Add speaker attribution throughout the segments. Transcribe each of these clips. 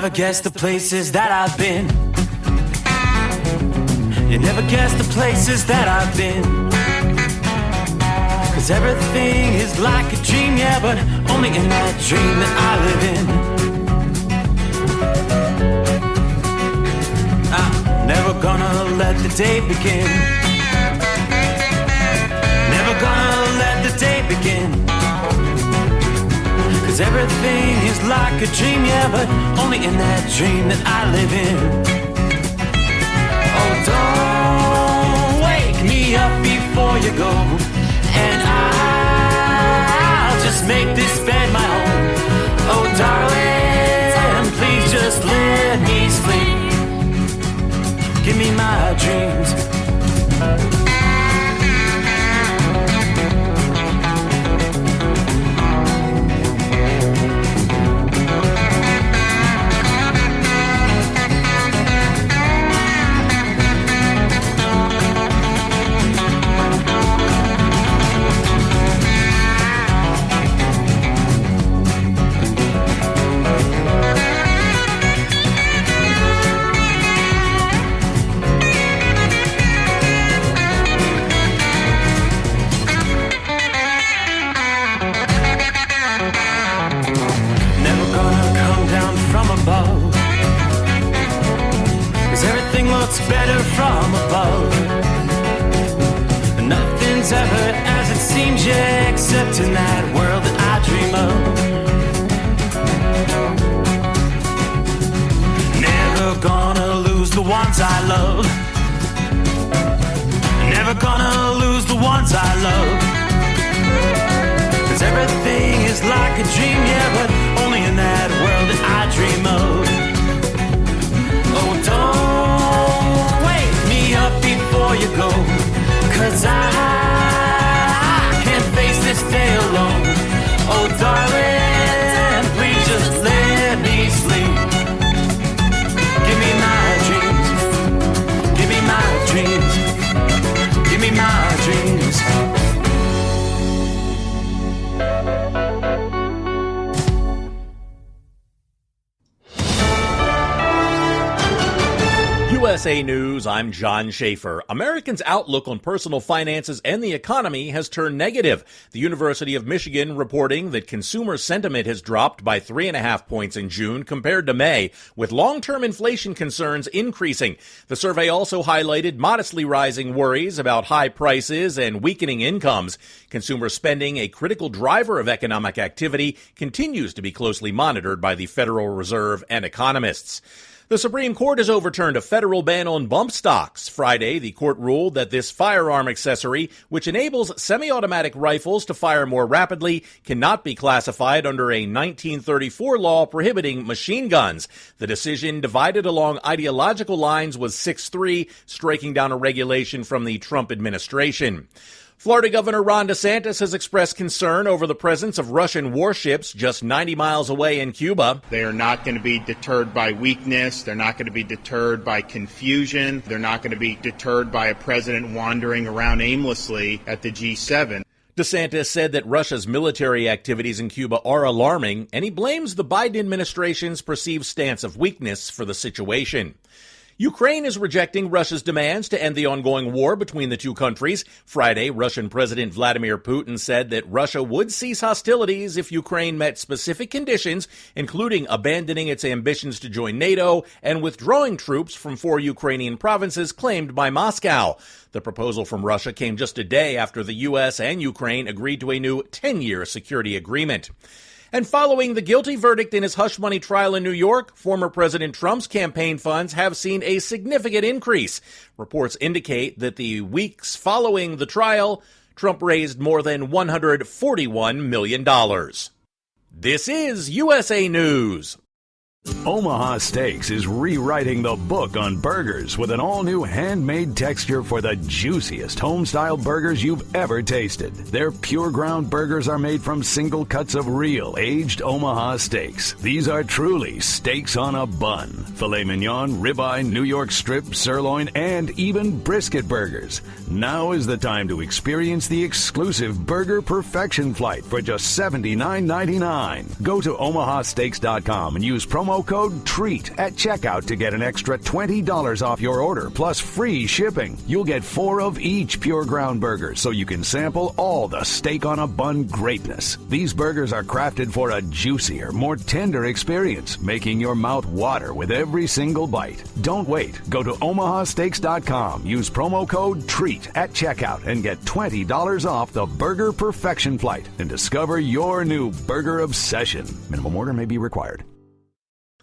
Speaker 1: never guess the places that I've been. You never guess the places that I've been. 'Cause everything is like a dream, yeah, but only in that dream that I live in. I'm never gonna let the day begin. Never gonna let the day begin. 'Cause everything is like a dream, yeah, but only in that dream that I live in. Oh, don't wake me up before you go, and I'll just make this bed my home. Oh, darling, please just let me sleep. Give me my dreams. Better from above. Nothing's ever as it seems, yeah, except in that world that I dream of. Never gonna lose the ones I love. Never gonna lose the ones I love. 'Cause everything is like a dream, yeah, but only in that world that I dream of. Oh, don't wake me up before you go, 'cause I can't face this day alone. Oh, darling, please just let me sleep. Give me my dreams. Give me my dreams. Give me my dreams.
Speaker 2: USA News, I'm John Schaefer. Americans' outlook on personal finances and the economy has turned negative. The University of Michigan reporting that consumer sentiment has dropped by 3.5 points in June compared to May, with long-term inflation concerns increasing. The survey also highlighted modestly rising worries about high prices and weakening incomes. Consumer spending, a critical driver of economic activity, continues to be closely monitored by the Federal Reserve and economists. The Supreme Court has overturned a federal ban on bump stocks. Friday, the court ruled that this firearm accessory, which enables semi-automatic rifles to fire more rapidly, cannot be classified under a 1934 law prohibiting machine guns. The decision, divided along ideological lines, was 6-3, striking down a regulation from the Trump administration. Florida Governor Ron DeSantis has expressed concern over the presence of Russian warships just 90 miles away in Cuba.
Speaker 3: They are not going to be deterred by weakness. They're not going to be deterred by confusion. They're not going to be deterred by a president wandering around aimlessly at the G7.
Speaker 2: DeSantis said that Russia's military activities in Cuba are alarming, and he blames the Biden administration's perceived stance of weakness for the situation. Ukraine is rejecting Russia's demands to end the ongoing war between the two countries. Friday, Russian President Vladimir Putin said that Russia would cease hostilities if Ukraine met specific conditions, including abandoning its ambitions to join NATO and withdrawing troops from 4 Ukrainian provinces claimed by Moscow. The proposal from Russia came just a day after the U.S. and Ukraine agreed to a new 10-year security agreement. And following the guilty verdict in his hush money trial in New York, former President Trump's campaign funds have seen a significant increase. Reports indicate that the weeks following the trial, Trump raised more than $141 million. This is USA News.
Speaker 4: Omaha Steaks is rewriting the book on burgers with an all-new handmade texture for the juiciest home-style burgers you've ever tasted. Their pure ground burgers are made from single cuts of real, aged Omaha steaks. These are truly steaks on a bun. Filet mignon, ribeye, New York strip, sirloin, and even brisket burgers. Now is the time to experience the exclusive Burger Perfection Flight for just $79.99. Go to omahasteaks.com and use promo promo code TREAT at checkout to get an extra $20 off your order, plus free shipping. You'll get 4 of each Pure Ground burger, so you can sample all the steak on a bun greatness. These burgers are crafted for a juicier, more tender experience, making your mouth water with every single bite. Don't wait. Go to omahasteaks.com. Use promo code TREAT at checkout and get $20 off the Burger Perfection Flight and discover your new burger obsession. Minimum order may be required.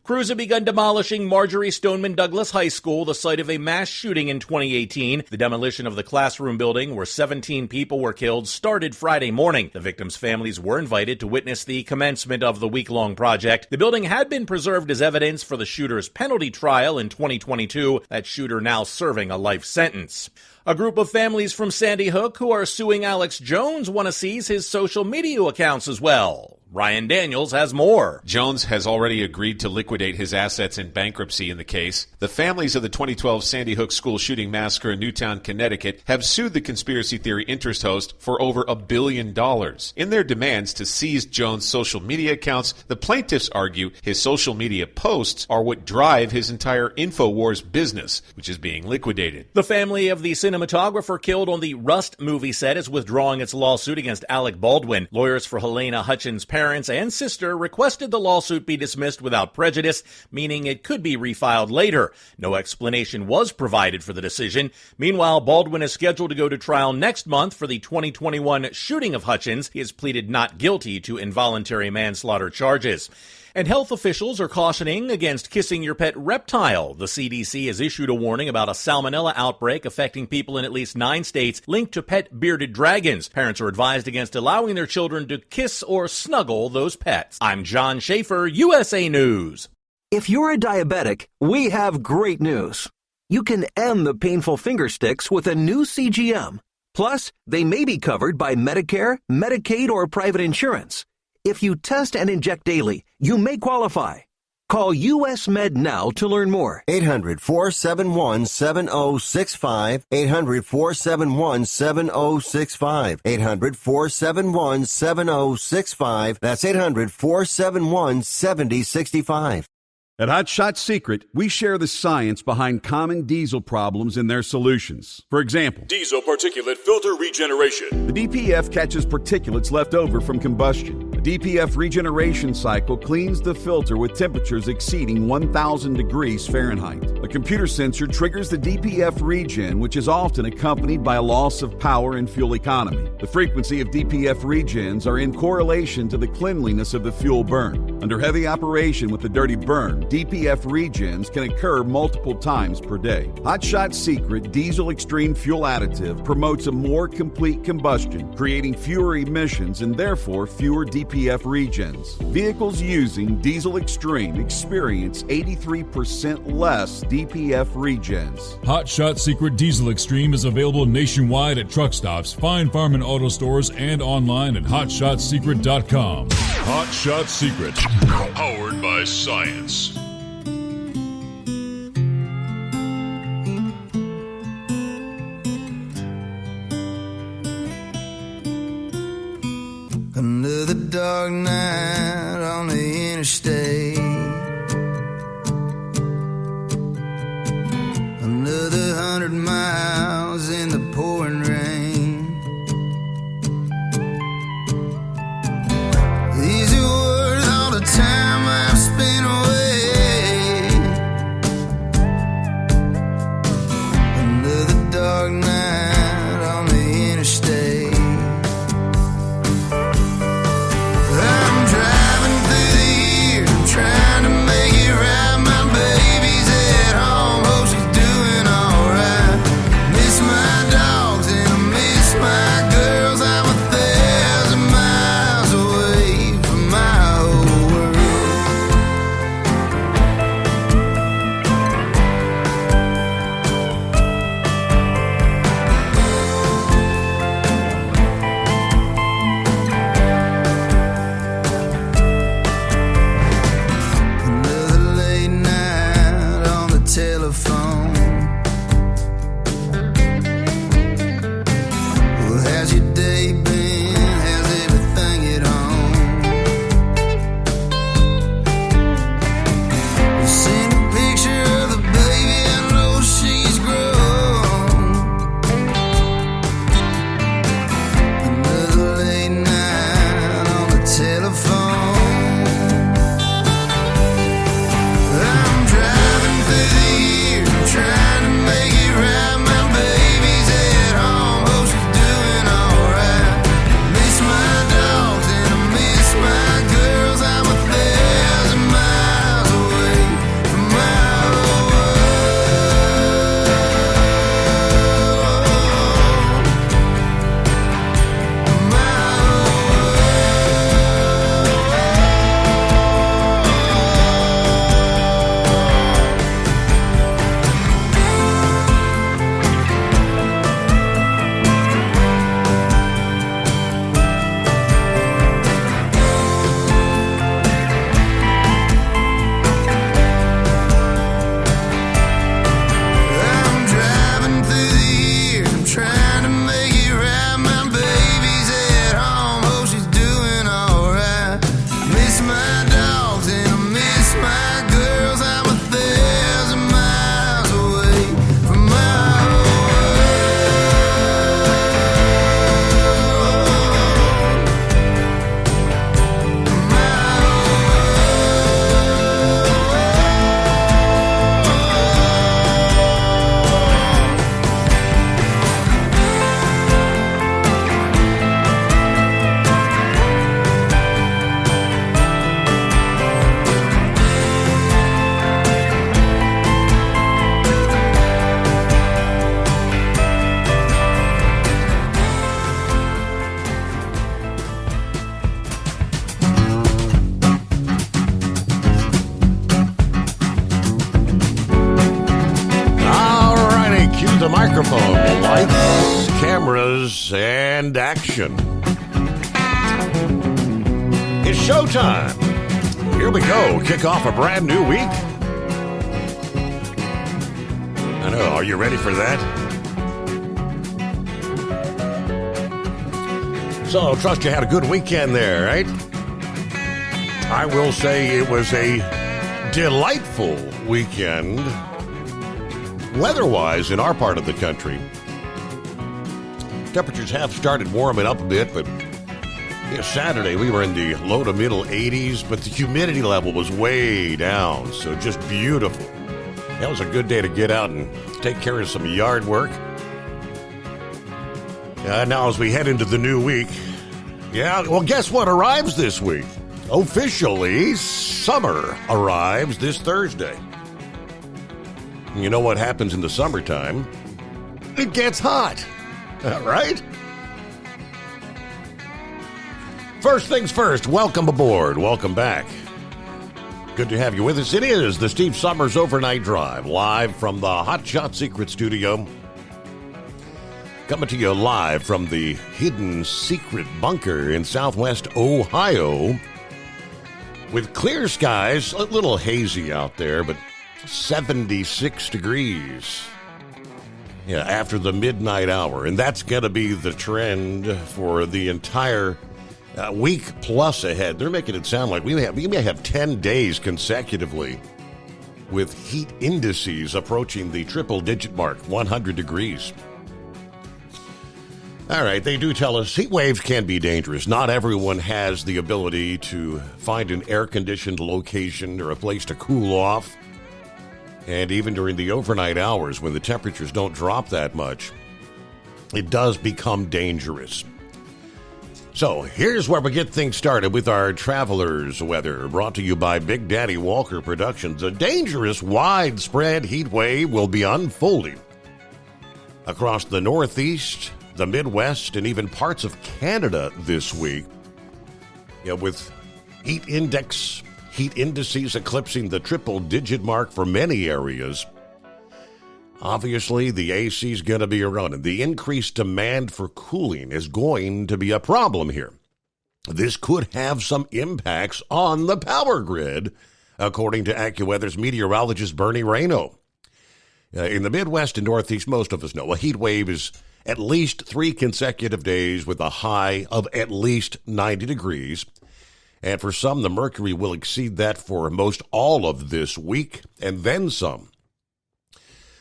Speaker 2: Crews have begun demolishing Marjorie Stoneman Douglas High School, the site of a mass shooting in 2018. The demolition of the classroom building where 17 people were killed started Friday morning. The victims' families were invited to witness the commencement of the week-long project. The building had been preserved as evidence for the shooter's penalty trial in 2022, that shooter now serving a life sentence. A group of families from Sandy Hook who are suing Alex Jones want to seize his social media accounts as well. Ryan Daniels has more.
Speaker 5: Jones has already agreed to liquidate his assets in bankruptcy in the case. The families of the 2012 Sandy Hook school shooting massacre in Newtown, Connecticut, have sued the conspiracy theory interest host for over $1 billion. In their demands to seize Jones' social media accounts, the plaintiffs argue his social media posts are what drive his entire InfoWars business, which is being liquidated.
Speaker 2: The family of the cinematographer killed on the Rust movie set is withdrawing its lawsuit against Alec Baldwin. Lawyers for Helena Hutchins' parents and sister requested the lawsuit be dismissed without prejudice, meaning it could be refiled later. No explanation was provided for the decision. Meanwhile, Baldwin is scheduled to go to trial next month for the 2021 shooting of Hutchins. He has pleaded not guilty to involuntary manslaughter charges. And health officials are cautioning against kissing your pet reptile. The CDC has issued a warning about a salmonella outbreak affecting people in at least 9 states linked to pet bearded dragons. Parents are advised against allowing their children to kiss or snuggle those pets. I'm John Schaefer, USA News.
Speaker 6: If you're a diabetic, we have great news. You can end the painful finger sticks with a new CGM. Plus, they may be covered by Medicare, Medicaid, or private insurance. If you test and inject daily, you may qualify. Call US Med now to learn more.
Speaker 7: 800-471-7065. 800-471-7065. 800-471-7065. That's 800-471-7065.
Speaker 8: At Hot Shot Secret, we share the science behind common diesel problems and their solutions. For example,
Speaker 9: diesel particulate filter regeneration.
Speaker 8: The DPF catches particulates left over from combustion. The DPF regeneration cycle cleans the filter with temperatures exceeding 1,000 degrees Fahrenheit. A computer sensor triggers the DPF regen, which is often accompanied by a loss of power and fuel economy. The frequency of DPF regens are in correlation to the cleanliness of the fuel burn. Under heavy operation with the dirty burn, DPF regens can occur multiple times per day. Hot Shot Secret Diesel Extreme Fuel Additive promotes a more complete combustion, creating fewer emissions and therefore fewer DPF regens. Vehicles using Diesel Extreme experience 83% less DPF regens.
Speaker 9: Hot Shot Secret Diesel Extreme is available nationwide at truck stops, fine farm and auto stores, and online at hotshotsecret.com. Hot Shot Secret, powered by science.
Speaker 10: Under the dark night on the interstate, under the 100 miles in the pouring rain, these are worth all the time I've spent away. Under the dark night on the interstate, I'm driving
Speaker 11: microphone, lights, cameras, and action. It's showtime. Here we go. Kick off a brand new week. I know. Are you ready for that? So, trust you had a good weekend there, right? I will say it was a delightful weekend, weather-wise, in our part of the country. Temperatures have started warming up a bit, but Saturday we were in the low to middle 80s, but the humidity level was way down, so just beautiful. That was a good day to get out and take care of some yard work. Now as we head into the new week, well, guess what arrives this week? Officially, summer arrives this Thursday. You know what happens in the summertime? It gets hot, right? First things first, welcome aboard. Welcome back. Good to have you with us. It is the Steve Summers Overnight Drive, live from the Hot Shot Secret Studio. Coming to you live from the Hidden Secret Bunker in Southwest Ohio. With clear skies, a little hazy out there, but 76 degrees. After the midnight hour. And that's going to be the trend for the entire week plus ahead. They're making it sound like we may have 10 days consecutively with heat indices approaching the triple-digit mark, 100 degrees. All right, they do tell us heat waves can be dangerous. Not everyone has the ability to find an air-conditioned location or a place to cool off. And even during the overnight hours when the temperatures don't drop that much, it does become dangerous. So here's where we get things started with our traveler's weather, brought to you by Big Daddy Walker Productions. A dangerous, widespread heat wave will be unfolding across the Northeast, the Midwest, and even parts of Canada this week, with heat indices eclipsing the triple-digit mark for many areas. Obviously, the AC is going to be running. The increased demand for cooling is going to be a problem here. This could have some impacts on the power grid, according to AccuWeather's meteorologist Bernie Rayno. In the Midwest and Northeast, most of us know a heat wave is at least 3 consecutive days with a high of at least 90 degrees. And for some, the mercury will exceed that for most all of this week, and then some.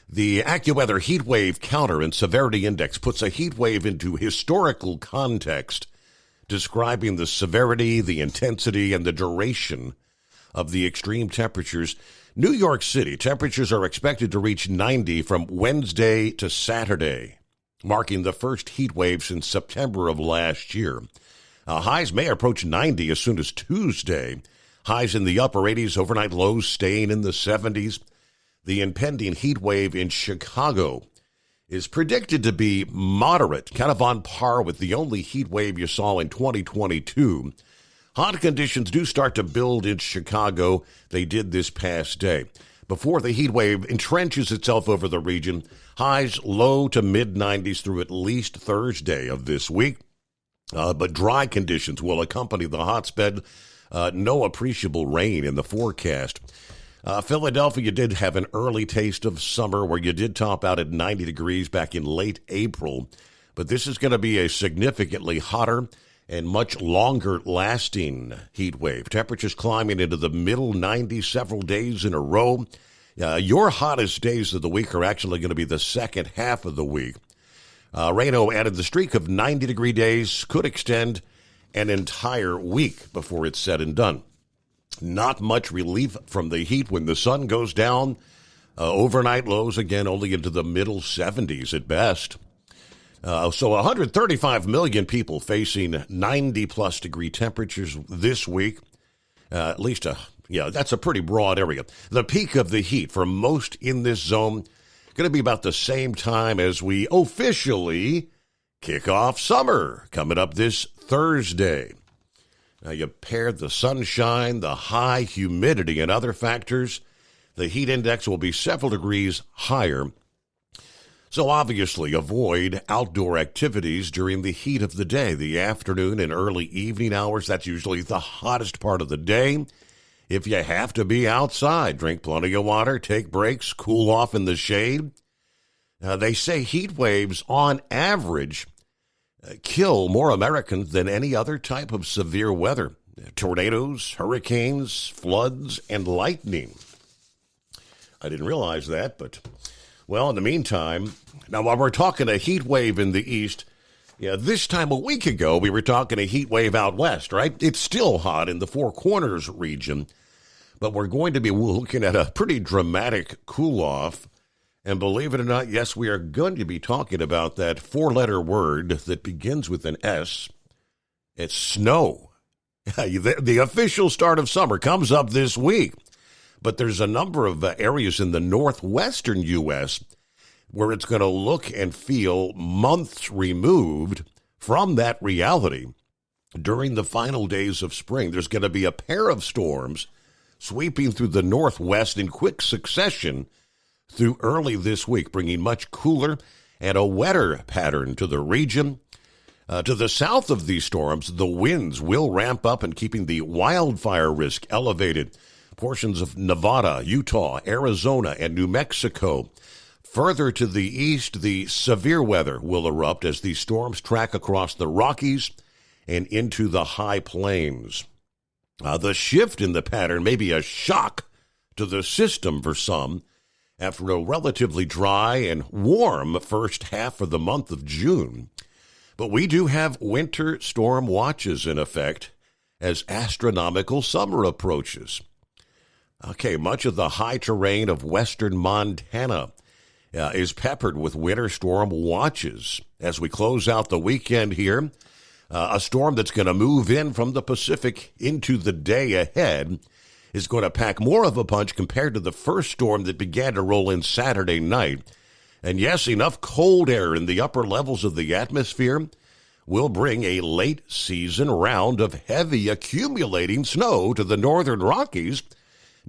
Speaker 11: The AccuWeather Heat Wave Counter and Severity Index puts a heat wave into historical context, describing the severity, the intensity, and the duration of the extreme temperatures. New York City, temperatures are expected to reach 90 from Wednesday to Saturday, marking the first heat wave since September of last year. Highs may approach 90 as soon as Tuesday. Highs in the upper 80s, overnight lows staying in the 70s. The impending heat wave in Chicago is predicted to be moderate, kind of on par with the only heat wave you saw in 2022. Hot conditions do start to build in Chicago. They did this past day. Before the heat wave entrenches itself over the region, highs low to mid-90s through at least Thursday of this week. But dry conditions will accompany the hot spell. No appreciable rain in the forecast. Philadelphia did have an early taste of summer where you did top out at 90 degrees back in late April. But this is going to be a significantly hotter and much longer lasting heat wave. Temperatures climbing into the middle 90s several days in a row. Your hottest days of the week are actually going to be the second half of the week. Rayno added the streak of 90-degree days could extend an entire week before it's said and done. Not much relief from the heat when the sun goes down. Overnight lows, again, only into the middle 70s at best. So 135 million people facing 90-plus degree temperatures this week. At least, that's a pretty broad area. The peak of the heat for most in this zone going to be about the same time as we officially kick off summer, coming up this Thursday. Now, you pair the sunshine, the high humidity, and other factors, the heat index will be several degrees higher. So obviously avoid outdoor activities during the heat of the day. The afternoon and early evening hours, that's usually the hottest part of the day. If you have to be outside, drink plenty of water, take breaks, cool off in the shade. They say heat waves on average kill more Americans than any other type of severe weather. Tornadoes, hurricanes, floods, and lightning. I didn't realize that, but... Well, in the meantime, now while we're talking a heat wave in the east, this time a week ago we were talking a heat wave out west, right? It's still hot in the Four Corners region, but we're going to be looking at a pretty dramatic cool-off. And believe it or not, yes, we are going to be talking about that four-letter word that begins with an S. It's snow. The official start of summer comes up this week. But there's a number of areas in the northwestern U.S. where it's going to look and feel months removed from that reality. During the final days of spring, there's going to be a pair of storms sweeping through the northwest in quick succession through early this week, bringing much cooler and a wetter pattern to the region. To the south of these storms, the winds will ramp up and keeping the wildfire risk elevated. Portions of Nevada, Utah, Arizona, and New Mexico. Further to the east, the severe weather will erupt as these storms track across the Rockies and into the high plains. The shift in the pattern may be a shock to the system for some after a relatively dry and warm first half of the month of June. But we do have winter storm watches in effect as astronomical summer approaches. Okay, much of the high terrain of western Montana is peppered with winter storm watches. As we close out the weekend here, a storm that's going to move in from the Pacific into the day ahead is going to pack more of a punch compared to the first storm that began to roll in Saturday night. And yes, enough cold air in the upper levels of the atmosphere will bring a late-season round of heavy accumulating snow to the northern Rockies,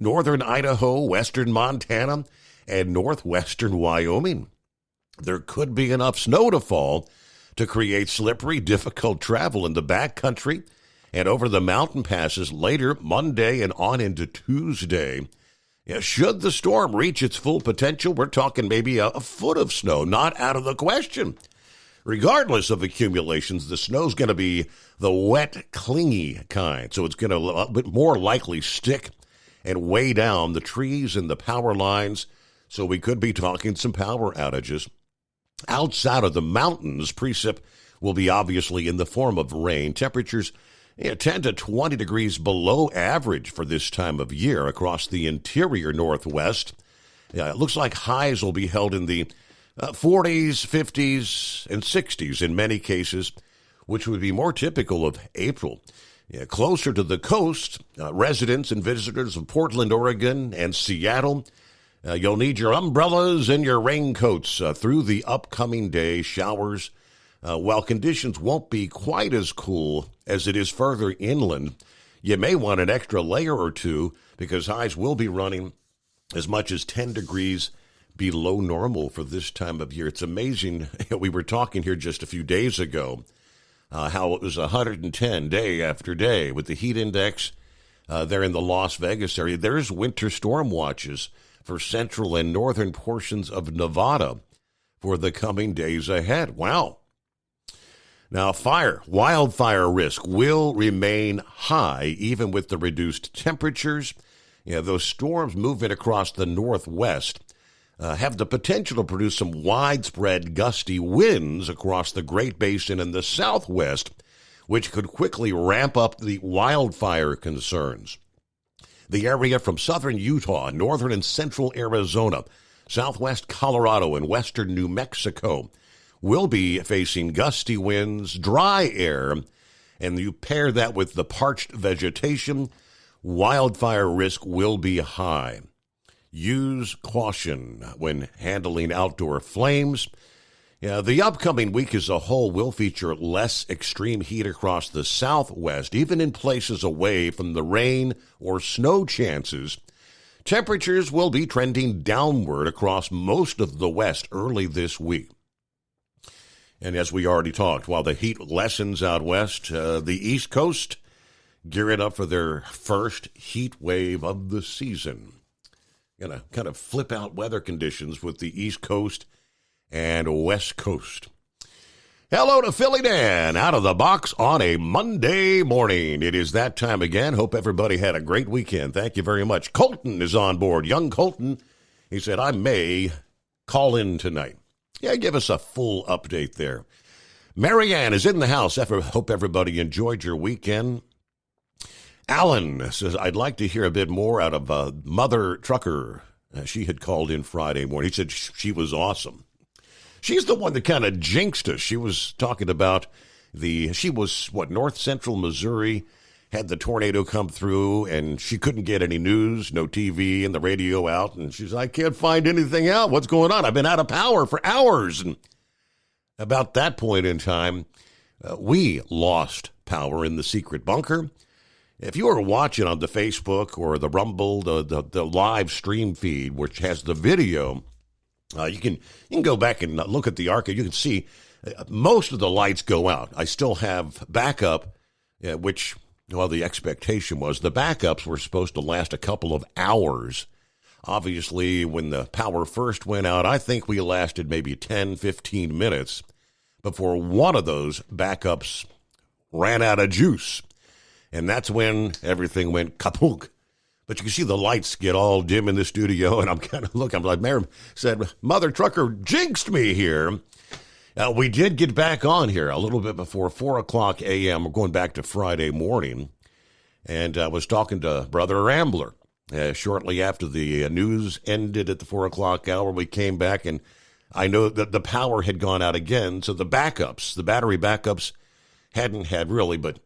Speaker 11: northern Idaho, western Montana, and northwestern Wyoming. There could be enough snow to fall to create slippery, difficult travel in the backcountry and over the mountain passes later Monday and on into Tuesday. Should the storm reach its full potential, we're talking maybe a foot of snow, not out of the question. Regardless of accumulations, the snow's going to be the wet, clingy kind, so it's going to a little bit more likely stick and weigh down the trees and the power lines, so we could be talking some power outages. Outside of the mountains, precip will be obviously in the form of rain. Temperatures 10 to 20 degrees below average for this time of year across the interior Northwest. It looks like highs will be held in the 40s, 50s, and 60s in many cases, which would be more typical of April. Closer to the coast, residents and visitors of Portland, Oregon, and Seattle, you'll need your umbrellas and your raincoats through the upcoming day. Showers, while conditions won't be quite as cool as it is further inland, you may want an extra layer or two because highs will be running as much as 10 degrees below normal for this time of year. It's amazing. We were talking here just a few days ago how it was 110 day after day with the heat index there in the Las Vegas area. There's winter storm watches for central and northern portions of Nevada for the coming days ahead. Wow. Now, wildfire risk will remain high even with the reduced temperatures. Those storms moving across the northwest have the potential to produce some widespread gusty winds across the Great Basin and the southwest, which could quickly ramp up the wildfire concerns. The area from southern Utah, northern and central Arizona, southwest Colorado, and western New Mexico will be facing gusty winds, dry air, and you pair that with the parched vegetation, wildfire risk will be high. Use caution when handling outdoor flames. The upcoming week as a whole will feature less extreme heat across the southwest, even in places away from the rain or snow chances. Temperatures will be trending downward across most of the West early this week. And as we already talked, while the heat lessens out west, the East Coast gearing up for their first heat wave of the season. Going to kind of flip out weather conditions with the East Coast and West Coast. Hello to Philly Dan, out of the box on a Monday morning. It is that time again. Hope everybody had a great weekend. Thank you very much. Colton is on board. Young Colton, he said, I may call in tonight. Yeah, give us a full update there. Marianne is in the house. Hope everybody enjoyed your weekend. Alan says, I'd like to hear a bit more out of Mother Trucker. She had called in Friday morning. He said she was awesome. She's the one that kind of jinxed us. She was talking about north central Missouri, had the tornado come through, and she couldn't get any news, no TV and the radio out. And she's like, I can't find anything out. What's going on? I've been out of power for hours. And about that point in time, we lost power in the secret bunker. If you are watching on the Facebook or the Rumble, the live stream feed, which has the video, you can go back and look at the archive. You can see most of the lights go out. I still have backup, which, well, the expectation was the backups were supposed to last a couple of hours. Obviously, when the power first went out, I think we lasted maybe 10, 15 minutes before one of those backups ran out of juice. And that's when everything went kaput. But you can see the lights get all dim in the studio, and I'm kind of looking. I'm like, Mary said, Mother Trucker jinxed me here. We did get back on here a little bit before 4 o'clock a.m. We're going back to Friday morning. And I was talking to Brother Rambler. Shortly after the news ended at the 4 o'clock hour, we came back, and I know that the power had gone out again. So the backups, the battery backups, hadn't had really but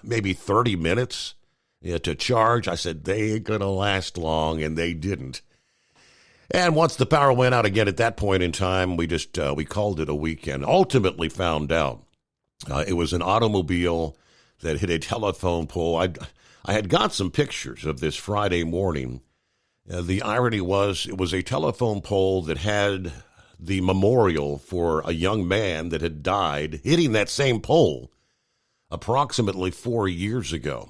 Speaker 11: maybe 30 minutes to charge. I said, they ain't going to last long, and they didn't. And once the power went out again at that point in time, we called it a weekend. Ultimately found out it was an automobile that hit a telephone pole. I had got some pictures of this Friday morning. The irony was it was a telephone pole that had the memorial for a young man that had died hitting that same pole approximately 4 years ago.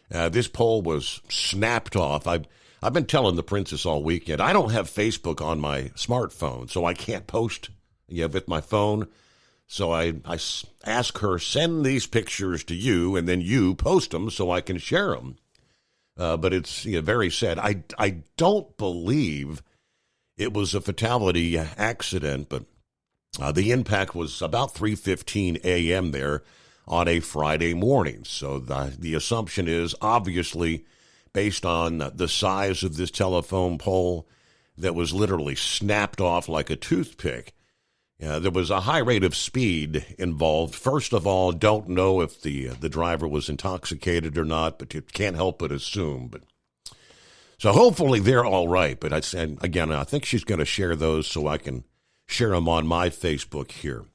Speaker 11: This pole was snapped off. I've been telling the princess all weekend, I don't have Facebook on my smartphone, so I can't post with my phone. So I ask her, send these pictures to you, and then you post them so I can share them. But it's very sad. I don't believe it was a fatality accident, but the impact was about 3:15 a.m. there on a Friday morning. So the assumption is obviously based on the size of this telephone pole that was literally snapped off like a toothpick. There was a high rate of speed involved. First of all, don't know if the driver was intoxicated or not, but you can't help but assume. So hopefully they're all right. But I think she's going to share those so I can share them on my Facebook here.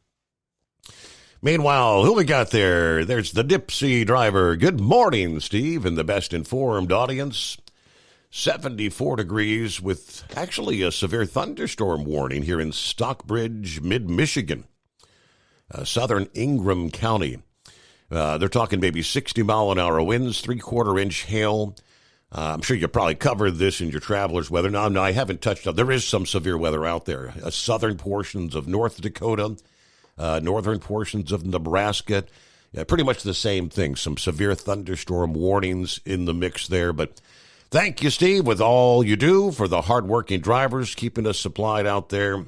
Speaker 11: Meanwhile, who we got there? There's the Dipsy driver. Good morning, Steve, and the best informed audience. 74 degrees with actually a severe thunderstorm warning here in Stockbridge, mid-Michigan, southern Ingham County. They're talking maybe 60-mile-an-hour winds, 3/4-inch hail. I'm sure you probably covered this in your traveler's weather. No, I haven't touched on. There is some severe weather out there. Southern portions of North Dakota, northern portions of Nebraska, pretty much the same thing. Some severe thunderstorm warnings in the mix there. But thank you, Steve, with all you do for the hardworking drivers keeping us supplied out there.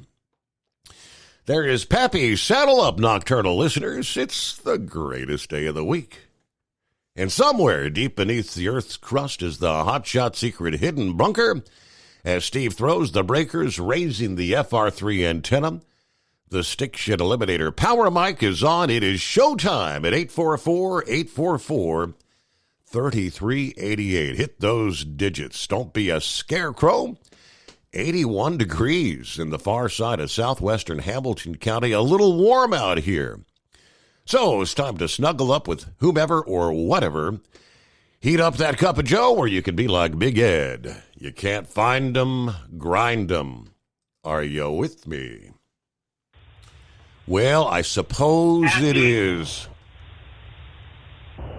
Speaker 11: There is Pappy. Saddle up, nocturnal listeners. It's the greatest day of the week. And somewhere deep beneath the Earth's crust is the hotshot secret hidden bunker. As Steve throws the breakers, raising the FR3 antenna, the stick shit eliminator power mic is on. It is showtime at 844-844-3388. Hit those digits. Don't be a scarecrow. 81 degrees in the far side of southwestern Hamilton County. A little warm out here. So it's time to snuggle up with whomever or whatever. Heat up that cup of joe, or you could be like Big Ed. You can't find 'em, grind 'em. Are you with me? Well, I suppose it is.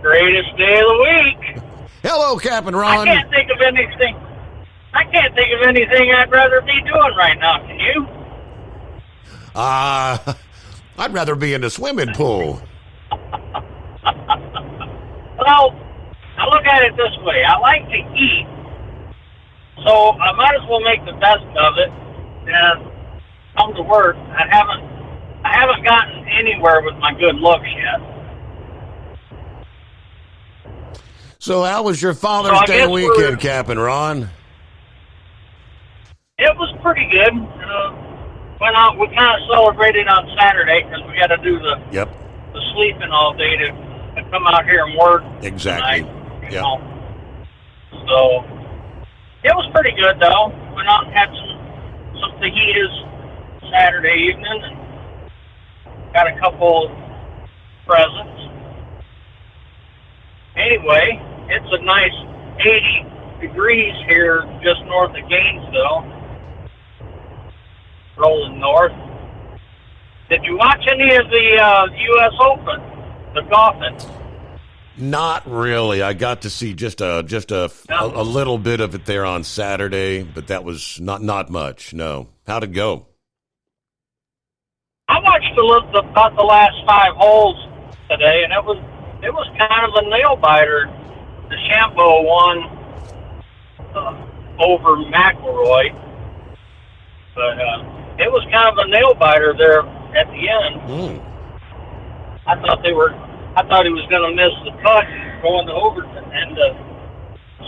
Speaker 12: Greatest day of the week.
Speaker 11: Hello, Captain Ron.
Speaker 12: I can't think of anything I'd rather be doing right now. Can you?
Speaker 11: I'd rather be in the swimming pool.
Speaker 12: Well, I look at it this way. I like to eat, so I might as well make the best of it and come to work. I haven't gotten anywhere with my good looks yet.
Speaker 11: So how was your Father's Day weekend, Captain Ron?
Speaker 12: It was pretty good. Went out. We kind of celebrated on Saturday because we got to do the sleeping all day to come out here and work.
Speaker 11: Exactly.
Speaker 12: Tonight, you know. So it was pretty good though. Went out and had some fajitas Saturday evening and got a couple presents. Anyway, it's a nice 80 degrees here just north of Gainesville. Rolling north. Did you watch any of the U.S. Open, the golfing?
Speaker 11: Not really. I got to see just a little bit of it there on Saturday, but that was not much. No. How'd it go?
Speaker 12: I watched about the last 5 holes today, and it was kind of a nail biter. DeChambeau won over McIlroy, but it was kind of a nail biter there at the end. I thought he was going to miss the putt going to overtime and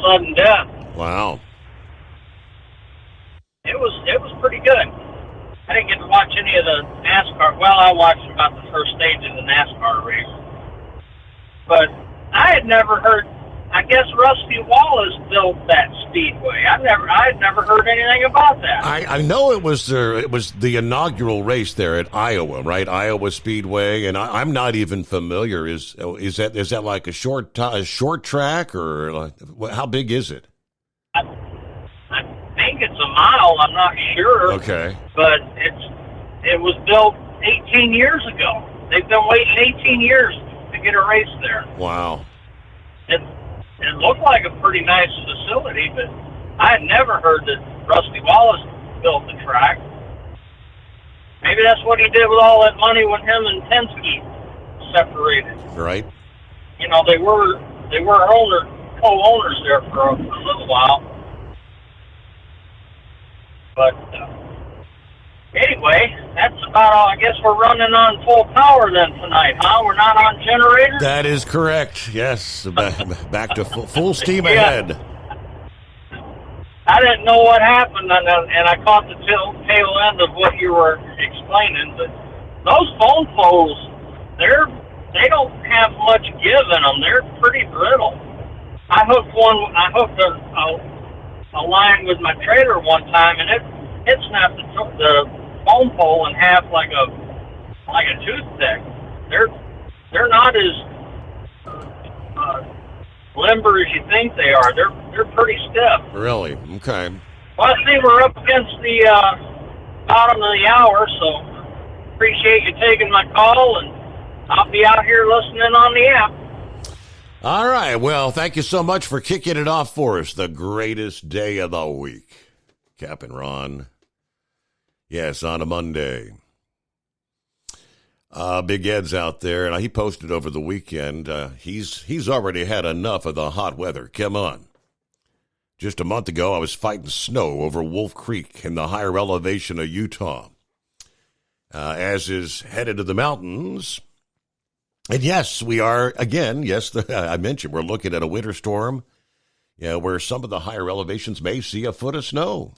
Speaker 12: sudden death.
Speaker 11: Wow.
Speaker 12: It was pretty good. I didn't get to watch any of the NASCAR. Well, I watched about the first stage of the NASCAR race, but I had never heard. I guess Rusty Wallace built that speedway. I had never heard anything about that.
Speaker 11: I know it was the inaugural race there at Iowa, right? Iowa Speedway, and I'm not even familiar. Is that like a short track, or like, how big is it?
Speaker 12: I think it's a mile. I'm not sure.
Speaker 11: Okay,
Speaker 12: but it was built 18 years ago. They've been waiting 18 years to get a race there.
Speaker 11: Wow.
Speaker 12: It looked like a pretty nice facility, but I had never heard that Rusty Wallace built the track. Maybe that's what he did with all that money when him and Penske separated.
Speaker 11: Right.
Speaker 12: You know, they were co-owners there for a little while. But anyway, that's about all. I guess we're running on full power then tonight, huh? We're not on generator?
Speaker 11: That is correct. Yes, back to full steam ahead.
Speaker 12: I didn't know what happened, and I caught the tail end of what you were explaining. But those phone poles, they don't have much give in them. They're pretty brittle. I hooked a line with my trailer one time, and it snapped the phone pole in half like a toothpick. They're not as limber as you think they are. They're pretty stiff.
Speaker 11: Really? Okay.
Speaker 12: Well, I see we're up against the bottom of the hour, so appreciate you taking my call, and I'll be out here listening on the app.
Speaker 11: All right. Well, thank you so much for kicking it off for us. The greatest day of the week. Captain Ron. Yes, on a Monday. Big Ed's out there, and he posted over the weekend. He's already had enough of the hot weather. Come on. Just a month ago, I was fighting snow over Wolf Creek in the higher elevation of Utah. As is headed to the mountains. And yes, we are, again, I mentioned we're looking at a winter storm, where some of the higher elevations may see a foot of snow.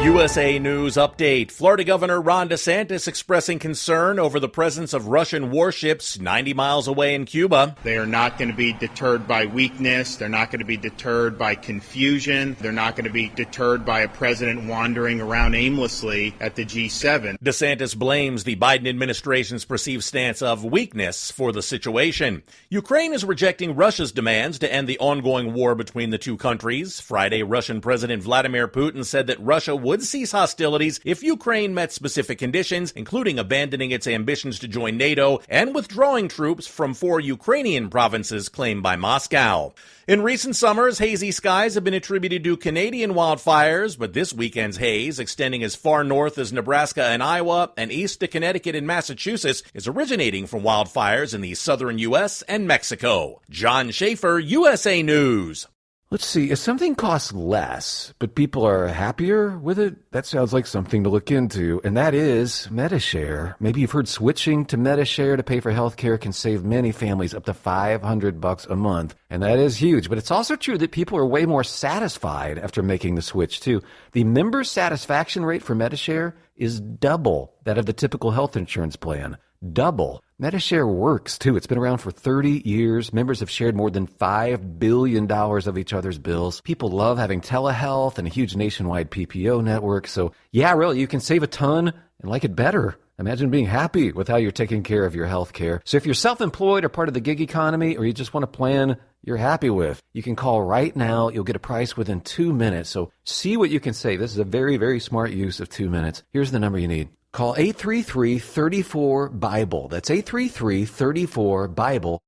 Speaker 2: USA News Update. Florida Governor Ron DeSantis expressing concern over the presence of Russian warships 90 miles away in Cuba.
Speaker 3: They are not going to be deterred by weakness. They're not going to be deterred by confusion. They're not going to be deterred by a president wandering around aimlessly at the G7.
Speaker 2: DeSantis blames the Biden administration's perceived stance of weakness for the situation. Ukraine is rejecting Russia's demands to end the ongoing war between the two countries. Friday, Russian President Vladimir Putin said that Russia would cease hostilities if Ukraine met specific conditions, including abandoning its ambitions to join NATO and withdrawing troops from 4 Ukrainian provinces claimed by Moscow. In recent summers, hazy skies have been attributed to Canadian wildfires, but this weekend's haze, extending as far north as Nebraska and Iowa and east to Connecticut and Massachusetts, is originating from wildfires in the southern U.S. and Mexico. John Schaefer, USA News.
Speaker 13: Let's see, if something costs less, but people are happier with it, that sounds like something to look into, and that is Medi-Share. Maybe you've heard switching to Medi-Share to pay for healthcare can save many families up to $500 a month, and that is huge. But it's also true that people are way more satisfied after making the switch, too. The member satisfaction rate for Medi-Share is double that of the typical health insurance plan. Double. Medi-Share works, too. It's been around for 30 years. Members have shared more than $5 billion of each other's bills. People love having telehealth and a huge nationwide PPO network. So, yeah, really, you can save a ton and like it better. Imagine being happy with how you're taking care of your health care. So if you're self-employed or part of the gig economy, or you just want a plan you're happy with, you can call right now. You'll get a price within 2 minutes. So see what you can save. This is a very, very smart use of 2 minutes. Here's the number you need. Call 833-34-BIBLE. That's 833-34-BIBLE.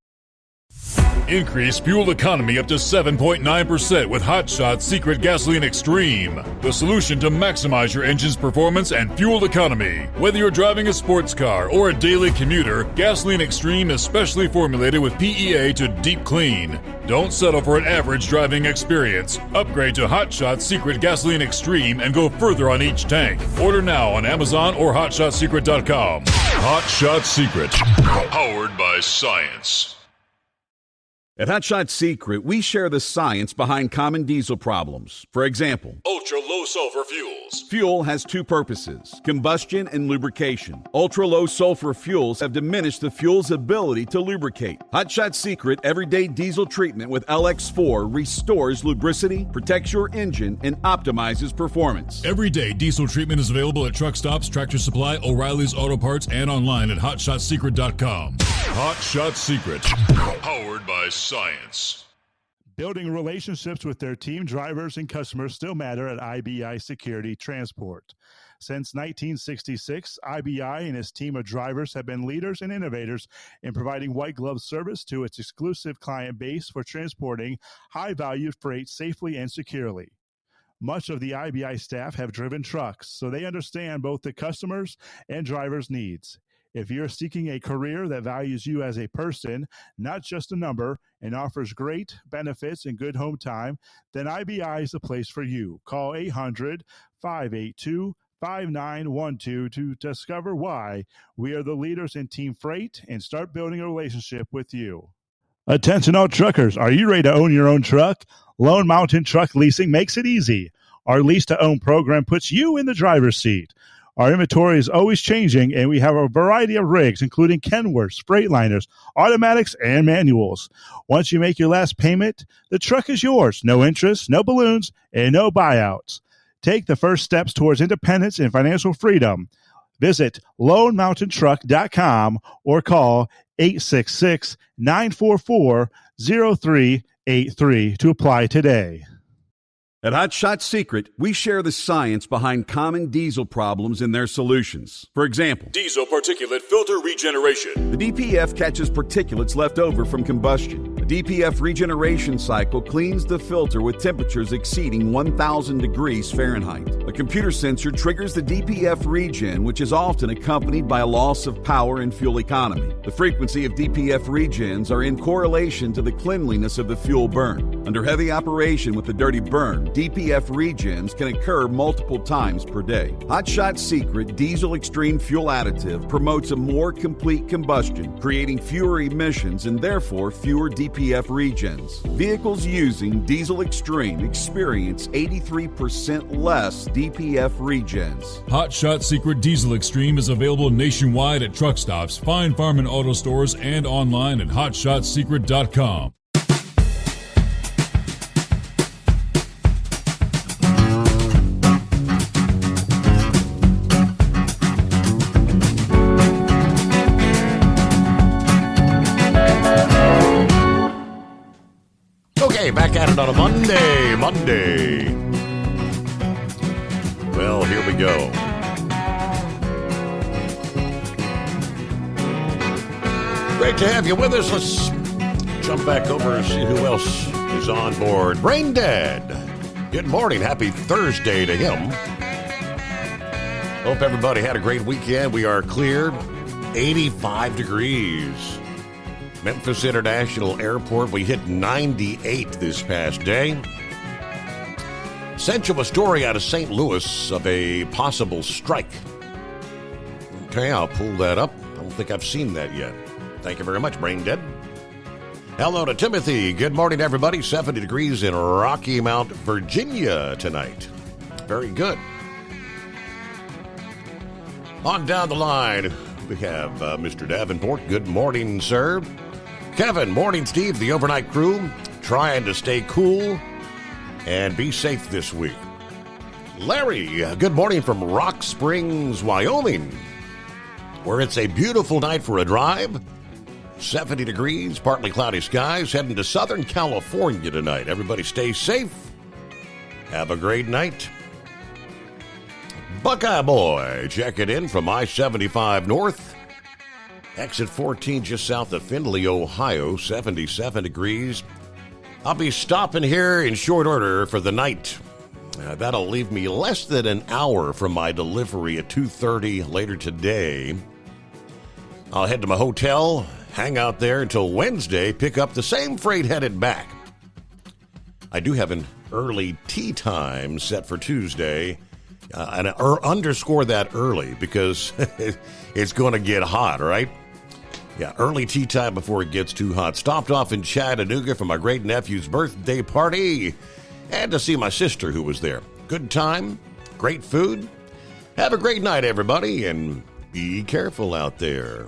Speaker 9: Increase fuel economy up to 7.9% with Hot Shot Secret Gasoline Extreme. The solution to maximize your engine's performance and fuel economy. Whether you're driving a sports car or a daily commuter, Gasoline Extreme is specially formulated with PEA to deep clean. Don't settle for an average driving experience. Upgrade to Hot Shot Secret Gasoline Extreme and go further on each tank. Order now on Amazon or HotShotSecret.com. Hot Shot Secret. Powered by science.
Speaker 8: At Hot Shot Secret, we share the science behind common diesel problems. For example,
Speaker 9: ultra-low sulfur fuels.
Speaker 8: Fuel has 2 purposes, combustion and lubrication. Ultra-low sulfur fuels have diminished the fuel's ability to lubricate. Hot Shot Secret Everyday Diesel Treatment with LX4 restores lubricity, protects your engine, and optimizes performance.
Speaker 9: Everyday diesel treatment is available at truck stops, Tractor Supply, O'Reilly's Auto Parts, and online at HotShotSecret.com. Hot Shot Secret. Powered by science.
Speaker 14: Building relationships with their team drivers and customers still matter at IBI Security Transport. Since 1966, IBI and its team of drivers have been leaders and innovators in providing white glove service to its exclusive client base for transporting high-value freight safely and securely. Much of the IBI staff have driven trucks, so they understand both the customers' and drivers' needs. If you're seeking a career that values you as a person, not just a number, and offers great benefits and good home time, then IBI is the place for you. Call 800-582-5912 to discover why we are the leaders in team freight and start building a relationship with you. Attention all truckers, are you ready to own your own truck? Lone Mountain Truck Leasing makes it easy. Our lease-to-own program puts you in the driver's seat. Our inventory is always changing, and we have a variety of rigs, including Kenworths, Freightliners, automatics, and manuals. Once you make your last payment, the truck is yours. No interest, no balloons, and no buyouts. Take the first steps towards independence and financial freedom. Visit LoneMountainTruck.com or call 866-944-0383 to apply today.
Speaker 8: At Hot Shot Secret, we share the science behind common diesel problems and their solutions. For example,
Speaker 9: diesel particulate filter regeneration.
Speaker 8: The DPF catches particulates left over from combustion. The DPF regeneration cycle cleans the filter with temperatures exceeding 1,000 degrees Fahrenheit. A computer sensor triggers the DPF regen, which is often accompanied by a loss of power and fuel economy. The frequency of DPF regens are in correlation to the cleanliness of the fuel burn. Under heavy operation with the dirty burn, DPF regens can occur multiple times per day. Hot Shot Secret Diesel Extreme Fuel Additive promotes a more complete combustion, creating fewer emissions and therefore fewer DPF regens. Vehicles using Diesel Extreme experience 83% less DPF regens.
Speaker 9: Hot Shot Secret Diesel Extreme is available nationwide at truck stops, Fine Farm and auto stores, and online at hotshotsecret.com.
Speaker 11: Okay, back at it on a Monday. Well, here we go. Great to have you with us. Let's jump back over and see who else is on board. Brain Dead. Good morning. Happy Thursday to him. Hope everybody had a great weekend. We are clear. 85 degrees. Memphis International Airport, we hit 98 this past day. Sent you a story out of St. Louis of a possible strike. Okay, I'll pull that up. I don't think I've seen that yet. Thank you very much, Brain Dead. Hello to Timothy. Good morning, everybody. 70 degrees in Rocky Mount, Virginia tonight. Very good. On down the line, we have Mr. Davenport. Good morning, sir. Kevin, morning, Steve, the overnight crew, trying to stay cool and be safe this week. Larry, good morning from Rock Springs, Wyoming, where it's a beautiful night for a drive. 70 degrees, partly cloudy skies, heading to Southern California tonight. Everybody stay safe. Have a great night. Buckeye Boy, checking in from I-75 North. Exit 14 just south of Findlay, Ohio, 77 degrees. I'll be stopping here in short order for the night. That'll leave me less than an hour from my delivery at 2:30 later today. I'll head to my hotel, hang out there until Wednesday, pick up the same freight headed back. I do have an early tea time set for Tuesday. And underscore that early because it's going to get hot, right? Yeah, early tea time before it gets too hot. Stopped off in Chattanooga for my great nephew's birthday party and to see my sister who was there. Good time, great food. Have a great night, everybody, and be careful out there.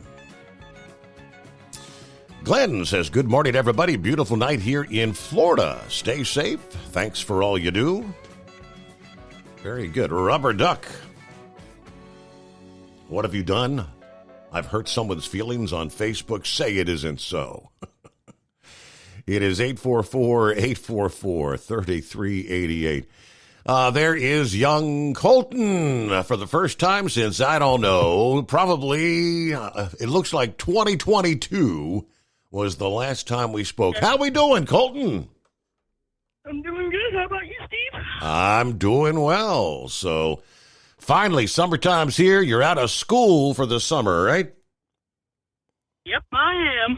Speaker 11: Glenn says, good morning, everybody. Beautiful night here in Florida. Stay safe. Thanks for all you do. Very good. Rubber Duck. What have you done? I've hurt someone's feelings on Facebook. Say it isn't so. It is 844-844-3388. There is young Colton for the first time since, I don't know, probably, it looks like 2022 was the last time we spoke. How we doing, Colton?
Speaker 15: I'm doing good. How about you, Steve?
Speaker 11: I'm doing well. So, finally, summertime's here. You're out of school for the summer, right?
Speaker 15: Yep, I am.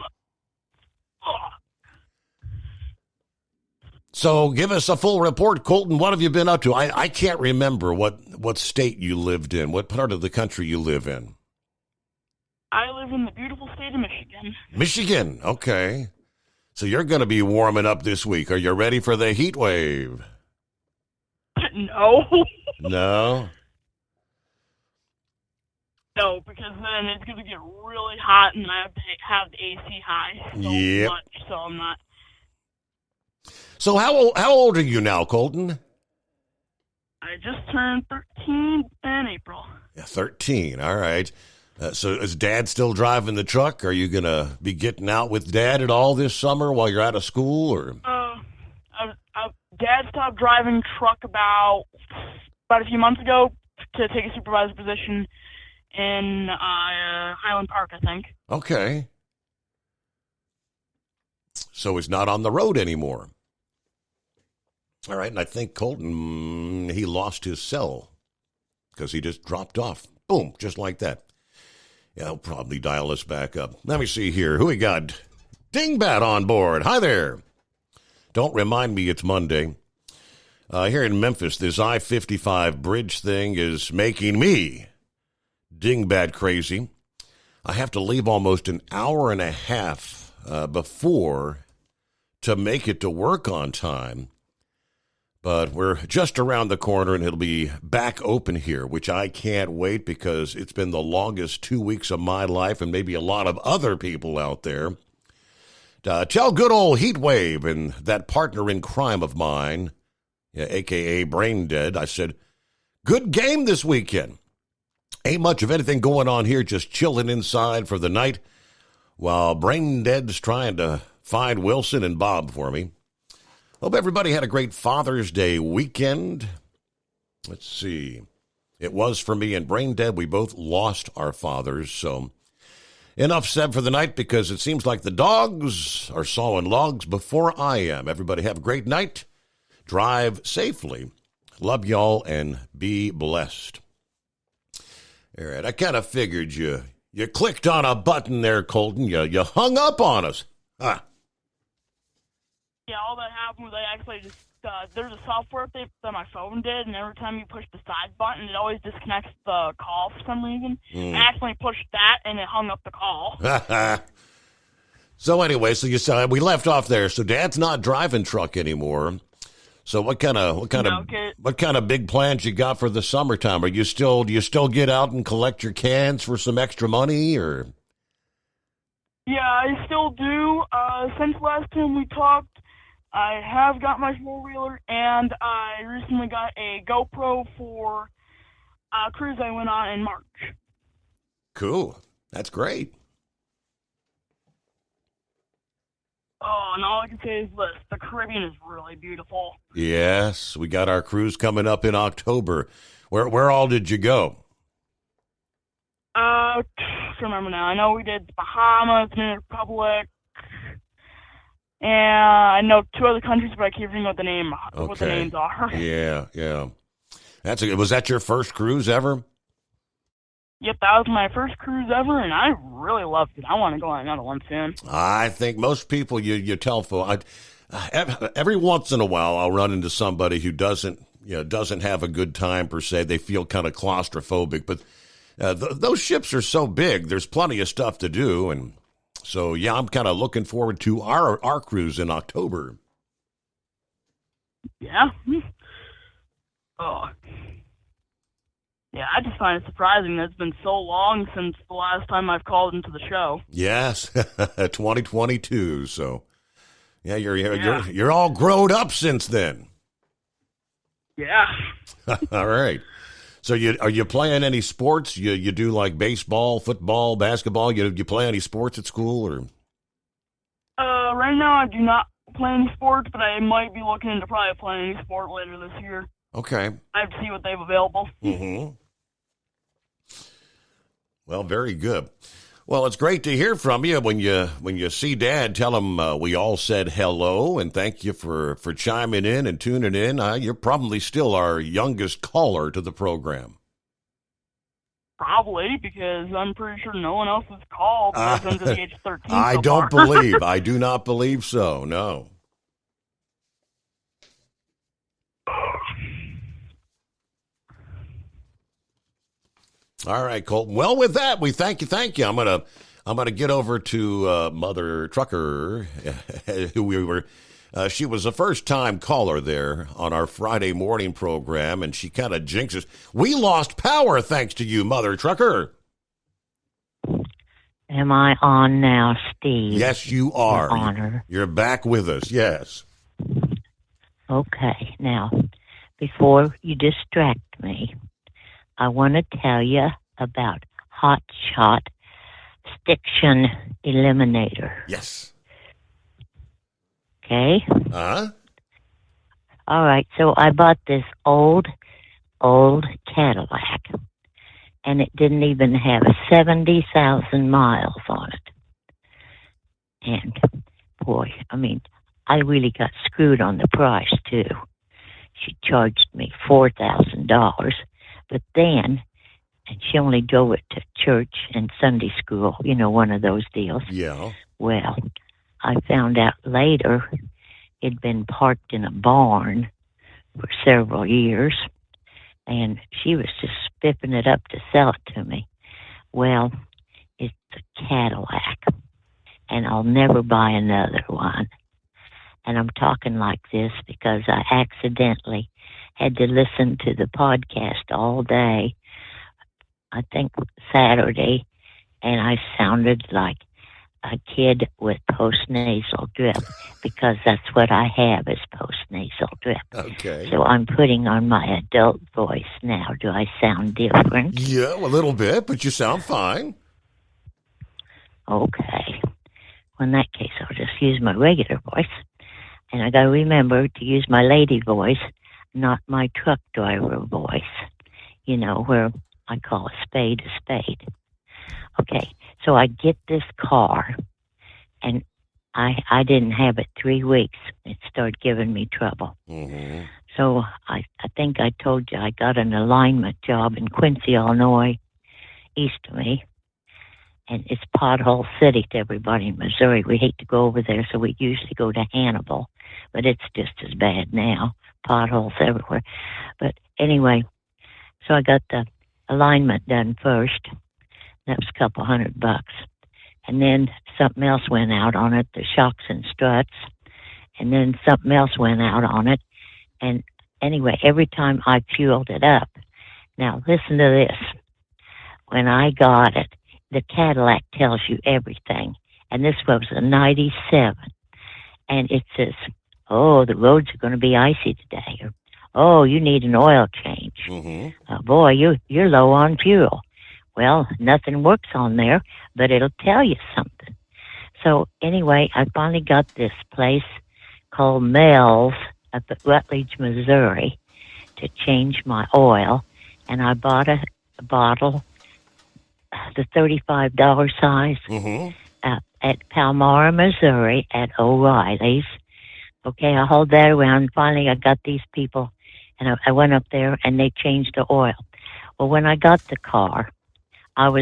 Speaker 11: So, give us a full report, Colton. What have you been up to? I can't remember what state you lived in, what part of the country you live in.
Speaker 15: I live in the beautiful state of Michigan.
Speaker 11: Michigan, okay. So you're going to be warming up this week. Are you ready for the heat wave?
Speaker 15: No.
Speaker 11: No?
Speaker 15: No, because then it's going to get really hot and I have to have the AC high so much, so I'm not.
Speaker 11: So how old are you now, Colton?
Speaker 15: I just turned 13 in April.
Speaker 11: Yeah, 13, all right. So is Dad still driving the truck? Are you going to be getting out with Dad at all this summer while you're out of school? Or
Speaker 15: Dad stopped driving truck about a few months ago to take a supervisor position in Highland Park, I think.
Speaker 11: Okay. So he's not on the road anymore. All right, and I think Colton, he lost his cell because he just dropped off. Boom, just like that. Yeah, he'll probably dial us back up. Let me see here. Who we got? Dingbat on board. Hi there. Don't remind me it's Monday. Here in Memphis, this I-55 bridge thing is making me dingbat crazy. I have to leave almost an hour and a half before to make it to work on time. But we're just around the corner, and it'll be back open here, which I can't wait because it's been the longest 2 weeks of my life and maybe a lot of other people out there. Tell good old Heatwave and that partner in crime of mine, a.k.a. Brain Dead, I said, good game this weekend. Ain't much of anything going on here, just chilling inside for the night while Brain Dead's trying to find Wilson and Bob for me. Hope everybody had a great Father's Day weekend. Let's see. It was for me and Brain Dead. We both lost our fathers, so enough said for the night because it seems like the dogs are sawing logs before I am. Everybody have a great night. Drive safely. Love y'all and be blessed. All right, I kind of figured you clicked on a button there, Colton. You hung up on us. Huh.
Speaker 15: Yeah, all that happened was I actually just, there's a software update that my phone did, and every time you push the side button, it always disconnects the call for some reason. I accidentally pushed that, and it hung up the call.
Speaker 11: So anyway, so you said we left off there. So Dad's not driving truck anymore. So what kind of big plans you got for the summertime? Do you still get out and collect your cans for some extra money, or?
Speaker 15: Yeah, I still do. Since last time we talked, I have got my four-wheeler, and I recently got a GoPro for a cruise I went on in March.
Speaker 11: Cool. That's great.
Speaker 15: Oh, and all I can say is this. The Caribbean is really beautiful.
Speaker 11: Yes, we got our cruise coming up in October. Where all did you go?
Speaker 15: I can't remember now. I know we did Bahamas, Dominican Republic, and I know 2 other countries, but I can't remember what the names are.
Speaker 11: Yeah. Was that your first cruise ever?
Speaker 15: Yep, that was my first cruise ever, and I really loved it. I want to go on another one soon.
Speaker 11: I think most people you tell folks, every once in a while I'll run into somebody who doesn't have a good time per se. They feel kind of claustrophobic, but those ships are so big. There's plenty of stuff to do, and so yeah, I'm kind of looking forward to our cruise in October.
Speaker 15: Yeah. Oh. Yeah, I just find it surprising that it's been so long since the last time I've called into the show.
Speaker 11: Yes, 2022. So, yeah, you're all grown up since then.
Speaker 15: Yeah.
Speaker 11: All right. So, are you playing any sports? You do like baseball, football, basketball? You play any sports at school or?
Speaker 15: Right now I do not play any sports, but I might be looking into probably playing any sport later this year.
Speaker 11: Okay.
Speaker 15: I have to see what they have available.
Speaker 11: Mm-hmm. Well, very good. Well, it's great to hear from you. When you see Dad, tell him we all said hello and thank you for chiming in and tuning in. You're probably still our youngest caller to the program.
Speaker 15: Probably, because I'm pretty sure no one else has called since the age of 13.
Speaker 11: I do not believe so, no. All right, Colton. Well, with that, we thank you. I'm gonna get over to Mother Trucker, who she was a first-time caller there on our Friday morning program, and she kind of jinxes. We lost power thanks to you, Mother Trucker.
Speaker 16: Am I on now, Steve?
Speaker 11: Yes, you are.
Speaker 16: Your honor.
Speaker 11: You're back with us, yes.
Speaker 16: Okay, now, before you distract me, I want to tell you about Hot Shot Stiction Eliminator.
Speaker 11: Yes.
Speaker 16: Okay?
Speaker 11: Uh-huh.
Speaker 16: All right, so I bought this old Cadillac, and it didn't even have 70,000 miles on it. And, boy, I mean, I really got screwed on the price, too. She charged me $4,000. But then, and she only drove it to church and Sunday school, one of those deals.
Speaker 11: Yeah.
Speaker 16: Well, I found out later it'd been parked in a barn for several years, and she was just spiffing it up to sell it to me. Well, it's a Cadillac, and I'll never buy another one. And I'm talking like this because I accidentally had to listen to the podcast all day, I think Saturday, and I sounded like a kid with postnasal drip because that's what I have is postnasal drip.
Speaker 11: Okay.
Speaker 16: So I'm putting on my adult voice now. Do I sound different?
Speaker 11: Yeah, a little bit, but you sound fine.
Speaker 16: Okay. Well, in that case, I'll just use my regular voice. And I got to remember to use my lady voice, not my truck driver voice, you know, where I call a spade a spade. Okay, so I get this car, and I didn't have it 3 weeks. It started giving me trouble.
Speaker 11: Mm-hmm.
Speaker 16: So I think I told you I got an alignment job in Quincy, Illinois, east of me. And it's Pothole City to everybody in Missouri. We hate to go over there, so we usually go to Hannibal. But it's just as bad now. Potholes everywhere. But anyway, so I got the alignment done first. That was a couple $100. And then something else went out on it, the shocks and struts. And then something else went out on it. And anyway, every time I fueled it up. Now, listen to this. When I got it, the Cadillac tells you everything. And this was a 97. And it says, oh, the roads are going to be icy today. Or, oh, you need an oil change.
Speaker 11: Mm-hmm.
Speaker 16: Boy, you're low on fuel. Well, nothing works on there, but it'll tell you something. So anyway, I finally got this place called Mel's up at Rutledge, Missouri, to change my oil. And I bought a bottle, the $35 size, at Palmyra, Missouri, at O'Reilly's. Okay, I hauled that around. Finally, I got these people, and I went up there, and they changed the oil. Well, when I got the car, as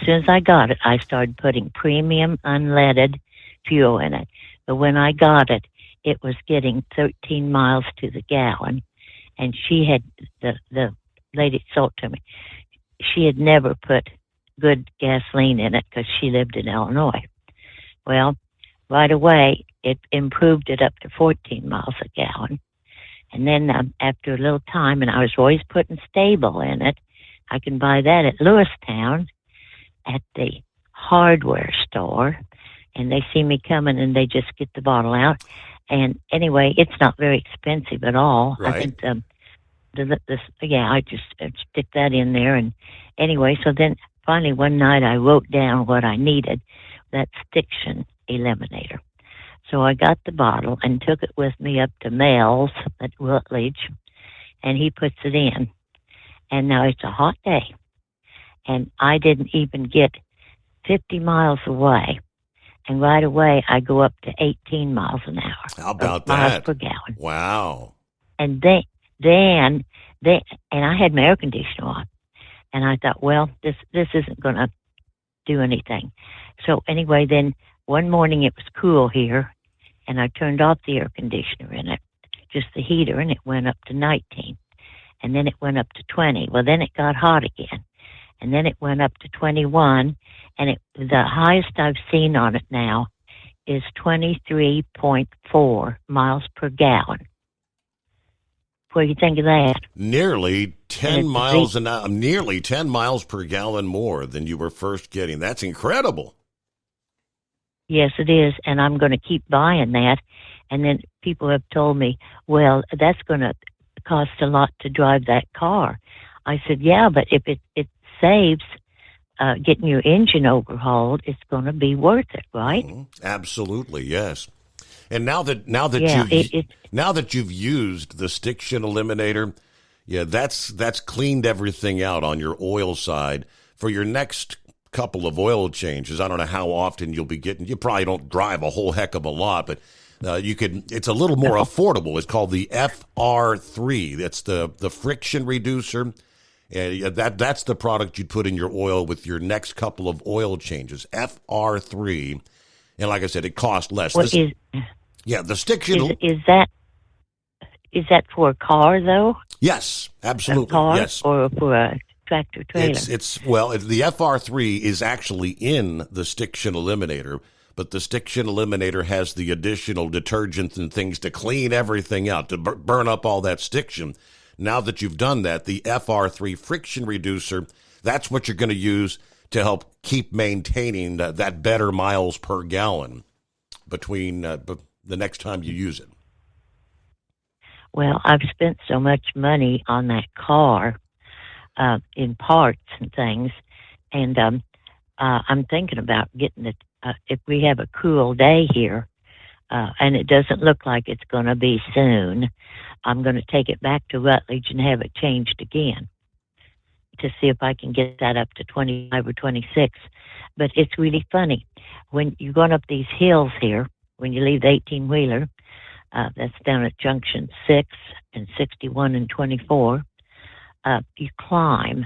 Speaker 16: soon as I got it, I started putting premium unleaded fuel in it. But when I got it, it was getting 13 miles to the gallon, and she had, the lady sold to me, she had never put good gasoline in it because she lived in Illinois. Well, right away, it improved it up to 14 miles a gallon. And then after a little time, and I was always putting stable in it, I can buy that at Lewistown at the hardware store. And they see me coming and they just get the bottle out. And anyway, it's not very expensive at all.
Speaker 11: Right.
Speaker 16: I think I just stick that in there. And anyway, so then finally one night I wrote down what I needed, that Stiction Eliminator. So I got the bottle and took it with me up to Mel's at Rutledge, and he puts it in. And now it's a hot day, and I didn't even get 50 miles away. And right away, I go up to 18 miles an hour.
Speaker 11: How about
Speaker 16: miles
Speaker 11: that?
Speaker 16: per gallon.
Speaker 11: Wow.
Speaker 16: And then I had my air conditioner on, and I thought, well, this isn't going to do anything. So anyway, then one morning it was cool here, and I turned off the air conditioner in it, just the heater, and it went up to 19. And then it went up to 20. Well, then it got hot again. And then it went up to 21. And the highest I've seen on it now is 23.4 miles per gallon. What do you think of that?
Speaker 11: Nearly 10 miles an hour, nearly 10 miles per gallon more than you were first getting. That's incredible.
Speaker 16: Yes, it is. And I'm going to keep buying that. And then people have told me, well, that's going to cost a lot to drive that car. I said, yeah, but if it saves getting your engine overhauled, it's going to be worth it, right?
Speaker 11: Mm-hmm. Absolutely, yes. And now that you've used the Stiction Eliminator, yeah, that's cleaned everything out on your oil side for your next couple of oil changes. I don't know how often you'll be getting. You probably don't drive a whole heck of a lot, but you can. It's a little more affordable. It's called the FR3. That's the friction reducer. And that's the product you'd put in your oil with your next couple of oil changes. FR3, and like I said, it costs less.
Speaker 16: The Stiction. Is that for a car, though?
Speaker 11: Yes, absolutely.
Speaker 16: A car
Speaker 11: yes.
Speaker 16: or for a tractor trailer?
Speaker 11: The FR3 is actually in the Stiction Eliminator, but the Stiction Eliminator has the additional detergents and things to clean everything out, to burn up all that stiction. Now that you've done that, the FR3 friction reducer, that's what you're going to use to help keep maintaining that better miles per gallon between the next time you use it.
Speaker 16: Well, I've spent so much money on that car in parts and things, and I'm thinking about getting it. If we have a cool day here, and it doesn't look like it's going to be soon, I'm going to take it back to Rutledge and have it changed again to see if I can get that up to 25 or 26. But it's really funny. When you're going up these hills here, when you leave the 18-wheeler, that's down at Junction 6 and 61 and 24, you climb.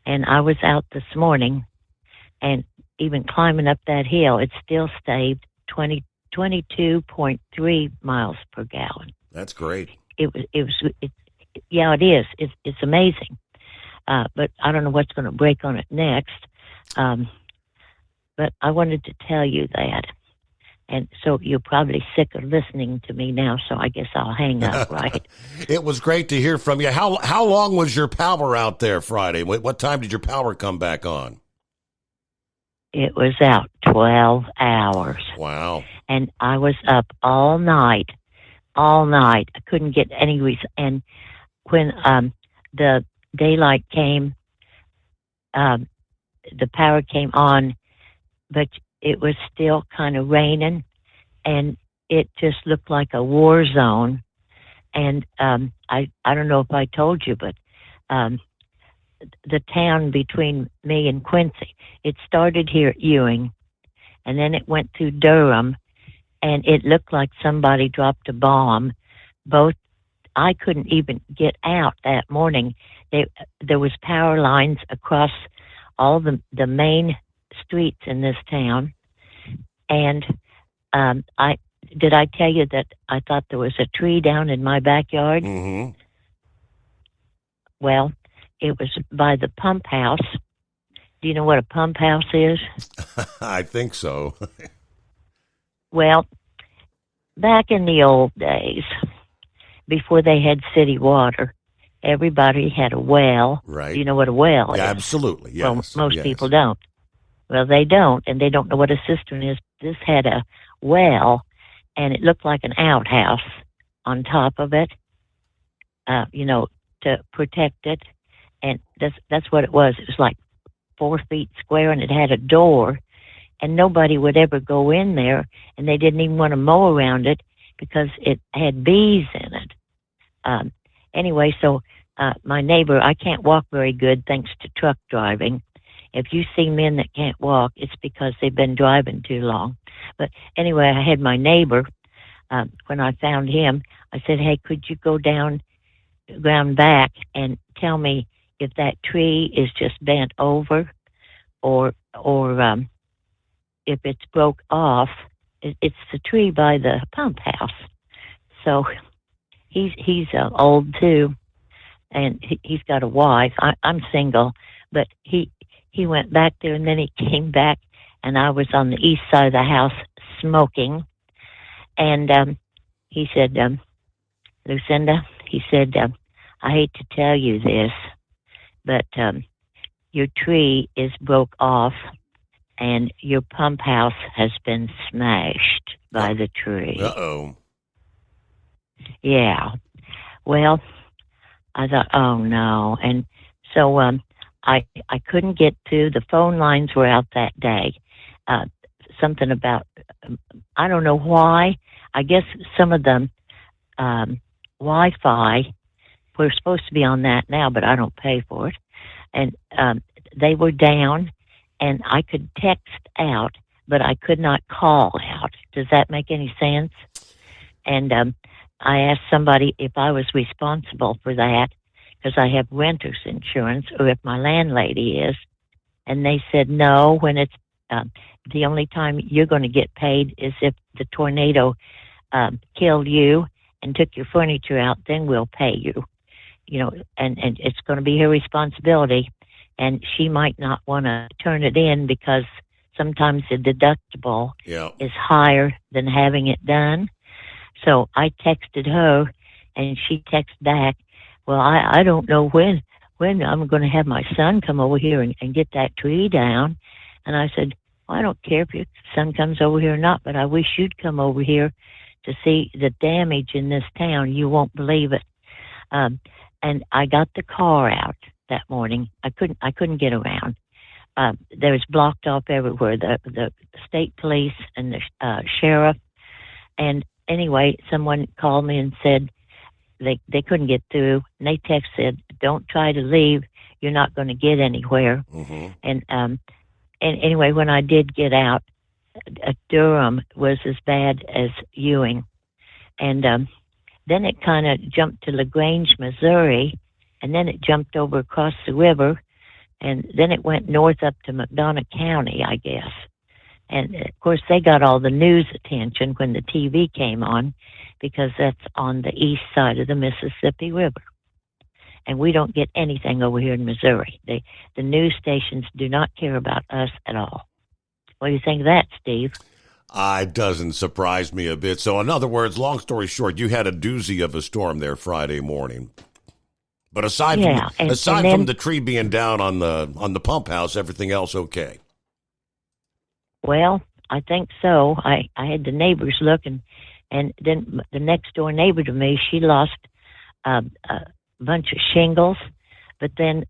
Speaker 16: And I was out this morning, and even climbing up that hill, it still stayed 22.3 miles per gallon.
Speaker 11: That's great.
Speaker 16: It is. It's amazing. But I don't know what's going to break on it next. But I wanted to tell you that. And so you're probably sick of listening to me now, so I guess I'll hang up, right?
Speaker 11: It was great to hear from you. How long was your power out there Friday? What time did your power come back on?
Speaker 16: It was out 12 hours.
Speaker 11: Wow.
Speaker 16: And I was up all night. I couldn't get any reason. And when the daylight came, the power came on, but it was still kind of raining, and it just looked like a war zone. And I don't know if I told you, but the town between me and Quincy, it started here at Ewing, and then it went through Durham, and it looked like somebody dropped a bomb. I couldn't even get out that morning. There was power lines across all the main streets in this town, and did I tell you that I thought there was a tree down in my backyard?
Speaker 11: Mm-hmm.
Speaker 16: Well, it was by the pump house. Do you know what a pump house is?
Speaker 11: I think so.
Speaker 16: Well, back in the old days, before they had city water, everybody had a well.
Speaker 11: Right.
Speaker 16: Do you know what a well is?
Speaker 11: Yeah, absolutely, yes.
Speaker 16: Well, most
Speaker 11: yes.
Speaker 16: people don't. Well, they don't, and they don't know what a cistern is. This had a well, and it looked like an outhouse on top of it, to protect it. And that's what it was. It was like 4 feet square, and it had a door, and nobody would ever go in there, and they didn't even want to mow around it because it had bees in it. Anyway, so my neighbor, I can't walk very good thanks to truck driving. If you see men that can't walk, it's because they've been driving too long. But anyway, I had my neighbor, when I found him, I said, hey, could you go down ground back and tell me if that tree is just bent over or if it's broke off. It's the tree by the pump house. So he's old too, and he's got a wife. I'm single, but he went back there, and then he came back, and I was on the east side of the house smoking, and he said, Lucinda, he said, I hate to tell you this, but your tree is broke off, and your pump house has been smashed by the tree.
Speaker 11: Uh-oh.
Speaker 16: Yeah. Well, I thought, oh no. And so I couldn't get to, the phone lines were out that day. Something about, I don't know why. I guess some of the Wi-Fi, we're supposed to be on that now, but I don't pay for it. And they were down, and I could text out, but I could not call out. Does that make any sense? And I asked somebody if I was responsible for that, because I have renter's insurance, or if my landlady is. And they said, no, when it's the only time you're going to get paid is if the tornado killed you and took your furniture out, then we'll pay you. You know, and it's going to be her responsibility, and she might not want to turn it in because sometimes the deductible is higher than having it done. So I texted her, and she texted back, well, I don't know when I'm going to have my son come over here and get that tree down. And I said, well, I don't care if your son comes over here or not, but I wish you'd come over here to see the damage in this town. You won't believe it. And I got the car out that morning. I couldn't get around. There was blocked off everywhere, the state police and the sheriff. And anyway, someone called me and said they couldn't get through. And they texted, don't try to leave. You're not going to get anywhere. Mm-hmm. And anyway, when I did get out, Durham was as bad as Ewing. And then it kind of jumped to LaGrange, Missouri, and then it jumped over across the river, and then it went north up to McDonough County, I guess. And, of course, they got all the news attention when the TV came on because that's on the east side of the Mississippi River. And we don't get anything over here in Missouri. The news stations do not care about us at all. What do you think of that, Steve?
Speaker 11: It doesn't surprise me a bit. So, in other words, long story short, you had a doozy of a storm there Friday morning. But aside from the tree being down on the pump house, everything else okay?
Speaker 16: Well, I think so. I had the neighbors look, and then the next door neighbor to me, she lost a bunch of shingles. But then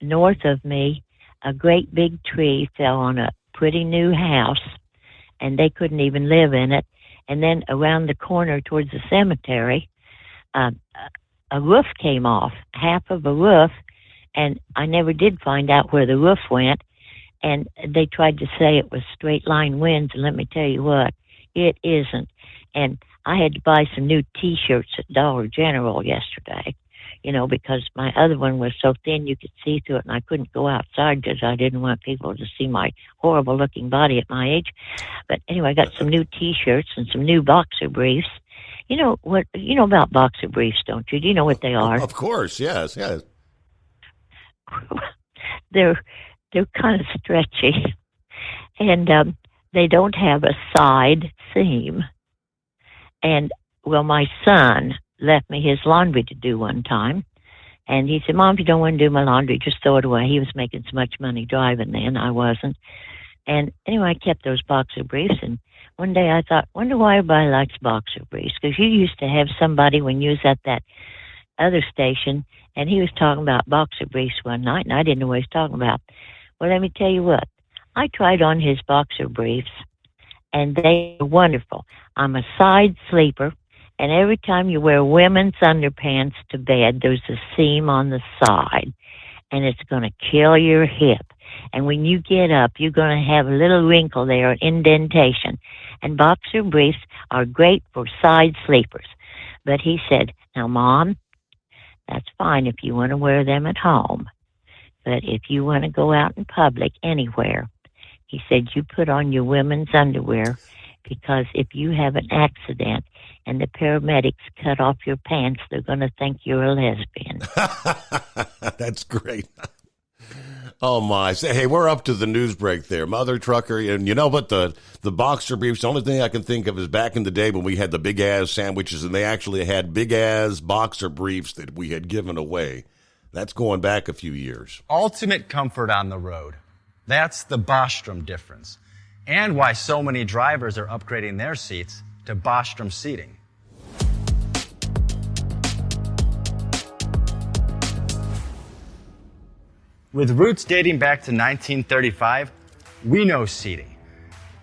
Speaker 16: north of me, a great big tree fell on a pretty new house, and they couldn't even live in it. And then around the corner towards the cemetery, a roof came off, half of a roof, and I never did find out where the roof went. And they tried to say it was straight line winds, and let me tell you what, it isn't. And I had to buy some new T-shirts at Dollar General yesterday, because my other one was so thin you could see through it, and I couldn't go outside because I didn't want people to see my horrible-looking body at my age. But anyway, I got some new T-shirts and some new boxer briefs. You know about boxer briefs, don't you? Do you know what they are?
Speaker 11: Of course, yes.
Speaker 16: They're kind of stretchy, and they don't have a side seam. And, well, my son left me his laundry to do one time, and he said, Mom, if you don't want to do my laundry, just throw it away. He was making so much money driving then, I wasn't. And anyway, I kept those boxer briefs, and one day I thought, wonder why everybody likes boxer briefs, because you used to have somebody when you was at that other station, and he was talking about boxer briefs one night, and I didn't know what he was talking about. Well, let me tell you what. I tried on his boxer briefs, and they were wonderful. I'm a side sleeper, and every time you wear women's underpants to bed, there's a seam on the side, and it's going to kill your hip. And when you get up, you're going to have a little wrinkle there, an indentation. And boxer briefs are great for side sleepers. But he said, now, Mom, that's fine if you want to wear them at home. But if you want to go out in public anywhere, he said, you put on your women's underwear, because if you have an accident and the paramedics cut off your pants, they're going to think you're a lesbian.
Speaker 11: That's great. Oh, my. Say, hey, we're up to the news break there. Mother Trucker, and you know what? The boxer briefs, the only thing I can think of is back in the day when we had the big-ass sandwiches, and they actually had big-ass boxer briefs that we had given away. That's going back a few years.
Speaker 17: Ultimate comfort on the road. That's the Bostrom difference. And why so many drivers are upgrading their seats to Bostrom seating. With roots dating back to 1935, we know seating.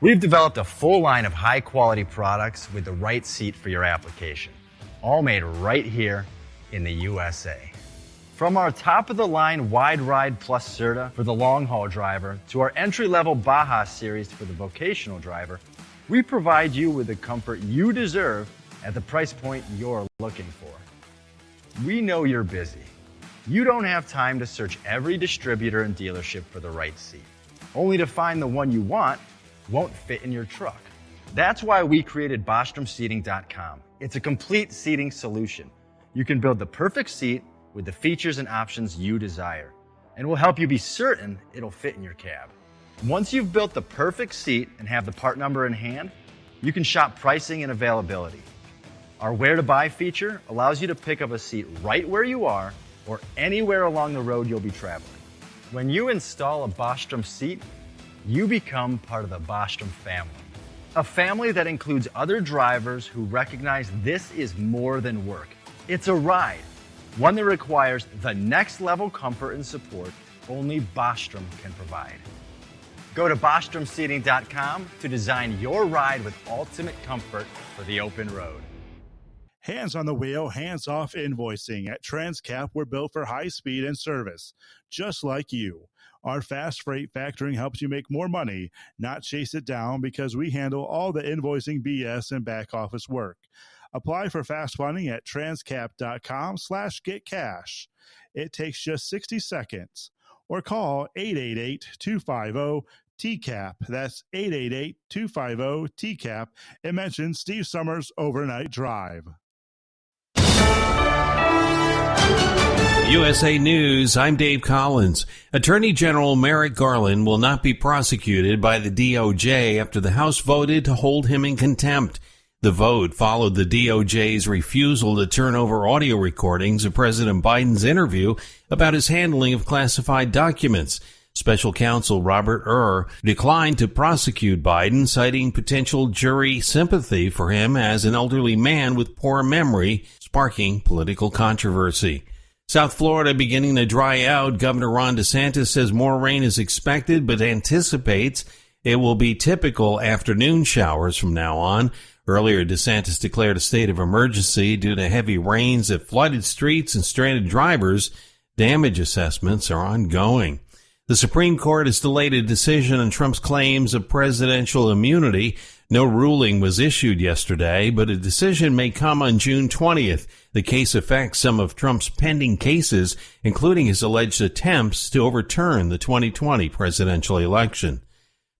Speaker 17: We've developed a full line of high-quality products with the right seat for your application, all made right here in the USA. From our top-of-the-line Wide Ride Plus Certa for the long-haul driver to our entry-level Baja series for the vocational driver, we provide you with the comfort you deserve at the price point you're looking for. We know you're busy. You don't have time to search every distributor and dealership for the right seat, only to find the one you want won't fit in your truck. That's why we created BostromSeating.com, It's a complete seating solution. You can build the perfect seat with the features and options you desire, and we'll help you be certain it'll fit in your cab. Once you've built the perfect seat and have the part number in hand, you can shop pricing and availability. Our Where to Buy feature allows you to pick up a seat right where you are or anywhere along the road you'll be traveling. When you install a Bostrom seat, you become part of the Bostrom family. A family that includes other drivers who recognize this is more than work. It's a ride, one that requires the next level comfort and support only Bostrom can provide. Go to BostromSeating.com to design your ride with ultimate comfort for the open road.
Speaker 14: Hands on the wheel, hands off invoicing. At Transcap, we're built for high speed and service, just like you. Our fast freight factoring helps you make more money, not chase it down, because we handle all the invoicing BS and back office work. Apply for fast funding at transcap.com/getcash. It takes just 60 seconds. Or call 888-250-TCAP. That's 888-250-TCAP. And mention Steve Summers Overnight Drive.
Speaker 18: USA News, I'm Dave Collins. Attorney General Merrick Garland will not be prosecuted by the DOJ after the House voted to hold him in contempt. The vote followed the DOJ's refusal to turn over audio recordings of President Biden's interview about his handling of classified documents. Special counsel Robert declined to prosecute Biden, citing potential jury sympathy for him as an elderly man with poor memory, sparking political controversy. South Florida beginning to dry out. Governor Ron DeSantis says more rain is expected, but anticipates it will be typical afternoon showers from now on. Earlier, DeSantis declared a state of emergency due to heavy rains that flooded streets and stranded drivers. Damage assessments are ongoing. The Supreme Court has delayed a decision on Trump's claims of presidential immunity. No ruling was issued yesterday, but a decision may come on June 20th. The case affects some of Trump's pending cases, including his alleged attempts to overturn the 2020 presidential election.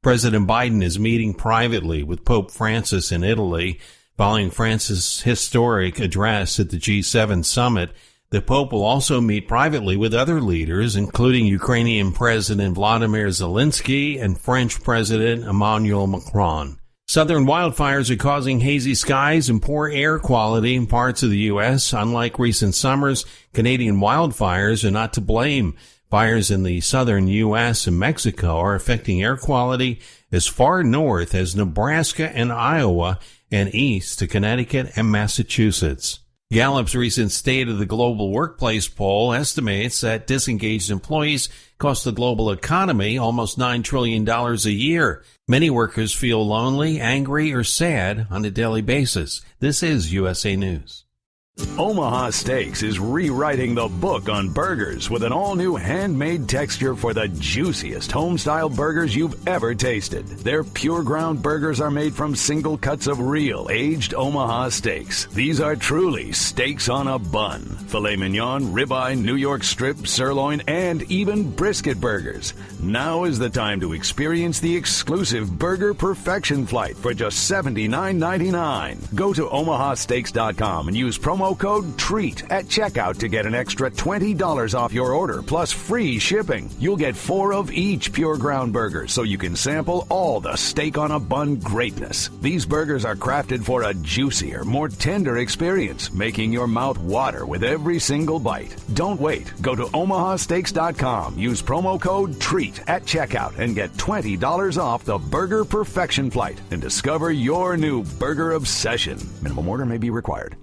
Speaker 18: President Biden is meeting privately with Pope Francis in Italy. Following Francis' historic address at the G7 summit, the Pope will also meet privately with other leaders, including Ukrainian President Vladimir Zelensky and French President Emmanuel Macron. Southern wildfires are causing hazy skies and poor air quality in parts of the U.S. Unlike recent summers, Canadian wildfires are not to blame. Fires in the southern U.S. and Mexico are affecting air quality as far north as Nebraska and Iowa and east to Connecticut and Massachusetts. Gallup's recent State of the Global Workplace poll estimates that disengaged employees cost the global economy almost $9 trillion a year. Many workers feel lonely, angry, or sad on a daily basis. This is USA News.
Speaker 4: Omaha Steaks is rewriting the book on burgers with an all-new handmade texture for the juiciest home-style burgers you've ever tasted. Their pure ground burgers are made from single cuts of real aged Omaha steaks. These are truly steaks on a bun. Filet mignon, ribeye, New York strip, sirloin, and even brisket burgers. Now is the time to experience the exclusive Burger Perfection Flight for just $79.99. Go to omahasteaks.com and use promo code TREAT at checkout to get an extra $20 off your order plus free shipping. You'll get 4 of each pure ground burger so you can sample all the steak on a bun greatness. These burgers are crafted for a juicier, more tender experience, making your mouth water with every single bite. Don't wait. Go to omahasteaks.com. Use promo code TREAT at checkout and get $20 off the Burger Perfection Flight and discover your new burger obsession. Minimum order may be required.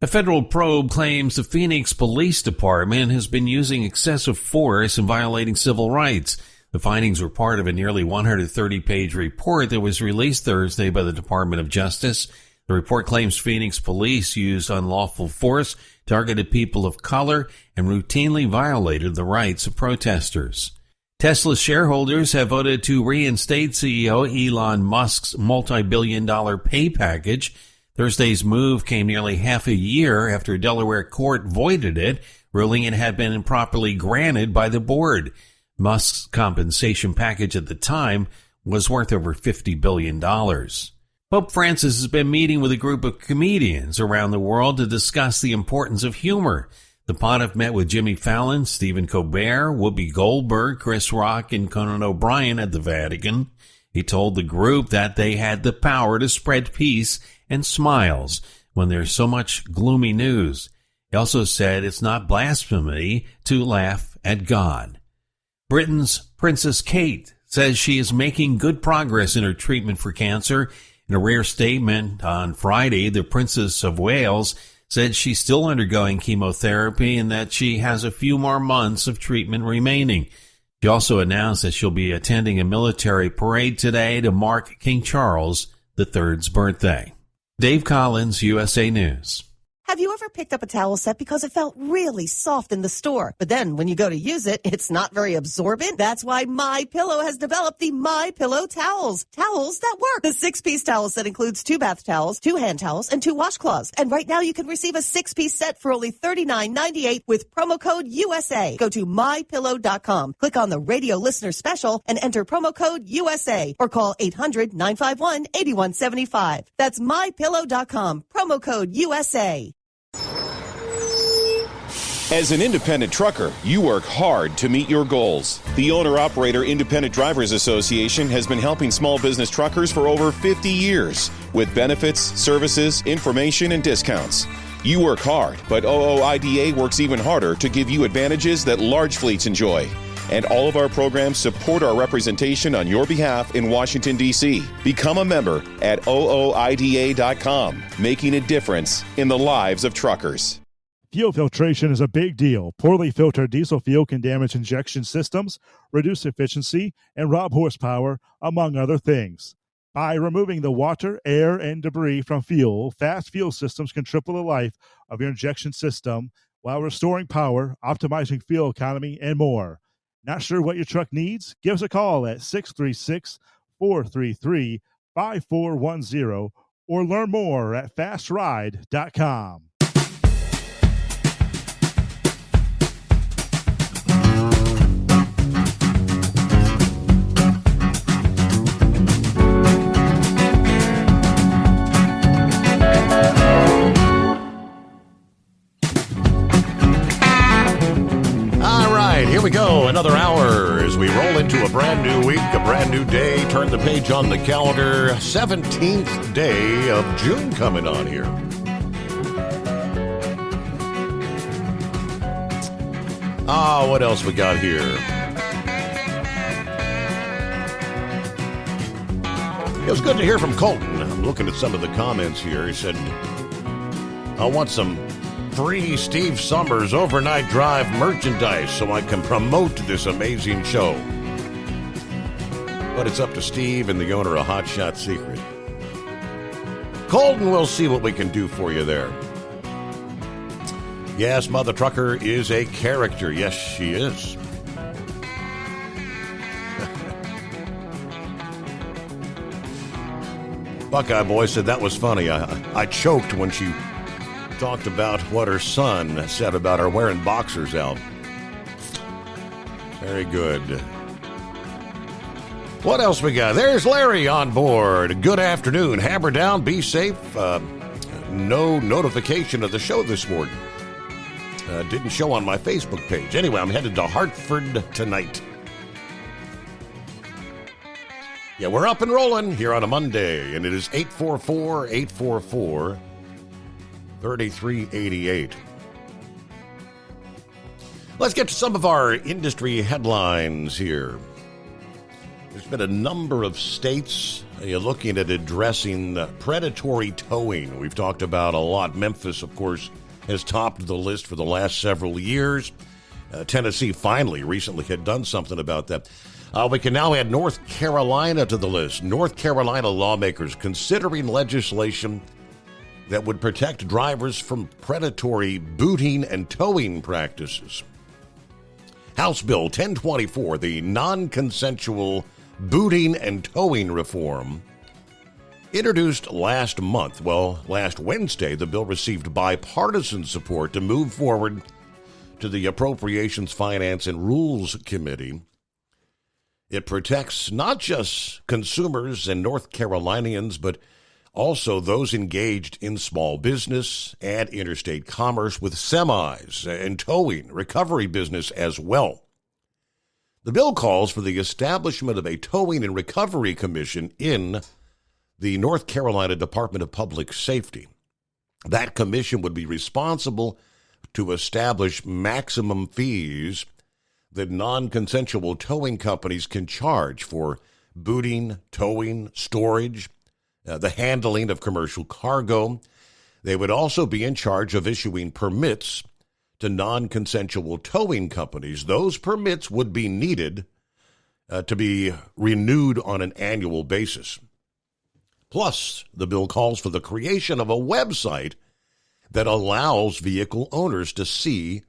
Speaker 18: A federal probe claims the Phoenix Police Department has been using excessive force and violating civil rights. The findings were part of a nearly 130-page report that was released Thursday by the Department of Justice. The report claims Phoenix police used unlawful force, targeted people of color, and routinely violated the rights of protesters. Tesla shareholders have voted to reinstate CEO Elon Musk's multi-billion-dollar pay package. Thursday's move came nearly half a year after a Delaware court voided it, ruling it had been improperly granted by the board. Musk's compensation package at the time was worth over $50 billion. Pope Francis has been meeting with a group of comedians around the world to discuss the importance of humor. The Pontiff met with Jimmy Fallon, Stephen Colbert, Whoopi Goldberg, Chris Rock, and Conan O'Brien at the Vatican. He told the group that they had the power to spread peace and smiles when there's so much gloomy news. He also said it's not blasphemy to laugh at God. Britain's Princess Kate says she is making good progress in her treatment for cancer. In a rare statement on Friday, the Princess of Wales said she's still undergoing chemotherapy and that she has a few more months of treatment remaining. She also announced that she'll be attending a military parade today to mark King Charles III's birthday. Dave Collins, USA News.
Speaker 19: Have you ever picked up a towel set because it felt really soft in the store, but then when you go to use it, it's not very absorbent? That's why MyPillow has developed the MyPillow towels. Towels that work. The 6-piece towel set includes 2 bath towels, 2 hand towels, and 2 washcloths. And right now you can receive a 6-piece set for only $39.98 with promo code USA. Go to MyPillow.com, click on the radio listener special, and enter promo code USA, or call 800-951-8175. That's MyPillow.com, promo code USA.
Speaker 20: As an independent trucker, you work hard to meet your goals. The Owner-Operator Independent Drivers Association has been helping small business truckers for over 50 years with benefits, services, information, and discounts. You work hard, but OOIDA works even harder to give you advantages that large fleets enjoy. And all of our programs support our representation on your behalf in Washington, D.C. Become a member at OOIDA.com, making a difference in the lives of truckers.
Speaker 14: Fuel filtration is a big deal. Poorly filtered diesel fuel can damage injection systems, reduce efficiency, and rob horsepower, among other things. By removing the water, air, and debris from fuel, fast fuel systems can triple the life of your injection system while restoring power, optimizing fuel economy, and more. Not sure what your truck needs? Give us a call at 636-433-5410 or learn more at fastride.com.
Speaker 11: Here we go, another hour as we roll into a brand new week, a brand new day. Turn the page on the calendar. 17th day of June coming on here. What else we got here? It was good to hear from Colton. I'm looking at some of the comments here. He said, I want some free Steve Summers overnight drive merchandise so I can promote this amazing show. But it's up to Steve and the owner of Hot Shot Secret. Colton, we'll see what we can do for you there. Yes, Mother Trucker is a character. Yes, she is. Buckeye Boy said that was funny. I choked when she talked about what her son said about her wearing boxers out. Very good. What else we got? There's Larry on board. Good afternoon. Hammer down. Be safe. No notification of the show this morning. Didn't show on my Facebook page. Anyway, I'm headed to Hartford tonight. Yeah, we're up and rolling here on a Monday, and it is 844-844-3388. Let's get to some of our industry headlines here. There's been a number of states looking at addressing predatory towing. We've talked about a lot. Memphis, of course, has topped the list for the last several years. Tennessee finally recently had done something about that. We can now add North Carolina to the list. North Carolina lawmakers considering legislation that would protect drivers from predatory booting and towing practices. House Bill 1024, the non-consensual booting and towing reform, introduced last Wednesday, the bill received bipartisan support to move forward to the Appropriations, Finance, and Rules Committee. It protects not just consumers and North Carolinians, but Also, those engaged in small business and interstate commerce with semis and towing, recovery business as well. The bill calls for the establishment of a Towing and Recovery Commission in the North Carolina Department of Public Safety. That commission would be responsible to establish maximum fees that non-consensual towing companies can charge for booting, towing, storage, the handling of commercial cargo. They would also be in charge of issuing permits to non-consensual towing companies. Those permits would be needed to be renewed on an annual basis. Plus, the bill calls for the creation of a website that allows vehicle owners to see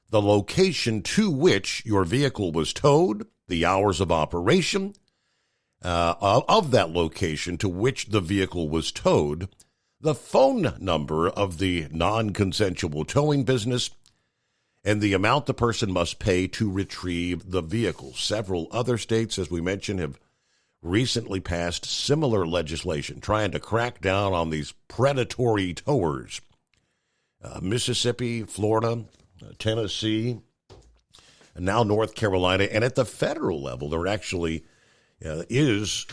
Speaker 11: the location to which your vehicle was towed, the hours of operation of that location to which the vehicle was towed, the phone number of the non-consensual towing business, and the amount the person must pay to retrieve the vehicle. Several other states, as we mentioned, have recently passed similar legislation trying to crack down on these predatory towers. Mississippi, Florida, Tennessee, and now North Carolina. And at the federal level, there actually is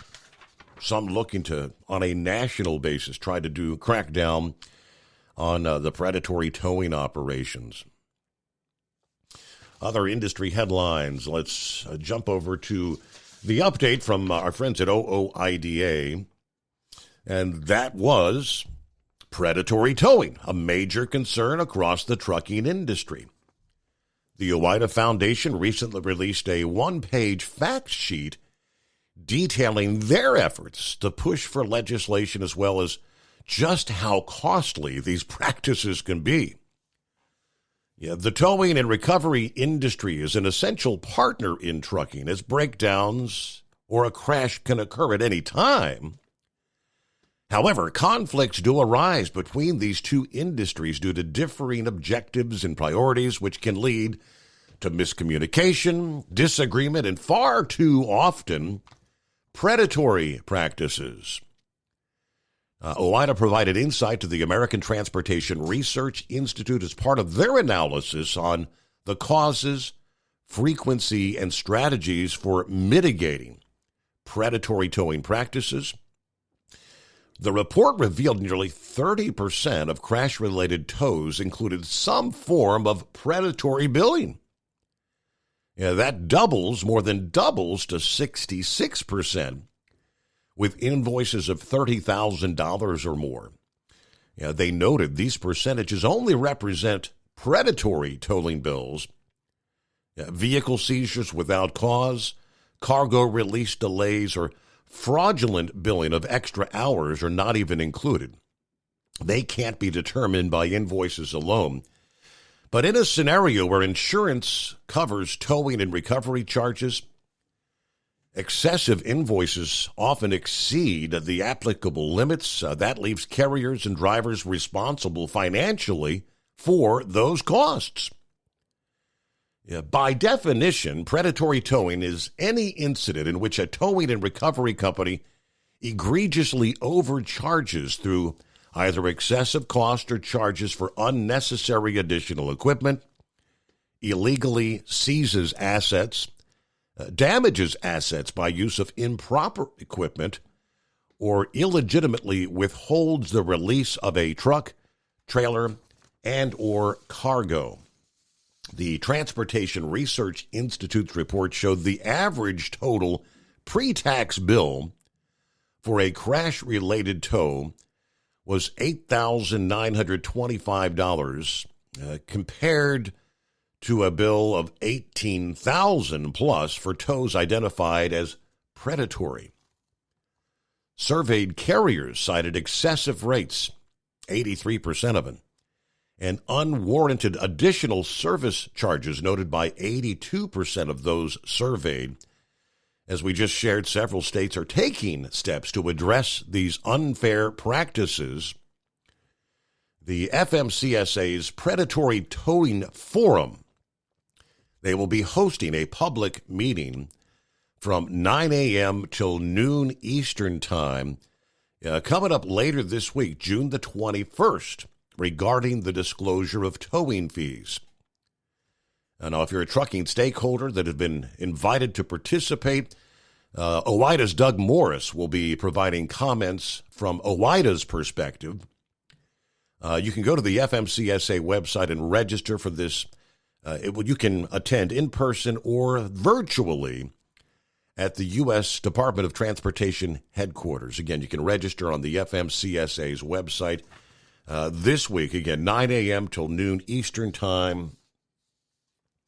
Speaker 11: some looking to, on a national basis, try to crack down on the predatory towing operations. Other industry headlines. Let's jump over to the update from our friends at OOIDA, and that was predatory towing, a major concern across the trucking industry. The OOIDA Foundation recently released a one-page fact sheet detailing their efforts to push for legislation as well as just how costly these practices can be. The towing and recovery industry is an essential partner in trucking, as breakdowns or a crash can occur at any time. However, conflicts do arise between these two industries due to differing objectives and priorities, which can lead to miscommunication, disagreement, and far too often predatory practices. OOIDA provided insight to the American Transportation Research Institute as part of their analysis on the causes, frequency, and strategies for mitigating predatory towing practices. The report revealed nearly 30% of crash-related tows included some form of predatory billing. That more than doubles to 66%. With invoices of $30,000 or more. They noted these percentages only represent predatory tolling bills. Vehicle seizures without cause, cargo release delays, or fraudulent billing of extra hours are not even included. They can't be determined by invoices alone. But in a scenario where insurance covers towing and recovery charges, excessive invoices often exceed the applicable limits. That leaves carriers and drivers responsible financially for those costs. By definition, predatory towing is any incident in which a towing and recovery company egregiously overcharges through either excessive cost or charges for unnecessary additional equipment, illegally seizes assets, damages assets by use of improper equipment, or illegitimately withholds the release of a truck, trailer, and or cargo. The Transportation Research Institute's report showed the average total pre-tax bill for a crash-related tow was $8,925 compared to a bill of $18,000 plus for tows identified as predatory. Surveyed carriers cited excessive rates, 83% of them, and unwarranted additional service charges noted by 82% of those surveyed. As we just shared, several states are taking steps to address these unfair practices. The FMCSA's Predatory Towing Forum, they will be hosting a public meeting from 9 a.m. till noon Eastern Time coming up later this week, June the 21st, regarding the disclosure of towing fees. Now, if you're a trucking stakeholder that has been invited to participate, OOIDA's Doug Morris will be providing comments from OOIDA's perspective. You can go to the FMCSA website and register for this. You can attend in person or virtually at the U.S. Department of Transportation headquarters. Again, you can register on the FMCSA's website this week. Again, 9 a.m. till noon Eastern Time.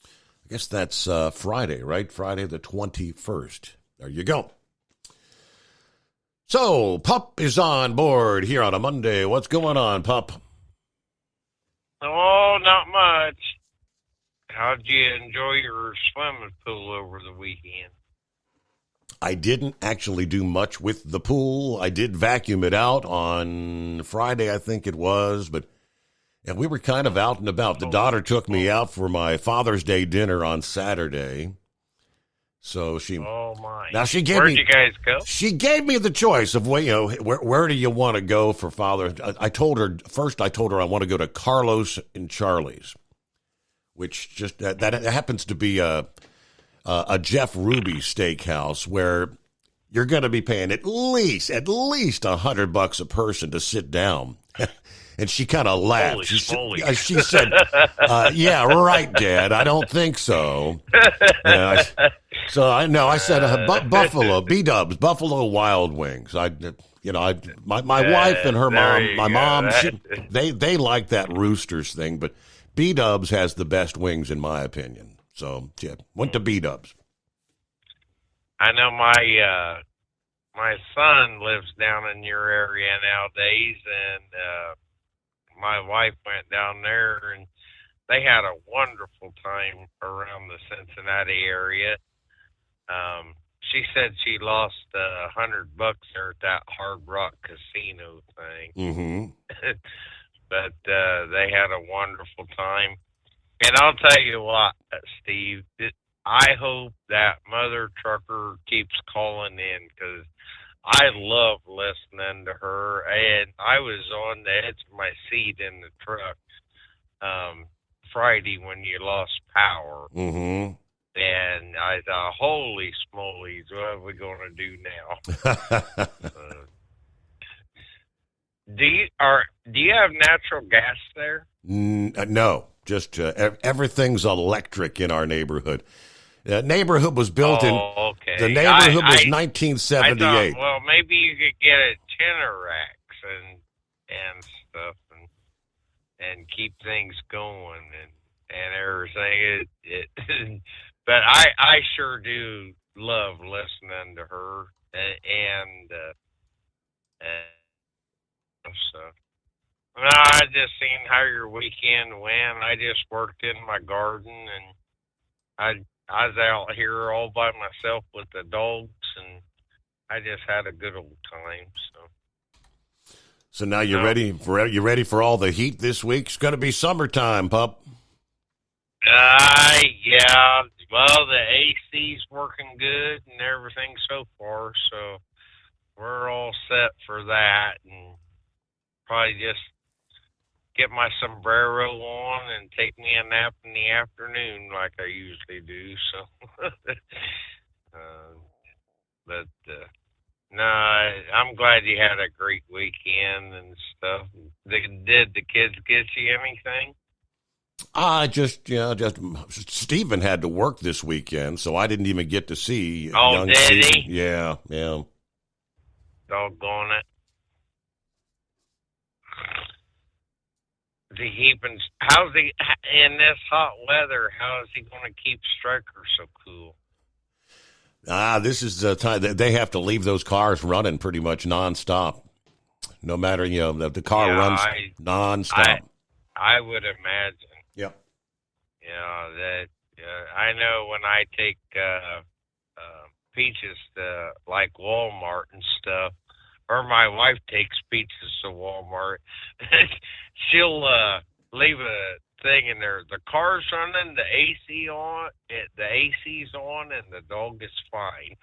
Speaker 11: I guess that's Friday, right? Friday the 21st. There you go. So, Pup is on board here on a Monday. What's going on, Pup?
Speaker 21: Oh, not much. How'd you enjoy your swimming pool over the weekend?
Speaker 11: I didn't actually do much with the pool. I did vacuum it out on Friday, I think it was, but yeah, we were kind of out and about. The daughter took me out for my Father's Day dinner on Saturday. So she, now she gave
Speaker 21: Where'd you guys go?
Speaker 11: She gave me the choice of where do you want to go for Father. I told her I want to go to Carlos and Charlie's, which just that happens to be a Jeff Ruby steakhouse where you're going to be paying at least $100 a person to sit down. And she kind of laughed. She said, yeah, right, Dad. I don't think so. I said, Buffalo, B-Dubs, Buffalo Wild Wings. My wife and her mom, my mom, they like that Roosters thing, but B-Dubs has the best wings in my opinion. So, yeah, went to B-Dubs.
Speaker 21: I know my son lives down in your area nowadays, and my wife went down there, and they had a wonderful time around the Cincinnati area. She said she lost $100 there at that Hard Rock Casino thing.
Speaker 11: Mm-hmm.
Speaker 21: But they had a wonderful time. And I'll tell you what, Steve, I hope that Mother Trucker keeps calling in, because I love listening to her, and I was on the edge of my seat in the truck Friday when you lost power.
Speaker 11: Mm-hmm.
Speaker 21: And I thought, holy smolies, what are we going to do now? Do you have natural gas there?
Speaker 11: No, just everything's electric in our neighborhood. The neighborhood was built
Speaker 21: okay.
Speaker 11: The neighborhood was 1978.
Speaker 21: I thought, well, maybe you could get a Generac and stuff and keep things going and everything. But I sure do love listening to her and so. No, I just seen how your weekend went. I just worked in my garden, and I was out here all by myself with the dogs, and I just had a good old time.
Speaker 11: So now you're ready for all the heat this week? It's going to be summertime, Pup.
Speaker 21: Yeah. Well, the AC's working good and everything so far, so we're all set for that, and probably just get my sombrero on and take me a nap in the afternoon like I usually do. So, no, I'm glad you had a great weekend and stuff. Did the kids get you anything?
Speaker 11: Just Stephen had to work this weekend, so I didn't even get to see
Speaker 21: young did
Speaker 11: Stephen.
Speaker 21: He?
Speaker 11: Yeah.
Speaker 21: Doggone it. How's he in this hot weather? How is he going to keep Stryker so cool?
Speaker 11: This is the time that they have to leave those cars running pretty much nonstop. No matter, the car runs nonstop.
Speaker 21: I would imagine.
Speaker 11: Yep.
Speaker 21: That I know when I take Peaches to like Walmart and stuff, or my wife takes Peaches to Walmart, she'll leave a thing in there. The car's running, the AC on, the AC's on, and the dog is fine.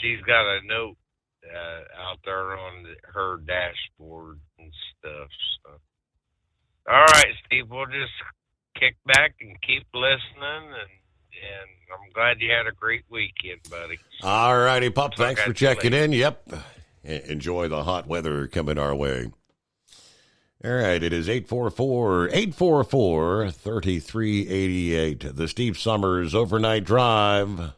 Speaker 21: She's got a note out there on her dashboard and stuff. So, all right, Steve, we'll just kick back and keep listening, and I'm glad you had a great weekend, buddy.
Speaker 11: All righty, Pup. Thanks for checking in. Yep. Enjoy the hot weather coming our way. All right, it is 844-3388. The Steve Summers Overnight Drive.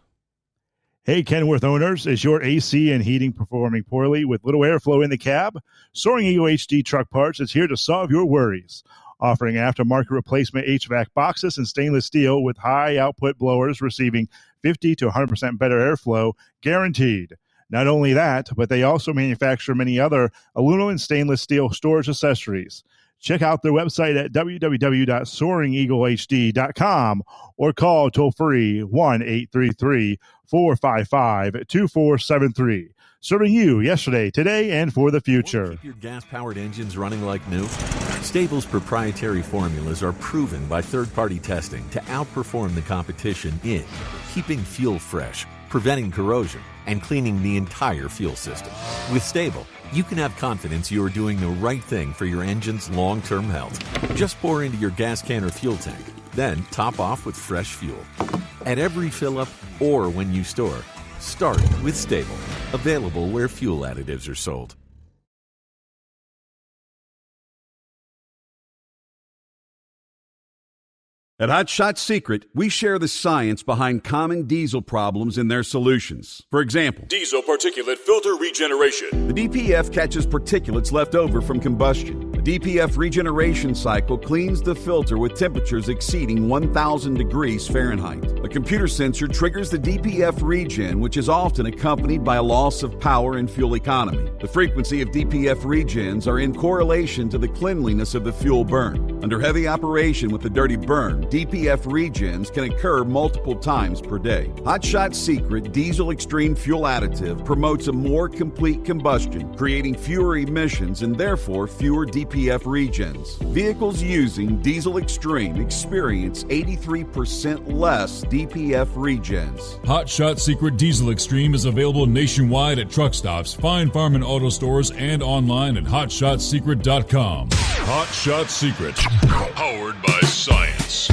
Speaker 14: Hey, Kenworth owners, is your AC and heating performing poorly with little airflow in the cab? Soaring Eagle HD Truck Parts is here to solve your worries. Offering aftermarket replacement HVAC boxes and stainless steel with high output blowers receiving 50 to 100% better airflow, guaranteed. Not only that, but they also manufacture many other aluminum and stainless steel storage accessories. Check out their website at www.soaringeaglehd.com or call toll-free 1-833-455-2473. Serving you yesterday, today, and for the future.
Speaker 1: Keep your gas-powered engines running like new? Stable's proprietary formulas are proven by third-party testing to outperform the competition in keeping fuel fresh, preventing corrosion, and cleaning the entire fuel system. With Stable, you can have confidence you are doing the right thing for your engine's long-term health. Just pour into your gas can or fuel tank, then top off with fresh fuel. At every fill-up or when you store, start with Stable. Available where fuel additives are sold.
Speaker 8: At Hot Shot Secret, we share the science behind common diesel problems and their solutions. For example,
Speaker 9: Diesel particulate filter regeneration.
Speaker 8: the DPF catches particulates left over from combustion. The DPF regeneration cycle cleans the filter with temperatures exceeding 1,000 degrees Fahrenheit. A computer sensor triggers the DPF regen, which is often accompanied by a loss of power and fuel economy. The frequency of DPF regens are in correlation to the cleanliness of the fuel burn. Under heavy operation with the dirty burn, DPF regens can occur multiple times per day. Hot Shot Secret Diesel Extreme Fuel Additive promotes a more complete combustion, creating fewer emissions and therefore fewer DPF regens. Vehicles using Diesel Extreme experience 83% less DPF regens.
Speaker 9: Hot Shot Secret Diesel Extreme is available nationwide at truck stops, fine farm and auto stores, and online at hotshotsecret.com. Hot Shot Secret, powered by science.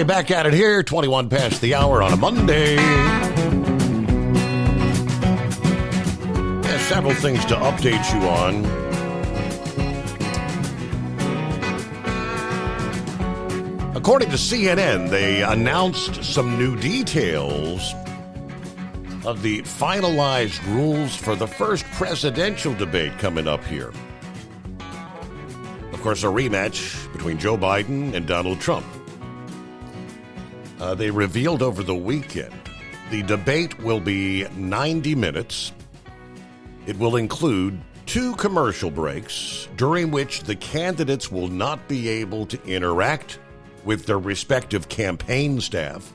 Speaker 11: Back at it here, 21 past the hour on a Monday. Several things to update you on. According to CNN, they announced some new details of the finalized rules for the first presidential debate coming up here. Of course, a rematch between Joe Biden and Donald Trump. They revealed over the weekend the debate will be 90 minutes. It will include 2 commercial breaks during which the candidates will not be able to interact with their respective campaign staff.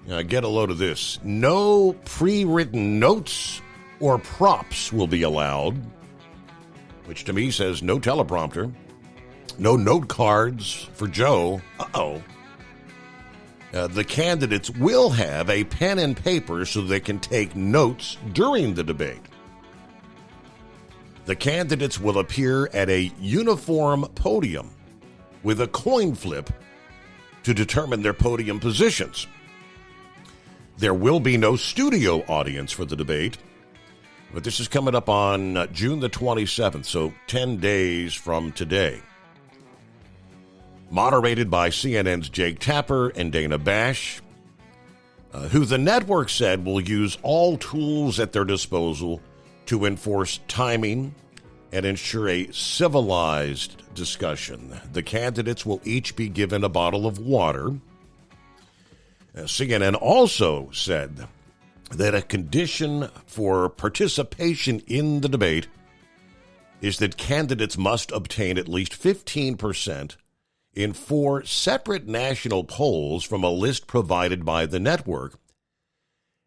Speaker 11: Now, get a load of this. No pre-written notes or props will be allowed, which to me says no teleprompter, no note cards for Joe. The candidates will have a pen and paper so they can take notes during the debate. The candidates will appear at a uniform podium with a coin flip to determine their podium positions. There will be no studio audience for the debate, but this is coming up on June the 27th, so 10 days from today. Moderated by CNN's Jake Tapper and Dana Bash, who the network said will use all tools at their disposal to enforce timing and ensure a civilized discussion. The candidates will each be given a bottle of water. CNN also said that a condition for participation in the debate is that candidates must obtain at least 15% in 4 separate national polls from a list provided by the network,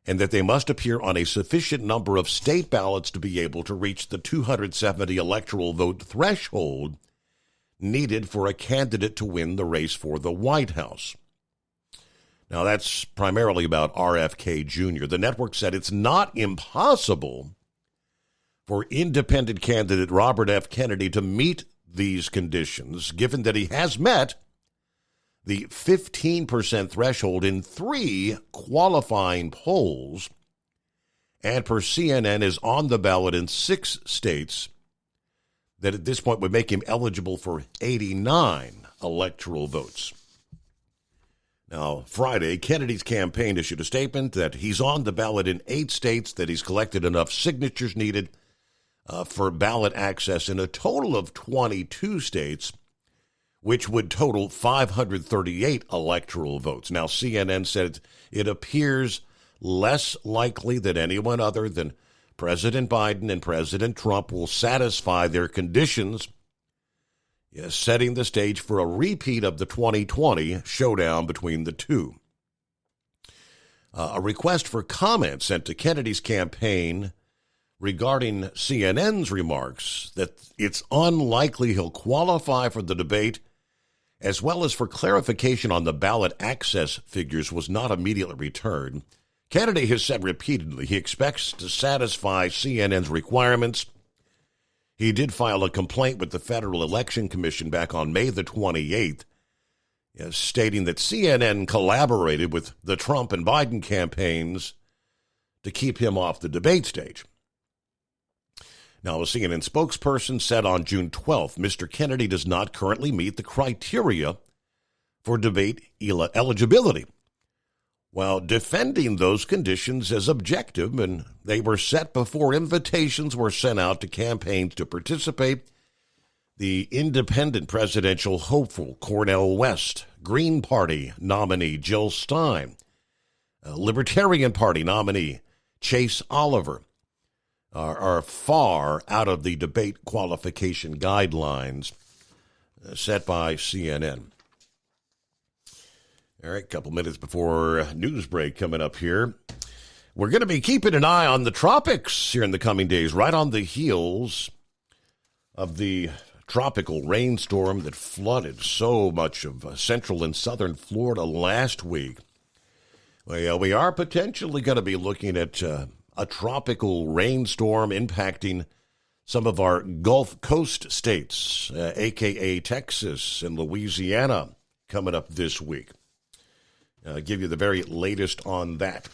Speaker 11: and that they must appear on a sufficient number of state ballots to be able to reach the 270 electoral vote threshold needed for a candidate to win the race for the White House. Now, that's primarily about RFK Jr. The network said it's not impossible for independent candidate Robert F. Kennedy to meet these conditions, given that he has met the 15% threshold in 3 qualifying polls, and per CNN is on the ballot in 6 states that at this point would make him eligible for 89 electoral votes. Now, Friday, Kennedy's campaign issued a statement that he's on the ballot in 8 states, that he's collected enough signatures needed for ballot access in a total of 22 states, which would total 538 electoral votes. Now, CNN said it appears less likely that anyone other than President Biden and President Trump will satisfy their conditions, setting the stage for a repeat of the 2020 showdown between the two. A request for comment sent to Kennedy's campaign regarding CNN's remarks that it's unlikely he'll qualify for the debate, as well as for clarification on the ballot access figures, was not immediately returned. Kennedy has said repeatedly he expects to satisfy CNN's requirements. He did file a complaint with the Federal Election Commission back on May the 28th, stating that CNN collaborated with the Trump and Biden campaigns to keep him off the debate stage. Now, a CNN spokesperson said on June 12th, Mr. Kennedy does not currently meet the criteria for debate eligibility, while defending those conditions as objective, and they were set before invitations were sent out to campaigns to participate. The independent presidential hopeful Cornel West, Green Party nominee Jill Stein, Libertarian Party nominee Chase Oliver, are far out of the debate qualification guidelines set by CNN. All right, a couple minutes before news break coming up here. We're going to be keeping an eye on the tropics here in the coming days, right on the heels of the tropical rainstorm that flooded so much of central and southern Florida last week. Well, we are potentially going to be looking at a tropical rainstorm impacting some of our Gulf Coast states, a.k.a. Texas and Louisiana, coming up this week. Give you the very latest on that.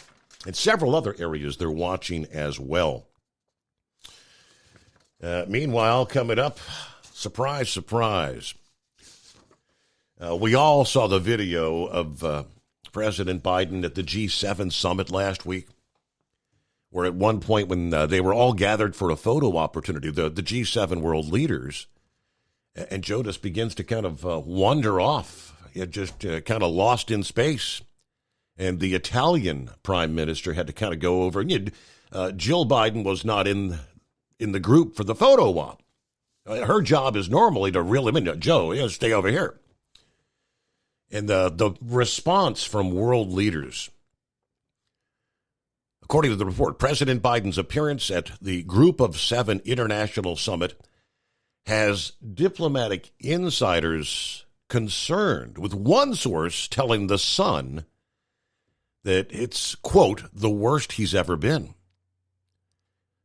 Speaker 11: And several other areas they're watching as well. Meanwhile, coming up, surprise, surprise. We all saw the video of President Biden at the G7 summit last week, where at one point when they were all gathered for a photo opportunity, the G7 world leaders, and Joe just begins to kind of wander off, just kind of lost in space. And the Italian prime minister had to kind of go over. And Jill Biden was not in the group for the photo op. Her job is normally to reel him in. Joe, stay over here. And the response from world leaders, according to the report, President Biden's appearance at the Group of 7 International Summit has diplomatic insiders concerned, with one source telling The Sun that it's, quote, the worst he's ever been.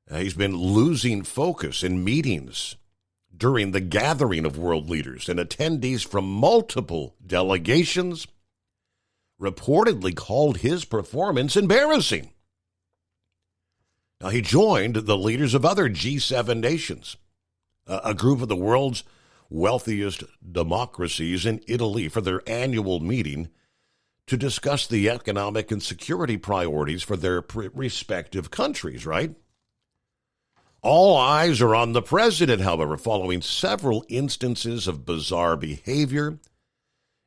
Speaker 11: He's been losing focus in meetings during the gathering of world leaders, and attendees from multiple delegations reportedly called his performance embarrassing. Now, he joined the leaders of other G7 nations, a group of the world's wealthiest democracies, in Italy for their annual meeting to discuss the economic and security priorities for their respective countries, right? All eyes are on the president, however, following several instances of bizarre behavior,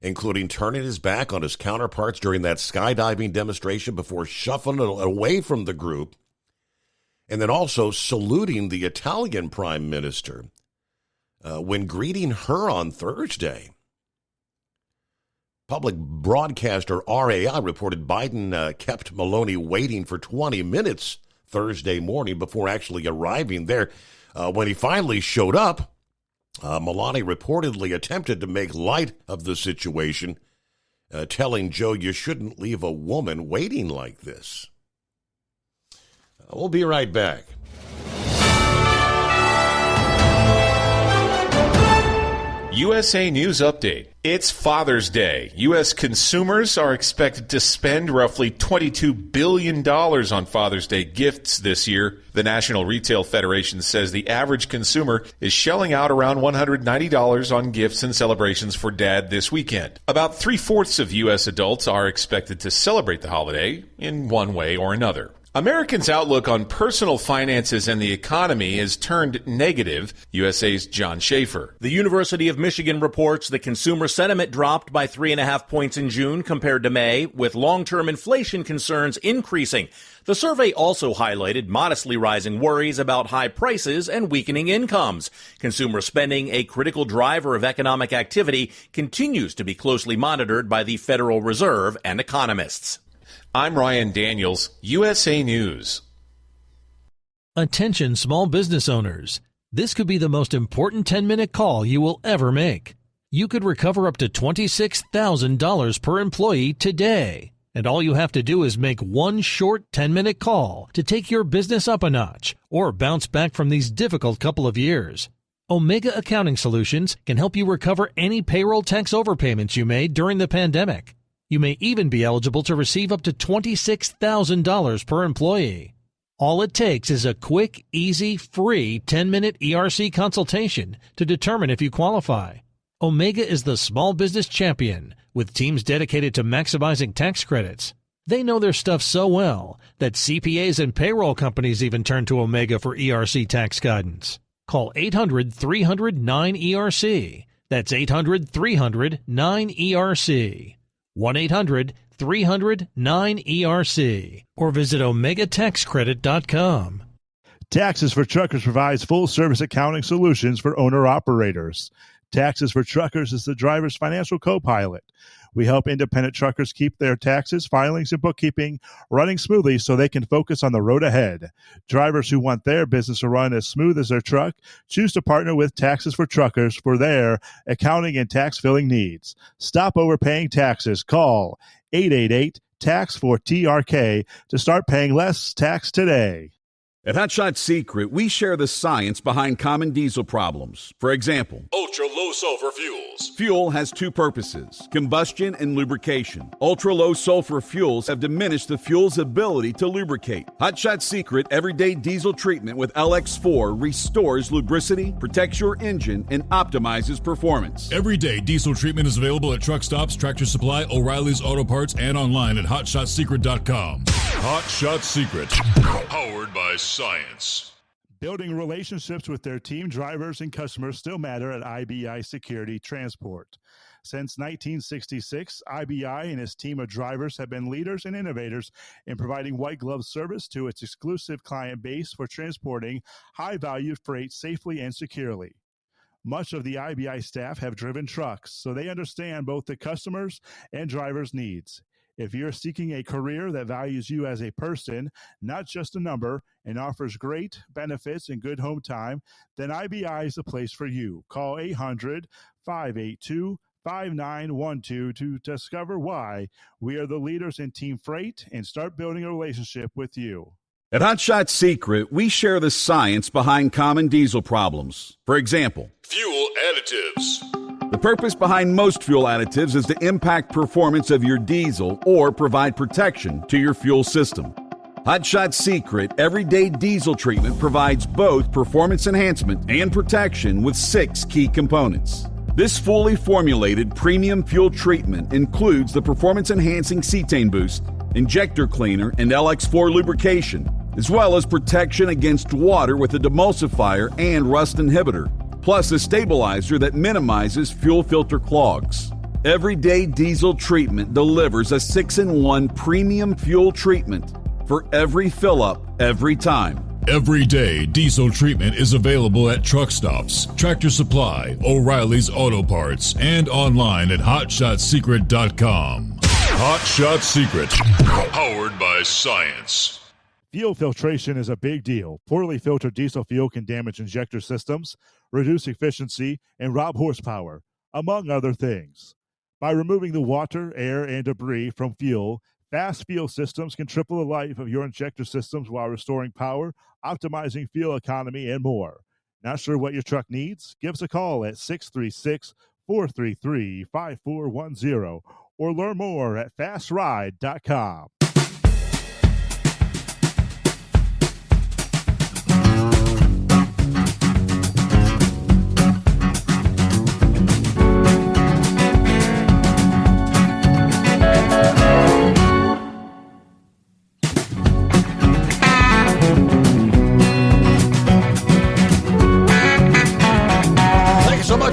Speaker 11: including turning his back on his counterparts during that skydiving demonstration before shuffling away from the group, and then also saluting the Italian prime minister when greeting her on Thursday. Public broadcaster RAI reported Biden kept Maloney waiting for 20 minutes Thursday morning before actually arriving there. When he finally showed up, Maloney reportedly attempted to make light of the situation, telling Joe, "You shouldn't leave a woman waiting like this." We'll be right back.
Speaker 5: USA News Update. It's Father's Day. U.S. consumers are expected to spend roughly $22 billion on Father's Day gifts this year. The National Retail Federation says the average consumer is shelling out around $190 on gifts and celebrations for Dad this weekend. About 3/4 of U.S. adults are expected to celebrate the holiday in one way or another. Americans' outlook on personal finances and the economy has turned negative. USA's John Schaefer.
Speaker 2: The University of Michigan reports the consumer sentiment dropped by 3.5 points in June compared to May, with long-term inflation concerns increasing. The survey also highlighted modestly rising worries about high prices and weakening incomes. Consumer spending, a critical driver of economic activity, continues to be closely monitored by the Federal Reserve and economists.
Speaker 5: I'm Ryan Daniels, USA News.
Speaker 22: Attention small business owners. This could be the most important 10-minute call you will ever make. You could recover up to $26,000 per employee today. And all you have to do is make one short 10-minute call to take your business up a notch or bounce back from these difficult couple of years. Omega Accounting Solutions can help you recover any payroll tax overpayments you made during the pandemic. You may even be eligible to receive up to $26,000 per employee. All it takes is a quick, easy, free 10-minute ERC consultation to determine if you qualify. Omega is the small business champion with teams dedicated to maximizing tax credits. They know their stuff so well that CPAs and payroll companies even turn to Omega for ERC tax guidance. Call 800-300-9ERC. That's 800-300-9ERC. 1-800-300-9ERC or visit OmegaTaxCredit.com.
Speaker 14: Taxes for Truckers provides full-service accounting solutions for owner-operators. Taxes for Truckers is the driver's financial co-pilot. We help independent truckers keep their taxes, filings, and bookkeeping running smoothly so they can focus on the road ahead. Drivers who want their business to run as smooth as their truck choose to partner with Taxes for Truckers for their accounting and tax filing needs. Stop overpaying taxes. Call 888-TAX-4TRK to start paying less tax today.
Speaker 8: At Hot Shot Secret, we share the science behind common diesel problems. For example,
Speaker 9: ultra-low sulfur fuels.
Speaker 8: Fuel has two purposes, combustion and lubrication. Ultra-low sulfur fuels have diminished the fuel's ability to lubricate. Hot Shot Secret Everyday Diesel Treatment with LX4 restores lubricity, protects your engine, and optimizes performance.
Speaker 9: Everyday Diesel Treatment is available at truck stops, Tractor Supply, O'Reilly's Auto Parts, and online at HotShotSecret.com. Hot Shot Secret, powered by science.
Speaker 14: Building relationships with their team drivers and customers still matter at IBI Security Transport. Since 1966, IBI and its team of drivers have been leaders and innovators in providing white glove service to its exclusive client base for transporting high-value freight safely and securely. Much of the IBI staff have driven trucks, so they understand both the customers' and drivers' needs. If you're seeking a career that values you as a person, not just a number, and offers great benefits and good home time, then IBI is the place for you. Call 800-582-5912 to discover why we are the leaders in team freight and start building a relationship with you.
Speaker 8: At Hot Shot Secret, we share the science behind common diesel problems. For example,
Speaker 9: fuel additives.
Speaker 8: The purpose behind most fuel additives is to impact performance of your diesel or provide protection to your fuel system. Hot Shot Secret Everyday Diesel Treatment provides both performance enhancement and protection with 6 key components. This fully formulated premium fuel treatment includes the performance-enhancing cetane boost, injector cleaner, and LX4 lubrication, as well as protection against water with a demulsifier and rust inhibitor, plus a stabilizer that minimizes fuel filter clogs. Everyday Diesel Treatment delivers a 6-in-1 premium fuel treatment for every fill-up, every time.
Speaker 9: Everyday diesel treatment is available at truck stops, Tractor Supply, O'Reilly's Auto Parts, and online at HotShotSecret.com. Hot Shot Secret, powered by science.
Speaker 14: Fuel filtration is a big deal. Poorly filtered diesel fuel can damage injector systems, reduce efficiency, and rob horsepower, among other things. By removing the water, air, and debris from fuel, Fast Fuel Systems can triple the life of your injector systems while restoring power, optimizing fuel economy, and more. Not sure what your truck needs? Give us a call at 636-433-5410 or learn more at fastride.com.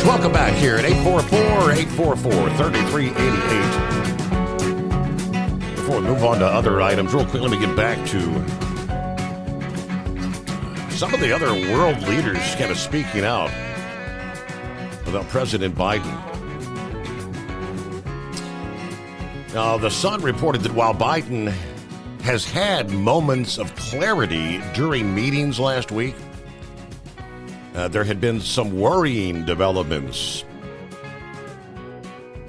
Speaker 11: Welcome back here at 844-844-3388. Before we move on to other items, real quick, let me get back to some of the other world leaders kind of speaking out about President Biden. Now, The Sun reported that while Biden has had moments of clarity during meetings last week, there had been some worrying developments,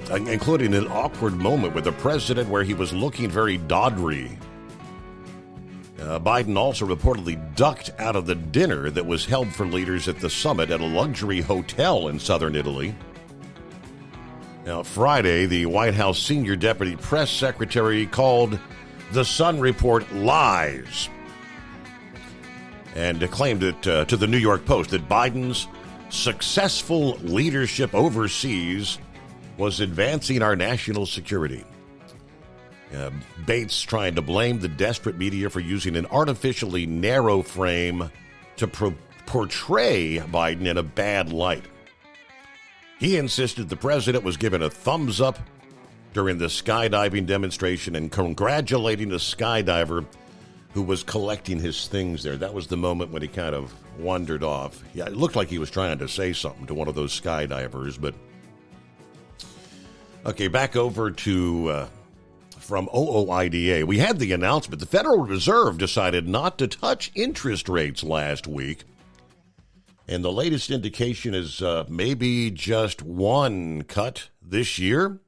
Speaker 11: including an awkward moment with the president where he was looking very doddery. Biden also reportedly ducked out of the dinner that was held for leaders at the summit at a luxury hotel in southern Italy. Now, Friday, the White House senior deputy press secretary called the Sun report lies, and claimed it to the New York Post that Biden's successful leadership overseas was advancing our national security. Bates trying to blame the desperate media for using an artificially narrow frame to portray Biden in a bad light. He insisted the president was given a thumbs up during the skydiving demonstration and congratulating a skydiver who was collecting his things there. That was the moment when he kind of wandered off. Yeah, it looked like he was trying to say something to one of those skydivers, but... Okay, back over to from OOIDA. We had the announcement. The Federal Reserve decided not to touch interest rates last week. And the latest indication is maybe just one cut this year.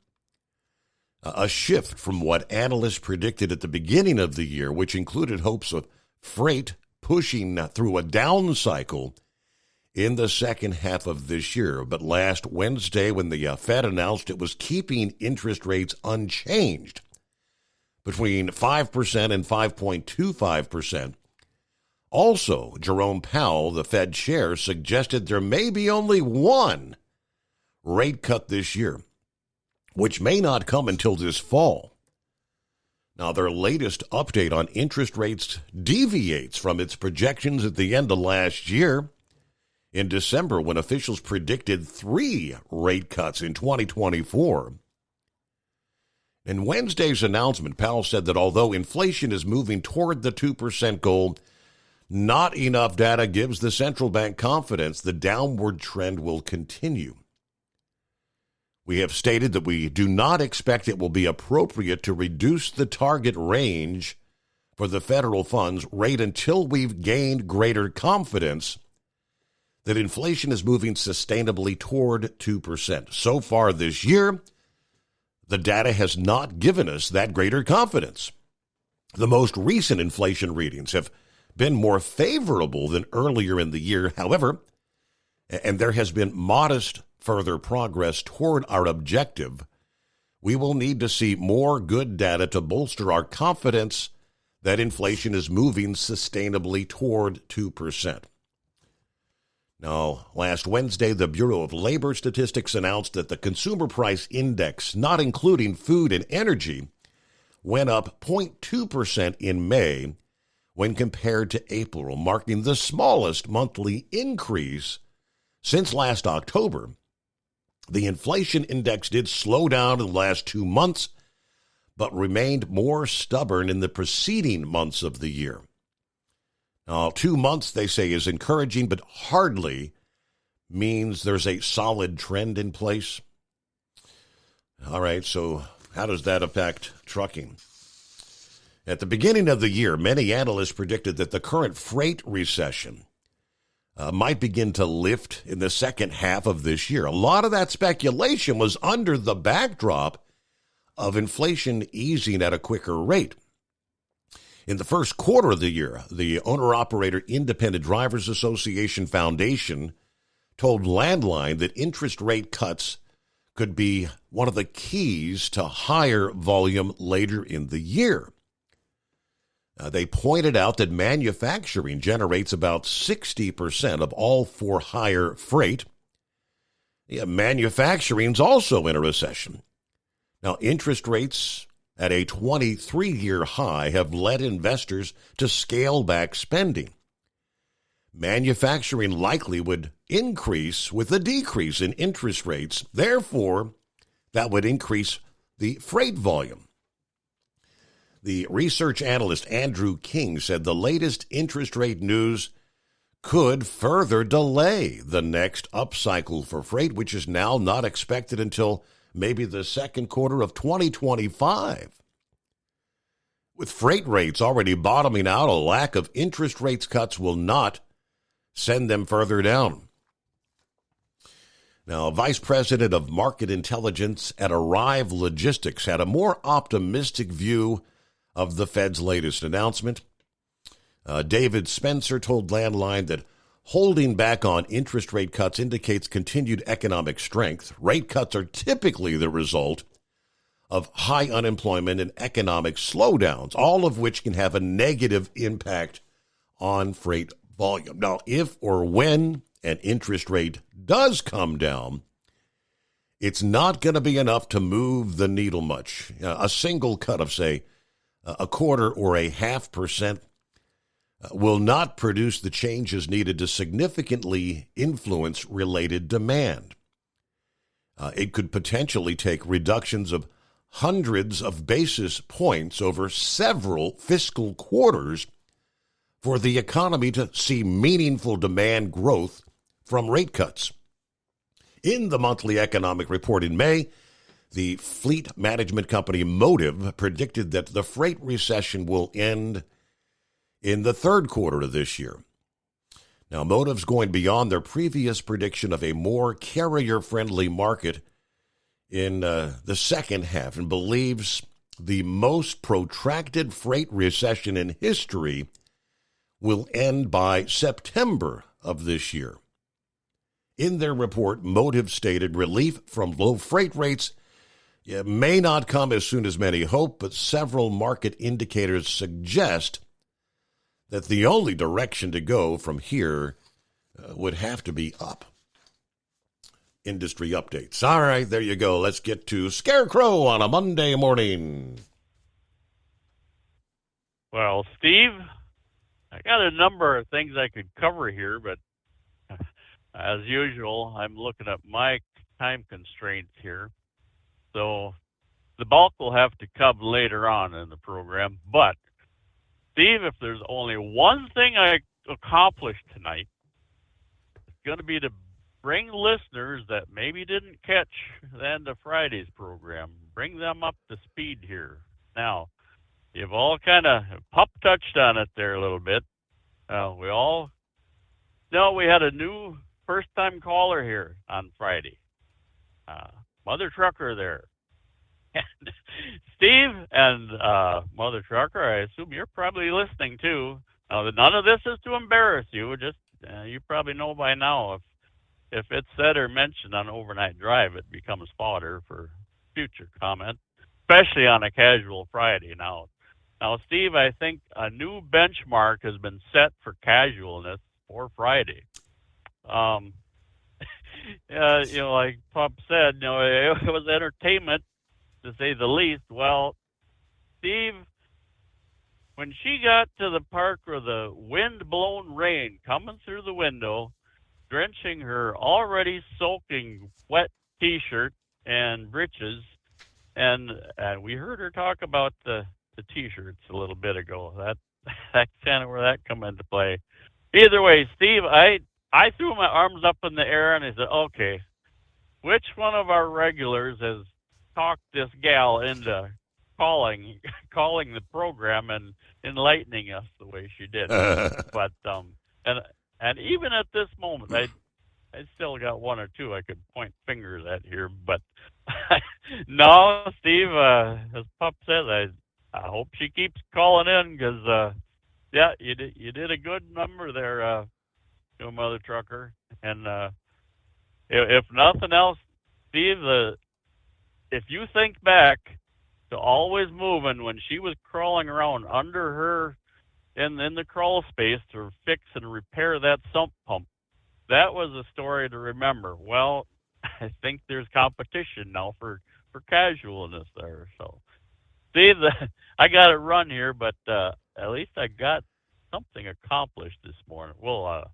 Speaker 11: A shift from what analysts predicted at the beginning of the year, which included hopes of freight pushing through a down cycle in the second half of this year. But last Wednesday, when the Fed announced it was keeping interest rates unchanged between 5% and 5.25%, also Jerome Powell, the Fed chair, suggested there may be only one rate cut this year, which may not come until this fall. Now, their latest update on interest rates deviates from its projections at the end of last year, in December, when officials predicted 3 rate cuts in 2024. In Wednesday's announcement, Powell said that although inflation is moving toward the 2% goal, not enough data gives the central bank confidence the downward trend will continue. We have stated that we do not expect it will be appropriate to reduce the target range for the federal funds rate until we've gained greater confidence that inflation is moving sustainably toward 2%. So far this year, the data has not given us that greater confidence. The most recent inflation readings have been more favorable than earlier in the year, however, and there has been modest further progress toward our objective. We will need to see more good data to bolster our confidence that inflation is moving sustainably toward 2%. Now, last Wednesday, the Bureau of Labor Statistics announced that the Consumer Price Index, not including food and energy, went up 0.2% in May when compared to April, marking the smallest monthly increase since last October. The inflation index did slow down in the last 2 months, but remained more stubborn in the preceding months of the year. Now, 2 months, they say, is encouraging, but hardly means there's a solid trend in place. All right, so how does that affect trucking? At the beginning of the year, many analysts predicted that the current freight recession might begin to lift in the second half of this year. A lot of that speculation was under the backdrop of inflation easing at a quicker rate. In the first quarter of the year, the Owner-Operator Independent Drivers Association Foundation told Landline that interest rate cuts could be one of the keys to higher volume later in the year. They pointed out that manufacturing generates about 60% of all for-hire freight. Manufacturing's also in a recession. Now, interest rates at a 23-year high have led investors to scale back spending. Manufacturing likely would increase with a decrease in interest rates. Therefore, that would increase the freight volume. The research analyst Andrew King said the latest interest rate news could further delay the next upcycle for freight, which is now not expected until maybe the second quarter of 2025. With freight rates already bottoming out, a lack of interest rates cuts will not send them further down. Now, Vice President of Market Intelligence at Arrive Logistics had a more optimistic view of the Fed's latest announcement. David Spencer told Landline that holding back on interest rate cuts indicates continued economic strength. Rate cuts are typically the result of high unemployment and economic slowdowns, all of which can have a negative impact on freight volume. Now, if or when an interest rate does come down, it's not going to be enough to move the needle much. A single cut of, say, a quarter or a 0.5% will not produce the changes needed to significantly influence related demand. It could potentially take reductions of hundreds of basis points over several fiscal quarters for the economy to see meaningful demand growth from rate cuts. In the monthly economic report in May, the fleet management company Motive predicted that the freight recession will end in the third quarter of this year. Now, Motive's going beyond their previous prediction of a more carrier-friendly market in the second half and believes the most protracted freight recession in history will end by September of this year. In their report, Motive stated relief from low freight rates may not come as soon as many hope, but several market indicators suggest that the only direction to go from here would have to be up. Industry updates. All right, there you go. Let's get to Scarecrow on a Monday morning.
Speaker 6: Well, Steve, I got a number of things I could cover here, but as usual, I'm looking at my time constraints here. So the bulk will have to come later on in the program. But, Steve, if there's only one thing I accomplished tonight, it's going to be to bring listeners that maybe didn't catch the end of Friday's program, bring them up to speed here. Now, you've all kind of touched on it there a little bit. We all know we had a new first-time caller here on Friday. Mother Trucker there. And Steve and Mother Trucker, I assume you're probably listening too. Now, none of this is to embarrass you. Just you probably know by now if it's said or mentioned on Overnight Drive, it becomes fodder for future comment, especially on a casual Friday. Now, Steve, I think a new benchmark has been set for casualness for Friday. Like Pop said, it was entertainment, to say the least. Well, Steve, when she got to the park where the wind-blown rain coming through the window, drenching her already soaking wet T-shirt and breeches, and we heard her talk about the T-shirts a little bit ago. that's kind of where that come into play. Either way, Steve, I threw my arms up in the air and I said, okay, which one of our regulars has talked this gal into calling the program and enlightening us the way she did? But and even at this moment, I still got one or two I could point fingers at here. But no, Steve, as Pup says, I hope she keeps calling in because yeah, you did a good number there, Mother Trucker. And if nothing else, Steve, if you think back to Always Moving, when she was crawling around under her in the crawl space to fix and repair that sump pump, that was a story to remember. Well, I think there's competition now for casualness there. So, Steve, I got to run here, but at least I got something accomplished this morning. We'll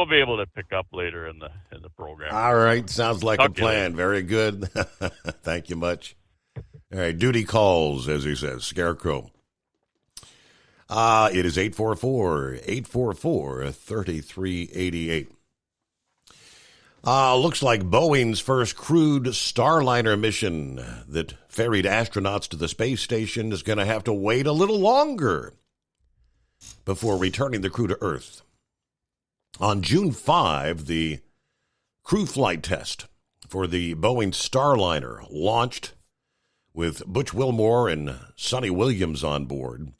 Speaker 6: be able to pick up later in the program.
Speaker 11: All right, sounds like a plan. Very good. Thank you much. All right, duty calls, as he says, Scarecrow. It is 844-3388. Looks like Boeing's first crewed Starliner mission that ferried astronauts to the space station is going to have to wait a little longer before returning the crew to Earth. On June 5, the crew flight test for the Boeing Starliner launched with Butch Wilmore and Sonny Williams on board,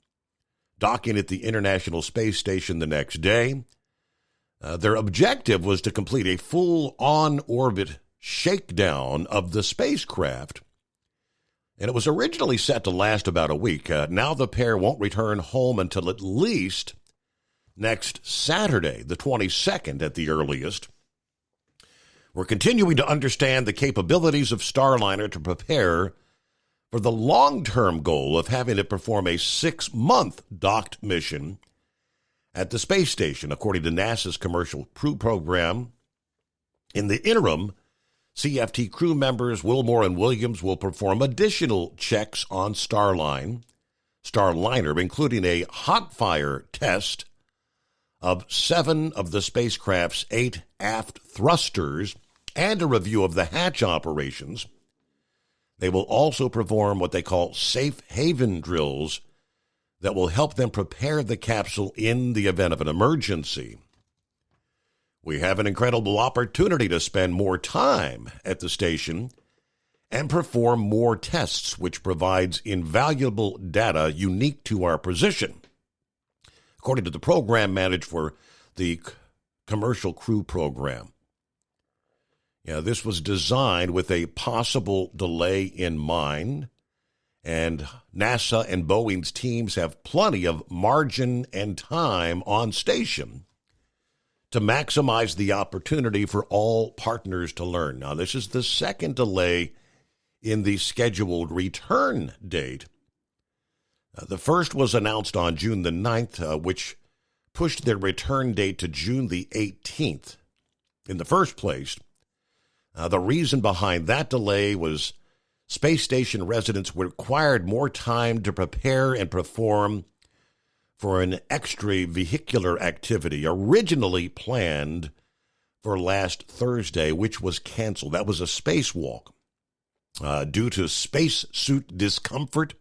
Speaker 11: docking at the International Space Station the next day. Their objective was to complete a full on-orbit shakedown of the spacecraft, and it was originally set to last about a week. Now the pair won't return home until at least next Saturday, the 22nd at the earliest. We're continuing to understand the capabilities of Starliner to prepare for the long-term goal of having it perform a 6-month docked mission at the space station, according to NASA's Commercial Crew Program. In the interim, CFT crew members Wilmore and Williams will perform additional checks on Starliner, including a hot fire test of 7 of the spacecraft's 8 aft thrusters and a review of the hatch operations. They will also perform what they call safe haven drills that will help them prepare the capsule in the event of an emergency. We have an incredible opportunity to spend more time at the station and perform more tests, which provides invaluable data unique to our position, according to the program manager for the Commercial Crew Program. This was designed with a possible delay in mind, and NASA and Boeing's teams have plenty of margin and time on station to maximize the opportunity for all partners to learn. Now, this is the second delay in the scheduled return date. The first was announced on June the 9th, which pushed their return date to June the 18th. In the first place, the reason behind that delay was space station residents required more time to prepare and perform for an extravehicular activity originally planned for last Thursday, which was canceled. That was a spacewalk. Due to spacesuit discomfort,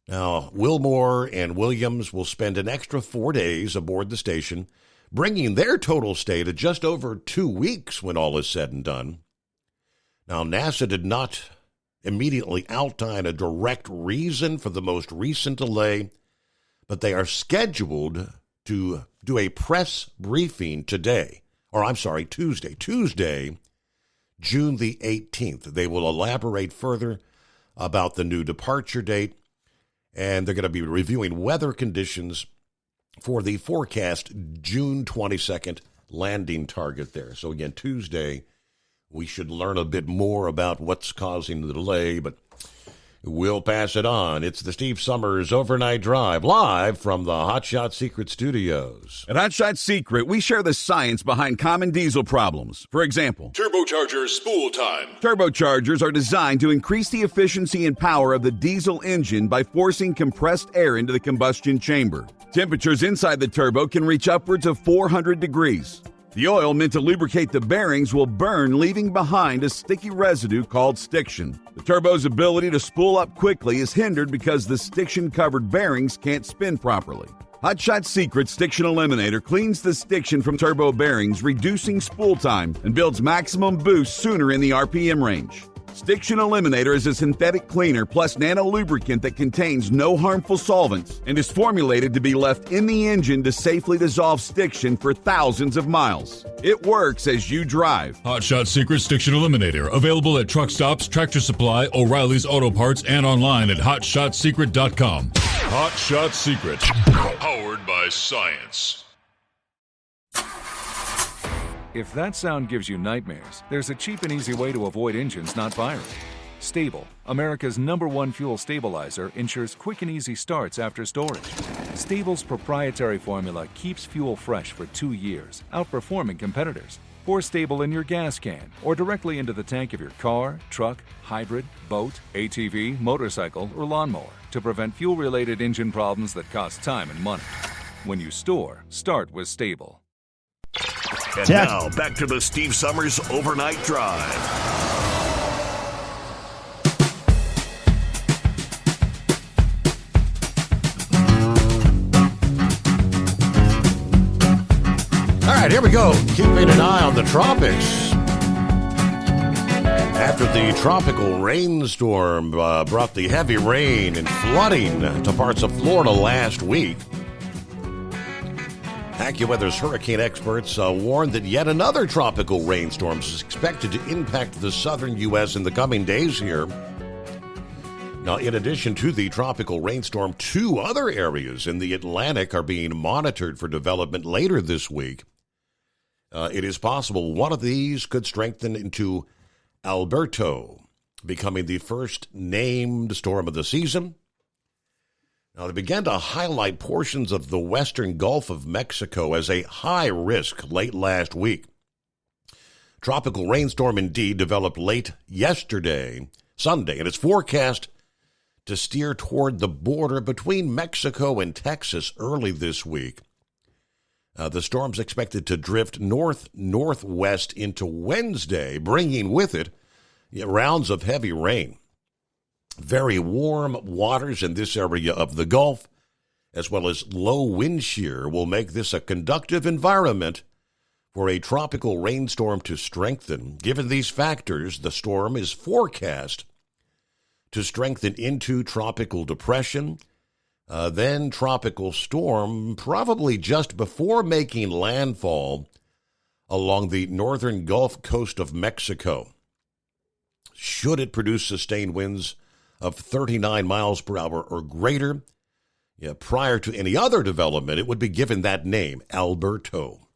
Speaker 11: now Wilmore and Williams will spend an extra 4 days aboard the station, bringing their total stay to just over 2 weeks when all is said and done. Now, NASA did not immediately outline a direct reason for the most recent delay, but they are scheduled to do a press briefing Tuesday, June the 18th. They will elaborate further about the new departure date, and they're going to be reviewing weather conditions for the forecast June 22nd landing target there. So again, Tuesday, we should learn a bit more about what's causing the delay, but We'll pass it on. It's the Steve Summers Overnight Drive, live from the Hot Shot Secret Studios.
Speaker 8: At Hot Shot Secret, we share the science behind common diesel problems. For example,
Speaker 7: turbocharger spool time.
Speaker 8: Turbochargers are designed to increase the efficiency and power of the diesel engine by forcing compressed air into the combustion chamber. Temperatures inside the turbo can reach upwards of 400 degrees. The oil meant to lubricate the bearings will burn, leaving behind a sticky residue called stiction. The turbo's ability to spool up quickly is hindered because the stiction-covered bearings can't spin properly. Hot Shot Secret Stiction Eliminator cleans the stiction from turbo bearings, reducing spool time, and builds maximum boost sooner in the RPM range. Stiction Eliminator is a synthetic cleaner plus nano-lubricant that contains no harmful solvents and is formulated to be left in the engine to safely dissolve stiction for thousands of miles. It works as you drive.
Speaker 9: Hot Shot Secret Stiction Eliminator. Available at truck stops, Tractor Supply, O'Reilly's Auto Parts, and online at HotShotSecret.com. Hot Shot Secret. Powered by science.
Speaker 10: If that sound gives you nightmares, there's a cheap and easy way to avoid engines not firing. Stable, America's #1 fuel stabilizer, ensures quick and easy starts after storage. Stable's proprietary formula keeps fuel fresh for 2 years, outperforming competitors. Pour Stable in your gas can or directly into the tank of your car, truck, hybrid, boat, ATV, motorcycle, or lawnmower to prevent fuel-related engine problems that cost time and money. When you store, start with Stable.
Speaker 7: And now, back to the Steve Summers Overnight Drive.
Speaker 11: All right, here we go. Keeping an eye on the tropics. After the tropical rainstorm brought the heavy rain and flooding to parts of Florida last week, AccuWeather's hurricane experts warned that yet another tropical rainstorm is expected to impact the southern U.S. in the coming days here. Now, in addition to the tropical rainstorm, 2 other areas in the Atlantic are being monitored for development later this week. It is possible one of these could strengthen into Alberto, becoming the first named storm of the season. Now, they began to highlight portions of the western Gulf of Mexico as a high risk late last week. Tropical rainstorm indeed developed late yesterday, Sunday, and it's forecast to steer toward the border between Mexico and Texas early this week. The storm's expected to drift north-northwest into Wednesday, bringing with it rounds of heavy rain. Very warm waters in this area of the Gulf, as well as low wind shear, will make this a conductive environment for a tropical rainstorm to strengthen. Given these factors, the storm is forecast to strengthen into tropical depression, then tropical storm, probably just before making landfall along the northern Gulf coast of Mexico. Should it produce sustained winds of 39 miles per hour or greater, prior to any other development, it would be given that name, Alberto.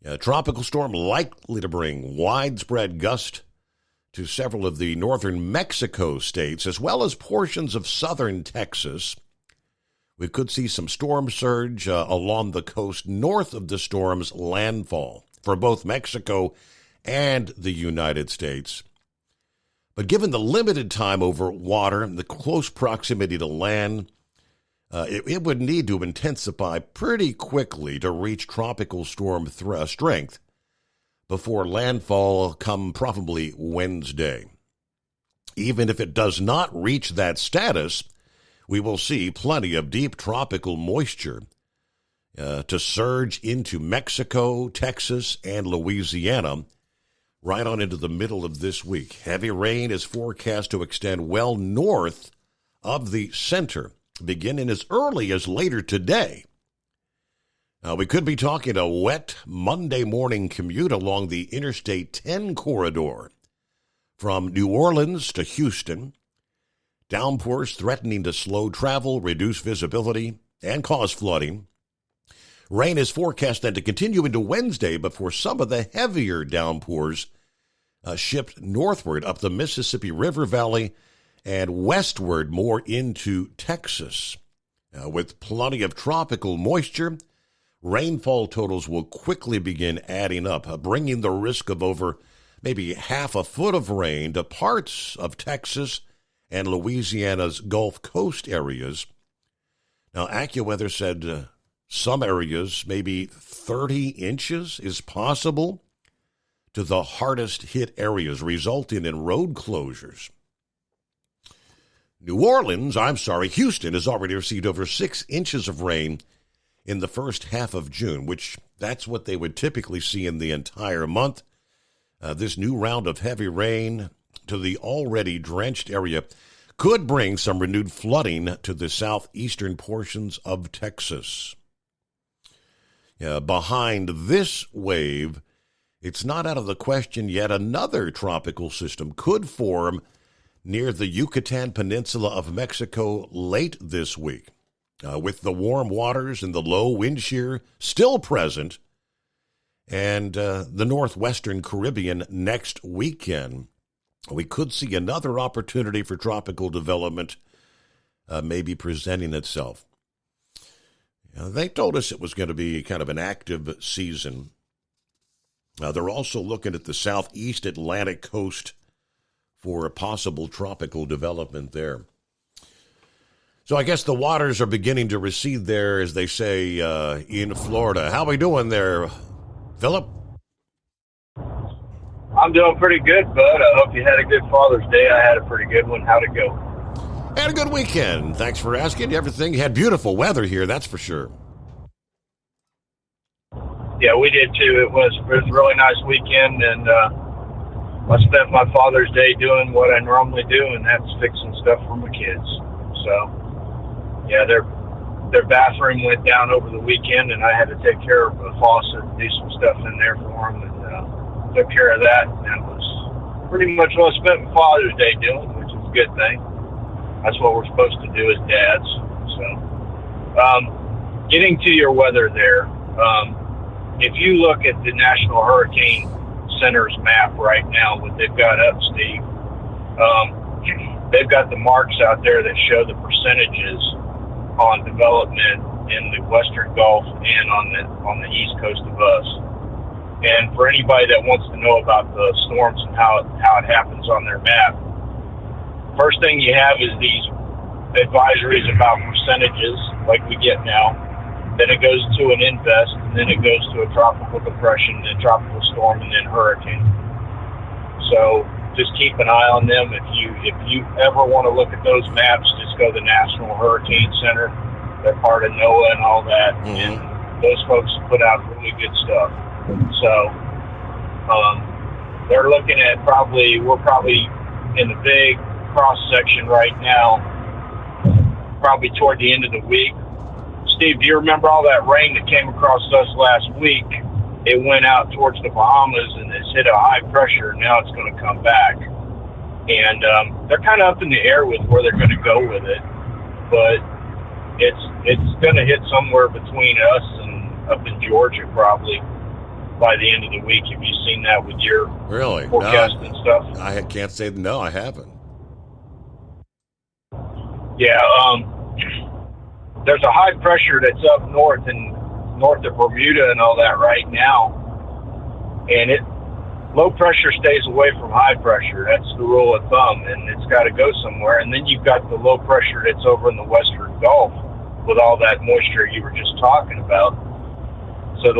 Speaker 11: A tropical storm likely to bring widespread gusts to several of the northern Mexico states, as well as portions of southern Texas. We could see some storm surge along the coast north of the storm's landfall for both Mexico and the United States. But given the limited time over water and the close proximity to land, it would need to intensify pretty quickly to reach tropical storm strength before landfall come probably Wednesday. Even if it does not reach that status, we will see plenty of deep tropical moisture to surge into Mexico, Texas, and Louisiana right on into the middle of this week. Heavy rain is forecast to extend well north of the center, beginning as early as later today. Now, we could be talking a wet Monday morning commute along the Interstate 10 corridor from New Orleans to Houston. Downpours threatening to slow travel, reduce visibility, and cause flooding. Rain is forecast then to continue into Wednesday before some of the heavier downpours shift northward up the Mississippi River Valley and westward more into Texas. With plenty of tropical moisture, rainfall totals will quickly begin adding up, bringing the risk of over maybe half a foot of rain to parts of Texas and Louisiana's Gulf Coast areas. Now, AccuWeather said some areas, maybe 30 inches is possible to the hardest hit areas, resulting in road closures. Houston has already received over 6 inches of rain in the first half of June, which that's what they would typically see in the entire month. This new round of heavy rain to the already drenched area could bring some renewed flooding to the southeastern portions of Texas. Behind this wave, it's not out of the question yet another tropical system could form near the Yucatan Peninsula of Mexico late this week. With the warm waters and the low wind shear still present, and the northwestern Caribbean next weekend, we could see another opportunity for tropical development maybe presenting itself. They told us it was going to be kind of an active season. They're also looking at the southeast Atlantic coast for a possible tropical development there. So I guess the waters are beginning to recede there, as they say in Florida. How are we doing there, Philip?
Speaker 3: I'm doing pretty good, bud. I hope you had a good Father's Day. I had a pretty good one. How'd it go?
Speaker 11: Had a good weekend. Thanks for asking. Everything. You had beautiful weather here, that's for sure.
Speaker 3: Yeah, we did too. It was a really nice weekend, and I spent my Father's Day doing what I normally do, and that's fixing stuff for my kids. So, yeah, their bathroom went down over the weekend, and I had to take care of the faucet and do some stuff in there for them, and took care of that. And that was pretty much what I spent my Father's Day doing, which is a good thing. That's what we're supposed to do as dads. So, getting to your weather there, if you look at the National Hurricane Center's map right now, what they've got up, Steve, they've got the marks out there that show the percentages on development in the Western Gulf and on the east coast of us. And for anybody that wants to know about the storms and how it happens on their map, first thing you have is these advisories about percentages like we get now. Then it goes to an invest, and then it goes to a tropical depression, then tropical storm, and then hurricane. So just keep an eye on them. If you ever want to look at those maps, just go to the National Hurricane Center. They're part of NOAA and all that, and those folks put out really good stuff. So they're looking at we're probably in the big cross section right now, probably toward the end of the week. Steve, do you remember all that rain that came across us last week? It went out towards the Bahamas and it's hit a high pressure, and now it's going to come back. And they're kind of up in the air with where they're going to go with it, but it's going to hit somewhere between us and up in Georgia probably by the end of the week. Have you seen that with your forecast and stuff?
Speaker 11: I can't say no, I haven't.
Speaker 3: Yeah, there's a high pressure that's up north of Bermuda and all that right now, and low pressure stays away from high pressure. That's the rule of thumb, and it's got to go somewhere. And then you've got the low pressure that's over in the Western Gulf with all that moisture you were just talking about. So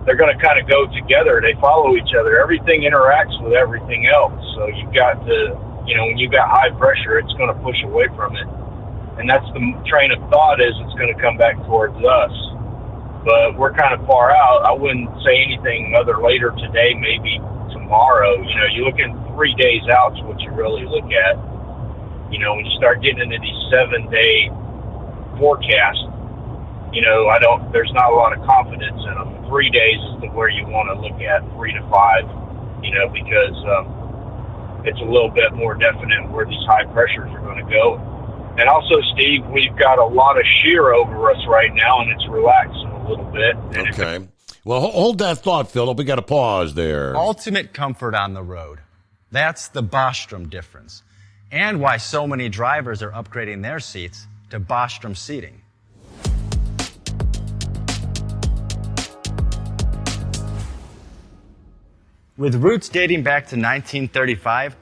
Speaker 3: they're going to kind of go together. They follow each other. Everything interacts with everything else. So you've got when you've got high pressure, it's going to push away from it. And that's the train of thought, is it's going to come back towards us. But we're kind of far out. I wouldn't say anything later today, maybe tomorrow. You're looking 3 days out is what you really look at. When you start getting into these 7-day forecasts, there's not a lot of confidence in them. 3 days is where you want to look at, 3 to 5, because it's a little bit more definite where these high pressures are going to go. And also, Steve, we've got a lot of shear over us right now, and it's relaxing a little bit.
Speaker 11: Okay. Well, hold that thought, Philip. We got to pause there.
Speaker 17: Ultimate comfort on the road. That's the Bostrom difference. and why so many drivers are upgrading their seats to Bostrom seating. With roots dating back to 1935,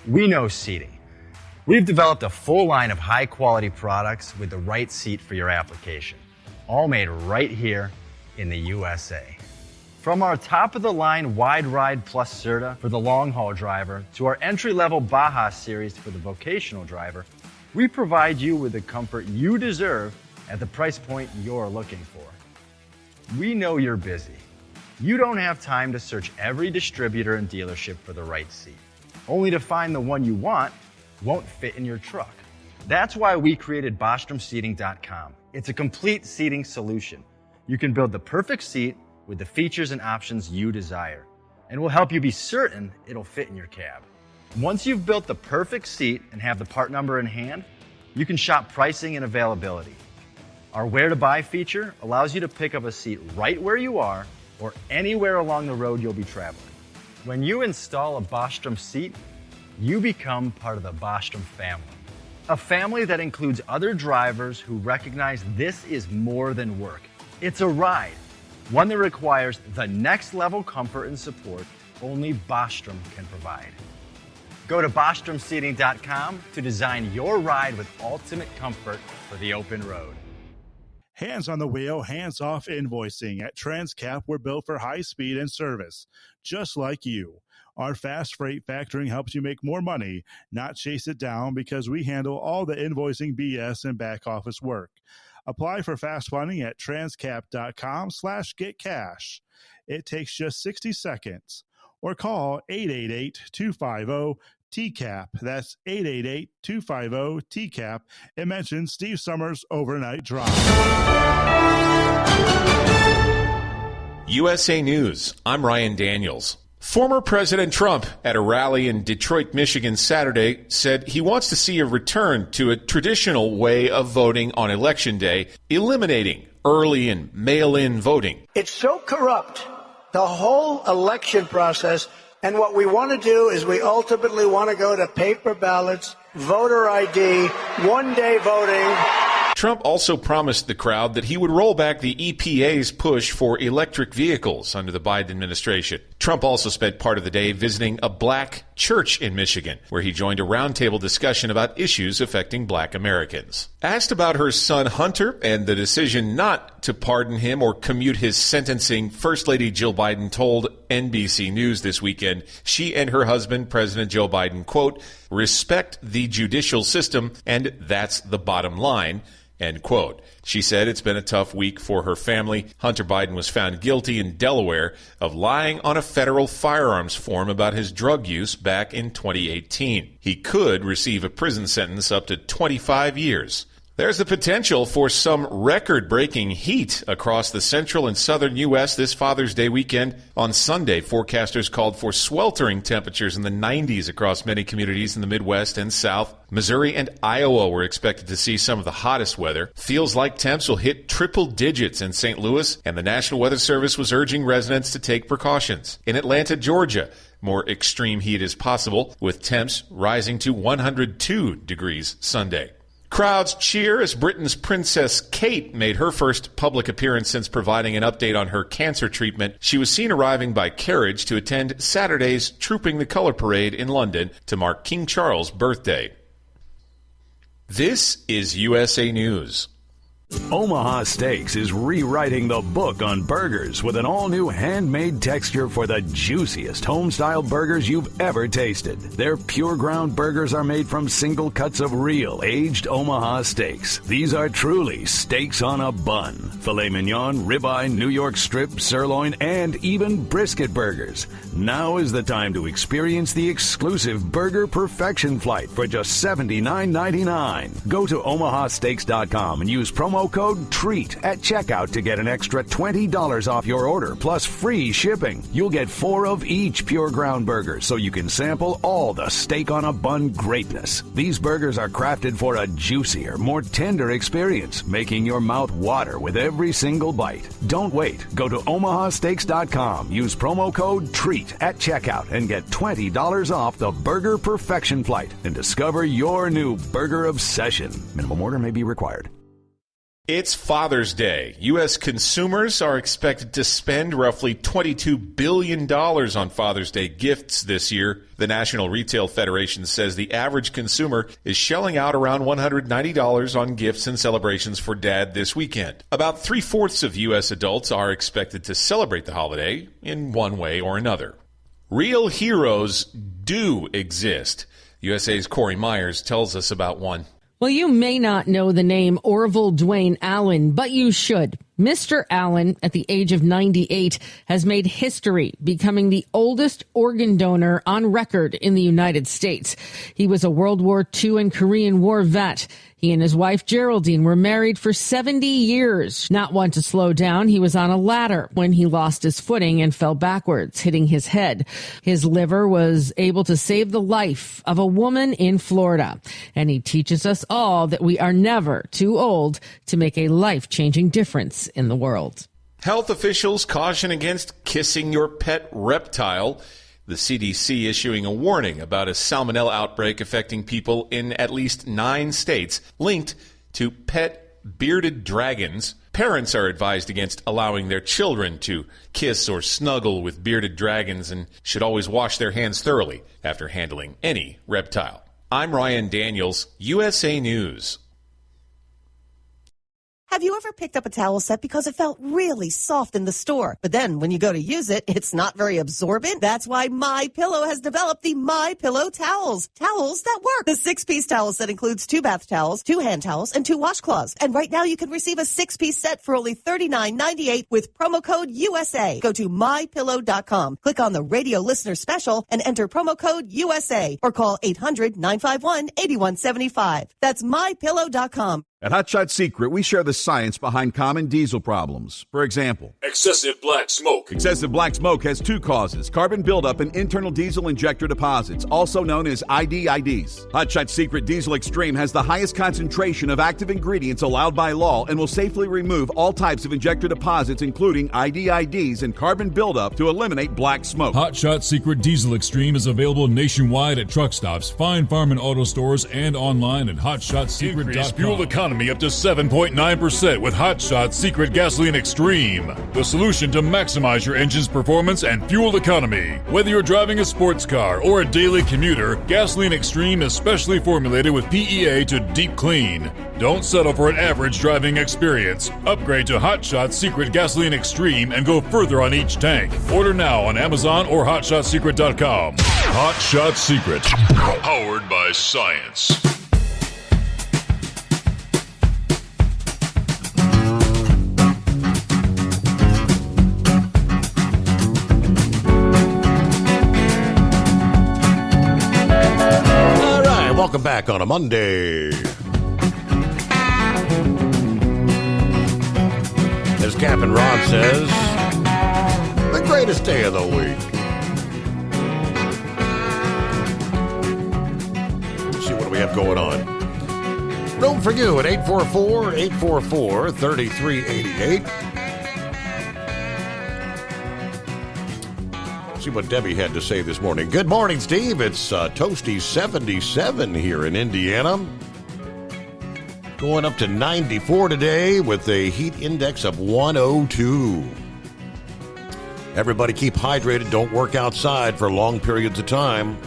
Speaker 17: we know seating. We've developed a full line of high-quality products with the right seat for your application, all made right here in the USA. From our top-of-the-line Wide Ride Plus Certa for the long-haul driver to our entry-level Baja series for the vocational driver, we provide you with the comfort you deserve at the price point you're looking for. We know you're busy. You don't have time to search every distributor and dealership for the right seat, only to find the one you want won't fit in your truck. That's why we created BostromSeating.com. It's a complete seating solution. You can build the perfect seat with the features and options you desire, and we'll help you be certain it'll fit in your cab. Once you've built the perfect seat and have the part number in hand, you can shop pricing and availability. Our Where to Buy feature allows you to pick up a seat right where you are or anywhere along the road you'll be traveling. When you install a Bostrom seat, you become part of the Bostrom family. A family that includes other drivers who recognize this is more than work. It's a ride, one that requires the next level comfort and support only Bostrom can provide. Go to BostromSeating.com to design your ride with ultimate comfort for the open road.
Speaker 14: Hands on the wheel, hands off invoicing. At Transcap, we're built for high speed and service, just like you. Our fast freight factoring helps you make more money, not chase it down, because we handle all the invoicing BS and back office work. Apply for fast funding at transcap.com/getcash. It takes just 60 seconds. Or call 888-250-TCAP. That's 888-250-TCAP. And mention Steve Summers Overnight Drive.
Speaker 5: USA News. I'm Ryan Daniels. Former President Trump, at a rally in Detroit, Michigan Saturday, said he wants to see a return to a traditional way of voting on Election Day, eliminating early and mail-in voting.
Speaker 12: It's so corrupt, the whole election process, and what we want to do is we ultimately want to go to paper ballots, voter ID, one-day voting.
Speaker 5: Trump also promised the crowd that he would roll back the EPA's push for electric vehicles under the Biden administration. Trump also spent part of the day visiting a black church in Michigan, where he joined a roundtable discussion about issues affecting black Americans. Asked about her son Hunter and the decision not to pardon him or commute his sentencing, First Lady Jill Biden told NBC News this weekend she and her husband, President Joe Biden, quote, respect the judicial system, and that's the bottom line, end quote. She said it's been a tough week for her family. Hunter Biden was found guilty in Delaware of lying on a federal firearms form about his drug use back in 2018. He could receive a prison sentence up to 25 years. There's the potential for some record-breaking heat across the central and southern U.S. this Father's Day weekend. On Sunday, forecasters called for sweltering temperatures in the 90s across many communities in the Midwest and South. Missouri and Iowa were expected to see some of the hottest weather. Feels like temps will hit triple digits in St. Louis, and the National Weather Service was urging residents to take precautions. In Atlanta, Georgia, more extreme heat is possible, with temps rising to 102 degrees Sunday. Crowds cheer as Britain's Princess Kate made her first public appearance since providing an update on her cancer treatment. She was seen arriving by carriage to attend Saturday's Trooping the Colour Parade in London to mark King Charles' birthday. This is USA News.
Speaker 4: Omaha Steaks is rewriting the book on burgers with an all-new handmade texture for the juiciest home-style burgers you've ever tasted. Their pure ground burgers are made from single cuts of real aged Omaha steaks. These are truly steaks on a bun. Filet mignon, ribeye, New York strip, sirloin, and even brisket burgers. Now is the time to experience the exclusive Burger Perfection Flight for just $79.99. Go to omahasteaks.com and use promo promo code TREAT at checkout to get an extra $20 off your order, plus free shipping. You'll get 4 of each Pure Ground burger, so you can sample all the steak on a bun greatness. These burgers are crafted for a juicier, more tender experience, making your mouth water with every single bite. Don't wait. Go to omahasteaks.com. Use promo code TREAT at checkout and get $20 off the Burger Perfection Flight and discover your new burger obsession. Minimum order may be required.
Speaker 5: It's Father's Day. U.S. consumers are expected to spend roughly $22 billion on Father's Day gifts this year. The National Retail Federation says the average consumer is shelling out around $190 on gifts and celebrations for Dad this weekend. About 3/4 of U.S. adults are expected to celebrate the holiday in one way or another. Real heroes do exist. USA's Corey Myers tells us about one.
Speaker 13: Well, you may not know the name Orville Dwayne Allen, but you should. Mr. Allen, at the age of 98, has made history, becoming the oldest organ donor on record in the United States. He was a World War II and Korean War vet. He and his wife Geraldine were married for 70 years. Not one to slow down, he was on a ladder when he lost his footing and fell backwards, hitting his head. His liver was able to save the life of a woman in Florida. And he teaches us all that we are never too old to make a life-changing difference in the world.
Speaker 5: Health officials caution against kissing your pet reptile. The CDC issuing a warning about a salmonella outbreak affecting people in at least 9 states linked to pet bearded dragons. Parents are advised against allowing their children to kiss or snuggle with bearded dragons and should always wash their hands thoroughly after handling any reptile. I'm Ryan Daniels, USA News.
Speaker 19: Have you ever picked up a towel set because it felt really soft in the store, but then when you go to use it, it's not very absorbent? That's why MyPillow has developed the MyPillow towels. Towels that work. The 6-piece towel set includes 2 bath towels, 2 hand towels, and 2 washcloths. And right now you can receive a 6-piece set for only $39.98 with promo code USA. Go to MyPillow.com, click on the radio listener special, and enter promo code USA, or call 800-951-8175. That's MyPillow.com.
Speaker 8: At Hot Shot Secret, we share the science behind common diesel problems. For example,
Speaker 9: excessive black smoke.
Speaker 8: Excessive black smoke has 2 causes: carbon buildup and internal diesel injector deposits, also known as IDIDs. Hot Shot Secret Diesel Extreme has the highest concentration of active ingredients allowed by law and will safely remove all types of injector deposits, including IDIDs and carbon buildup, to eliminate black smoke.
Speaker 9: Hot Shot Secret Diesel Extreme is available nationwide at truck stops, fine farm and auto stores, and online at hotshotsecret.com. Increase fuel economy up to 7.9% with Hot Shot Secret Gasoline Extreme, the solution to maximize your engine's performance and fuel economy. Whether you're driving a sports car or a daily commuter, Gasoline Extreme is specially formulated with PEA to deep clean. Don't settle for an average driving experience. Upgrade to Hot Shot Secret Gasoline Extreme and go further on each tank. Order now on Amazon or hotshotsecret.com. Hot Shot Secret, powered by science.
Speaker 11: Welcome back on a Monday. As Captain Ron says, the greatest day of the week. Let's see what do we have going on. Room for you at 844-844-3388. See what Debbie had to say this morning. Good morning, Steve. It's toasty 77 here in Indiana. Going up to 94 today with a heat index of 102. Everybody keep hydrated. Don't work outside for long periods of time.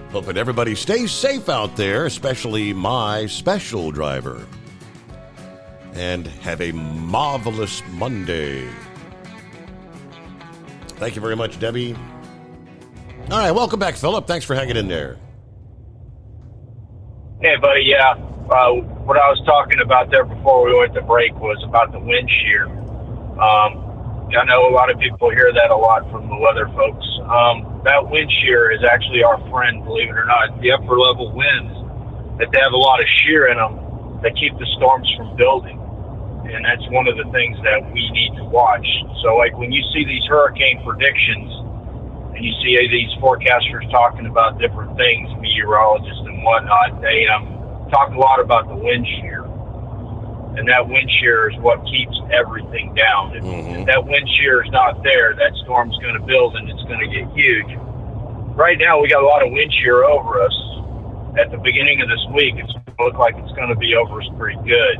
Speaker 11: Hoping everybody stays safe out there, especially my special driver. And have a marvelous Monday. Thank you very much, Debbie. All right, welcome back, Philip. Thanks for hanging in there.
Speaker 3: Hey, buddy, yeah. What I was talking about there before we went to break was about the wind shear. I know a lot of people hear that a lot from the weather folks. That wind shear is actually our friend, believe it or not. The upper level winds, that they have a lot of shear in them, that keep the storms from building. And that's one of the things that we need to watch. So like when you see these hurricane predictions and you see these forecasters talking about different things, meteorologists and whatnot, they talk a lot about the wind shear. And that wind shear is what keeps everything down. If that wind shear is not there, that storm's going to build and it's going to get huge. Right now, we got a lot of wind shear over us. At the beginning of this week, it's going to look like it's going to be over us pretty good.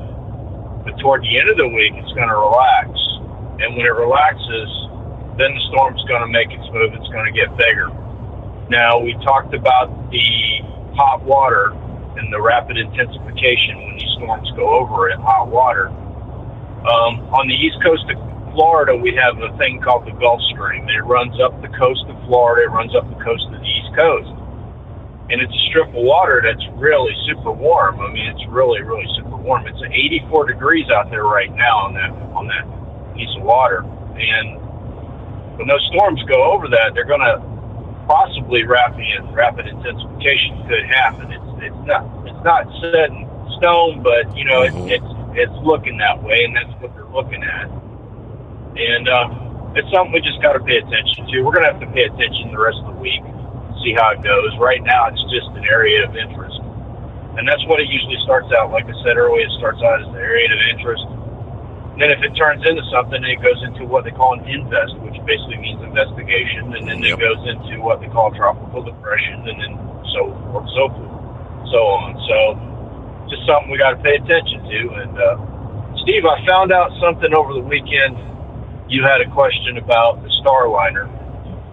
Speaker 3: But toward the end of the week, it's going to relax. And when it relaxes, then the storm's going to make its move. It's going to get bigger. Now, we talked about the hot water and the rapid intensification when these storms go over in hot water. On the east coast of Florida, we have a thing called the Gulf Stream. It runs up the coast of Florida. It runs up the coast of the East Coast. And it's a strip of water that's really super warm. I mean, it's really, really super warm. It's 84 degrees out there right now on that piece of water. And when those storms go over that, they're going to possibly rapid intensification could happen. It's not set in stone, but you know it's looking that way, and that's what they're looking at. And it's something we just got to pay attention to. We're going to have to pay attention the rest of the week, see how it goes. Right now, it's just an area of interest, and that's what it usually starts out. Like I said earlier, it starts out as an area of interest. And then if it turns into something, it goes into what they call an invest, which basically means investigation, and then it goes into what they call tropical depression, and then so forth, so on. So just something we got to pay attention to. And Steve, I found out something over the weekend. You had a question about the Starliner.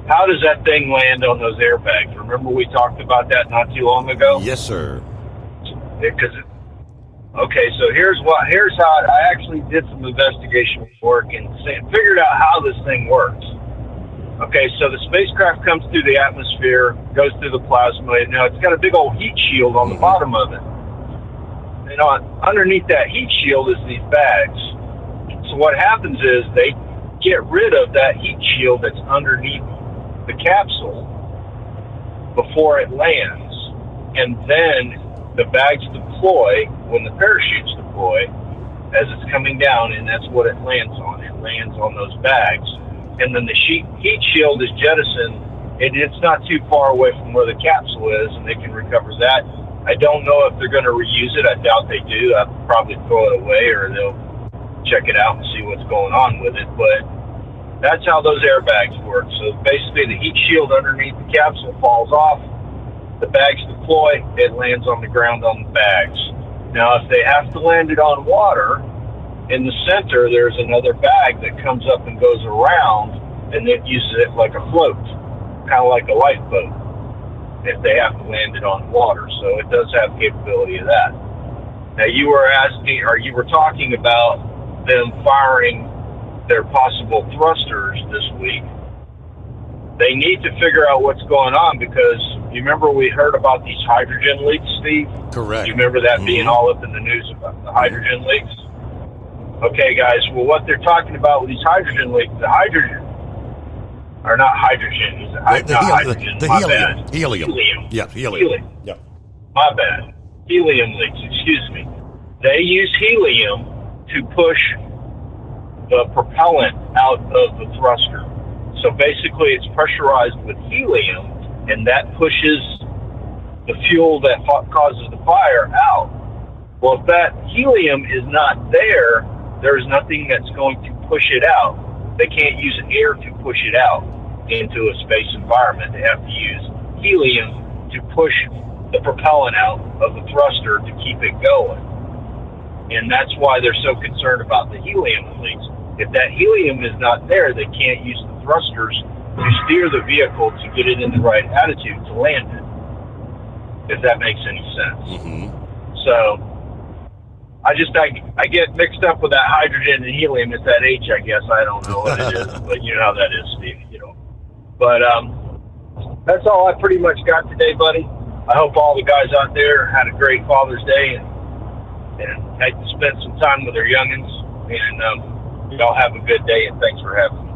Speaker 3: How does that thing land on those airbags? Remember we talked about that not too long ago?
Speaker 11: Yes, sir.
Speaker 3: Okay, so here's how I actually did some investigation work and figured out how this thing works. Okay, so the spacecraft comes through the atmosphere, goes through the plasma. Now it's got a big old heat shield on the bottom of it. And underneath that heat shield is these bags. So what happens is they get rid of that heat shield that's underneath the capsule before it lands. And then the bags deploy when the parachutes deploy as it's coming down, and that's what it lands on. It lands on those bags. And then the heat shield is jettisoned, and it's not too far away from where the capsule is, and they can recover that. I don't know if they're going to reuse it. I doubt they do. I'll probably throw it away, or they'll check it out and see what's going on with it. But that's how those airbags work. So basically the heat shield underneath the capsule falls off, the bags deploy, it lands on the ground on the bags. Now if they have to land it on water, in the center there's another bag that comes up and goes around, and it uses it like a float, kind of like a lifeboat, if they have to land it on water. So it does have capability of that. Now you were asking, or you were talking about them firing their possible thrusters this week. They need to figure out what's going on, because you remember we heard about these hydrogen leaks, Steve?
Speaker 11: Correct.
Speaker 3: You remember that being all up in the news about the hydrogen leaks? Okay, guys, well, what they're talking about with these hydrogen leaks, the hydrogen, or not hydrogen,
Speaker 11: helium. Yeah, helium. Yeah.
Speaker 3: My bad. Helium leaks, excuse me. They use helium to push the propellant out of the thruster. So basically it's pressurized with helium, and that pushes the fuel that causes the fire out. Well, if that helium is not there, there's nothing that's going to push it out. They can't use air to push it out into a space environment. They have to use helium to push the propellant out of the thruster to keep it going. And that's why they're so concerned about the helium leaks. If that helium is not there, they can't use the thrusters to steer the vehicle to get it in the right attitude to land it, if that makes any sense. So I get mixed up with that hydrogen and helium. It's that H, I guess. I don't know what it is, but you know how that is, Steve. You know. But that's all I pretty much got today, buddy. I hope all the guys out there had a great Father's Day and had to spend some time with their youngins. And y'all have a good day, and thanks for having me.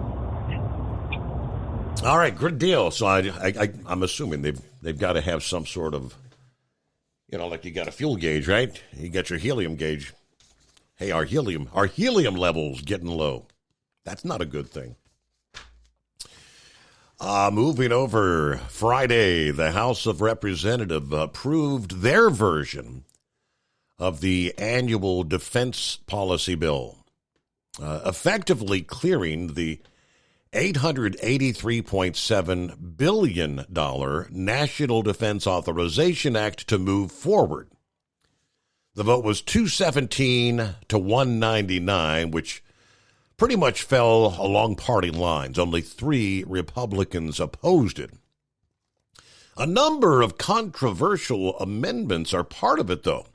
Speaker 11: All right, good deal. So I'm assuming they've got to have some sort of Like you got a fuel gauge, right? You got your helium gauge. Hey, our helium level's getting low. That's not a good thing. Moving over, Friday, the House of Representatives approved their version of the annual defense policy bill, effectively clearing the $883.7 billion National Defense Authorization Act to move forward. The vote was 217 to 199, which pretty much fell along party lines. Only 3 Republicans opposed it. A number of controversial amendments are part of it, though,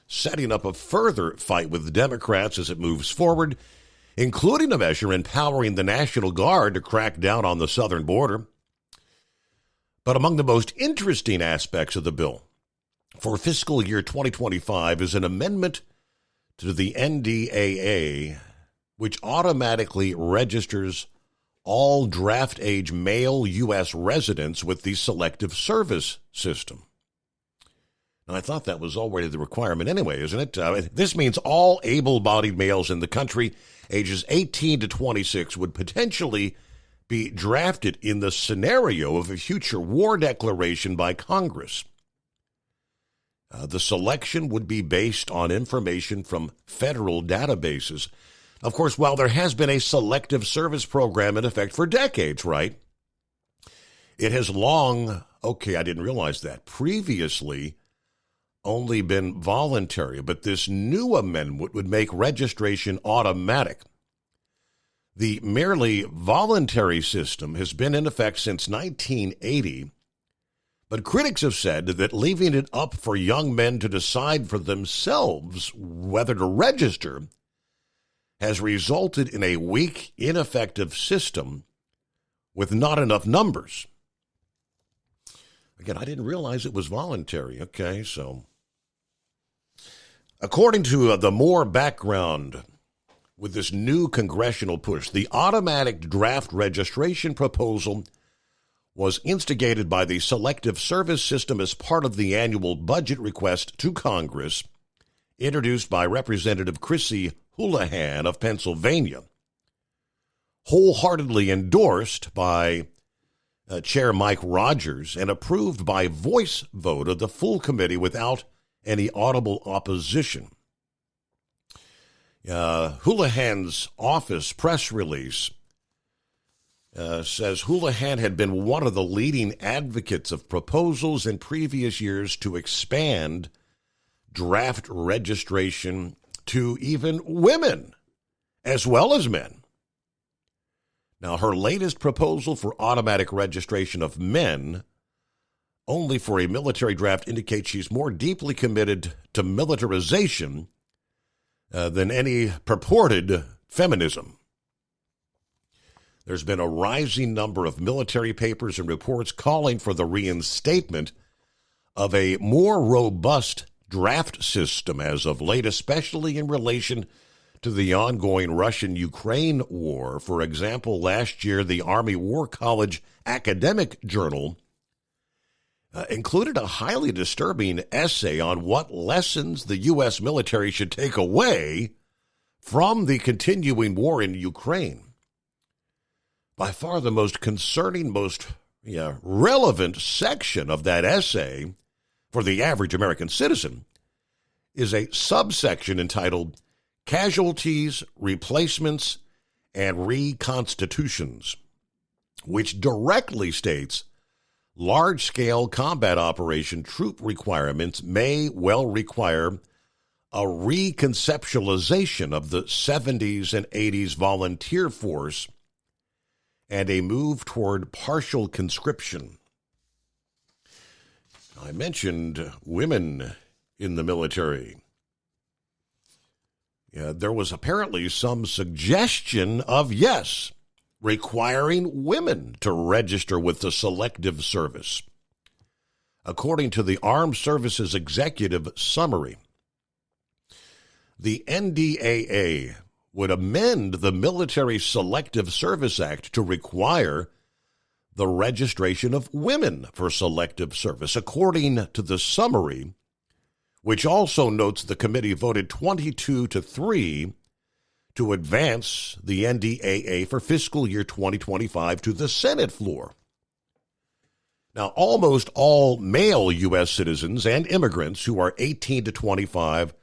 Speaker 11: setting up a further fight with the Democrats as it moves forward, including a measure empowering the National Guard to crack down on the southern border. But among the most interesting aspects of the bill for fiscal year 2025 is an amendment to the NDAA, which automatically registers all draft-age male U.S. residents with the Selective Service System. And I thought that was already the requirement anyway, isn't it? This means all able-bodied males in the country ages 18 to 26 would potentially be drafted in the scenario of a future war declaration by Congress. The selection would be based on information from federal databases. Of course, while there has been a selective service program in effect for decades, right? It has long, I didn't realize that, previously only been voluntary, but this new amendment would make registration automatic. The merely voluntary system has been in effect since 1980, but critics have said that leaving it up for young men to decide for themselves whether to register has resulted in a weak, ineffective system with not enough numbers. Again, I didn't realize it was voluntary. Okay, so according to the more background with this new congressional push, the automatic draft registration proposal was instigated by the Selective Service System as part of the annual budget request to Congress, introduced by Representative Chrissy Houlihan of Pennsylvania, wholeheartedly endorsed by Chair Mike Rogers and approved by voice vote of the full committee without any audible opposition. Houlihan's office press release says Houlihan had been one of the leading advocates of proposals in previous years to expand draft registration to even women as well as men. Now, her latest proposal for automatic registration of men only for a military draft indicates she's more deeply committed to militarization than any purported feminism. There's been a rising number of military papers and reports calling for the reinstatement of a more robust draft system as of late, especially in relation to the ongoing Russian-Ukraine war. For example, last year, the Army War College Academic Journal included a highly disturbing essay on what lessons the U.S. military should take away from the continuing war in Ukraine. By far the most concerning, most relevant section of that essay for the average American citizen is a subsection entitled Casualties, Replacements, and Reconstitutions, which directly states large-scale combat operation troop requirements may well require a reconceptualization of the 70s and 80s volunteer force and a move toward partial conscription. I mentioned women in the military. There was apparently some suggestion of, requiring women to register with the Selective Service. According to the Armed Services Executive Summary, the NDAA would amend the Military Selective Service Act to require the registration of women for selective service. According to the summary, which also notes the committee voted 22-3 to advance the NDAA for fiscal year 2025 to the Senate floor. Now, almost all male U.S. citizens and immigrants who are 18 to 25,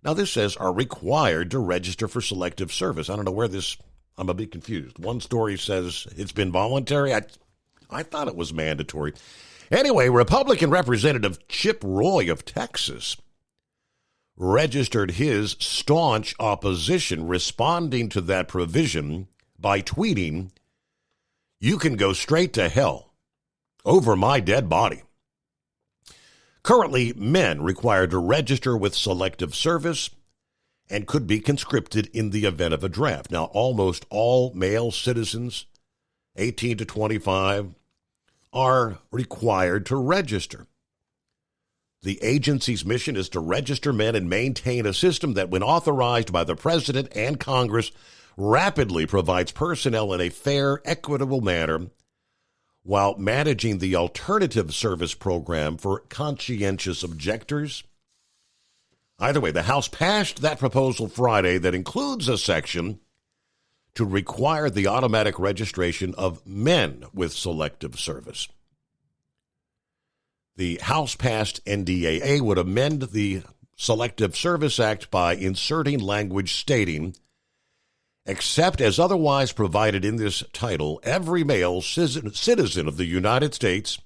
Speaker 11: now this says, are required to register for selective service. I don't know where this, I'm a bit confused. One story says it's been voluntary. I thought it was mandatory. Anyway, Republican Representative Chip Roy of Texas registered his staunch opposition responding to that provision by tweeting, "You can go straight to hell over my dead body." Currently, men required to register with selective service and could be conscripted in the event of a draft. Now, almost all male citizens, 18 to 25, are required to register. The agency's mission is to register men and maintain a system that, when authorized by the president and Congress, rapidly provides personnel in a fair, equitable manner while managing the alternative service program for conscientious objectors. Either way, the House passed that proposal Friday that includes a section to require the automatic registration of men with selective service. The House-passed NDAA would amend the Selective Service Act by inserting language stating, "Except as otherwise provided in this title, every male citizen of the United States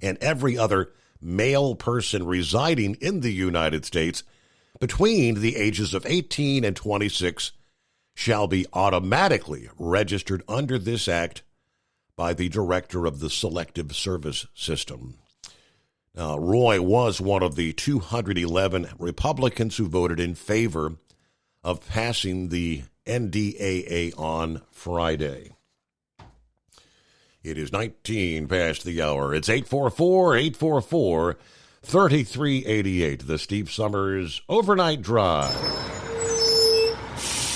Speaker 11: and every other male person residing in the United States between the ages of 18 and 26 shall be automatically registered under this act by the Director of the Selective Service System." Now, Roy was one of the 211 Republicans who voted in favor of passing the NDAA on Friday. It is 19 past the hour. It's 844-844-3388, the Steve Summers Overnight Drive.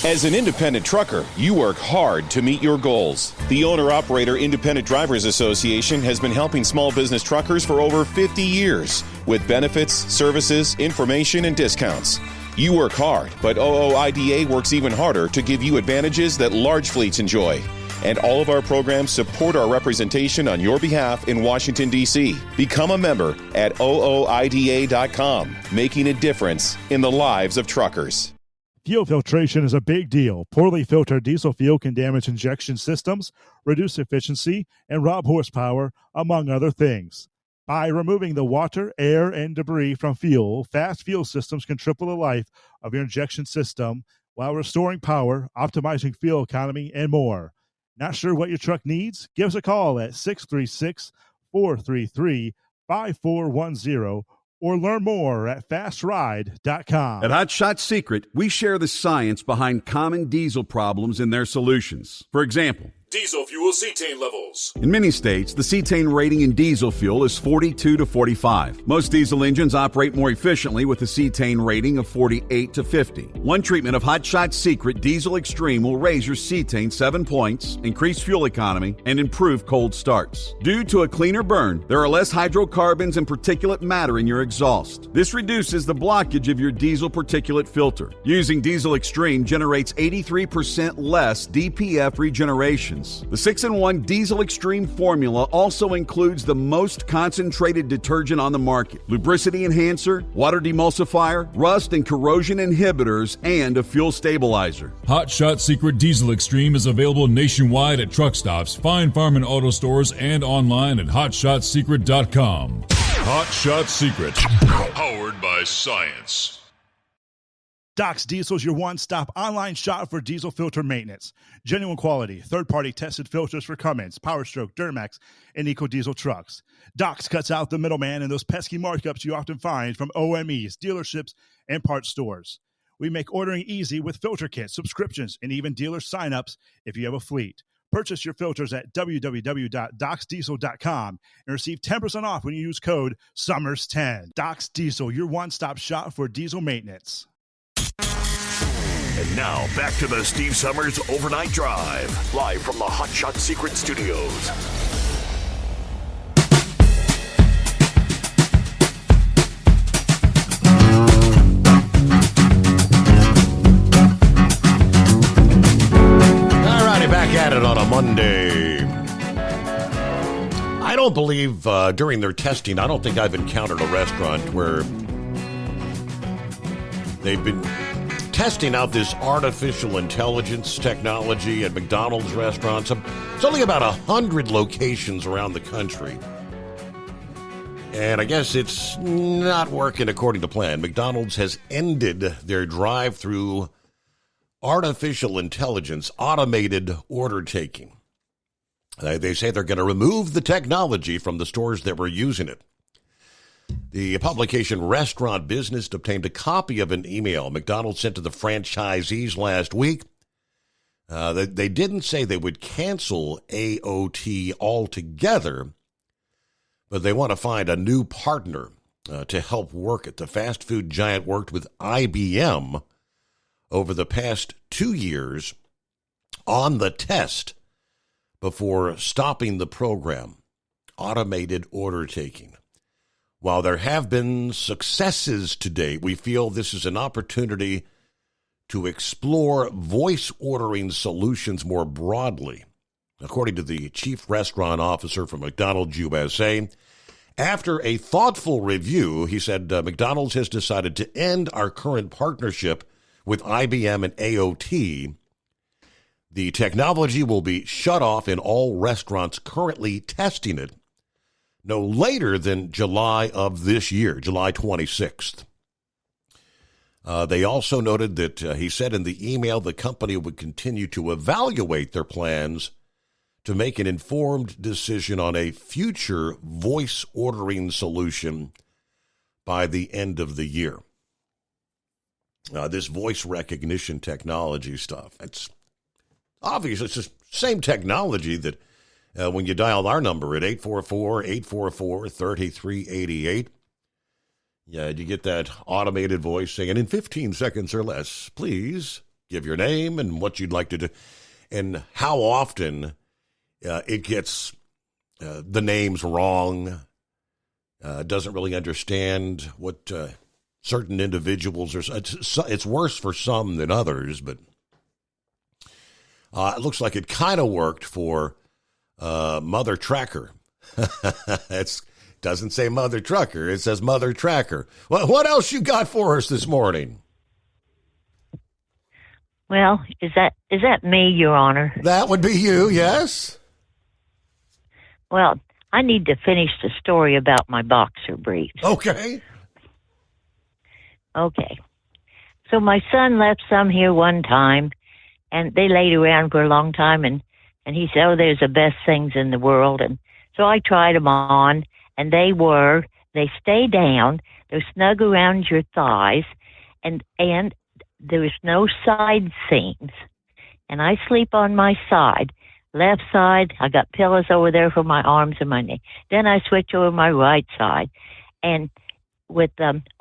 Speaker 20: As an independent trucker, you work hard to meet your goals. The Owner-Operator Independent Drivers Association has been helping small business truckers for over 50 years with benefits, services, information, and discounts. You work hard, but OOIDA works even harder to give you advantages that large fleets enjoy. And all of our programs support our representation on your behalf in Washington, D.C. Become a member at OOIDA.com, making a difference in the lives of truckers.
Speaker 14: Fuel filtration is a big deal. Poorly filtered diesel fuel can damage injection systems, reduce efficiency, and rob horsepower, among other things. By removing the water, air, and debris from fuel, fast fuel systems can triple the life of your injection system while restoring power, optimizing fuel economy, and more. Not sure what your truck needs? Give us a call at 636-433-5410 or learn more at fastride.com.
Speaker 8: At Hot Shot Secret, we share the science behind common diesel problems and their solutions. For example,
Speaker 9: Diesel fuel cetane levels.
Speaker 8: in many states, the cetane rating in diesel fuel is 42 to 45. Most diesel engines operate more efficiently with a cetane rating of 48 to 50. One treatment of Hot Shot Secret Diesel Extreme will raise your cetane 7 points, increase fuel economy, and improve cold starts. Due to a cleaner burn, there are less hydrocarbons and particulate matter in your exhaust. This reduces the blockage of your diesel particulate filter. Using Diesel Extreme generates 83% less DPF regeneration. The 6-in-1 Diesel Extreme formula also includes the most concentrated detergent on the market, lubricity enhancer, water demulsifier, rust and corrosion inhibitors, and a fuel stabilizer.
Speaker 9: Hot Shot Secret Diesel Extreme is available nationwide at truck stops, Fine Farm and auto stores, and online at hotshotsecret.com. Hot Shot Secret, powered by science.
Speaker 14: Doc's Diesel is your one-stop online shop for diesel filter maintenance. Genuine quality, third-party tested filters for Cummins, PowerStroke, Duramax, and EcoDiesel trucks. Doc's cuts out the middleman and those pesky markups you often find from OMEs, dealerships, and parts stores. We make ordering easy with filter kits, subscriptions, and even dealer sign-ups if you have a fleet. Purchase your filters at www.docsdiesel.com and receive 10% off when you use code SUMMERS10. Doc's Diesel, your one-stop shop for diesel maintenance.
Speaker 7: And now, back to the Steve Summers Overnight Drive, live from the Hot Shot Secret Studios.
Speaker 11: Monday. I don't believe during their testing, I don't think I've encountered a restaurant where they've been testing out this artificial intelligence technology at McDonald's restaurants. It's only about 100 locations around the country. And I guess it's not working according to plan. McDonald's has ended their drive-through artificial intelligence automated order taking. They say they're going to remove the technology from the stores that were using it. The publication Restaurant Business obtained a copy of an email McDonald's sent to the franchisees last week. They didn't say they would cancel AOT altogether, but they want to find a new partner to help work it. The fast food giant worked with IBM over the past 2 years on the test before stopping the program, automated order taking. While there have been successes to date, we feel this is an opportunity to explore voice ordering solutions more broadly. According to the chief restaurant officer for McDonald's USA, after a thoughtful review, he said McDonald's has decided to end our current partnership with IBM and AOT. The technology will be shut off in all restaurants currently testing it no later than July of this year, July 26th. They also noted that, he said in the email, the company would continue to evaluate their plans to make an informed decision on a future voice ordering solution by the end of the year. This voice recognition technology stuff, it's obvious. It's the same technology that when you dial our number at 844-844-3388, you get that automated voice saying, in 15 seconds or less, please give your name and what you'd like to do. And how often it gets the names wrong, doesn't really understand what certain individuals are. It's worse for some than others, but it looks like it kind of worked for Mother Tracker. It doesn't say Mother Trucker. It says Mother Tracker. What else you got for us this morning?
Speaker 15: Well, is that me, Your Honor?
Speaker 11: That would be you, yes.
Speaker 15: Well, I need to finish the story about my boxer briefs.
Speaker 11: Okay.
Speaker 15: Okay. So my son left some here one time, and they laid around for a long time, and he said, oh, there's the best things in the world. And so I tried them on, and they stay down, they're snug around your thighs, and there's no side seams. And I sleep on my side. Left side, I got pillows over there for my arms and my neck. Then I switch over my right side. And with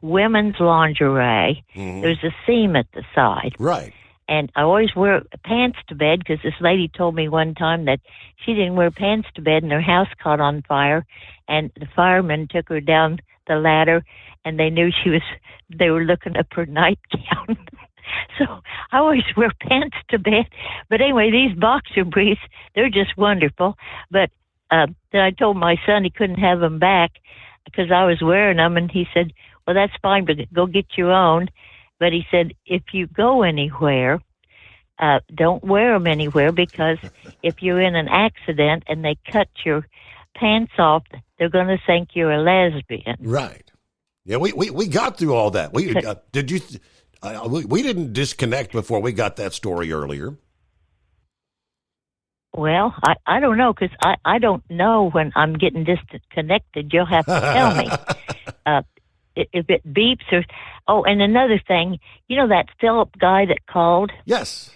Speaker 15: women's lingerie, there's a seam at the side.
Speaker 11: Right.
Speaker 15: And I always wear pants to bed because this lady told me one time that she didn't wear pants to bed and her house caught on fire. And the firemen took her down the ladder and they knew they were looking up her nightgown. So I always wear pants to bed. But anyway, these boxer briefs, they're just wonderful. But then I told my son he couldn't have them back because I was wearing them. And he said, well, that's fine, but go get your own. But he said, if you go anywhere, don't wear them anywhere because if you're in an accident and they cut your pants off, they're going to think you're a lesbian.
Speaker 11: Right. Yeah, we got through all that. We didn't disconnect before we got that story earlier.
Speaker 15: Well, I don't know because I don't know when I'm getting disconnected. You'll have to tell me. If it beeps or... Oh, and another thing, you know that Philip guy that called?
Speaker 11: Yes.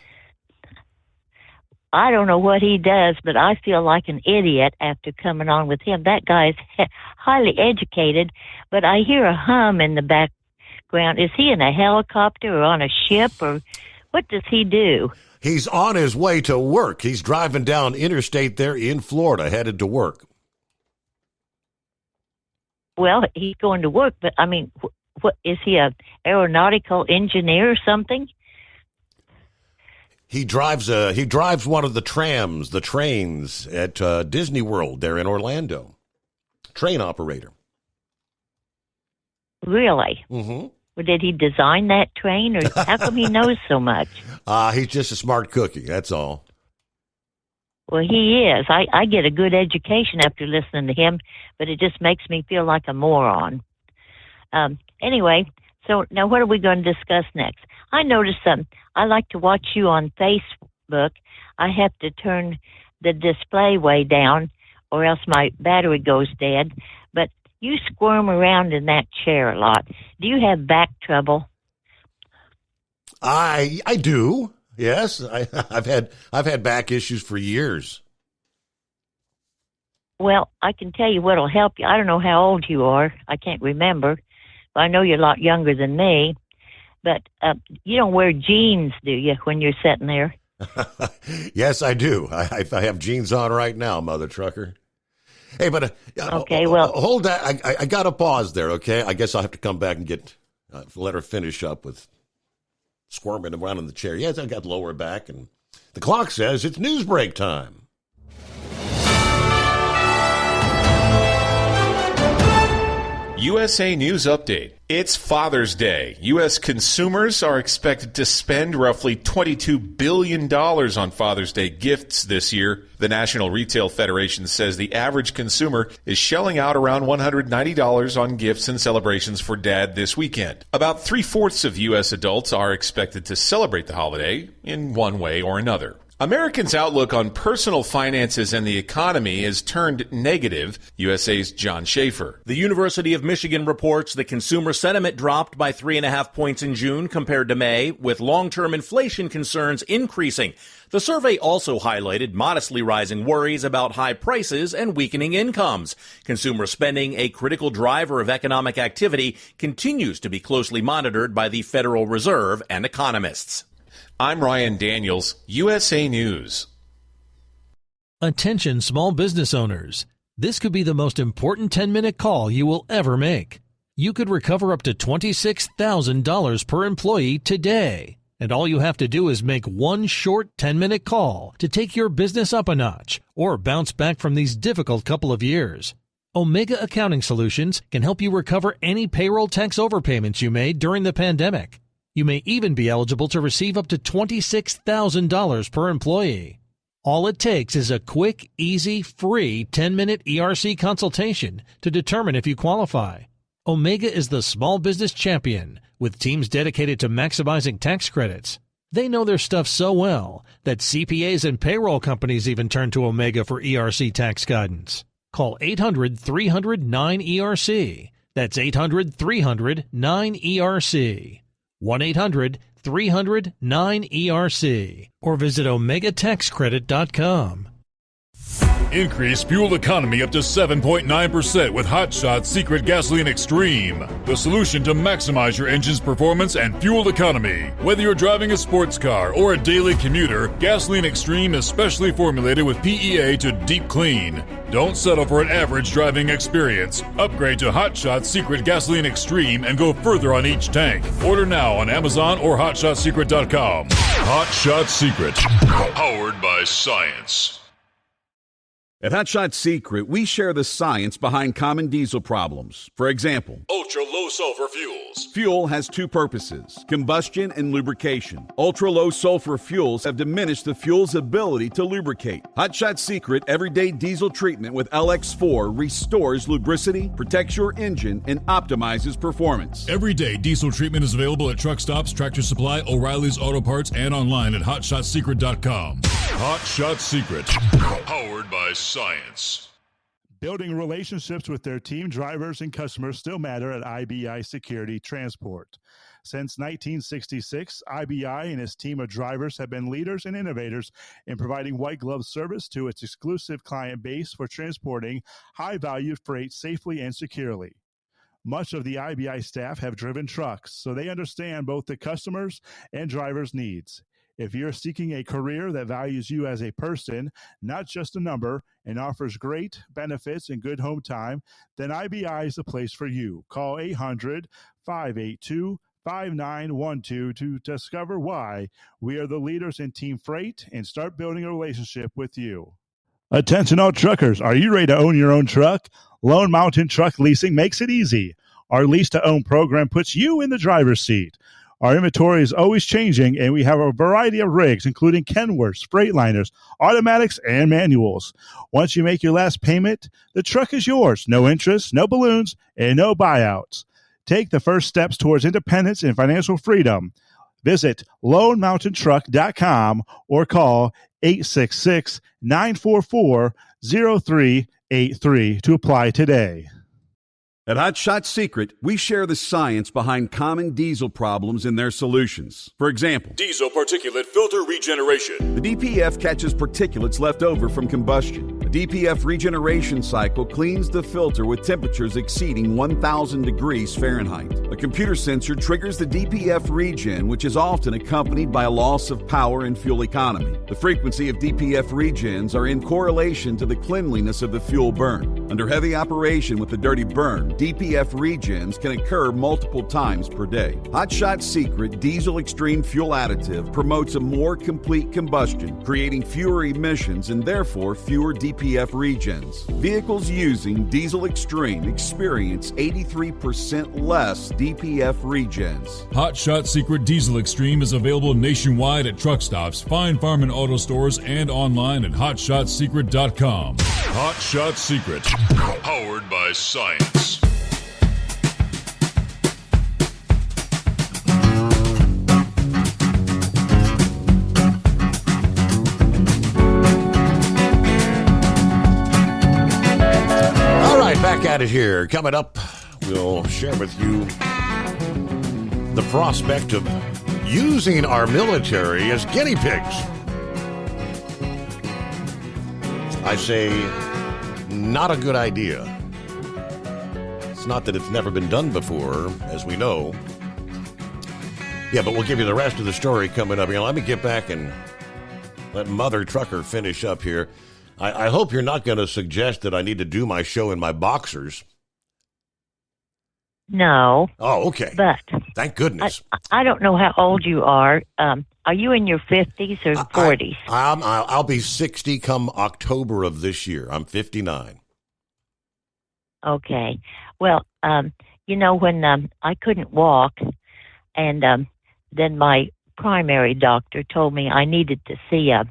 Speaker 15: I don't know what he does, but I feel like an idiot after coming on with him. That guy is highly educated, but I hear a hum in the background. Is he in a helicopter or on a ship, or what does he do?
Speaker 11: He's on his way to work. He's driving down interstate there in Florida, headed to work.
Speaker 15: Well, he's going to work, but I mean, what is he, a aeronautical engineer or something?
Speaker 11: He drives one of the trains at Disney World there in Orlando. Train operator.
Speaker 15: Really?
Speaker 11: Mm-hmm.
Speaker 15: Well, did he design that train, or how come he knows so much?
Speaker 11: He's just a smart cookie, that's all.
Speaker 15: Well, he is. I get a good education after listening to him, but it just makes me feel like a moron. Anyway, so now what are we going to discuss next? I noticed I like to watch you on Facebook. I have to turn the display way down or else my battery goes dead. But you squirm around in that chair a lot. Do you have back trouble?
Speaker 11: I do. Yes, I've had back issues for years.
Speaker 15: Well, I can tell you what'll help you. I don't know how old you are. I can't remember. But I know you're a lot younger than me. But you don't wear jeans, do you, when you're sitting there?
Speaker 11: Yes, I do. I have jeans on right now, Mother Trucker. Hey, but
Speaker 15: okay, well,
Speaker 11: hold that. I got to pause there. Okay, I guess I'll have to come back and let her finish up with squirming around in the chair. Yes, I got lower back, and the clock says it's news break time.
Speaker 5: USA News Update. It's Father's Day. U.S. consumers are expected to spend roughly $22 billion on Father's Day gifts this year. The National Retail Federation says the average consumer is shelling out around $190 on gifts and celebrations for Dad this weekend. About 3/4 of U.S. adults are expected to celebrate the holiday in one way or another. Americans' outlook on personal finances and the economy has turned negative. USA's John Schaefer.
Speaker 2: The University of Michigan reports that consumer sentiment dropped by 3.5 points in June compared to May, with long-term inflation concerns increasing. The survey also highlighted modestly rising worries about high prices and weakening incomes. Consumer spending, a critical driver of economic activity, continues to be closely monitored by the Federal Reserve and economists.
Speaker 5: I'm Ryan Daniels, USA News.
Speaker 22: Attention small business owners. This could be the most important 10-minute call you will ever make. You could recover up to $26,000 per employee today. And all you have to do is make one short 10-minute call to take your business up a notch or bounce back from these difficult couple of years. Omega Accounting Solutions can help you recover any payroll tax overpayments you made during the pandemic. You may even be eligible to receive up to $26,000 per employee. All it takes is a quick, easy, free 10-minute ERC consultation to determine if you qualify. Omega is the small business champion with teams dedicated to maximizing tax credits. They know their stuff so well that CPAs and payroll companies even turn to Omega for ERC tax guidance. Call 800-300-9ERC. That's 800-300-9ERC. 1-800-300-9ERC. Or visit OmegaTaxCredit.com.
Speaker 9: Increase fuel economy up to 7.9% with Hot Shots Secret Gasoline Extreme. The solution to maximize your engine's performance and fuel economy. Whether you're driving a sports car or a daily commuter, Gasoline Extreme is specially formulated with PEA to deep clean. Don't settle for an average driving experience. Upgrade to Hot Shots Secret Gasoline Extreme and go further on each tank. Order now on Amazon or HotShotSecret.com. Hot Shots Secret. Powered by science.
Speaker 8: At Hot Shot Secret, we share the science behind common diesel problems. For example,
Speaker 9: ultra-low sulfur fuels.
Speaker 8: Fuel has two purposes, combustion and lubrication. Ultra-low sulfur fuels have diminished the fuel's ability to lubricate. Hot Shot Secret Everyday Diesel Treatment with LX4 restores lubricity, protects your engine, and optimizes performance.
Speaker 9: Everyday diesel treatment is available at truck stops, Tractor Supply, O'Reilly's Auto Parts, and online at HotShotSecret.com. Hot Shot Secret. Powered by science.
Speaker 14: Building relationships with their team drivers and customers still matter at IBI Security Transport. Since 1966, IBI and its team of drivers have been leaders and innovators in providing white glove service to its exclusive client base for transporting high-value freight safely and securely. Much of the IBI staff have driven trucks, so they understand both the customers' and drivers' needs. If you're seeking a career that values you as a person, not just a number, and offers great benefits and good home time, then IBI is the place for you. Call 800-582-5600 5912 to discover why we are the leaders in team freight and start building a relationship with you. Attention all truckers, are you ready to own your own truck? Lone Mountain Truck Leasing makes it easy. Our lease-to-own program puts you in the driver's seat. Our inventory is always changing, and we have a variety of rigs, including Kenworths, Freightliners, automatics, and manuals. Once you make your last payment, the truck is yours. No interest, no balloons, and no buyouts. Take the first steps towards independence and financial freedom. Visit LoneMountainTruck.com or call 866-944-0383 to apply today.
Speaker 8: At Hot Shot Secret, we share the science behind common diesel problems and their solutions. For example,
Speaker 9: Diesel particulate filter regeneration.
Speaker 8: the DPF catches particulates left over from combustion. The DPF regeneration cycle cleans the filter with temperatures exceeding 1,000 degrees Fahrenheit. A computer sensor triggers the DPF regen, which is often accompanied by a loss of power and fuel economy. The frequency of DPF regens are in correlation to the cleanliness of the fuel burn. Under heavy operation with the dirty burn, DPF regens can occur multiple times per day. Hot Shot Secret Diesel Extreme Fuel Additive promotes a more complete combustion, creating fewer emissions and therefore fewer DPF regens. Vehicles using Diesel Extreme experience 83% less DPF regens.
Speaker 9: Hot Shot Secret Diesel Extreme is available nationwide at truck stops, Fine Farm and auto stores, and online at hotshotsecret.com. Hot Shot Secret, powered by science.
Speaker 11: Back at it here. Coming up, we'll share with you the prospect of using our military as guinea pigs. I say, not a good idea. It's not that it's never been done before, as we know. Yeah, but we'll give you the rest of the story coming up. Let me get back and let Mother Trucker finish up here. I hope you're not going to suggest that I need to do my show in my boxers.
Speaker 15: No.
Speaker 11: Oh, okay.
Speaker 15: But
Speaker 11: thank goodness.
Speaker 15: I don't know how old you are. Are you in your 50s or 40s?
Speaker 11: I'll be 60 come October of this year. I'm 59.
Speaker 15: Okay. Well, when I couldn't walk, and then my primary doctor told me I needed to see a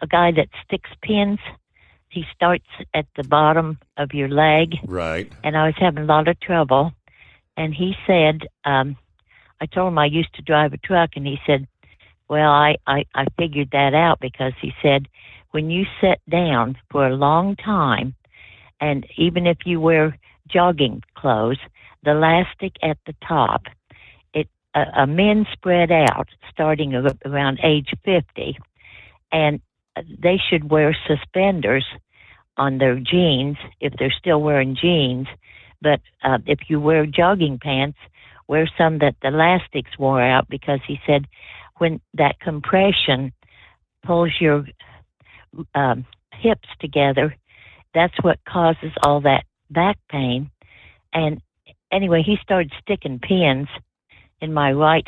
Speaker 15: guy that sticks pins. He starts at the bottom of your leg.
Speaker 11: Right.
Speaker 15: And I was having a lot of trouble. And he said, I told him I used to drive a truck, and he said, well, I figured that out because he said, when you sit down for a long time, and even if you wear jogging clothes, the elastic at the top, men spread out starting around age 50, and they should wear suspenders on their jeans if they're still wearing jeans. But if you wear jogging pants, wear some that the elastics wore out, because he said when that compression pulls your hips together, that's what causes all that back pain. And anyway, he started sticking pins in my right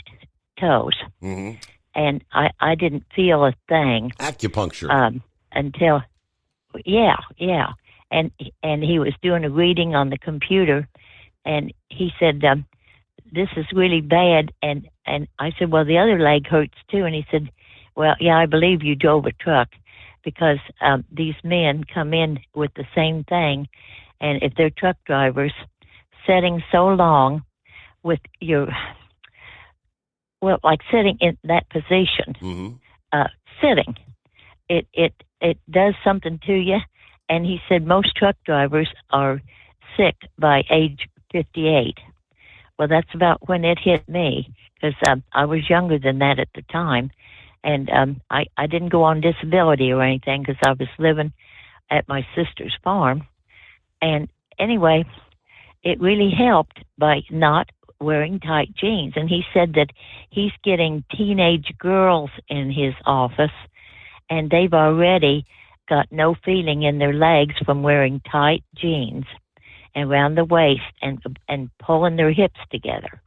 Speaker 15: toes.
Speaker 11: Mm-hmm.
Speaker 15: And I didn't feel a thing.
Speaker 11: Acupuncture.
Speaker 15: Until, yeah. And he was doing a reading on the computer, and he said, this is really bad. And I said, well, the other leg hurts too. And he said, well, yeah, I believe you drove a truck, because these men come in with the same thing. And if they're truck drivers, sitting so long with your... Well, like sitting in that position, sitting, it does something to you. And he said most truck drivers are sick by age 58. Well, that's about when it hit me, because I was younger than that at the time. And I didn't go on disability or anything, because I was living at my sister's farm. And anyway, it really helped by not wearing tight jeans. And he said that he's getting teenage girls in his office, and they've already got no feeling in their legs from wearing tight jeans. around the waist and pulling their hips together.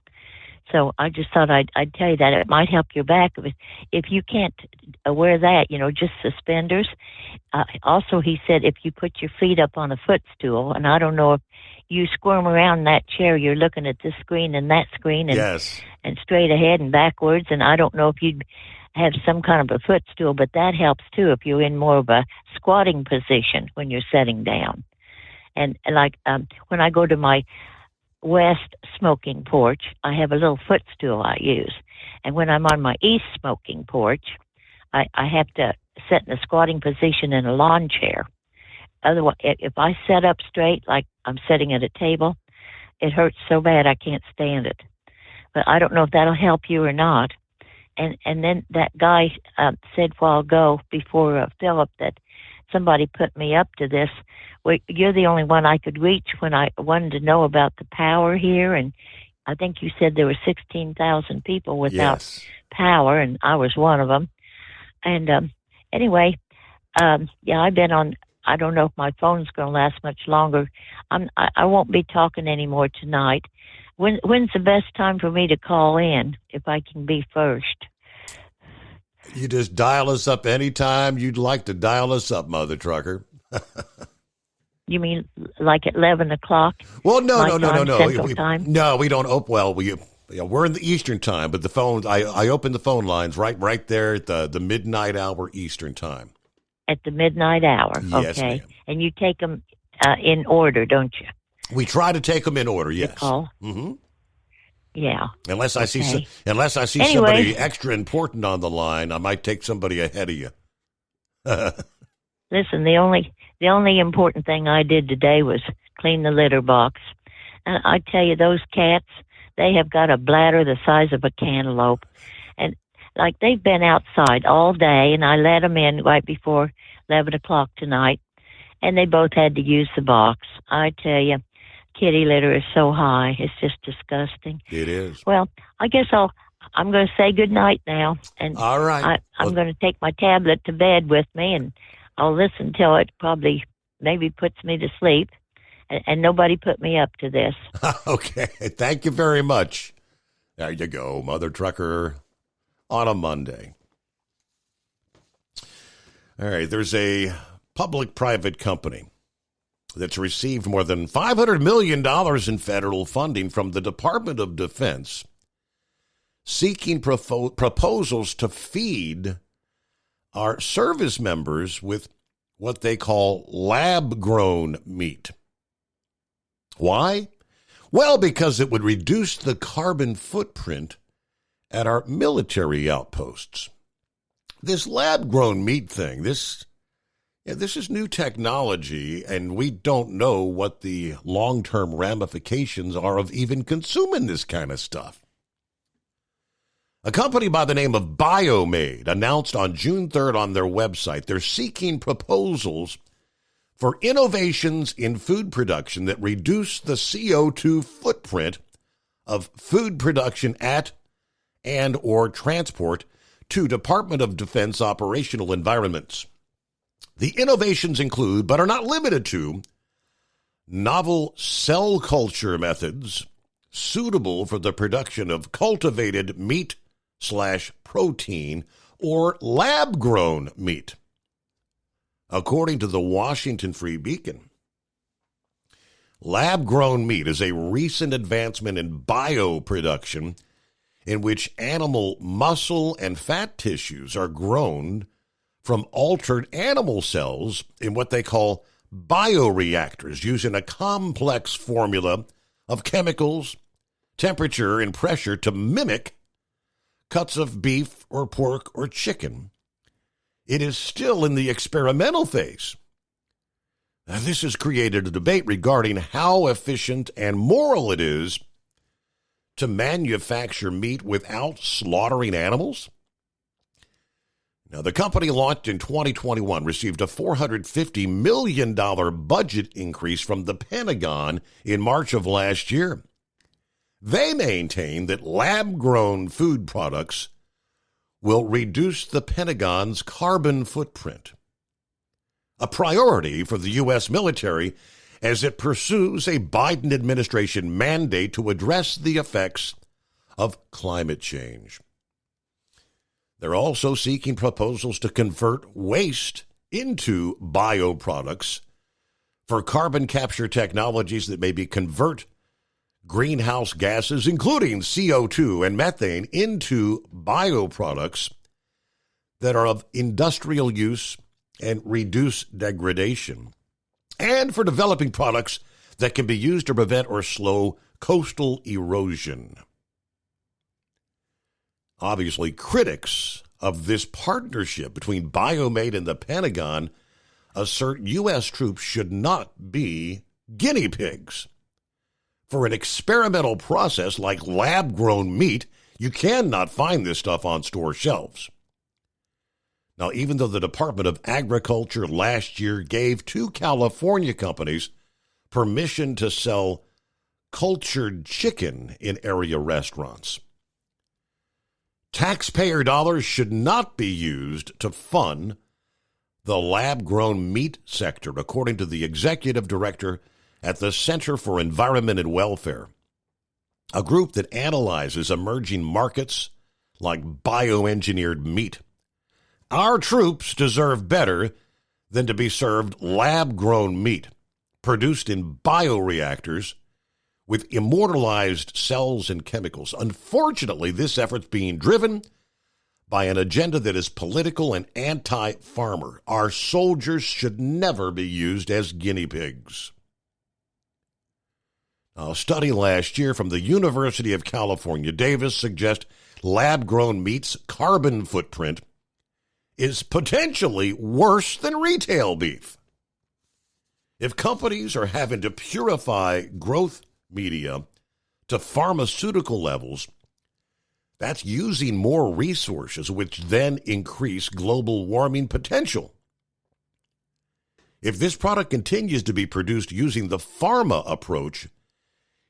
Speaker 15: So I just thought I'd tell you that it might help your back. If you can't wear that, just suspenders. Also, he said if you put your feet up on a footstool, and I don't know if you squirm around in that chair, you're looking at this screen and that screen, and
Speaker 11: Yes.
Speaker 15: and straight ahead and backwards. And I don't know if you'd have some kind of a footstool, but that helps too if you're in more of a squatting position when you're sitting down. And like when I go to my west smoking porch, I have a little footstool I use. And when I'm on my east smoking porch, I have to sit in a squatting position in a lawn chair. Otherwise, if I sit up straight, like I'm sitting at a table, it hurts so bad I can't stand it. But I don't know if that'll help you or not. And then that guy said a while ago before Philip that somebody put me up to this. Well, you're the only one I could reach when I wanted to know about the power here. And I think you said there were 16,000 people without power, and I was one of them. And anyway, I've been on. I don't know if my phone's going to last much longer. I won't be talking anymore tonight. When's the best time for me to call in if I can be first?
Speaker 11: You just dial us up anytime you'd like to dial us up, Mother Trucker.
Speaker 15: You mean like at 11 o'clock?
Speaker 11: Well, no.
Speaker 15: Central time?
Speaker 11: No, we don't open. Well, we're in the Eastern time, but the phone, I open the phone lines right there at the midnight hour Eastern time.
Speaker 15: At the midnight hour,
Speaker 11: Yes,
Speaker 15: okay.
Speaker 11: ma'am.
Speaker 15: And you take them in order, don't you?
Speaker 11: We try to take them in order, yes.
Speaker 15: Call?
Speaker 11: Mm-hmm.
Speaker 15: Yeah.
Speaker 11: Unless I see
Speaker 15: Anyway.
Speaker 11: somebody extra important on the line, I might take somebody ahead of you.
Speaker 15: Listen, the only important thing I did today was clean the litter box. And I tell you, those cats, they have got a bladder the size of a cantaloupe. And like they've been outside all day, and I let them in right before 11 o'clock tonight, and they both had to use the box. I tell you, kitty litter is so high. It's just disgusting.
Speaker 11: It is.
Speaker 15: Well, I guess I'm going to say good night now. And
Speaker 11: all right.
Speaker 15: I'm going to take my tablet to bed with me, and I'll listen till it probably maybe puts me to sleep. And nobody put me up to this.
Speaker 11: Okay. Thank you very much. There you go, Mother Trucker, on a Monday. All right. There's a public-private company that's received more than $500 million in federal funding from the Department of Defense, seeking proposals to feed our service members with what they call lab-grown meat. Why? Well, because it would reduce the carbon footprint at our military outposts. This lab-grown meat thing, this is new technology, and we don't know what the long-term ramifications are of even consuming this kind of stuff. A company by the name of Biomade announced on June 3rd on their website they're seeking proposals for innovations in food production that reduce the CO2 footprint of food production at and or transport to Department of Defense operational environments. The innovations include, but are not limited to, novel cell culture methods suitable for the production of cultivated meat/protein or lab-grown meat. According to the Washington Free Beacon, lab-grown meat is a recent advancement in bioproduction in which animal muscle and fat tissues are grown from altered animal cells in what they call bioreactors, using a complex formula of chemicals, temperature, and pressure to mimic cuts of beef or pork or chicken. It is still in the experimental phase. Now, this has created a debate regarding how efficient and moral it is to manufacture meat without slaughtering animals. Now, the company launched in 2021 received a $450 million budget increase from the Pentagon in March of last year. They maintain that lab-grown food products will reduce the Pentagon's carbon footprint, a priority for the U.S. military as it pursues a Biden administration mandate to address the effects of climate change. They're also seeking proposals to convert waste into bioproducts for carbon capture technologies that maybe convert greenhouse gases, including CO2 and methane, into bioproducts that are of industrial use and reduce degradation, and for developing products that can be used to prevent or slow coastal erosion. Obviously, critics of this partnership between Biomate and the Pentagon assert U.S. troops should not be guinea pigs. For an experimental process like lab-grown meat, you cannot find this stuff on store shelves. Now, even though the Department of Agriculture last year gave 2 California companies permission to sell cultured chicken in area restaurants, taxpayer dollars should not be used to fund the lab-grown meat sector, according to the executive director at the Center for Environment and Welfare, a group that analyzes emerging markets like bioengineered meat. Our troops deserve better than to be served lab-grown meat produced in bioreactors with immortalized cells and chemicals. Unfortunately, this effort's being driven by an agenda that is political and anti-farmer. Our soldiers should never be used as guinea pigs. A study last year from the University of California, Davis, suggests lab-grown meat's carbon footprint is potentially worse than retail beef. If companies are having to purify growth media to pharmaceutical levels, that's using more resources, which then increase global warming potential. If this product continues to be produced using the pharma approach,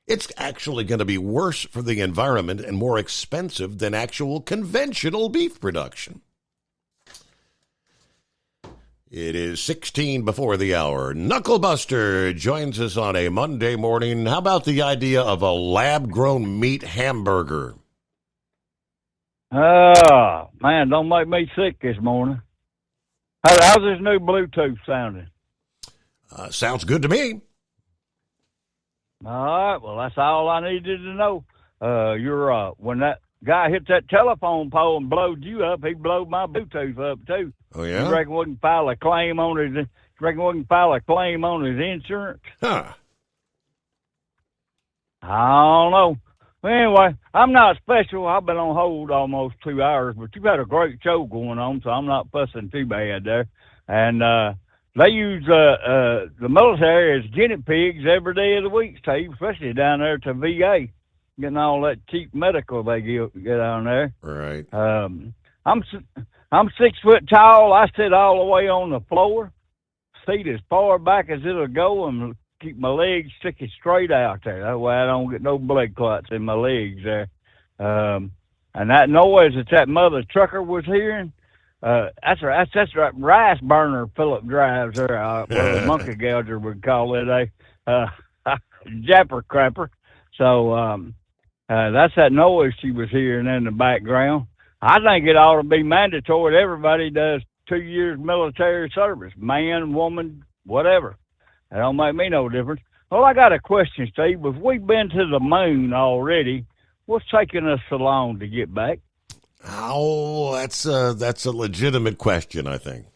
Speaker 11: it's actually going to be worse for the environment and more expensive than actual conventional beef production. It is 16 before the hour. Knucklebuster joins us on a Monday morning. How about the idea of a lab-grown meat hamburger?
Speaker 16: Man, don't make me sick this morning. How's this new Bluetooth sounding?
Speaker 11: Sounds good to me.
Speaker 16: All right, well, that's all I needed to know. When that guy hit that telephone pole and blowed you up, he blowed my Bluetooth up, too.
Speaker 11: Oh, yeah?
Speaker 16: You reckon we can file a claim on his insurance?
Speaker 11: Huh.
Speaker 16: I don't know. Anyway, I'm not special. I've been on hold almost 2 hours, but you've had a great show going on, so I'm not fussing too bad there. And they use the military as guinea pigs every day of the week, Steve, especially down there to VA, getting all that cheap medical they get down there.
Speaker 11: Right.
Speaker 16: I'm 6 foot tall. I sit all the way on the floor, seat as far back as it'll go, and keep my legs sticking straight out there. That way I don't get no blood clots in my legs there. And that noise that mother trucker was hearing, that's that rice burner Philip drives there. The monkey gouger would call it a japper crapper. So that's that noise she was hearing in the background. I think it ought to be mandatory that everybody does 2 years military service, man, woman, whatever. That don't make me no difference. Well, I got a question, Steve. If we've been to the moon already, what's taking us so long to get back?
Speaker 11: Oh, that's a legitimate question, I think.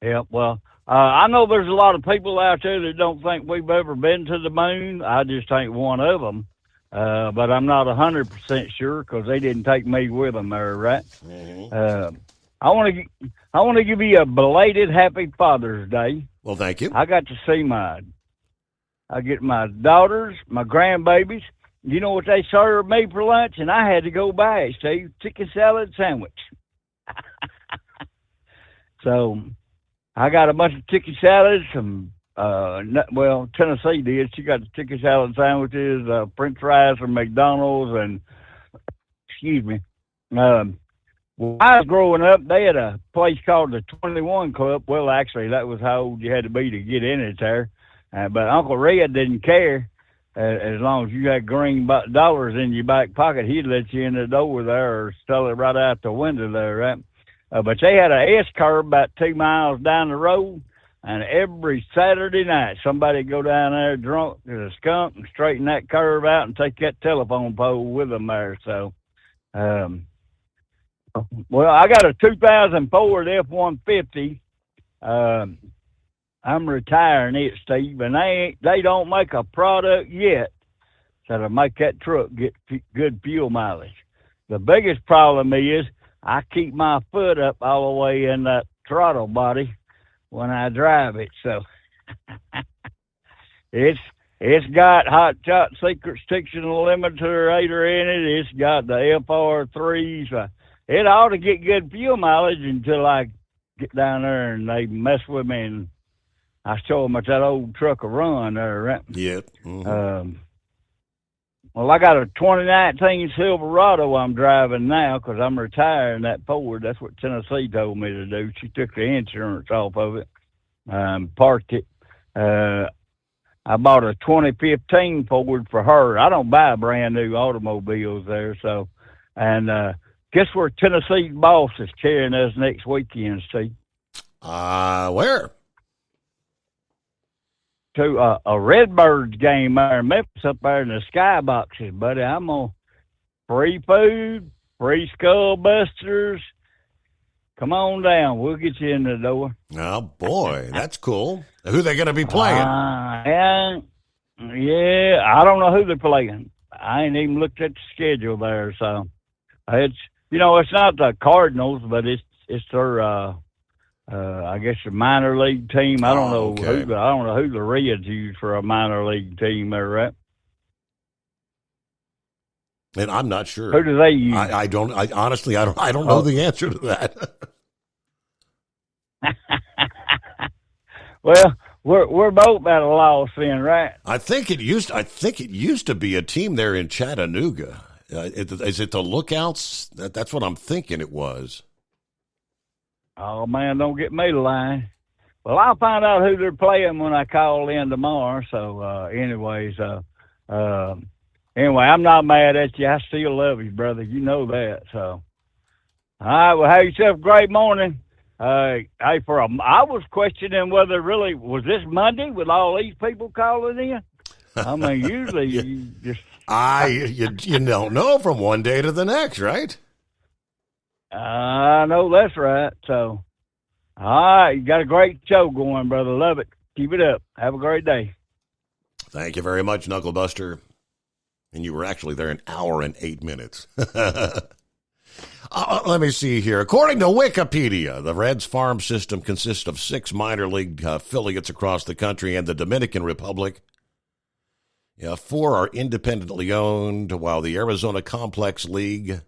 Speaker 16: Yeah, well, I know there's a lot of people out there that don't think we've ever been to the moon. I just ain't one of them. But I'm not 100% sure because they didn't take me with them there, right?
Speaker 11: Mm-hmm.
Speaker 16: I want to give you a belated Happy Father's Day.
Speaker 11: Well, thank you.
Speaker 16: I got to see I get my daughters, my grandbabies. You know what they served me for lunch? And I had to go buy it, Steve. Chicken salad sandwich. So I got a bunch of chicken salads, Tennessee did. She got the chicken salad sandwiches, French fries from McDonald's, and when I was growing up, they had a place called the 21 Club. Well, actually, that was how old you had to be to get in it there. But Uncle Red didn't care. As long as you had green dollars in your back pocket, he'd let you in the door there or sell it right out the window there, right? But they had a S-curve about 2 miles down the road, and every Saturday night somebody'd go down there drunk as a skunk and straighten that curve out and take that telephone pole with them there. So, well, I got a 2004 F-150. I'm retiring it, Steve, and they don't make a product yet that'll make that truck get good fuel mileage. The biggest problem is I keep my foot up all the way in that throttle body when I drive it. So it's got Hot Shot Secret Stiction Eliminator in it. It's got the FR3s. It ought to get good fuel mileage until I get down there and they mess with me and I show them that old truck will run there, right?
Speaker 11: Yep. Mm-hmm.
Speaker 16: Well, I got a 2019 Silverado I'm driving now because I'm retiring that Ford. That's what Tennessee told me to do. She took the insurance off of it, parked it. I bought a 2015 Ford for her. I don't buy brand new automobiles there, so. And guess where Tennessee's boss is carrying us next weekend, Steve?
Speaker 11: Where?
Speaker 16: To a Redbirds game there in Memphis up there in the skyboxes, buddy. I'm on free food, free skull busters. Come on down. We'll get you in the door.
Speaker 11: Oh, boy. That's cool. Who they going to be playing?
Speaker 16: Yeah, I don't know who they're playing. I ain't even looked at the schedule there. So it's, it's not the Cardinals, but it's their, I guess a minor league team. I don't know who the Reds use for a minor league team there, right?
Speaker 11: And I'm not sure.
Speaker 16: Who do they use?
Speaker 11: I honestly don't know the answer to that.
Speaker 16: Well, we're both at a loss then, right?
Speaker 11: I think it used to be a team there in Chattanooga. Is it the Lookouts? That's what I'm thinking it was.
Speaker 16: Oh, man, don't get me to lie. Well, I'll find out who they're playing when I call in tomorrow. So, anyway, I'm not mad at you. I still love you, brother. You know that. So, all right, well, have yourself a great morning. I was questioning whether really, was this Monday with all these people calling in? I mean, usually you just...
Speaker 11: you don't know from one day to the next, right?
Speaker 16: I know that's right. So, all right, you got a great show going, brother. Love it. Keep it up. Have a great day.
Speaker 11: Thank you very much, Knuckle Buster. And you were actually there 1 hour and 8 minutes. Let me see here. According to Wikipedia, the Reds farm system consists of 6 minor league affiliates across the country and the Dominican Republic. 4 are independently owned, while the Arizona Complex League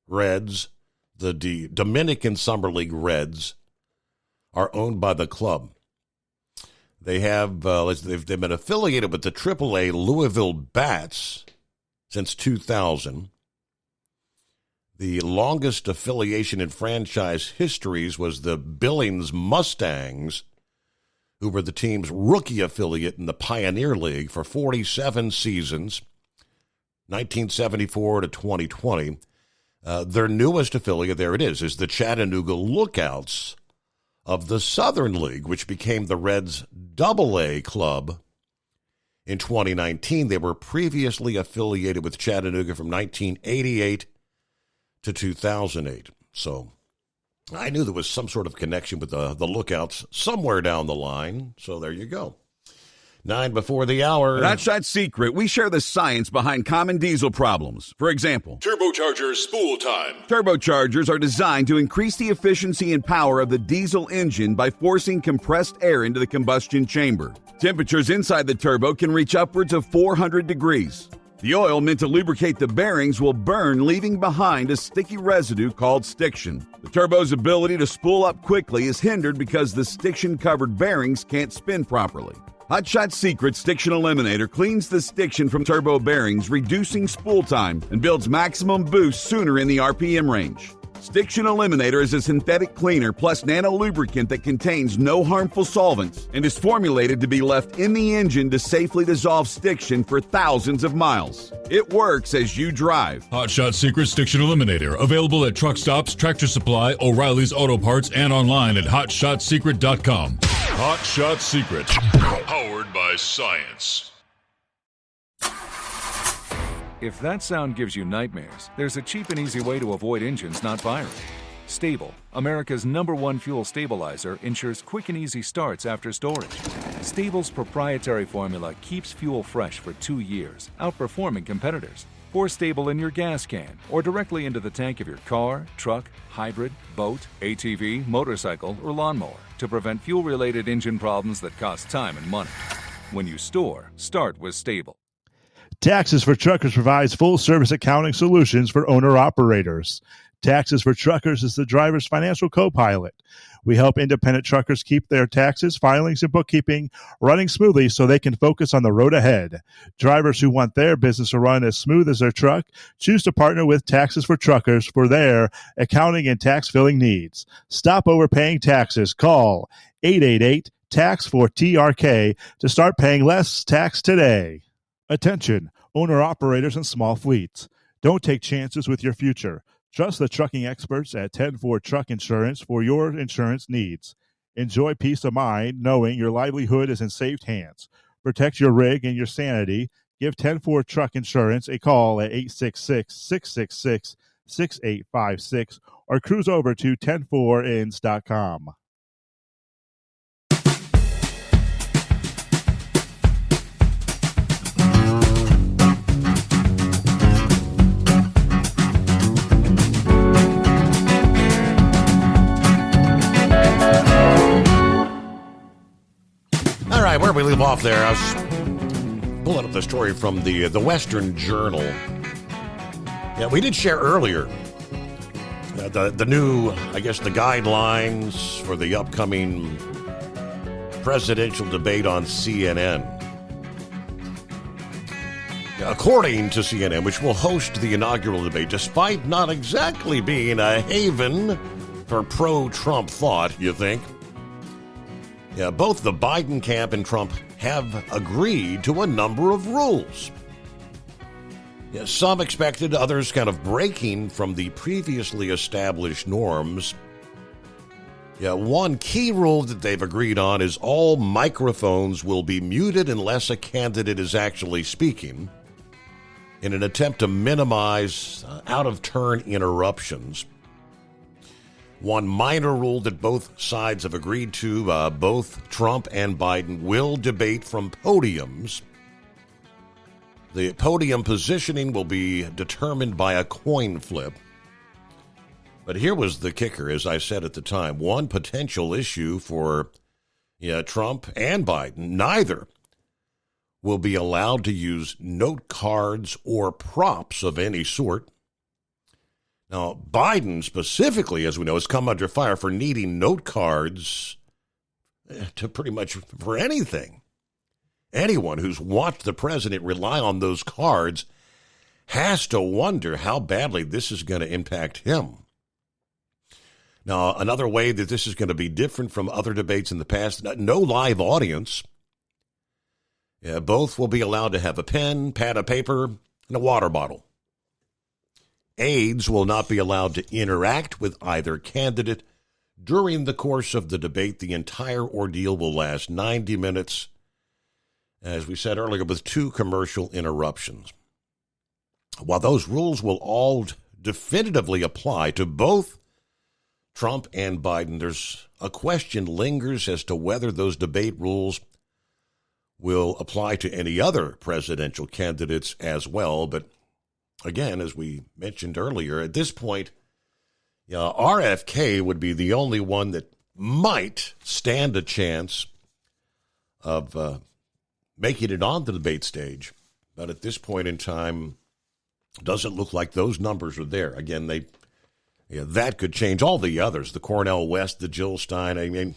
Speaker 11: Reds, the Dominican Summer League Reds, are owned by the club. They have they've been affiliated with the AAA Louisville Bats since 2000. The longest affiliation in franchise histories was the Billings Mustangs, who were the team's rookie affiliate in the Pioneer League for 47 seasons, 1974 to 2020. Their newest affiliate, there it is the Chattanooga Lookouts of the Southern League, which became the Reds' AA club in 2019. They were previously affiliated with Chattanooga from 1988 to 2008. So I knew there was some sort of connection with the Lookouts somewhere down the line. So there you go. 9 before the hour.
Speaker 8: At Hot Shot Secret, we share the science behind common diesel problems. For example,
Speaker 9: turbocharger spool time.
Speaker 8: Turbochargers are designed to increase the efficiency and power of the diesel engine by forcing compressed air into the combustion chamber. Temperatures inside the turbo can reach upwards of 400 degrees. The oil meant to lubricate the bearings will burn, leaving behind a sticky residue called stiction. The turbo's ability to spool up quickly is hindered because the stiction-covered bearings can't spin properly. Hot Shot Secret Stiction Eliminator cleans the stiction from turbo bearings, reducing spool time, and builds maximum boost sooner in the RPM range. Stiction Eliminator is a synthetic cleaner plus nano lubricant that contains no harmful solvents and is formulated to be left in the engine to safely dissolve stiction for thousands of miles. It works as you drive.
Speaker 9: Hot Shot Secret Stiction Eliminator. Available at truck stops, Tractor Supply, O'Reilly's Auto Parts, and online at HotShotSecret.com. Hot Shot Secret. Powered by science.
Speaker 10: If that sound gives you nightmares, there's a cheap and easy way to avoid engines not firing. Stable, America's #1 fuel stabilizer, ensures quick and easy starts after storage. Stable's proprietary formula keeps fuel fresh for 2 years, outperforming competitors. Pour Stable in your gas can or directly into the tank of your car, truck, hybrid, boat, ATV, motorcycle, or lawnmower to prevent fuel-related engine problems that cost time and money. When you store, start with Stable.
Speaker 14: Taxes for Truckers provides full-service accounting solutions for owner-operators. Taxes for Truckers is the driver's financial co-pilot. We help independent truckers keep their taxes, filings, and bookkeeping running smoothly so they can focus on the road ahead. Drivers who want their business to run as smooth as their truck choose to partner with Taxes for Truckers for their accounting and tax filing needs. Stop overpaying taxes. Call 888-TAX-4TRK to start paying less tax today. Attention, owner-operators and small fleets. Don't take chances with your future. Trust the trucking experts at 10-4 Truck Insurance for your insurance needs. Enjoy peace of mind knowing your livelihood is in safe hands. Protect your rig and your sanity. Give 10-4 Truck Insurance a call at 866-666-6856 or cruise over to 104ins.com.
Speaker 11: All right, where we leave off there, I was pulling up the story from the Western Journal. Yeah, we did share earlier the new, I guess, the guidelines for the upcoming presidential debate on CNN. According to CNN, which will host the inaugural debate, despite not exactly being a haven for pro-Trump thought, you think? Yeah, both the Biden camp and Trump have agreed to a number of rules. Yeah, some expected, others kind of breaking from the previously established norms. Yeah, one key rule that they've agreed on is all microphones will be muted unless a candidate is actually speaking, in an attempt to minimize out-of-turn interruptions. One minor rule that both sides have agreed to, both Trump and Biden will debate from podiums. The podium positioning will be determined by a coin flip. But here was the kicker, as I said at the time. One potential issue for Trump and Biden, neither will be allowed to use note cards or props of any sort. Now, Biden specifically, as we know, has come under fire for needing note cards to pretty much for anything. Anyone who's watched the president rely on those cards has to wonder how badly this is going to impact him. Now, another way that this is going to be different from other debates in the past, no live audience. Both will be allowed to have a pen, pad of paper, and a water bottle. Aides will not be allowed to interact with either candidate during the course of the debate. The entire ordeal will last 90 minutes, as we said earlier, with 2 commercial interruptions. While those rules will all definitively apply to both Trump and Biden, there's a question lingers as to whether those debate rules will apply to any other presidential candidates as well. But again, as we mentioned earlier, at this point, RFK would be the only one that might stand a chance of making it on the debate stage. But at this point in time, it doesn't look like those numbers are there. Again, that could change. All the others, the Cornel West, the Jill Stein, I mean,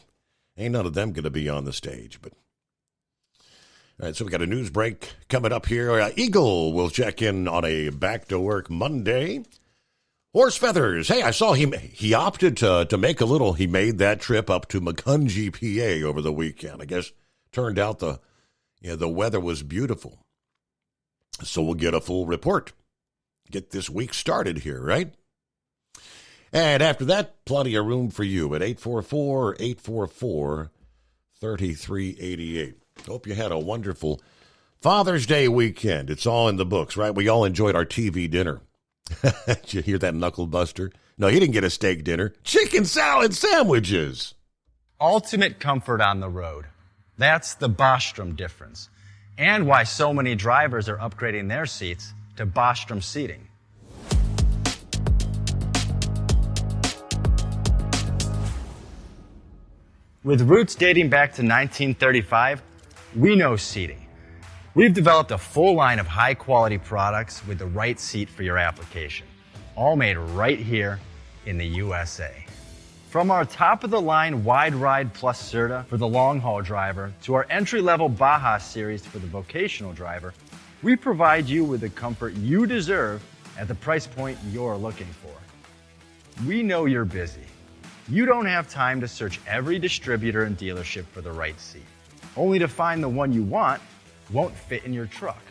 Speaker 11: ain't none of them going to be on the stage. But all right, so we got a news break coming up here. Eagle will check in on a Back to Work Monday. Horse feathers. Hey, I saw he opted to make a little, he made that trip up to Macungie, PA over the weekend. I guess turned out the weather was beautiful. So we'll get a full report. Get this week started here, right? And after that, plenty of room for you at 844-844-3388. Hope you had a wonderful Father's Day weekend. It's all in the books, right? We all enjoyed our TV dinner. Did you hear that knuckle buster? No, he didn't get a steak dinner. Chicken salad sandwiches.
Speaker 17: Ultimate comfort on the road. That's the Bostrom difference. And why so many drivers are upgrading their seats to Bostrom seating. With roots dating back to 1935, we know seating. We've developed a full line of high-quality products with the right seat for your application, all made right here in the USA. From our top-of-the-line Wide Ride Plus Certa for the long-haul driver to our entry-level Baja series for the vocational driver, we provide you with the comfort you deserve at the price point you're looking for. We know you're busy. You don't have time to search every distributor and dealership for the right seat, only to find the one you want won't fit in your truck.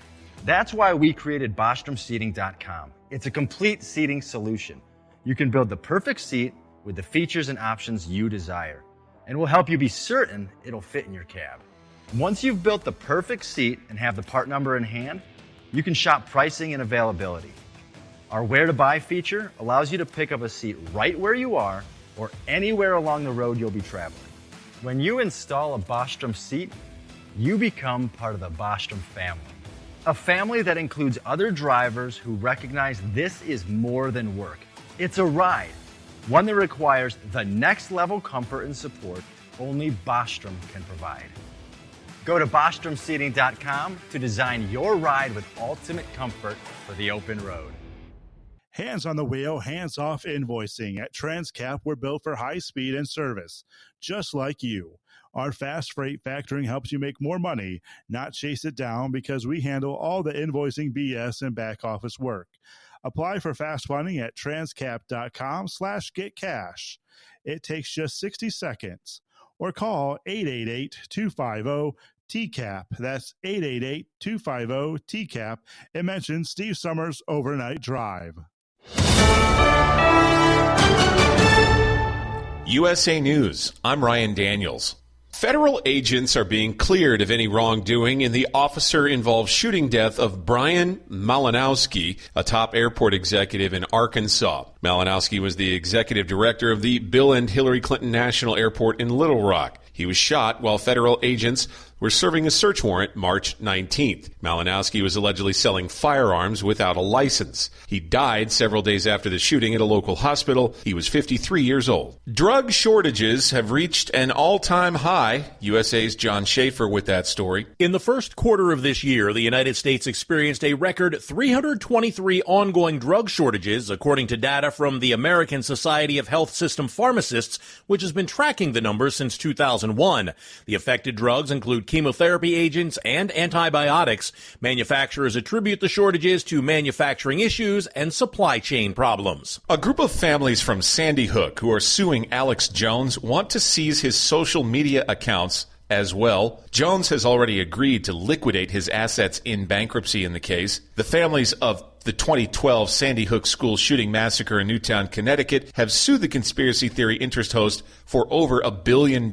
Speaker 17: That's why we created BostromSeating.com. It's a complete seating solution. You can build the perfect seat with the features and options you desire, and we'll help you be certain it'll fit in your cab. Once you've built the perfect seat and have the part number in hand, you can shop pricing and availability. Our Where to Buy feature allows you to pick up a seat right where you are or anywhere along the road you'll be traveling. When you install a Bostrom seat, you become part of the Bostrom family. A family that includes other drivers who recognize this is more than work. It's a ride, one that requires the next level comfort and support only Bostrom can provide. Go to BostromSeating.com to design your ride with ultimate comfort for the open road.
Speaker 14: Hands on the wheel, hands off invoicing. At Transcap, we're built for high speed and service, just like you. Our fast freight factoring helps you make more money, not chase it down, because we handle all the invoicing BS and back office work. Apply for fast funding at transcap.com/getcash. It takes just 60 seconds. Or call 888-250-TCAP. That's 888-250-TCAP. And mention Steve Summers Overnight Drive.
Speaker 5: USA News. I'm Ryan Daniels. Federal agents are being cleared of any wrongdoing in the officer-involved shooting death of Brian Malinowski, a top airport executive in Arkansas. Malinowski was the executive director of the Bill and Hillary Clinton National Airport in Little Rock. He was shot while federal agents were serving a search warrant March 19th. Malinowski was allegedly selling firearms without a license. He died several days after the shooting at a local hospital. He was 53 years old. Drug shortages have reached an all-time high. USA's John Schaefer with that story.
Speaker 2: In the first quarter of this year, the United States experienced a record 323 ongoing drug shortages, according to data from the American Society of Health System Pharmacists, which has been tracking the numbers since 2001. The affected drugs include chemotherapy agents and antibiotics. Manufacturers attribute the shortages to manufacturing issues and supply chain problems.
Speaker 5: A group of families from Sandy Hook who are suing Alex Jones want to seize his social media accounts as well. Jones has already agreed to liquidate his assets in bankruptcy in the case. The families of the 2012 Sandy Hook school shooting massacre in Newtown, Connecticut have sued the conspiracy theory interest host for over $1 billion.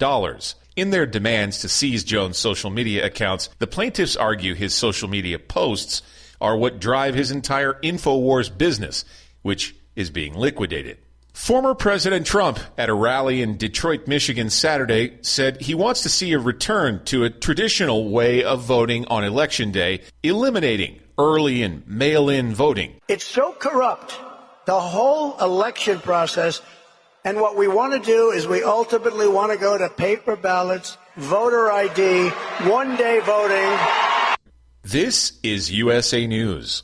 Speaker 5: In their demands to seize Jones' social media accounts, the plaintiffs argue his social media posts are what drive his entire InfoWars business, which is being liquidated. Former President Trump, at a rally in Detroit, Michigan Saturday, said he wants to see a return to a traditional way of voting on Election Day, eliminating early and mail-in voting.
Speaker 12: It's so corrupt, the whole election process. And what we want to do is we ultimately want to go to paper ballots, voter ID, one-day voting.
Speaker 5: This is USA News.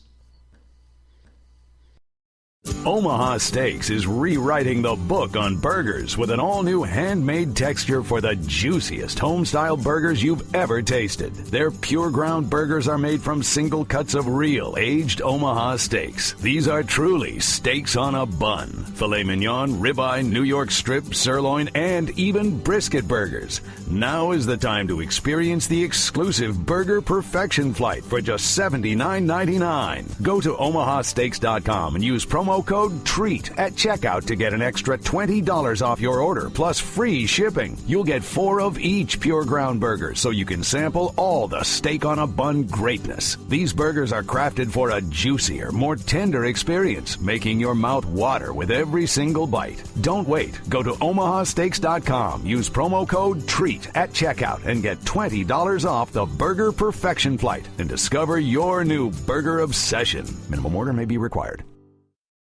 Speaker 4: Omaha Steaks is rewriting the book on burgers with an all-new handmade texture for the juiciest home-style burgers you've ever tasted. Their pure ground burgers are made from single cuts of real, aged Omaha steaks. These are truly steaks on a bun. Filet mignon, ribeye, New York strip, sirloin, and even brisket burgers. Now is the time to experience the exclusive Burger Perfection Flight for just $79.99. Go to omahasteaks.com and use promo code TREAT at checkout to get an extra $20 off your order, plus free shipping. You'll get 4 of each pure ground burgers, so you can sample all the steak on a bun greatness. These burgers are crafted for a juicier, more tender experience, making your mouth water with every single bite. Don't wait. Go to omahasteaks.com. Use promo code TREAT at checkout and get $20 off the Burger Perfection Flight and discover your new burger obsession. Minimum order may be required.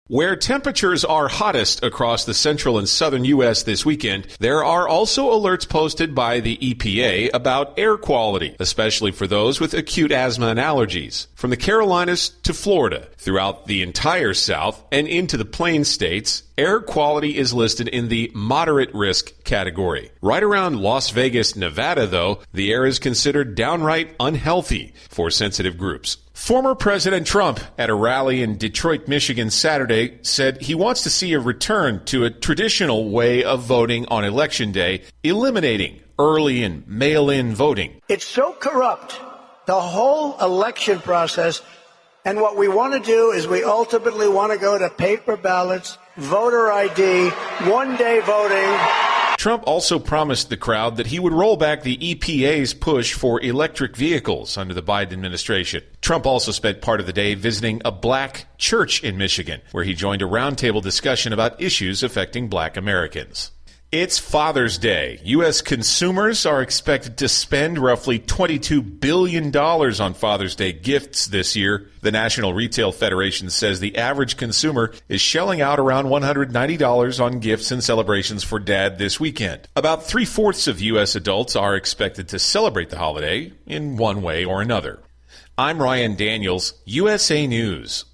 Speaker 5: Where temperatures are hottest across the central and southern U.S. this weekend, there are also alerts posted by the EPA about air quality, especially for those with acute asthma and allergies. From the Carolinas to Florida, throughout the entire South and into the Plains states, air quality is listed in the moderate risk category. Right around Las Vegas, Nevada, though, the air is considered downright unhealthy for sensitive groups. Former President Trump, at a rally in Detroit, Michigan Saturday, said he wants to see a return to a traditional way of voting on Election Day, eliminating early and mail-in voting.
Speaker 12: It's so corrupt, the whole election process, and what we want to do is we ultimately want to go to paper ballots, voter ID, one-day voting.
Speaker 5: Trump also promised the crowd that he would roll back the EPA's push for electric vehicles under the Biden administration. Trump also spent part of the day visiting a black church in Michigan, where he joined a roundtable discussion about issues affecting black Americans. It's Father's Day. U.S. consumers are expected to spend roughly $22 billion on Father's Day gifts this year. The National Retail Federation says the average consumer is shelling out around $190 on gifts and celebrations for Dad this weekend. About 3/4 of U.S. adults are expected to celebrate the holiday in one way or another. I'm Ryan Daniels, USA News.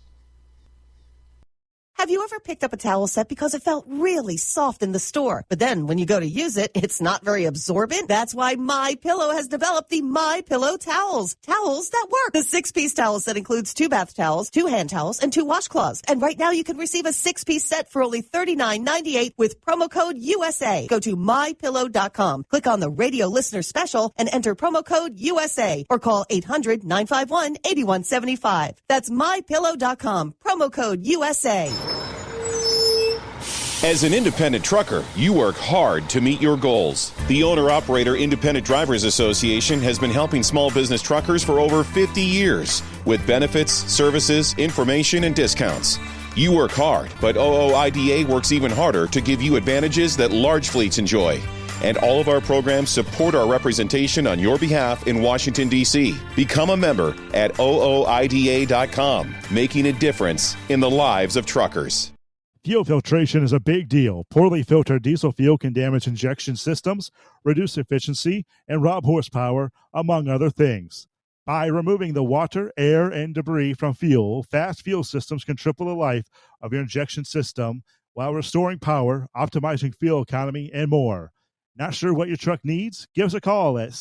Speaker 19: Have you ever picked up a towel set because it felt really soft in the store, but then when you go to use it, it's not very absorbent? That's why MyPillow has developed the MyPillow towels. Towels that work. The 6-piece towel set includes 2 bath towels, 2 hand towels, and 2 washcloths. And right now you can receive a 6-piece set for only $39.98 with promo code USA. Go to MyPillow.com, click on the radio listener special, and enter promo code USA, or call 800-951-8175. That's MyPillow.com, promo code USA.
Speaker 20: As an independent trucker, you work hard to meet your goals. The Owner-Operator Independent Drivers Association has been helping small business truckers for over 50 years with benefits, services, information, and discounts. You work hard, but OOIDA works even harder to give you advantages that large fleets enjoy. And all of our programs support our representation on your behalf in Washington, D.C. Become a member at OOIDA.com, making a difference in the lives of truckers.
Speaker 14: Fuel filtration is a big deal. Poorly filtered diesel fuel can damage injection systems, reduce efficiency, and rob horsepower, among other things. By removing the water, air, and debris from fuel, fast fuel systems can triple the life of your injection system while restoring power, optimizing fuel economy, and more. Not sure what your truck needs? Give us a call at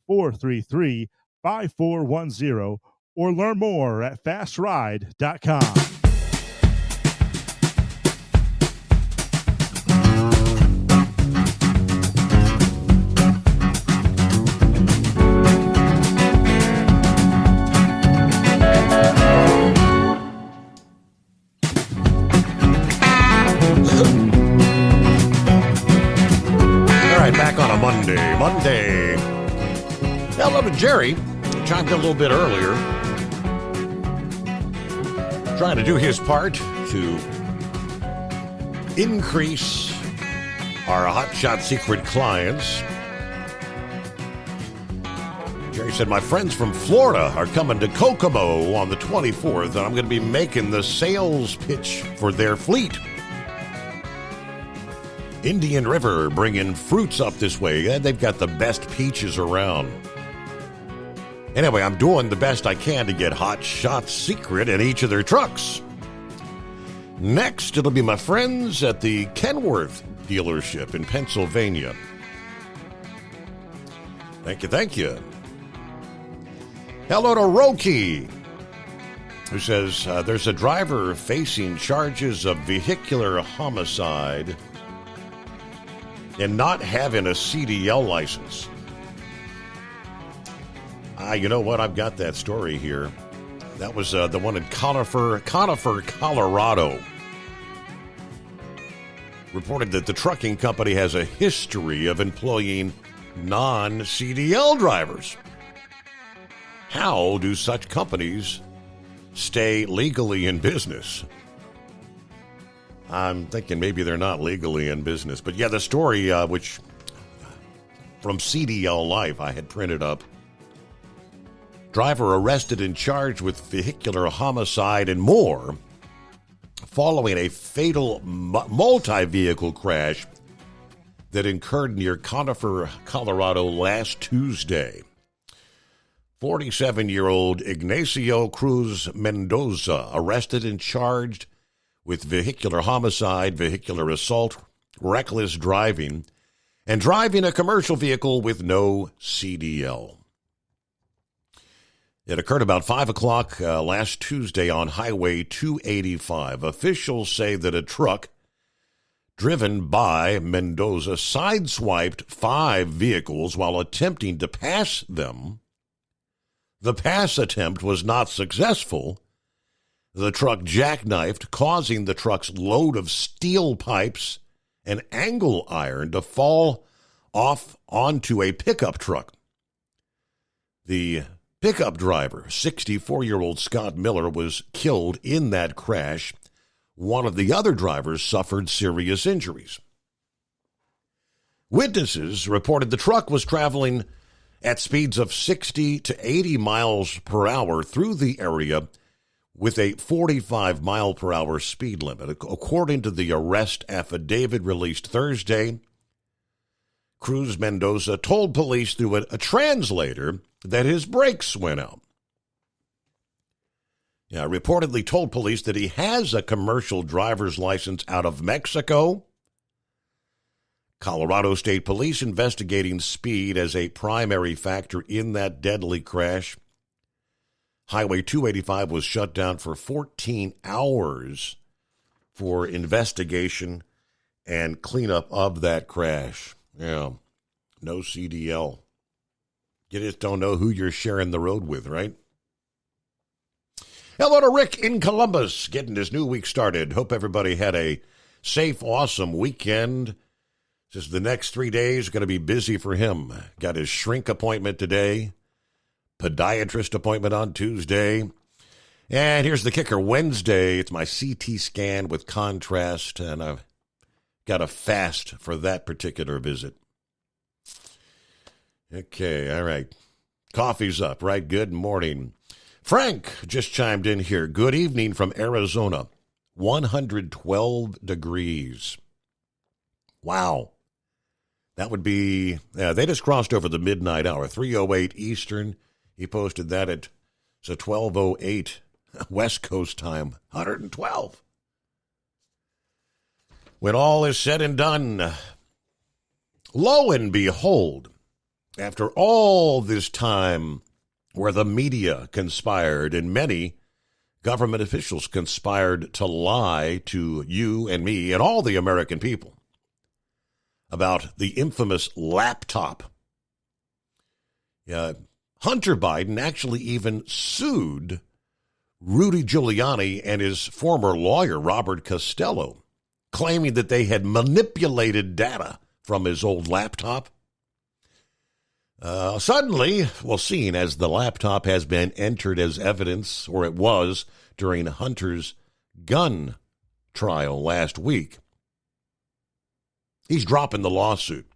Speaker 14: 636-433-5410 or learn more at fastride.com.
Speaker 11: Monday. Hello to Jerry. Chimed in a little bit earlier. Trying to do his part to increase our Hot Shot Secret clients. Jerry said, my friends from Florida are coming to Kokomo on the 24th, and I'm going to be making the sales pitch for their fleet. Indian River bringing fruits up this way. They've got the best peaches around. Anyway, I'm doing the best I can to get Hot Shot Secret in each of their trucks. Next, it'll be my friends at the Kenworth dealership in Pennsylvania. Thank you. Hello to Roki, who says there's a driver facing charges of vehicular homicide and not having a CDL license. You know what? I've got that story here. That was the one in Conifer, Colorado. Reported that the trucking company has a history of employing non-CDL drivers. How do such companies stay legally in business? I'm thinking maybe they're not legally in business. But yeah, the story, which from CDL Life I had printed up. Driver arrested and charged with vehicular homicide and more following a fatal multi-vehicle crash that occurred near Conifer, Colorado last Tuesday. 47-year-old Ignacio Cruz Mendoza arrested and charged with vehicular homicide, vehicular assault, reckless driving, and driving a commercial vehicle with no CDL. It occurred about 5 o'clock last Tuesday on Highway 285. Officials say that a truck driven by Mendoza sideswiped 5 vehicles while attempting to pass them. The pass attempt was not successful. The truck jackknifed, causing the truck's load of steel pipes and angle iron to fall off onto a pickup truck. The pickup driver, 64-year-old Scott Miller, was killed in that crash. One of the other drivers suffered serious injuries. Witnesses reported the truck was traveling at speeds of 60 to 80 miles per hour through the area with a 45-mile-per-hour speed limit. According to the arrest affidavit released Thursday, Cruz Mendoza told police through a translator that his brakes went out. Reportedly told police that he has a commercial driver's license out of Mexico. Colorado State Police investigating speed as a primary factor in that deadly crash. Highway 285 was shut down for 14 hours for investigation and cleanup of that crash. Yeah, no CDL. You just don't know who you're sharing the road with, right? Hello to Rick in Columbus, getting his new week started. Hope everybody had a safe, awesome weekend. Just the next 3 days are going to be busy for him. Got his shrink appointment today, podiatrist appointment on Tuesday. And here's the kicker. Wednesday, it's my CT scan with contrast, and I've got to fast for that particular visit. Okay, all right. Coffee's up, right? Good morning. Frank just chimed in here. Good evening from Arizona. 112 degrees. Wow. That would be, they just crossed over the midnight hour, 3:08 Eastern. He posted that at 12:08 West Coast time, 112. When all is said and done, lo and behold, after all this time where the media conspired and many government officials conspired to lie to you and me and all the American people about the infamous laptop, Hunter Biden actually even sued Rudy Giuliani and his former lawyer, Robert Costello, claiming that they had manipulated data from his old laptop. Suddenly, seeing as the laptop has been entered as evidence, or it was during Hunter's gun trial last week, he's dropping the lawsuit.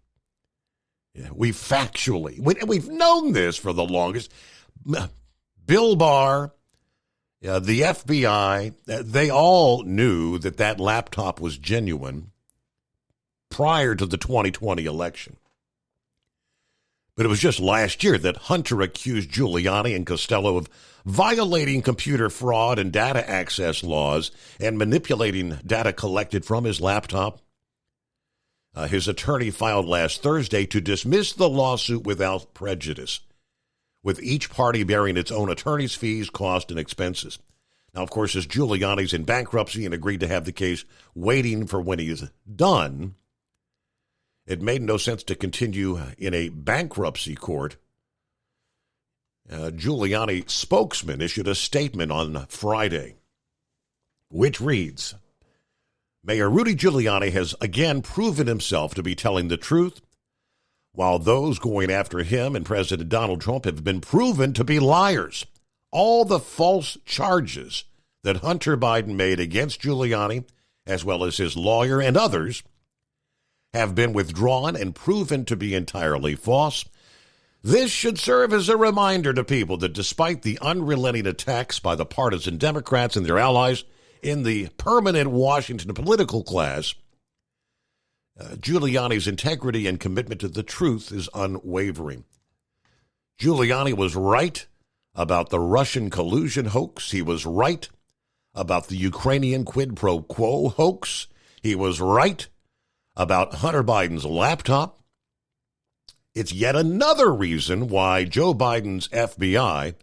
Speaker 11: We've known this for the longest. Bill Barr, the FBI, they all knew that laptop was genuine prior to the 2020 election. But it was just last year that Hunter accused Giuliani and Costello of violating computer fraud and data access laws and manipulating data collected from his laptop. His attorney filed last Thursday to dismiss the lawsuit without prejudice, with each party bearing its own attorney's fees, costs, and expenses. Now, of course, as Giuliani's in bankruptcy and agreed to have the case waiting for when he is done, it made no sense to continue in a bankruptcy court. Giuliani spokesman issued a statement on Friday, which reads, Mayor Rudy Giuliani has again proven himself to be telling the truth, while those going after him and President Donald Trump have been proven to be liars. All the false charges that Hunter Biden made against Giuliani, as well as his lawyer and others, have been withdrawn and proven to be entirely false. This should serve as a reminder to people that despite the unrelenting attacks by the partisan Democrats and their allies in the permanent Washington political class, Giuliani's integrity and commitment to the truth is unwavering. Giuliani was right about the Russian collusion hoax. He was right about the Ukrainian quid pro quo hoax. He was right about Hunter Biden's laptop. It's yet another reason why Joe Biden's FBI,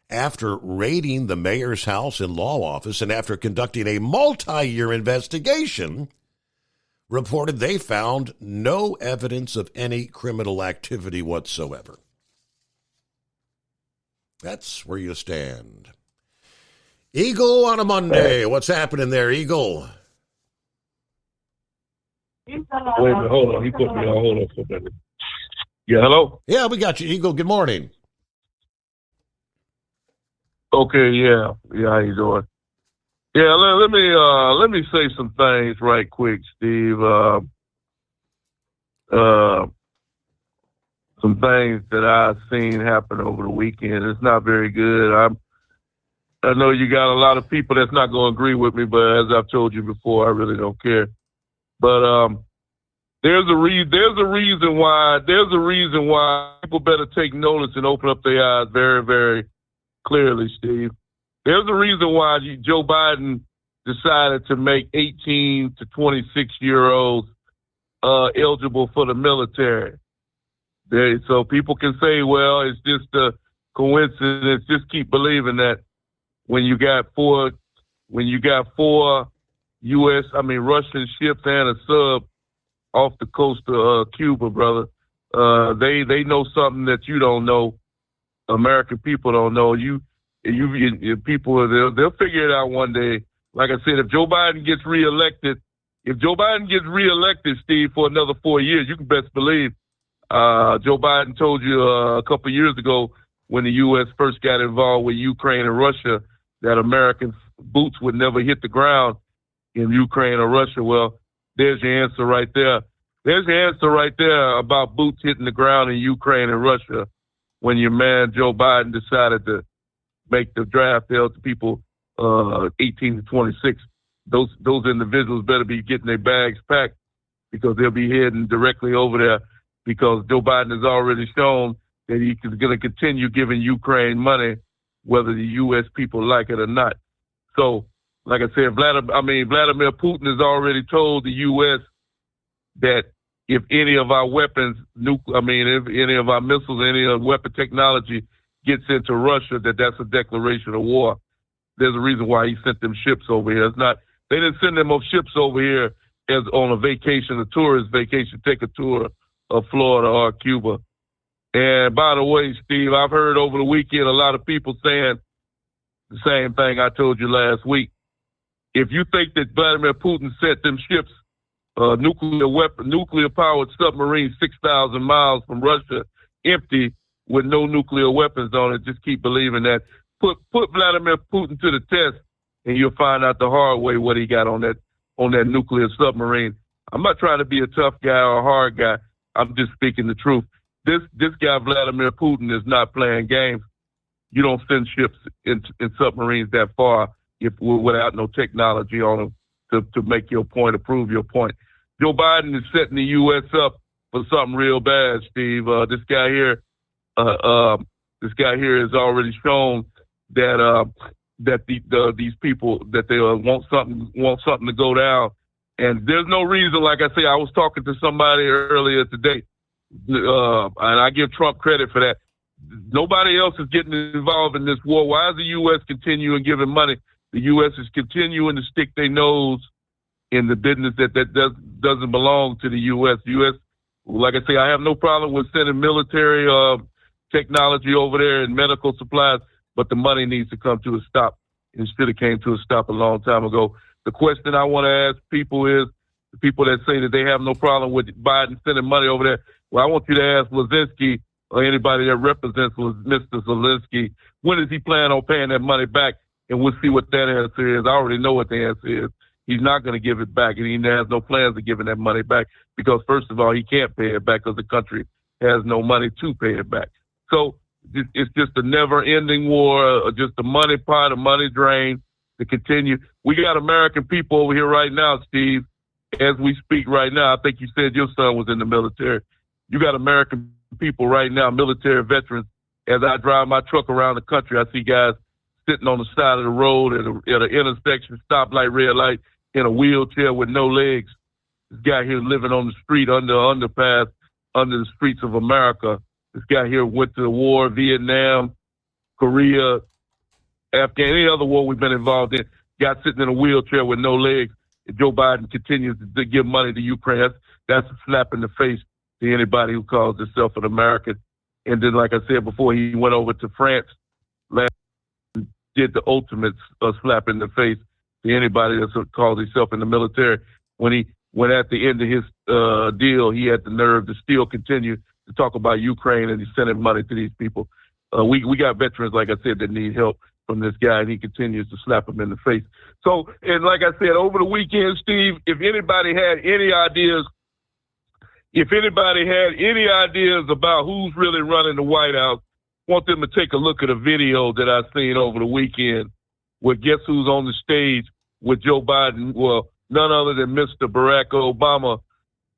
Speaker 11: after raiding the mayor's house and law office and after conducting a multi-year investigation, reported they found no evidence of any criminal activity whatsoever. That's where you stand. Eagle on a Monday. What's happening there, Eagle?
Speaker 18: Wait a minute, hold on. He put me on hold on for a minute. Yeah, hello?
Speaker 11: Yeah, we got you, Eagle. Good morning.
Speaker 18: Okay, yeah. Yeah, how you doing? Yeah, let me say some things right quick, Steve. Some things that I've seen happen over the weekend. It's not very good. I know you got a lot of people that's not going to agree with me, but as I've told you before, I really don't care. But there's a reason why people better take notice and open up their eyes very, very clearly, Steve. There's a reason why Joe Biden decided to make 18 to 26-year-olds eligible for the military. So people can say, well, it's just a coincidence. Just keep believing that when you got four Russian ships and a sub off the coast of Cuba, brother, they know something that you don't know. American people don't know. You people, they'll figure it out one day. Like I said, if Joe Biden gets reelected, Steve, for another 4 years, you can best believe. Joe Biden told you a couple of years ago when the U.S. first got involved with Ukraine and Russia that American boots would never hit the ground in Ukraine or Russia. Well, there's your answer right there. There's your answer right there about boots hitting the ground in Ukraine and Russia when your man Joe Biden decided to make the draft to people 18 to 26. Those individuals better be getting their bags packed because they'll be heading directly over there because Joe Biden has already shown that he's going to continue giving Ukraine money whether the U.S. people like it or not. So, like I said, Vladimir Putin has already told the U.S. that if any of our weapons, if any of our missiles, any of weapon technology gets into Russia, that's a declaration of war. There's a reason why he sent them ships over here. They didn't send them ships over here as on a vacation, a tourist vacation, take a tour of Florida or Cuba. And by the way, Steve, I've heard over the weekend a lot of people saying the same thing I told you last week. If you think that Vladimir Putin sent them ships, nuclear-powered submarines 6,000 miles from Russia, empty with no nuclear weapons on it, just keep believing that. Put Vladimir Putin to the test, and you'll find out the hard way what he got on that nuclear submarine. I'm not trying to be a tough guy or a hard guy. I'm just speaking the truth. This guy Vladimir Putin is not playing games. You don't send ships in submarines that far without no technology on them to make your point or prove your point. Joe Biden is setting the U.S. up for something real bad, Steve. This guy here has already shown that these people that they want something to go down, and there's no reason. Like I say, I was talking to somebody earlier today, and I give Trump credit for that. Nobody else is getting involved in this war. Why is the U.S. continuing giving money? The U.S. is continuing to stick their nose in the business that doesn't belong to the U.S. The U.S., like I say, I have no problem with sending military technology over there and medical supplies, but the money needs to come to a stop. It should have came to a stop a long time ago. The question I want to ask people is, the people that say that they have no problem with Biden sending money over there, well, I want you to ask Zelensky or anybody that represents Mr. Zelensky, when is he planning on paying that money back? And we'll see what that answer is. I already know what the answer is. He's not going to give it back, and he has no plans of giving that money back because, first of all, he can't pay it back because the country has no money to pay it back. So it's just a never-ending war, just a money pot, a money drain to continue. We got American people over here right now, Steve, as we speak right now. I think you said your son was in the military. You got American people right now, military veterans. As I drive my truck around the country, I see guys sitting on the side of the road at an intersection, stoplight, red light, in a wheelchair with no legs. This guy here living on the street under underpass, under the streets of America. This guy here went to the war, Vietnam, Korea, Afghanistan, any other war we've been involved in. Guy sitting in a wheelchair with no legs. And Joe Biden continues to give money to Ukraine. That's a slap in the face to anybody who calls himself an American. And then, like I said before, he went over to France last and did the ultimate slap in the face to anybody that calls himself in the military. When at the end of his deal, he had the nerve to still continue to talk about Ukraine and he's sending money to these people. We got veterans, like I said, that need help from this guy, and he continues to slap them in the face. So, and like I said, over the weekend, Steve, if anybody had any ideas about who's really running the White House, I want them to take a look at a video that I seen over the weekend where guess who's on the stage with Joe Biden? Well, none other than Mr. Barack Obama.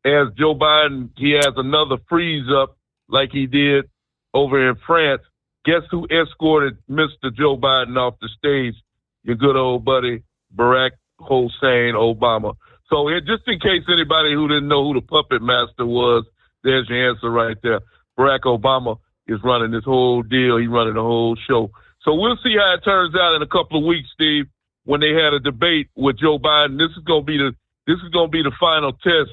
Speaker 18: As Joe Biden, he has another freeze up like he did over in France. Guess who escorted Mr. Joe Biden off the stage? Your good old buddy, Barack Hussein Obama. So just in case anybody who didn't know who the puppet master was, there's your answer right there. Barack Obama is running this whole deal. He's running the whole show. So we'll see how it turns out in a couple of weeks, Steve, when they had a debate with Joe Biden. This is going to be the final test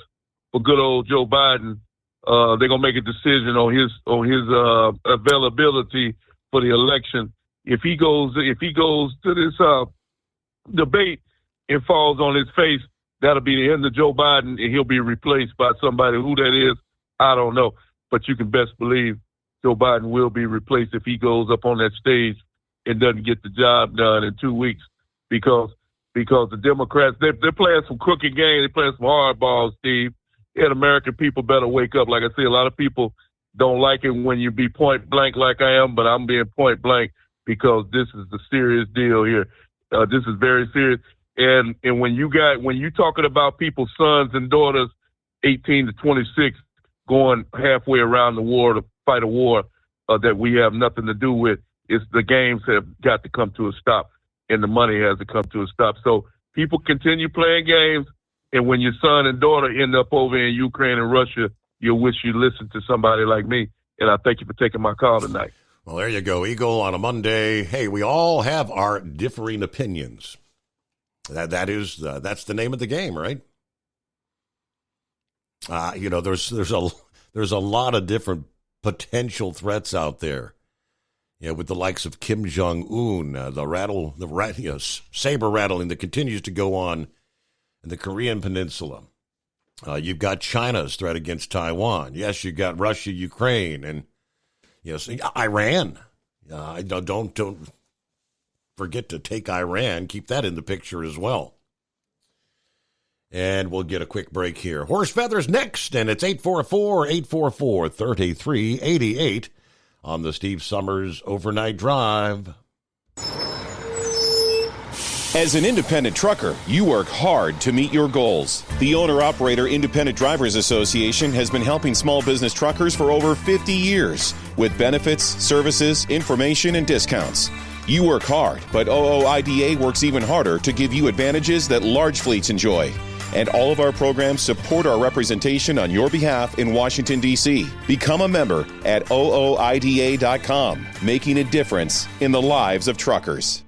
Speaker 18: for good old Joe Biden. They're going to make a decision on his availability for the election. If he goes to this debate and falls on his face, that'll be the end of Joe Biden, and he'll be replaced by somebody. Who that is, I don't know. But you can best believe Joe Biden will be replaced if he goes up on that stage and doesn't get the job done in 2 weeks, because the Democrats, they're playing some crooked games. They're playing some hardballs, Steve. And American people better wake up. Like I say, a lot of people don't like it when you be point blank like I am, but I'm being point blank because this is the serious deal here. This is very serious. And when you talking about people's sons and daughters, 18 to 26, going halfway around the war to fight a war that we have nothing to do with, the games have got to come to a stop, and the money has to come to a stop. So people continue playing games, and when your son and daughter end up over in Ukraine and Russia, you'll wish you listened to somebody like me. And I thank you for taking my call tonight.
Speaker 11: Well, there you go, Eagle, on a Monday. Hey, we all have our differing opinions. That's the name of the game, right? There's a lot of different potential threats out there. With the likes of Kim Jong-un, saber rattling that continues to go on in the Korean Peninsula. You've got China's threat against Taiwan. Yes, you've got Russia, Ukraine, and Iran. Don't forget to take Iran. Keep that in the picture as well. And we'll get a quick break here. Horse Feathers next, and it's 844-844-3388 on the Steve Summers Overnight Drive.
Speaker 20: As an independent trucker, you work hard to meet your goals. The Owner-Operator Independent Drivers Association has been helping small business truckers for over 50 years with benefits, services, information, and discounts. You work hard, but OOIDA works even harder to give you advantages that large fleets enjoy. And all of our programs support our representation on your behalf in Washington, D.C. Become a member at OOIDA.com, making a difference in the lives of truckers.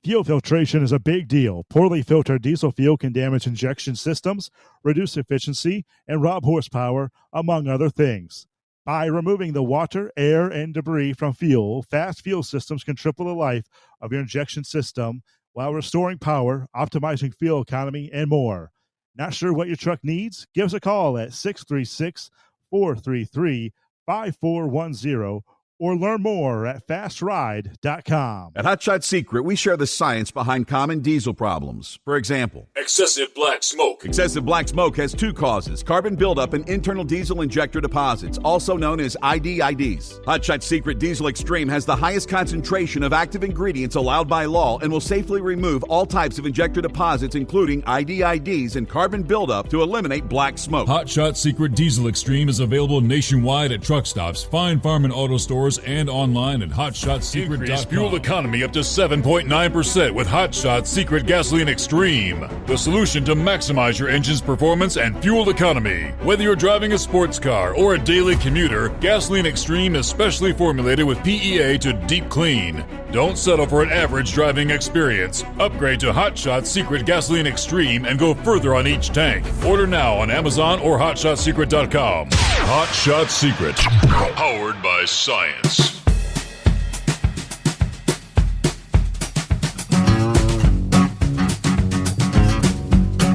Speaker 14: Fuel filtration is a big deal. Poorly filtered diesel fuel can damage injection systems, reduce efficiency, and rob horsepower, among other things. By removing the water, air, and debris from fuel, fast fuel systems can triple the life of your injection system while restoring power, optimizing fuel economy, and more. Not sure what your truck needs? Give us a call at 636-433-5410 or learn more at fastride.com.
Speaker 8: At Hot Shot Secret, we share the science behind common diesel problems. For example,
Speaker 9: excessive black smoke.
Speaker 8: Excessive black smoke has two causes: carbon buildup and internal diesel injector deposits, also known as IDIDs. Hot Shot Secret Diesel Extreme has the highest concentration of active ingredients allowed by law and will safely remove all types of injector deposits, including IDIDs and carbon buildup, to eliminate black smoke.
Speaker 9: Hot Shot Secret Diesel Extreme is available nationwide at truck stops, Fine Farm and Auto Stores, and online at hotshotsecret.com. Increase fuel economy up to 7.9% with Hot Shot Secret Gasoline Extreme, the solution to maximize your engine's performance and fuel economy. Whether you're driving a sports car or a daily commuter, Gasoline Extreme is specially formulated with PEA to deep clean. Don't settle for an average driving experience. Upgrade to Hot Shot Secret Gasoline Extreme and go further on each tank. Order now on Amazon or hotshotsecret.com. Hot Shot Secret, powered by science.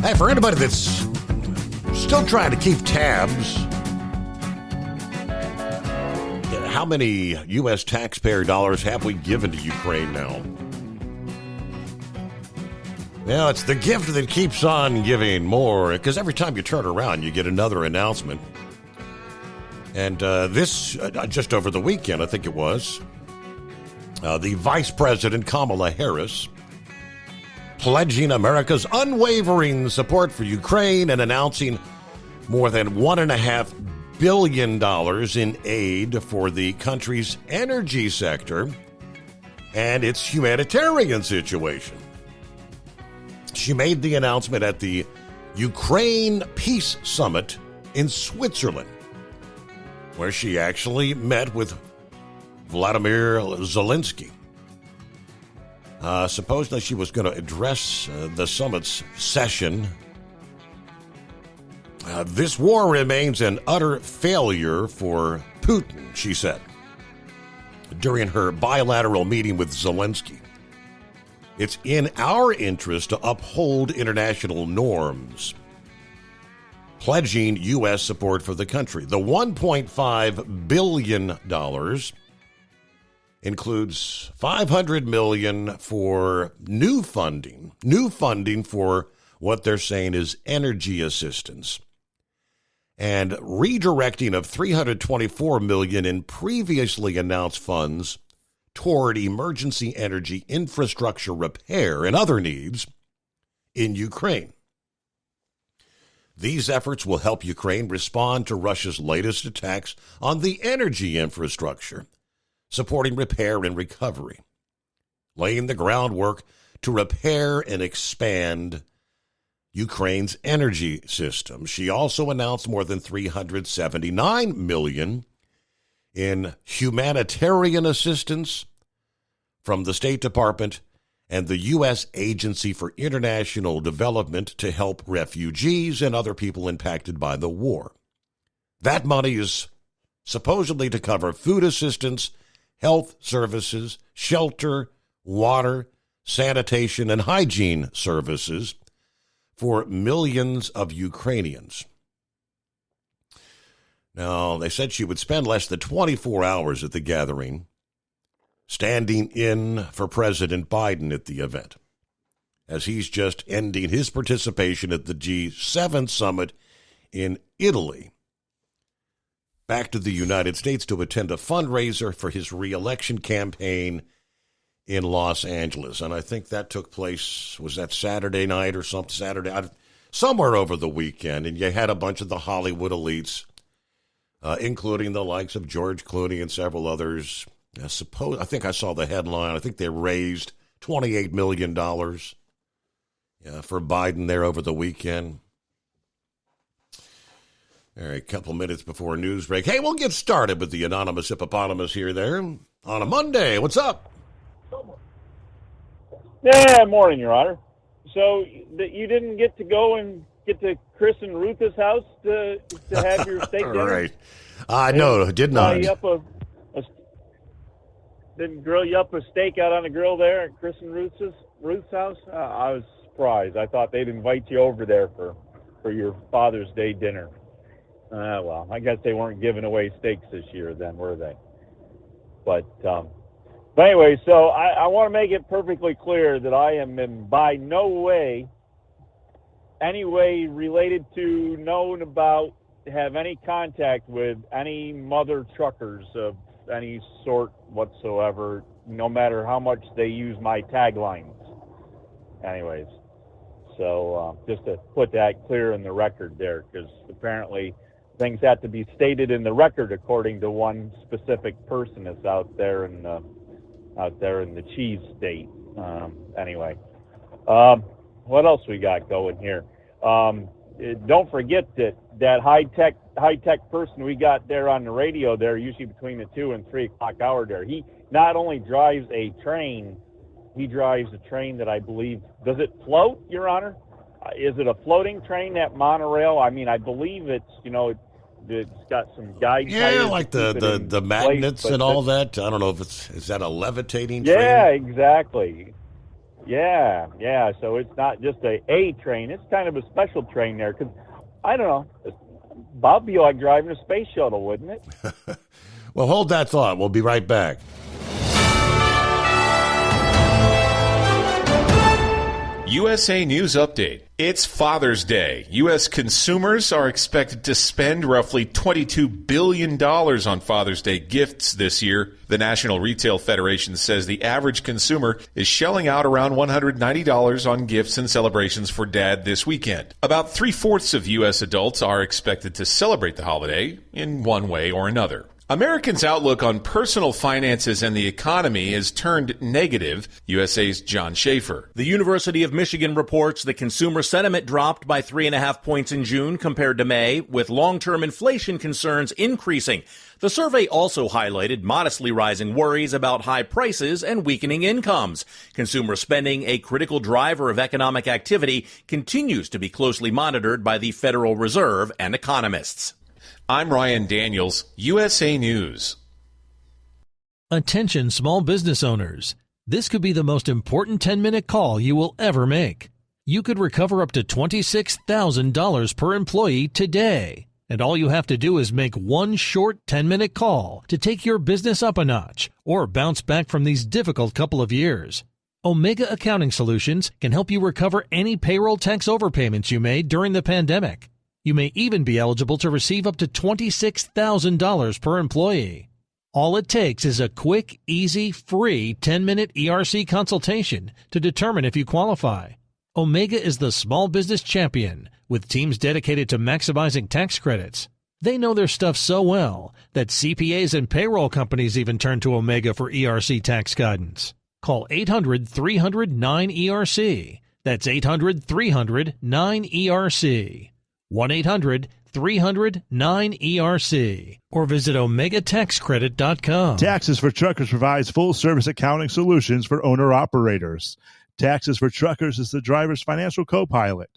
Speaker 11: Hey, for anybody that's still trying to keep tabs, how many U.S. taxpayer dollars have we given to Ukraine now? Well, it's the gift that keeps on giving more, because every time you turn around, you get another announcement. And this, just over the weekend, I think it was, the Vice President Kamala Harris pledging America's unwavering support for Ukraine and announcing more than $1.5 billion in aid for the country's energy sector and its humanitarian situation. She made the announcement at the Ukraine Peace Summit in Switzerland, where she actually met with Vladimir Zelensky. Supposedly she was going to address the summit's session. This war remains an utter failure for Putin, she said, during her bilateral meeting with Zelensky. It's in our interest to uphold international norms, pledging U.S. support for the country. The $1.5 billion includes $500 million for new funding for what they're saying is energy assistance, and redirecting of $324 million in previously announced funds toward emergency energy infrastructure repair and other needs in Ukraine. These efforts will help Ukraine respond to Russia's latest attacks on the energy infrastructure, supporting repair and recovery, laying the groundwork to repair and expand Ukraine's energy system. She also announced more than $379 million in humanitarian assistance from the State Department and the U.S. Agency for International Development to help refugees and other people impacted by the war. That money is supposedly to cover food assistance, health services, shelter, water, sanitation, and hygiene services for millions of Ukrainians. Now, they said she would spend less than 24 hours at the gathering, standing in for President Biden at the event, as he's just ending his participation at the G7 summit in Italy, back to the United States to attend a fundraiser for his re-election campaign in Los Angeles. And I think that took place, was that Saturday night or something, somewhere over the weekend. And you had a bunch of the Hollywood elites, including the likes of George Clooney and several others. I think I saw the headline. I think they raised $28 million for Biden there over the weekend. All right, a couple minutes before news break. Hey, we'll get started with the anonymous hippopotamus here there on a Monday. What's up?
Speaker 1: Yeah, morning, Your Honor. So you didn't get to go and get to Chris and Ruth's house to have your steak dinner?
Speaker 11: Right. No, did not.
Speaker 1: Didn't grill you up a steak out on the grill there at Chris and Ruth's house? I was surprised. I thought they'd invite you over there for your Father's Day dinner. Well, I guess they weren't giving away steaks this year then, were they? But anyway, so I want to make it perfectly clear that I am in by no way, any way related to, known about, have any contact with any mother truckers of any sort whatsoever, no matter how much they use my taglines. Anyways, so just to put that clear in the record there, because apparently things have to be stated in the record according to one specific person that's out there in the cheese state. Anyway, what else we got going here? Don't forget that high tech person we got there on the radio there, usually between the 2 and 3 o'clock hour there. He not only drives a train, he drives a train that I believe, does it float, Your Honor? Is it a floating train, that monorail? I mean, I believe it's, it's got some guide.
Speaker 11: Yeah, like the magnets and all that. I don't know if is that a levitating train?
Speaker 1: Yeah, exactly. Yeah. So it's not just a train. It's kind of a special train there, because I don't know. Bob be like driving a space shuttle, wouldn't it?
Speaker 11: Well, hold that thought. We'll be right back.
Speaker 5: USA News Update. It's Father's Day. U.S. consumers are expected to spend roughly $22 billion on Father's Day gifts this year. The National Retail Federation says the average consumer is shelling out around $190 on gifts and celebrations for Dad this weekend. About 3/4 of U.S. adults are expected to celebrate the holiday in one way or another. Americans' outlook on personal finances and the economy has turned negative. USA's John Schaefer.
Speaker 2: The University of Michigan reports that consumer sentiment dropped by 3.5 points in June compared to May, with long-term inflation concerns increasing. The survey also highlighted modestly rising worries about high prices and weakening incomes. Consumer spending, a critical driver of economic activity, continues to be closely monitored by the Federal Reserve and economists.
Speaker 5: I'm Ryan Daniels, USA News.
Speaker 22: Attention small business owners. This could be the most important 10-minute call you will ever make. You could recover up to $26,000 per employee today. And all you have to do is make one short 10-minute call to take your business up a notch or bounce back from these difficult couple of years. Omega Accounting Solutions can help you recover any payroll tax overpayments you made during the pandemic. You may even be eligible to receive up to $26,000 per employee. All it takes is a quick, easy, free 10-minute ERC consultation to determine if you qualify. Omega is the small business champion with teams dedicated to maximizing tax credits. They know their stuff so well that CPAs and payroll companies even turn to Omega for ERC tax guidance. Call 800-300-9ERC. That's 800-300-9ERC. 1-800-300-9ERC. Or visit OmegaTaxCredit.com.
Speaker 14: Taxes for Truckers provides full-service accounting solutions for owner-operators. Taxes for Truckers is the driver's financial co-pilot.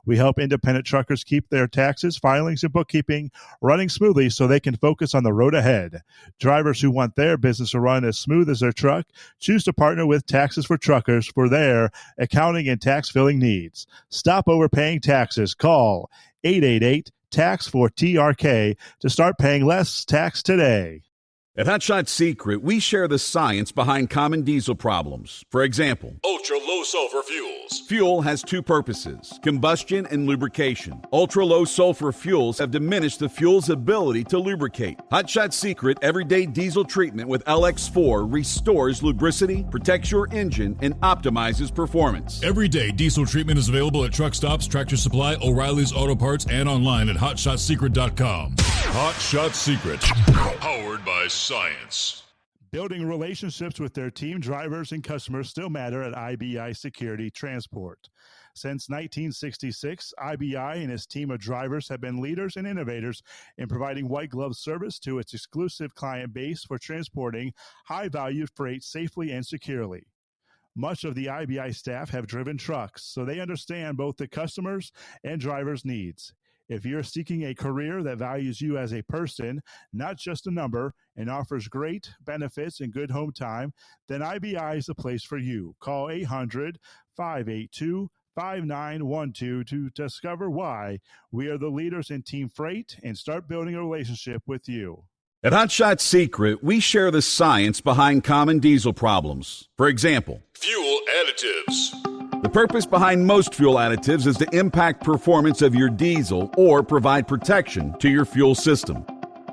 Speaker 14: We help independent truckers keep their taxes, filings, and bookkeeping running smoothly so they can focus on the road ahead. Drivers who want their business to run as smooth as their truck choose to partner with Taxes for Truckers for their accounting and tax filing needs. Stop overpaying taxes. Call 888-TAX-4-TRK to start paying less tax today.
Speaker 8: At Hot Shot Secret, we share the science behind common diesel problems. For example,
Speaker 9: ultra-low sulfur fuels.
Speaker 8: Fuel has two purposes, combustion and lubrication. Ultra-low sulfur fuels have diminished the fuel's ability to lubricate. Hot Shot Secret Everyday Diesel Treatment with LX4 restores lubricity, protects your engine, and optimizes performance.
Speaker 9: Everyday diesel treatment is available at truck stops, Tractor Supply, O'Reilly's Auto Parts, and online at HotShotSecret.com. Hot Shot Secret, powered by science.
Speaker 14: Building relationships with their team drivers and customers still matter at IBI Security Transport. Since 1966, IBI and its team of drivers have been leaders and innovators in providing white glove service to its exclusive client base for transporting high-value freight safely and securely. Much of the IBI staff have driven trucks, so they understand both the customers' and drivers' needs. If you're seeking a career that values you as a person, not just a number, and offers great benefits and good home time, then IBI is the place for you. Call 800-582-5912 to discover why we are the leaders in team freight and start building a relationship with you.
Speaker 8: At Hot Shot Secret, we share the science behind common diesel problems. For example,
Speaker 9: fuel additives.
Speaker 8: The purpose behind most fuel additives is to impact performance of your diesel or provide protection to your fuel system.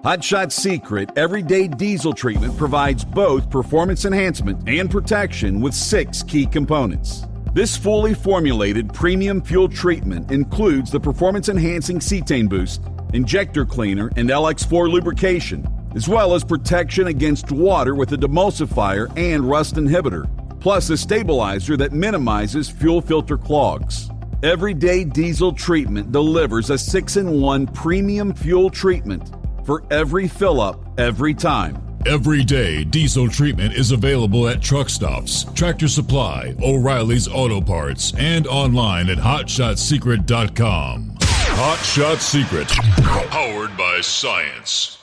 Speaker 8: Hot Shot Secret Everyday Diesel Treatment provides both performance enhancement and protection with 6 key components. This fully formulated premium fuel treatment includes the performance-enhancing cetane boost, injector cleaner, and LX4 lubrication, as well as protection against water with a demulsifier and rust inhibitor, plus a stabilizer that minimizes fuel filter clogs. Everyday Diesel Treatment delivers a 6-in-1 premium fuel treatment for every fill-up, every time.
Speaker 9: Everyday Diesel Treatment is available at truck stops, Tractor Supply, O'Reilly's Auto Parts, and online at HotShotSecret.com. Hot Shot Secret, powered by science.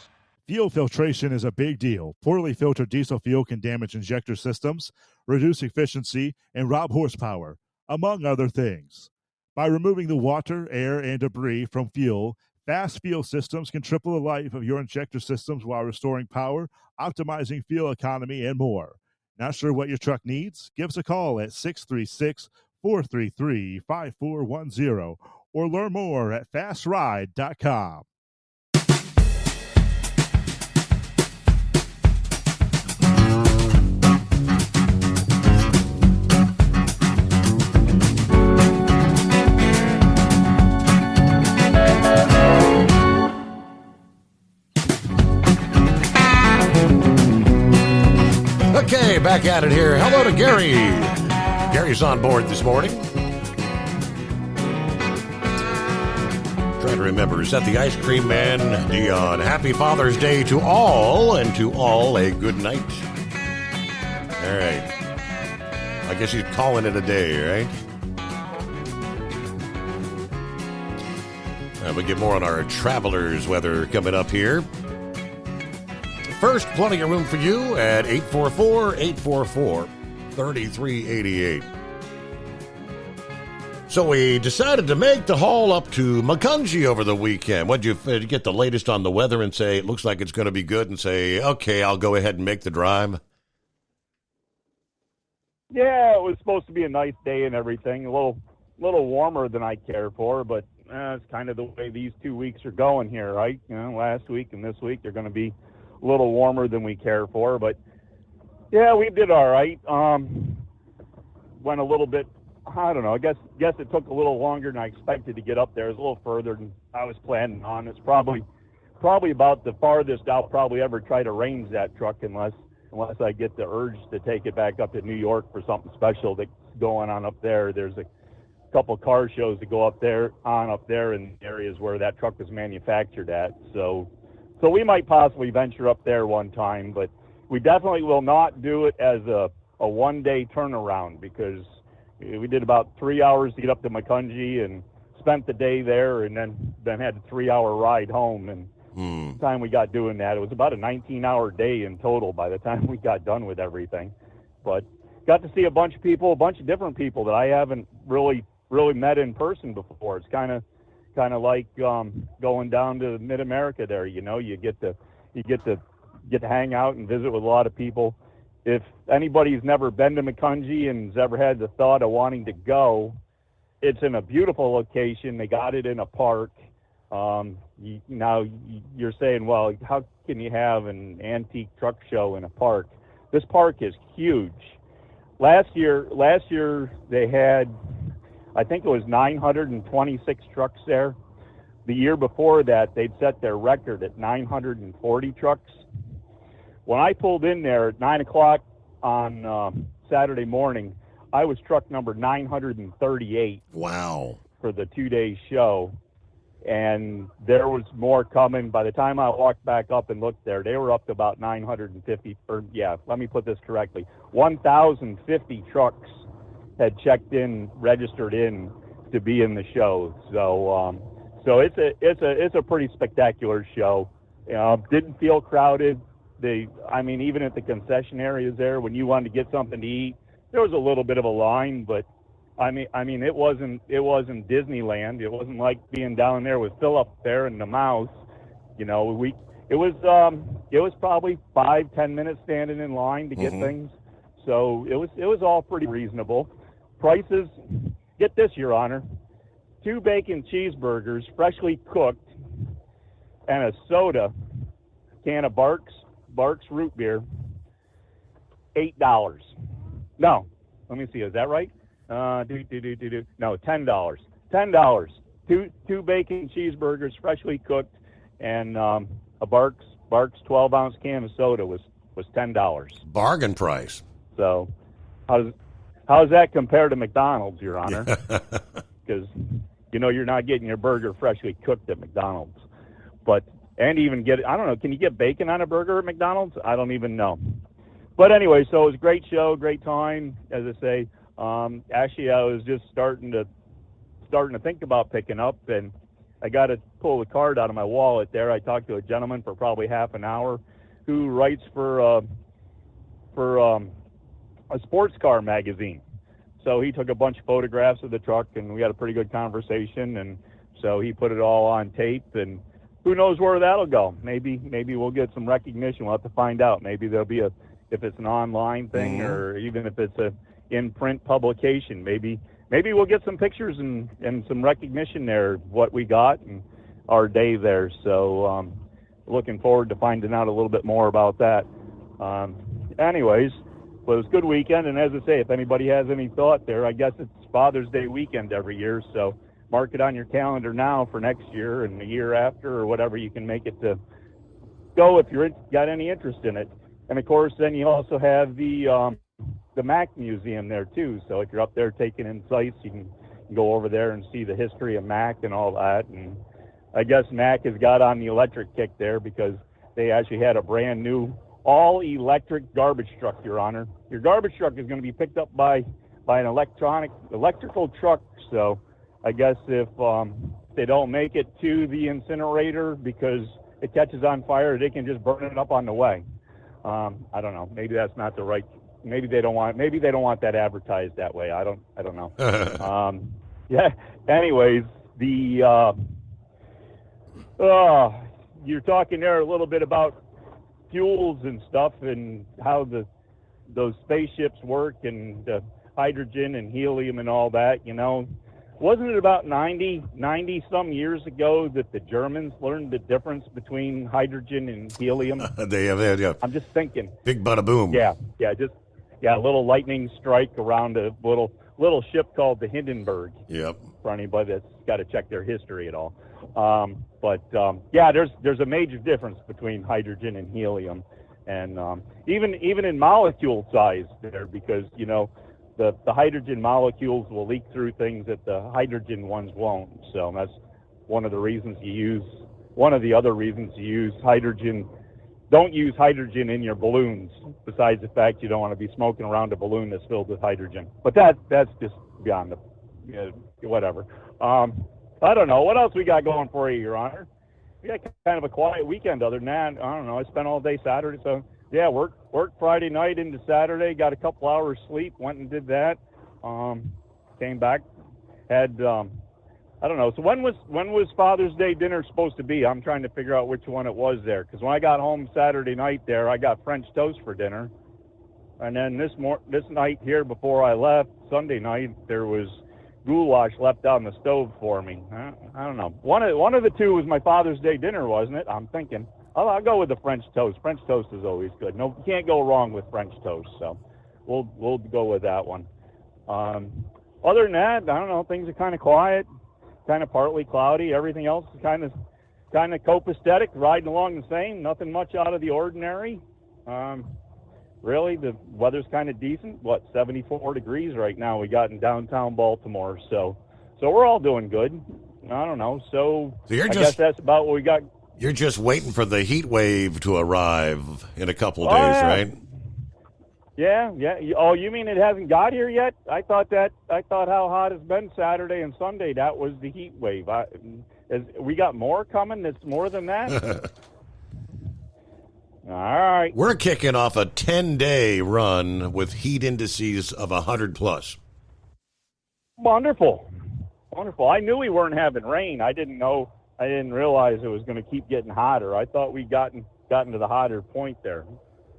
Speaker 14: Fuel filtration is a big deal. Poorly filtered diesel fuel can damage injector systems, reduce efficiency, and rob horsepower, among other things. By removing the water, air, and debris from fuel, fast fuel systems can triple the life of your injector systems while restoring power, optimizing fuel economy, and more. Not sure what your truck needs? Give us a call at 636-433-5410 or learn more at fastride.com.
Speaker 11: Okay, back at it here. Hello to Gary. Gary's on board this morning. Trying to remember, is that the Ice Cream Man, Dion? Happy Father's Day to all, and to all a good night. All right. I guess he's calling it a day, right? We'll get more on our travelers' weather coming up here. First, plenty of room for you at 844-844-3388. So we decided to make the haul up to Macungie over the weekend. What'd you get the latest on the weather and say, it looks like it's going to be good, and say, okay, I'll go ahead and make the drive?
Speaker 1: Yeah, it was supposed to be a nice day and everything. A little warmer than I care for, but it's kind of the way these 2 weeks are going here, right? You know, last week and this week they're going to be a little warmer than we care for, but yeah, we did all right. Went a little bit, I don't know, I guess it took a little longer than I expected to get up there. It was a little further than I was planning on. It's probably about the farthest I'll probably ever try to range that truck unless I get the urge to take it back up to New York for something special that's going on up there. There's a couple car shows that go up there in areas where that truck was manufactured at. So we might possibly venture up there one time, but we definitely will not do it as a one-day turnaround, because we did about 3 hours to get up to Macungie and spent the day there, and then had a 3-hour ride home. And by the time we got doing that, it was about a 19-hour day in total by the time we got done with everything. But got to see a bunch of different people that I haven't really met in person before. It's kind of like going down to Mid-America there. You know, you get to get to hang out and visit with a lot of people. If anybody's never been to Macungie and has ever had the thought of wanting to go, it's in a beautiful location. They got it in a park. Now you're saying, well, how can you have an antique truck show in a park? This park is huge. Last year they had, I think it was 926 trucks there. The year before that, they'd set their record at 940 trucks. When I pulled in there at 9 o'clock on Saturday morning, I was truck number 938.
Speaker 11: Wow.
Speaker 1: For the 2-day show. And there was more coming. By the time I walked back up and looked there, they were up to about 950, let me put this correctly. 1,050 trucks had checked in, registered in to be in the show. So it's a pretty spectacular show. Didn't feel crowded. Even at the concession areas there, when you wanted to get something to eat, there was a little bit of a line, but it wasn't Disneyland. It wasn't like being down there with Philip there and the mouse. It was probably 5-10 minutes standing in line to get things. So it was all pretty reasonable. Prices, get this, Your Honor, 2 bacon cheeseburgers, freshly cooked, and a soda, can of Barks root beer, $8. No, let me see, is that right? No, $10. $10. Two bacon cheeseburgers, freshly cooked, and a Barks 12-ounce can of soda was $10.
Speaker 11: Bargain price.
Speaker 1: So, how's that compare to McDonald's, Your Honor? Because you're not getting your burger freshly cooked at McDonald's. And even I don't know, can you get bacon on a burger at McDonald's? I don't even know. But anyway, so it was a great show, great time, as I say. Actually, I was just starting to think about picking up, and I got to pull the card out of my wallet there. I talked to a gentleman for probably half an hour who writes for a sports car magazine. So he took a bunch of photographs of the truck, and we had a pretty good conversation, and so he put it all on tape, and who knows where that'll go. Maybe we'll get some recognition. We'll have to find out. Maybe there'll be if it's an online thing or even if it's a in-print publication, maybe we'll get some pictures and some recognition there of what we got and our day there. So looking forward to finding out a little bit more about that. Anyways, well, it was a good weekend, and as I say, if anybody has any thought there, I guess it's Father's Day weekend every year, so mark it on your calendar now for next year and the year after or whatever you can make it to go if you're got any interest in it. And of course, then you also have the Mack Museum there too. So if you're up there taking in sights, you can go over there and see the history of Mack and all that. And I guess Mack has got on the electric kick there because they actually had a brand new all-electric garbage truck, Your Honor. Your garbage truck is going to be picked up by an electrical truck. So I guess if they don't make it to the incinerator because it catches on fire, they can just burn it up on the way. I don't know. Maybe that's not the right. Maybe they don't want that advertised that way. I don't know. Yeah. Anyways, you're talking there a little bit about fuels and stuff and how those spaceships work and hydrogen and helium and all that. Wasn't it about 90 some years ago that the Germans learned the difference between hydrogen and helium?
Speaker 11: They have, yeah.
Speaker 1: I'm just thinking.
Speaker 11: Big bada boom.
Speaker 1: Yeah, a little lightning strike around a little ship called the Hindenburg.
Speaker 11: Yep. For
Speaker 1: anybody that's got to check their history at all. There's a major difference between hydrogen and helium, and even in molecule size there, because the hydrogen molecules will leak through things that the hydrogen ones won't. So that's one of the other reasons you use hydrogen. Don't use hydrogen in your balloons, besides the fact you don't want to be smoking around a balloon that's filled with hydrogen. But that's just beyond whatever. I don't know. What else we got going for you, Your Honor? We got kind of a quiet weekend other than that. I don't know. I spent all day Saturday, so yeah, worked Friday night into Saturday, got a couple hours sleep, went and did that. Came back, had I don't know. So when was Father's Day dinner supposed to be? I'm trying to figure out which one it was there. Because when I got home Saturday night there, I got French toast for dinner. And then this night here before I left, Sunday night, there was goulash left on the stove for me. I don't know. One of the two was my Father's Day dinner, wasn't it? I'm thinking. I'll go with the French toast. French toast is always good. No, you can't go wrong with French toast. So we'll go with that one. Other than that, I don't know. Things are kind of quiet, kind of partly cloudy. Everything else is kind of copacetic, riding along the same. Nothing much out of the ordinary. Really, the weather's kind of decent. 74 degrees right now we got in downtown Baltimore. So we're all doing good. I don't know. So I guess that's about what we got.
Speaker 11: You're just waiting for the heat wave to arrive in a couple of days,
Speaker 1: yeah.
Speaker 11: right?
Speaker 1: Yeah. Oh, you mean it hasn't got here yet? I thought how hot it's been Saturday and Sunday, that was the heat wave. We got more coming that's more than that? All right.
Speaker 11: We're kicking off a 10-day run with heat indices of 100 plus.
Speaker 1: Wonderful. I knew we weren't having rain. I didn't realize it was going to keep getting hotter. I thought we'd gotten to the hotter point there.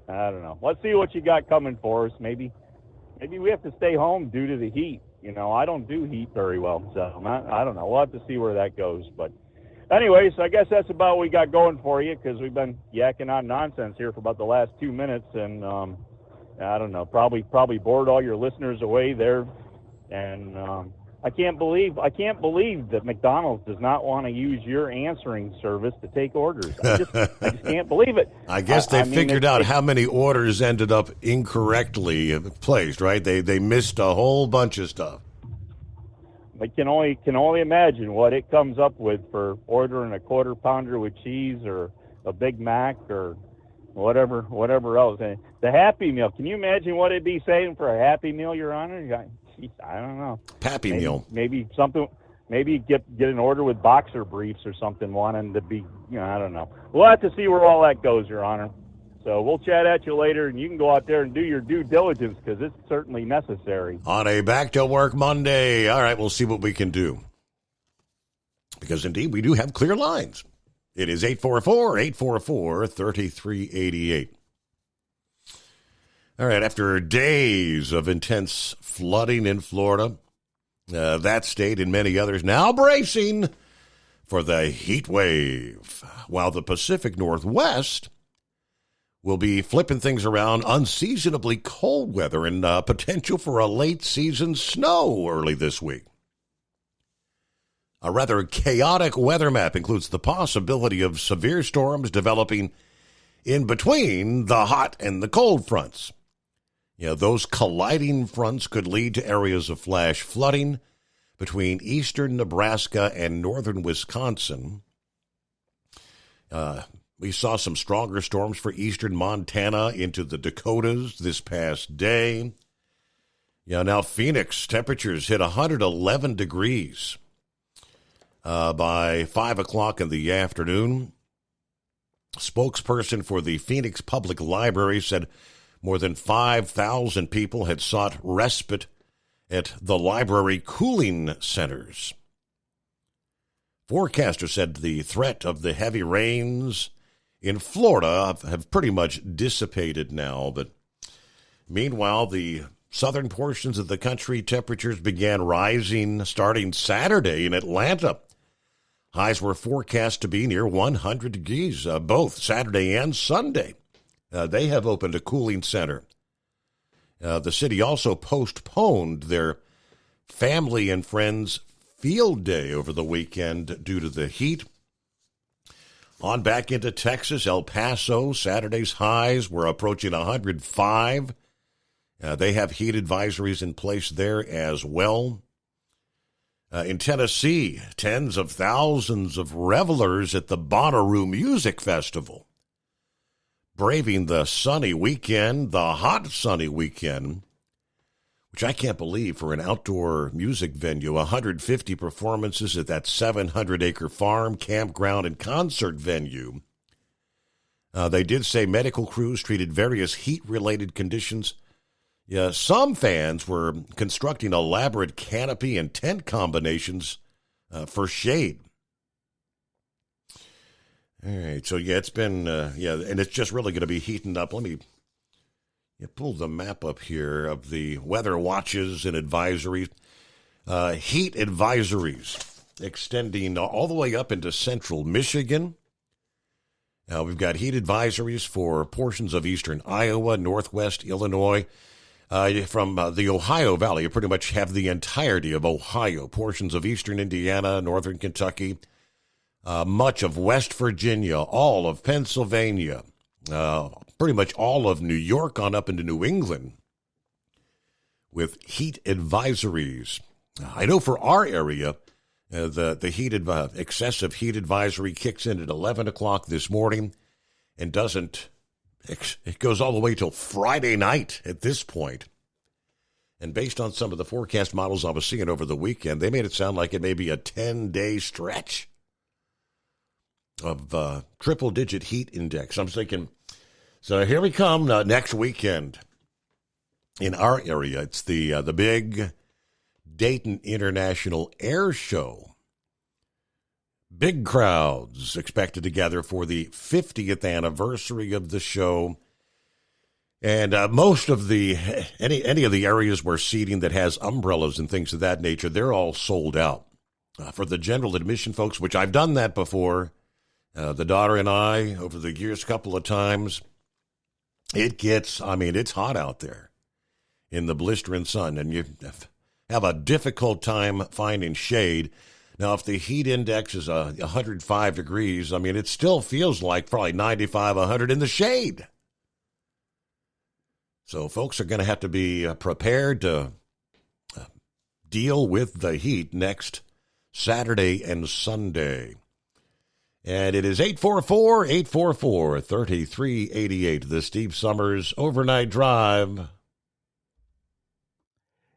Speaker 1: I don't know. Let's see what you got coming for us. Maybe we have to stay home due to the heat. You know, I don't do heat very well, so I don't know. We'll have to see where that goes. But anyway, so I guess that's about what we got going for you, because we've been yakking on nonsense here for about the last 2 minutes, and I don't know, probably bored all your listeners away there. And I can't believe that McDonald's does not want to use your answering service to take orders. I just can't believe it.
Speaker 11: I guess they figured out how many orders ended up incorrectly placed, right? They missed a whole bunch of stuff.
Speaker 1: I can only imagine what it comes up with for ordering a quarter pounder with cheese or a Big Mac or whatever else. And the Happy Meal, can you imagine what it'd be saying for a Happy Meal, Your Honor? I don't know.
Speaker 11: Happy Meal.
Speaker 1: Maybe something. Maybe get an order with boxer briefs or something, wanting to be. I don't know. We'll have to see where all that goes, Your Honor. So we'll chat at you later, and you can go out there and do your due diligence, because it's certainly necessary.
Speaker 11: On a Back to Work Monday. All right, we'll see what we can do. Because, indeed, we do have clear lines. It is 844-3388. All right, after days of intense flooding in Florida, that state and many others now bracing for the heat wave, while the Pacific Northwest will be flipping things around, unseasonably cold weather and potential for a late-season snow early this week. A rather chaotic weather map includes the possibility of severe storms developing in between the hot and the cold fronts. Those colliding fronts could lead to areas of flash flooding between eastern Nebraska and northern Wisconsin. We saw some stronger storms for eastern Montana into the Dakotas this past day. Now Phoenix temperatures hit 111 degrees by 5 o'clock in the afternoon. Spokesperson for the Phoenix Public Library said more than 5,000 people had sought respite at the library cooling centers. Forecasters said the threat of the heavy rains in Florida have pretty much dissipated now, but meanwhile, the southern portions of the country, temperatures began rising starting Saturday in Atlanta. Highs were forecast to be near 100 degrees, both Saturday and Sunday. They have opened a cooling center. The city also postponed their family and friends field day over the weekend due to the heat. On back into Texas, El Paso, Saturday's highs were approaching 105. They have heat advisories in place there as well. In Tennessee, tens of thousands of revelers at the Bonnaroo Music Festival, braving the sunny weekend, the hot sunny weekend, which I can't believe for an outdoor music venue. 150 performances at that 700-acre farm, campground, and concert venue. They did say medical crews treated various heat-related conditions. Some fans were constructing elaborate canopy and tent combinations for shade. All right, so yeah, it's been, and it's just really going to be heating up. Let me pull the map up here of the weather watches and advisories. Heat advisories extending all the way up into central Michigan. We've got heat advisories for portions of eastern Iowa, northwest Illinois. From the Ohio Valley, you pretty much have the entirety of Ohio, portions of eastern Indiana, northern Kentucky, much of West Virginia, all of Pennsylvania, pretty much all of New York on up into New England with heat advisories. I know for our area, the excessive heat advisory kicks in at 11 o'clock this morning and it goes all the way till Friday night at this point. And based on some of the forecast models I was seeing over the weekend, they made it sound like it may be a 10-day stretch of triple-digit heat index. I'm thinking, so here we come next weekend in our area. It's the big Dayton International Air Show. Big crowds expected to gather for the 50th anniversary of the show. And most of any of the areas where seating that has umbrellas and things of that nature, they're all sold out. For the general admission folks, which I've done that before, the daughter and I, over the years, a couple of times, it's hot out there in the blistering sun, and you have a difficult time finding shade. Now, if the heat index is 105 degrees, it still feels like probably 95, 100 in the shade. So folks are going to have to be prepared to deal with the heat next Saturday and Sunday. And it is 844-844-3388, the Steve Summers Overnight Drive.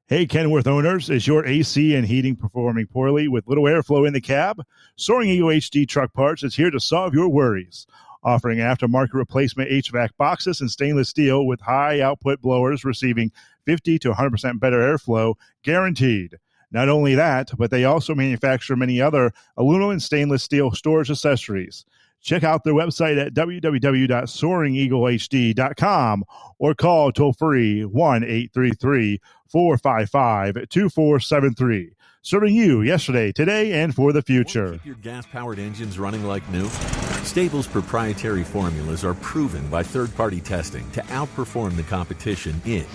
Speaker 14: Hey, Kenworth owners, is your AC and heating performing poorly with little airflow in the cab? Soaring Eagle HD Truck Parts is here to solve your worries. Offering aftermarket replacement HVAC boxes and stainless steel with high output blowers receiving 50 to 100% better airflow, guaranteed. Not only that, but they also manufacture many other aluminum and stainless steel storage accessories. Check out their website at www.soaringeaglehd.com or call toll-free 1-833-455-2473. Serving you yesterday, today, and for the future.
Speaker 6: Keep your gas-powered engines running like new? Stable's proprietary formulas are proven by third-party testing to outperform the competition in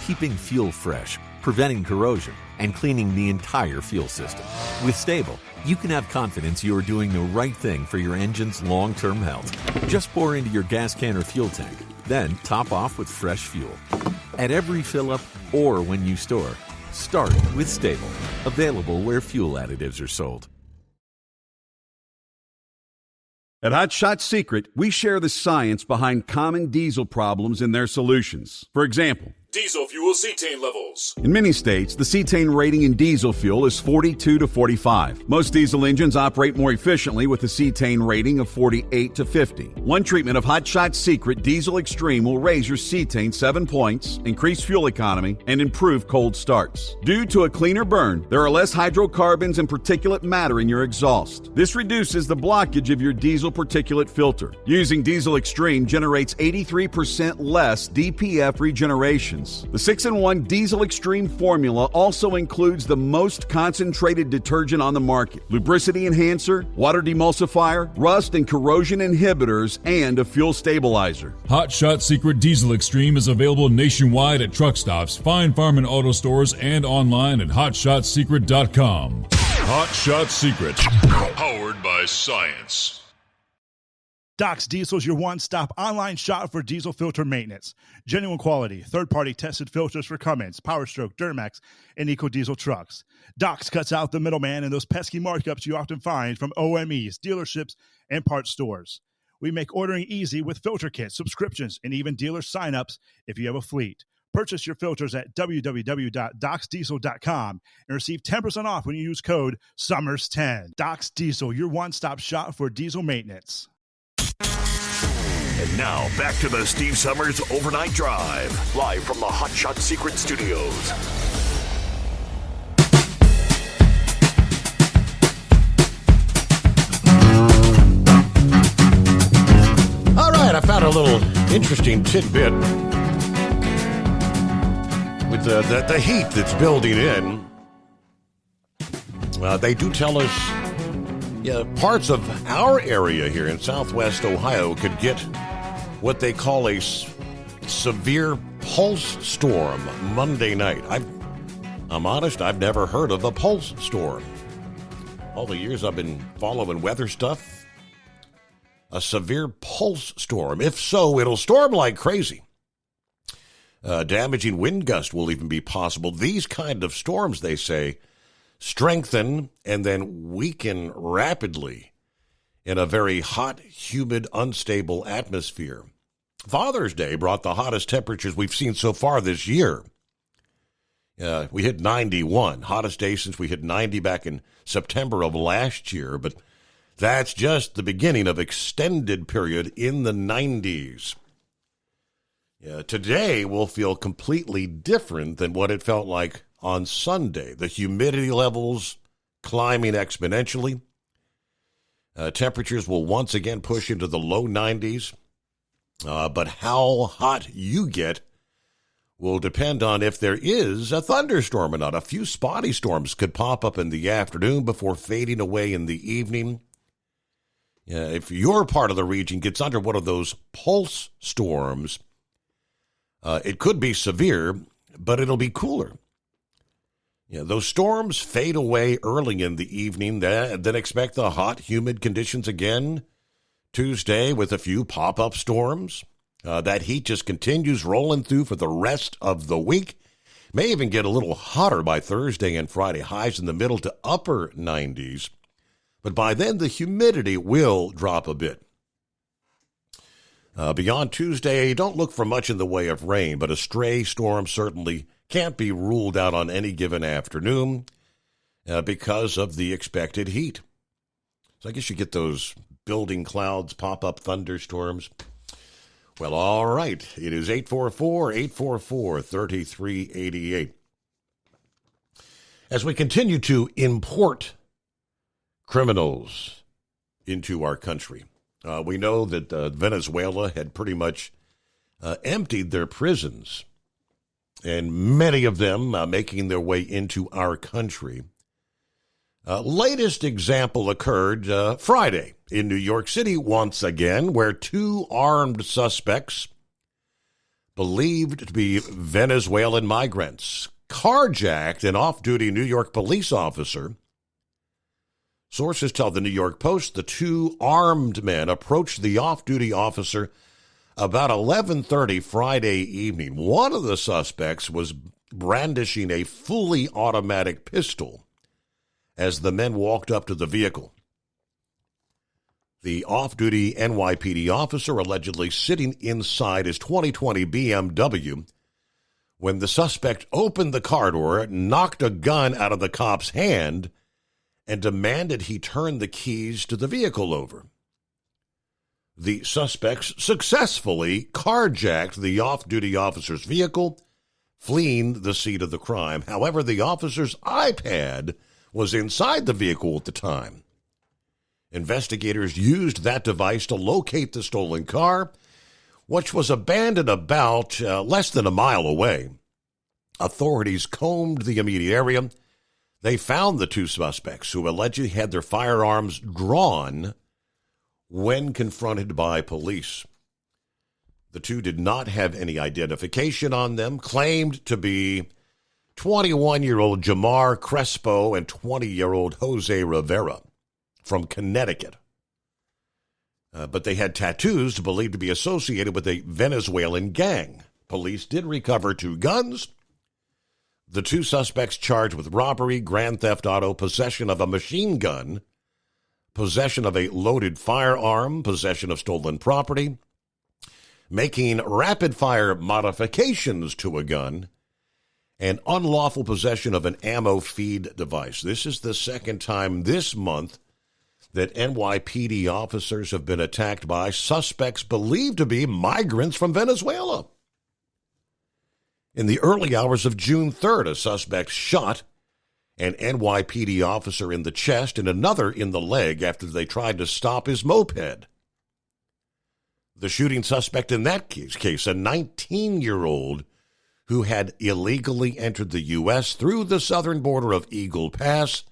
Speaker 6: keeping fuel fresh, preventing corrosion, and cleaning the entire fuel system. With Stable, you can have confidence you are doing the right thing for your engine's long-term health. Just pour into your gas can or fuel tank, then top off with fresh fuel. At every fill-up or when you store, start with Stable. Available where fuel additives are sold.
Speaker 8: At Hot Shot Secret, we share the science behind common diesel problems and their solutions. For example,
Speaker 9: diesel fuel cetane levels.
Speaker 8: in many states, the cetane rating in diesel fuel is 42 to 45. Most diesel engines operate more efficiently with a cetane rating of 48 to 50. One treatment of Hot Shot Secret Diesel Extreme will raise your cetane 7 points, increase fuel economy, and improve cold starts. Due to a cleaner burn, there are less hydrocarbons and particulate matter in your exhaust. This reduces the blockage of your diesel particulate filter. Using Diesel Extreme generates 83% less DPF regeneration. The 6-in-1 Diesel Extreme formula also includes the most concentrated detergent on the market, lubricity enhancer, water demulsifier, rust and corrosion inhibitors, and a fuel stabilizer.
Speaker 9: Hot Shot Secret Diesel Extreme is available nationwide at truck stops, Fine Farm and auto stores, and online at hotshotsecret.com. Hot Shot Secret, powered by science.
Speaker 14: Doc's Diesel is your one-stop online shop for diesel filter maintenance. Genuine quality, third-party tested filters for Cummins, PowerStroke, Duramax, and EcoDiesel trucks. Doc's cuts out the middleman and those pesky markups you often find from OMEs, dealerships, and parts stores. We make ordering easy with filter kits, subscriptions, and even dealer sign-ups if you have a fleet. Purchase your filters at www.docsdiesel.com and receive 10% off when you use code SUMMERS10. Doc's Diesel, your one-stop shop for diesel maintenance.
Speaker 7: And now, back to the Steve Summers Overnight Drive, live from the Hot Shot Secret Studios.
Speaker 11: found a little interesting tidbit with the heat that's building in. They do tell us parts of our area here in southwest Ohio could get what they call a severe pulse storm Monday night. I'm honest, I've never heard of a pulse storm. All the years I've been following weather stuff, a severe pulse storm. If so, it'll storm like crazy. Damaging wind gust will even be possible. These kind of storms, they say, strengthen and then weaken rapidly in a very hot, humid, unstable atmosphere. Father's Day brought the hottest temperatures we've seen so far this year. We hit 91, hottest day since we hit 90 back in September of last year, but that's just the beginning of extended period in the 90s. Today will feel completely different than what it felt like on Sunday. The humidity levels climbing exponentially. Temperatures will once again push into the low 90s. But how hot you get will depend on if there is a thunderstorm or not. A few spotty storms could pop up in the afternoon before fading away in the evening. If your part of the region gets under one of those pulse storms, it could be severe, but it'll be cooler. Those storms fade away early in the evening, then expect the hot, humid conditions again Tuesday with a few pop-up storms. That heat just continues rolling through for the rest of the week. May even get a little hotter by Thursday and Friday, highs in the middle to upper 90s. But by then, the humidity will drop a bit. Beyond Tuesday, don't look for much in the way of rain, but a stray storm certainly can't be ruled out on any given afternoon because of the expected heat. So I guess you get those building clouds, pop-up thunderstorms. Well, all right. It is 844-844-3388. As we continue to import criminals into our country, we know that Venezuela had pretty much emptied their prisons, and many of them making their way into our country. Latest example occurred Friday in New York City once again, where two armed suspects, believed to be Venezuelan migrants, carjacked an off-duty New York police officer. Sources tell the New York Post the two armed men approached the off-duty officer about 11:30 Friday evening. One of the suspects was brandishing a fully automatic pistol as the men walked up to the vehicle. The off-duty NYPD officer allegedly sitting inside his 2020 BMW when the suspect opened the car door, knocked a gun out of the cop's hand, and demanded he turn the keys to the vehicle over. The suspects successfully carjacked the off-duty officer's vehicle, fleeing the scene of the crime. However, the officer's iPad was inside the vehicle at the time. Investigators used that device to locate the stolen car, which was abandoned about less than a mile away. Authorities combed the immediate area. They found the two suspects who allegedly had their firearms drawn when confronted by police. The two did not have any identification on them, claimed to be 21-year-old Jamar Crespo and 20-year-old Jose Rivera from Connecticut. But they had tattoos believed to be associated with a Venezuelan gang. Police did recover two guns. The two suspects charged with robbery, grand theft auto, possession of a machine gun, possession of a loaded firearm, possession of stolen property, making rapid-fire modifications to a gun, and unlawful possession of an ammo feed device. This is the second time this month that NYPD officers have been attacked by suspects believed to be migrants from Venezuela. In the early hours of June 3rd, a suspect shot an NYPD officer in the chest and another in the leg after they tried to stop his moped. The shooting suspect in that case, a 19-year-old who had illegally entered the U.S. through the southern border of Eagle Pass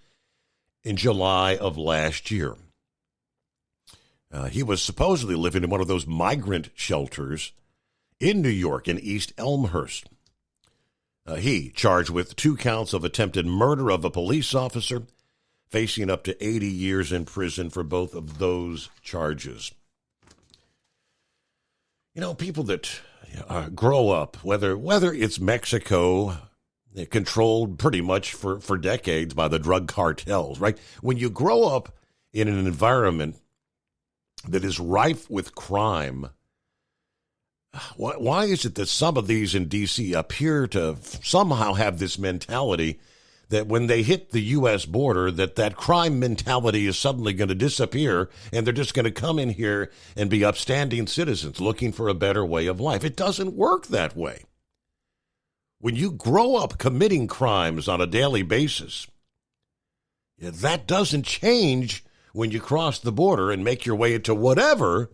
Speaker 11: in July of last year. He was supposedly living in one of those migrant shelters in New York in East Elmhurst. He charged with 2 counts of attempted murder of a police officer, facing up to 80 years in prison for both of those charges. You know, people that grow up, whether it's Mexico, controlled pretty much for decades by the drug cartels, right? When you grow up in an environment that is rife with crime, why is it that some of these in D.C. appear to somehow have this mentality that when they hit the U.S. border, that crime mentality is suddenly going to disappear and they're just going to come in here and be upstanding citizens looking for a better way of life? It doesn't work that way. When you grow up committing crimes on a daily basis, that doesn't change when you cross the border and make your way into whatever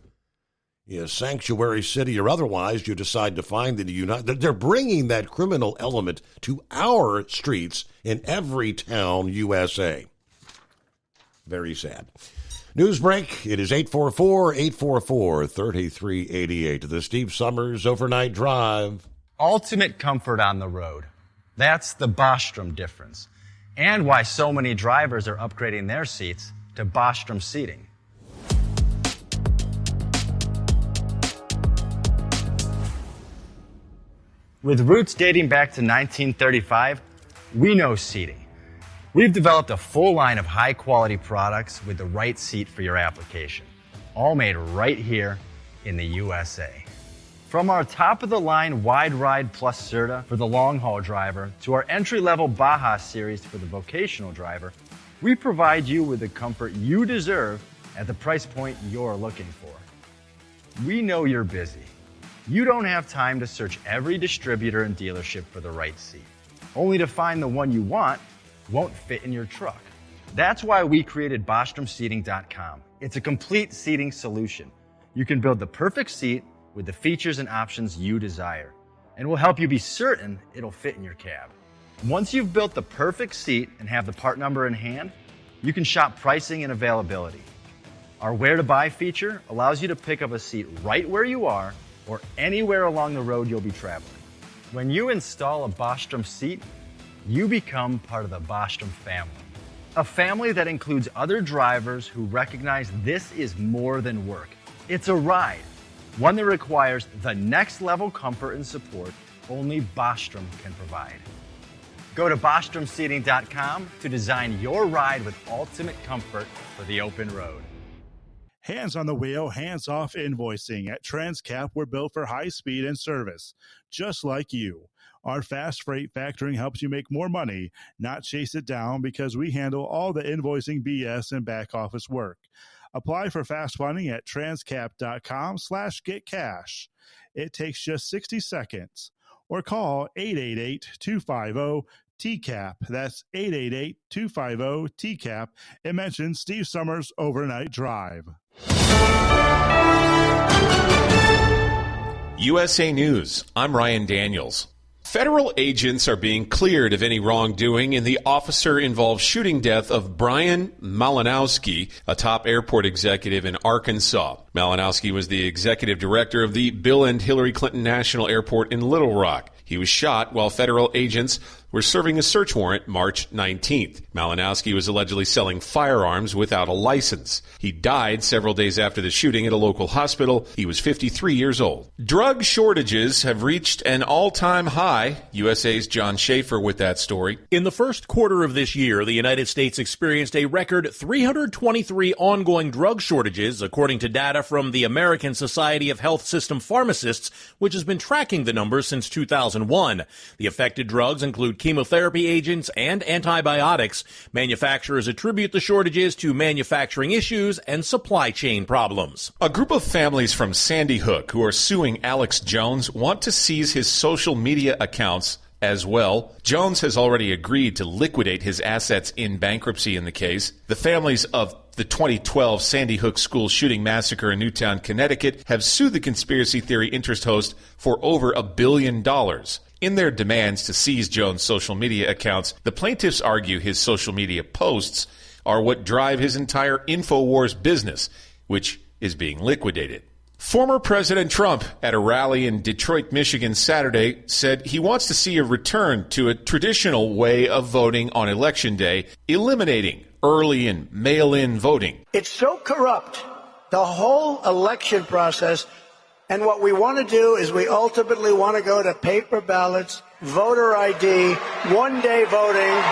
Speaker 11: sanctuary city or otherwise you decide to find in the United. They're bringing that criminal element to our streets in every town, USA. Very sad. News break. It is 844-844-3388. The Steve Summers Overnight Drive.
Speaker 17: Ultimate comfort on the road. That's the Bostrom difference. And why so many drivers are upgrading their seats to Bostrom seating. With roots dating back to 1935, we know seating. We've developed a full line of high-quality products with the right seat for your application, all made right here in the USA. From our top-of-the-line Wide Ride Plus Certa for the long-haul driver to our entry-level Baja series for the vocational driver, we provide you with the comfort you deserve at the price point you're looking for. We know you're busy. You don't have time to search every distributor and dealership for the right seat, only to find the one you want won't fit in your truck. That's why we created BostromSeating.com. It's a complete seating solution. You can build the perfect seat with the features and options you desire, and we'll help you be certain it'll fit in your cab. Once you've built the perfect seat and have the part number in hand, you can shop pricing and availability. Our Where to Buy feature allows you to pick up a seat right where you are or anywhere along the road you'll be traveling. When you install a Bostrom seat, you become part of the Bostrom family. A family that includes other drivers who recognize this is more than work. It's a ride, one that requires the next level comfort and support only Bostrom can provide. Go to BostromSeating.com to design your ride with ultimate comfort for the open road.
Speaker 14: Hands on the wheel, hands off invoicing. At Transcap, we're built for high speed and service, just like you. Our fast freight factoring helps you make more money, not chase it down, because we handle all the invoicing BS and back office work. Apply for fast funding at transcap.com/getcash. It takes just 60 seconds. Or call 888-250-TCAP. That's 888-250-TCAP. And mention Steve Summers Overnight Drive.
Speaker 5: USA News. I'm Ryan Daniels. Federal agents are being cleared of any wrongdoing in the officer-involved shooting death of Brian Malinowski, a top airport executive in Arkansas. Malinowski was the executive director of the Bill and Hillary Clinton National Airport in Little Rock. He was shot while federal agents were serving a search warrant March 19th. Malinowski was allegedly selling firearms without a license. He died several days after the shooting at a local hospital. He was 53 years old. Drug shortages have reached an all-time high. USA's John Schaefer with that story.
Speaker 2: In the first quarter of this year, the United States experienced a record 323 ongoing drug shortages, according to data from the American Society of Health System Pharmacists, which has been tracking the numbers since 2001. The affected drugs include chemotherapy agents and antibiotics. Manufacturers attribute the shortages to manufacturing issues and supply chain problems.
Speaker 5: A group of families from Sandy Hook who are suing Alex Jones want to seize his social media accounts as well. Jones has already agreed to liquidate his assets in bankruptcy in the case. The families of the 2012 Sandy Hook school shooting massacre in Newtown, Connecticut, have sued the conspiracy theory interest host for over $1 billion. In their demands to seize Jones' social media accounts, the plaintiffs argue his social media posts are what drive his entire InfoWars business, which is being liquidated. Former President Trump, at a rally in Detroit, Michigan Saturday, said he wants to see a return to a traditional way of voting on Election Day, eliminating early and mail-in voting.
Speaker 12: It's so corrupt, the whole election process. And what we want to do is we ultimately want to go to paper ballots, voter ID, one-day voting.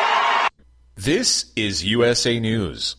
Speaker 5: This is USA News.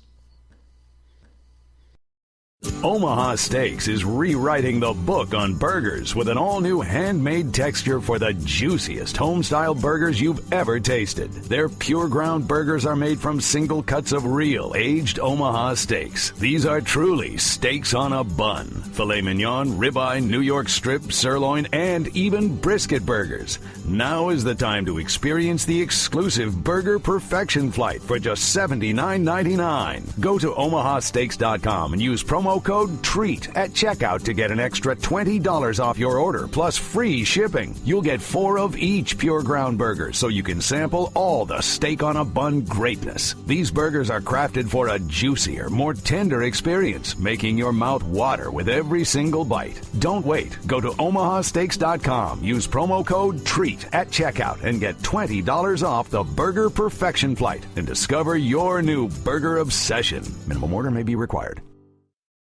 Speaker 4: Omaha Steaks is rewriting the book on burgers with an all-new handmade texture for the juiciest home-style burgers you've ever tasted. Their pure ground burgers are made from single cuts of real, aged Omaha steaks. These are truly steaks on a bun. Filet mignon, ribeye, New York strip, sirloin, and even brisket burgers. Now is the time to experience the exclusive Burger Perfection Flight for just $79.99. Go to omahasteaks.com and use promo code TREAT at checkout to get an extra $20 off your order plus free shipping. You'll get 4 of each pure ground burger so you can sample all the steak on a bun greatness. These burgers are crafted for a juicier, more tender experience, making your mouth water with every single bite. Don't wait. Go to omahasteaks.com. Use promo code TREAT at checkout and get $20 off the Burger Perfection Flight and discover your new burger obsession. Minimum order may be required.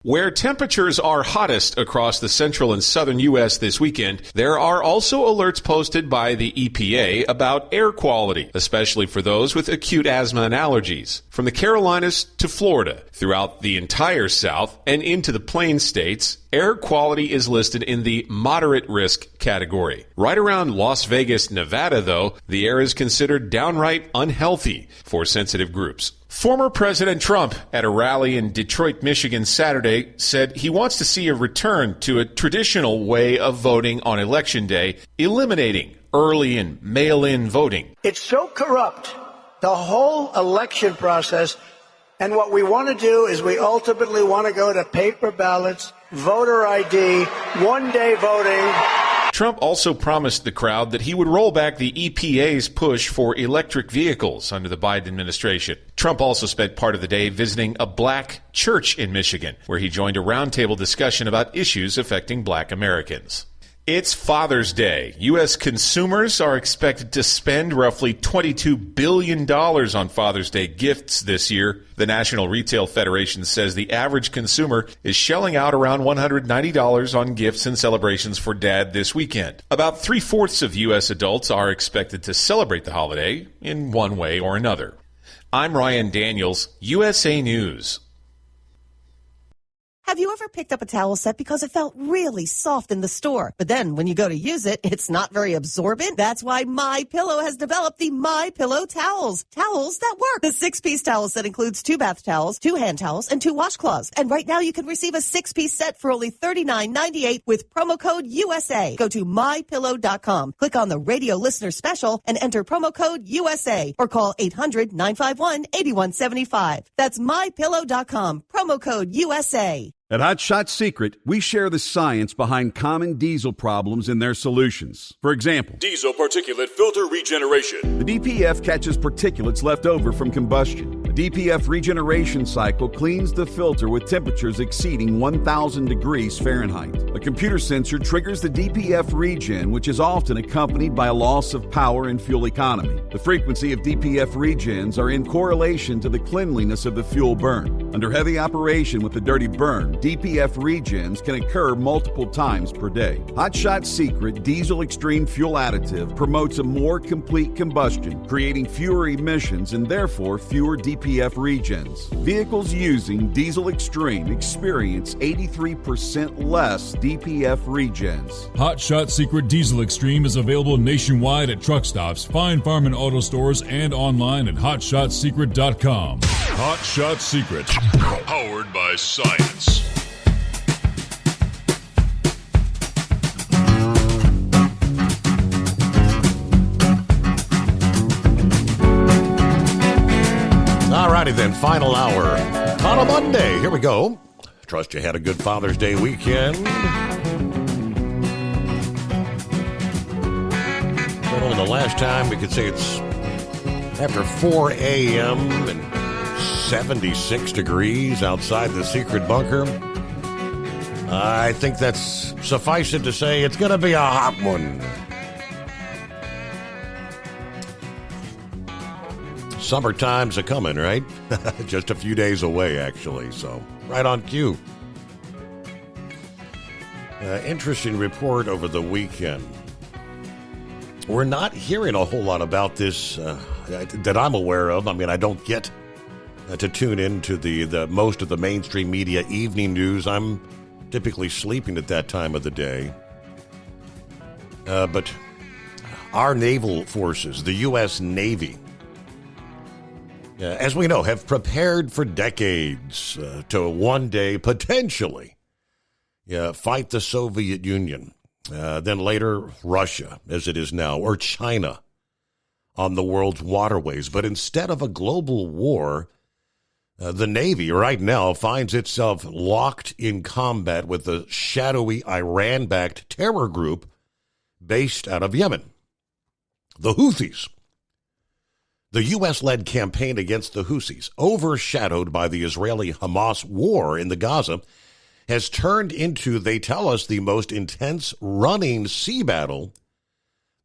Speaker 5: Where temperatures are hottest across the central and southern U.S. this weekend, there are also alerts posted by the EPA about air quality, especially for those with acute asthma and allergies. From the Carolinas to Florida, throughout the entire South and into the Plain States, air quality is listed in the moderate risk category. Right around Las Vegas, Nevada, though, the air is considered downright unhealthy for sensitive groups. Former President Trump, at a rally in Detroit, Michigan Saturday, said he wants to see a return to a traditional way of voting on Election Day, eliminating early and mail-in voting.
Speaker 12: It's so corrupt, the whole election process. And what we want to do is we ultimately want to go to paper ballots, voter ID, one-day voting.
Speaker 5: Trump also promised the crowd that he would roll back the EPA's push for electric vehicles under the Biden administration. Trump also spent part of the day visiting a black church in Michigan, where he joined a roundtable discussion about issues affecting black Americans. It's Father's Day. U.S. consumers are expected to spend roughly $22 billion on Father's Day gifts this year. The National Retail Federation says the average consumer is shelling out around $190 on gifts and celebrations for Dad this weekend. About 3/4 of U.S. adults are expected to celebrate the holiday in one way or another. I'm Ryan Daniels, USA News.
Speaker 19: Have you ever picked up a towel set because it felt really soft in the store, but then when you go to use it, it's not very absorbent? That's why MyPillow has developed the MyPillow towels. Towels that work. The 6-piece towel set includes 2 bath towels, 2 hand towels, and 2 washcloths. And right now you can receive a 6-piece set for only $39.98 with promo code USA. Go to MyPillow.com, click on the radio listener special, and enter promo code USA, or call 800-951-8175. That's MyPillow.com, promo code USA.
Speaker 8: At Hot Shot Secret, we share the science behind common diesel problems and their solutions. For example,
Speaker 9: diesel particulate filter regeneration.
Speaker 8: The DPF catches particulates left over from combustion. The DPF regeneration cycle cleans the filter with temperatures exceeding 1,000 degrees Fahrenheit. A computer sensor triggers the DPF regen, which is often accompanied by a loss of power and fuel economy. The frequency of DPF regens are in correlation to the cleanliness of the fuel burn. Under heavy operation with the dirty burn, DPF regens can occur multiple times per day. Hot Shot Secret Diesel Extreme Fuel Additive promotes a more complete combustion, creating fewer emissions and therefore fewer DPF regens. Vehicles using Diesel Extreme experience 83% less DPF regens.
Speaker 9: Hot Shot Secret Diesel Extreme is available nationwide at truck stops, Fine Farm and Auto Stores, and online at hotshotsecret.com. Hot Shot Secret, powered by science.
Speaker 11: All righty then, final hour. On a Monday, here we go. Trust you had a good Father's Day weekend. Well, the last time we could say it's after 4 a.m. and 76 degrees outside the secret bunker. I think that's suffice it to say it's going to be a hot one. Summertime's a-coming, right? Just a few days away, actually, so right on cue. Interesting report over the weekend. We're not hearing a whole lot about this that I'm aware of. I mean, I don't get to tune into the most of the mainstream media evening news. I'm typically sleeping at that time of the day. But our naval forces, the U.S. Navy, as we know, have prepared for decades to one day potentially fight the Soviet Union, then later Russia, as it is now, or China on the world's waterways. But instead of a global war, the Navy right now finds itself locked in combat with the shadowy Iran-backed terror group based out of Yemen, the Houthis. The U.S.-led campaign against the Houthis, overshadowed by the Israeli-Hamas war in the Gaza, has turned into, they tell us, the most intense running sea battle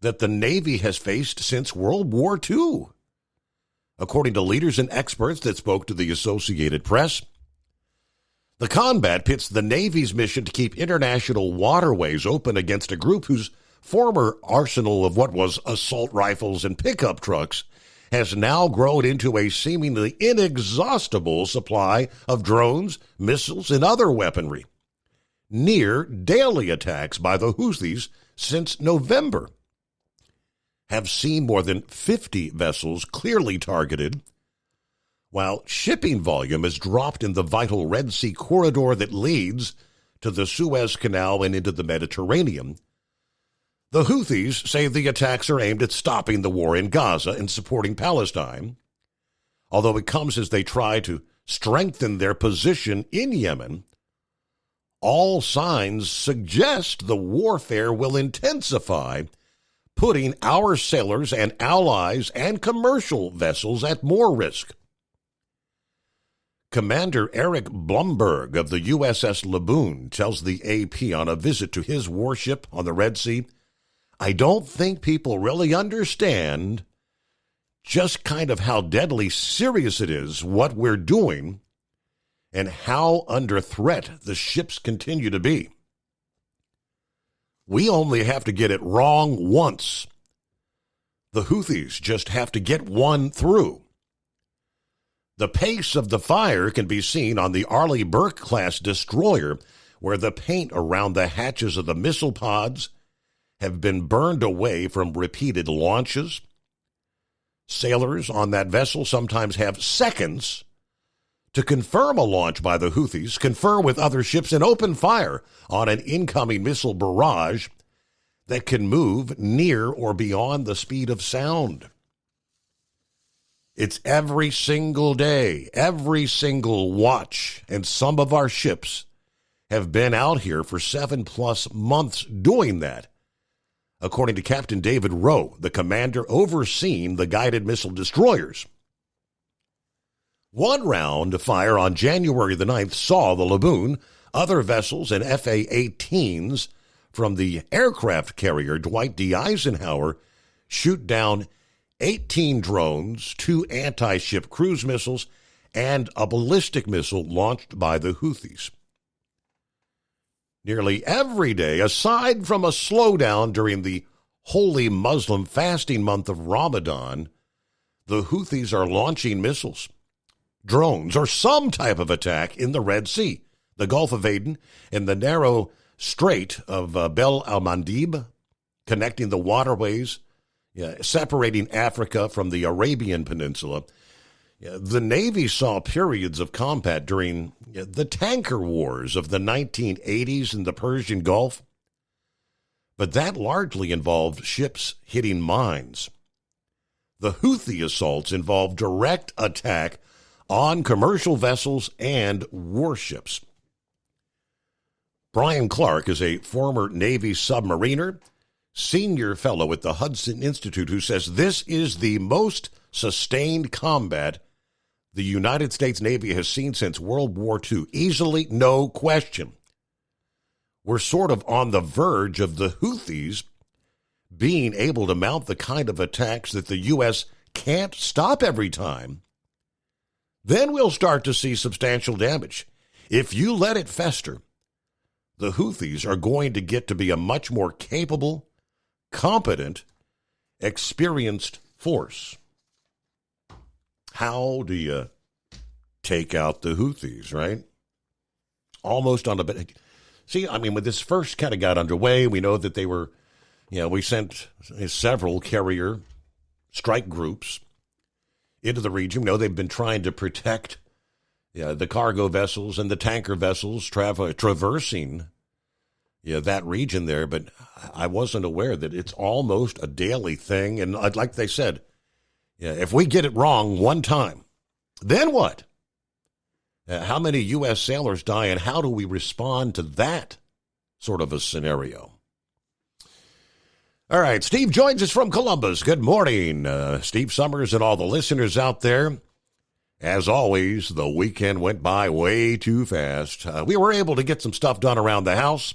Speaker 11: that the Navy has faced since World War II. According to leaders and experts that spoke to the Associated Press, the combat pits the Navy's mission to keep international waterways open against a group whose former arsenal of what was assault rifles and pickup trucks has now grown into a seemingly inexhaustible supply of drones, missiles, and other weaponry. Near daily attacks by the Houthis since November have seen more than 50 vessels clearly targeted, while shipping volume has dropped in the vital Red Sea corridor that leads to the Suez Canal and into the Mediterranean. The Houthis say the attacks are aimed at stopping the war in Gaza and supporting Palestine, although it comes as they try to strengthen their position in Yemen. All signs suggest the warfare will intensify, putting our sailors and allies and commercial vessels at more risk. Commander Eric Blumberg of the USS Laboon tells the AP on a visit to his warship on the Red Sea, "I don't think people really understand just kind of how deadly serious it is, what we're doing, and how under threat the ships continue to be. We only have to get it wrong once. The Houthis just have to get one through." The pace of the fire can be seen on the Arleigh Burke-class destroyer, where the paint around the hatches of the missile pods have been burned away from repeated launches. Sailors on that vessel sometimes have seconds to confirm a launch by the Houthis, confer with other ships, and open fire on an incoming missile barrage that can move near or beyond the speed of sound. It's every single day, every single watch, and some of our ships have been out here for 7+ months doing that, according to Captain David Rowe, the commander overseeing the guided missile destroyers. One round of fire on January the 9th saw the Laboon, other vessels, and FA-18s from the aircraft carrier Dwight D. Eisenhower shoot down 18 drones, 2 anti-ship cruise missiles, and a ballistic missile launched by the Houthis. Nearly every day, aside from a slowdown during the holy Muslim fasting month of Ramadan, the Houthis are launching missiles, drones, or some type of attack in the Red Sea, the Gulf of Aden, and the narrow Strait of Bab el-Mandeb, connecting the waterways, separating Africa from the Arabian Peninsula. The Navy saw periods of combat during the tanker wars of the 1980s in the Persian Gulf, but that largely involved ships hitting mines. The Houthi assaults involved direct attack on commercial vessels and warships. Brian Clark is a former Navy submariner, senior fellow at the Hudson Institute, who says this is the most sustained combat the United States Navy has seen since World War II. Easily, no question. We're sort of on the verge of the Houthis being able to mount the kind of attacks that the U.S. can't stop every time. Then we'll start to see substantial damage. If you let it fester, the Houthis are going to get to be a much more capable, competent, experienced force. How do you take out the Houthis, right? Almost on the... See, I mean, when this first kind of got underway, we know that they were, we sent several carrier strike groups into the region. They've been trying to protect the cargo vessels and the tanker vessels traversing that region there, but I wasn't aware that it's almost a daily thing. And like they said, if we get it wrong one time, then what? How many U.S. sailors die, and how do we respond to that sort of a scenario? All right, Steve joins us from Columbus. Good morning, Steve Summers and all the listeners out there. As always, the weekend went by way too fast. We were able to get some stuff done around the house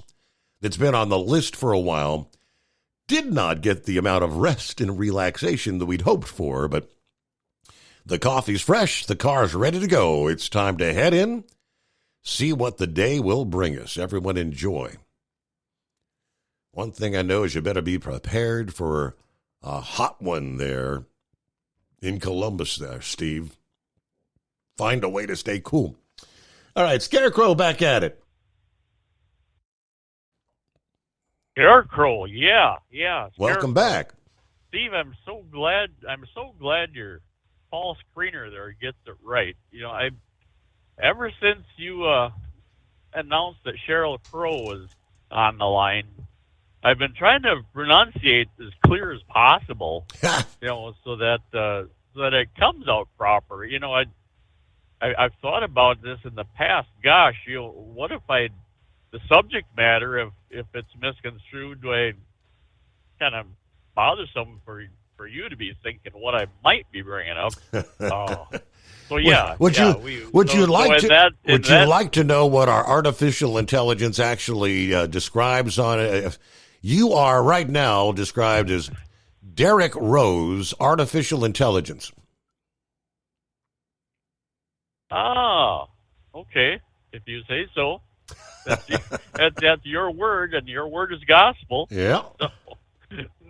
Speaker 11: that's been on the list for a while. Did not get the amount of rest and relaxation that we'd hoped for, but the coffee's fresh, the car's ready to go. It's time to head in, see what the day will bring us. Everyone enjoy. One thing I know is you better be prepared for a hot one there in Columbus there, Steve. Find a way to stay cool. All right, Scarecrow back at it.
Speaker 13: Scarecrow, yeah. Scarecrow.
Speaker 11: Welcome back.
Speaker 13: Steve, I'm so glad your Paul Screener there gets it right. Ever since you announced that Sheryl Crow was on the line, I've been trying to pronunciate as clear as possible, so that it comes out proper. I've thought about this in the past. Gosh, what if the subject matter, if it's misconstrued, kind of bothersome for you to be thinking what I might be bringing up. So yeah.
Speaker 11: Would you like to know what our artificial intelligence actually describes on it? You are right now described as Derek Rose, artificial intelligence.
Speaker 13: Ah, okay. If you say so. That's your word, and your word is gospel.
Speaker 11: Yeah.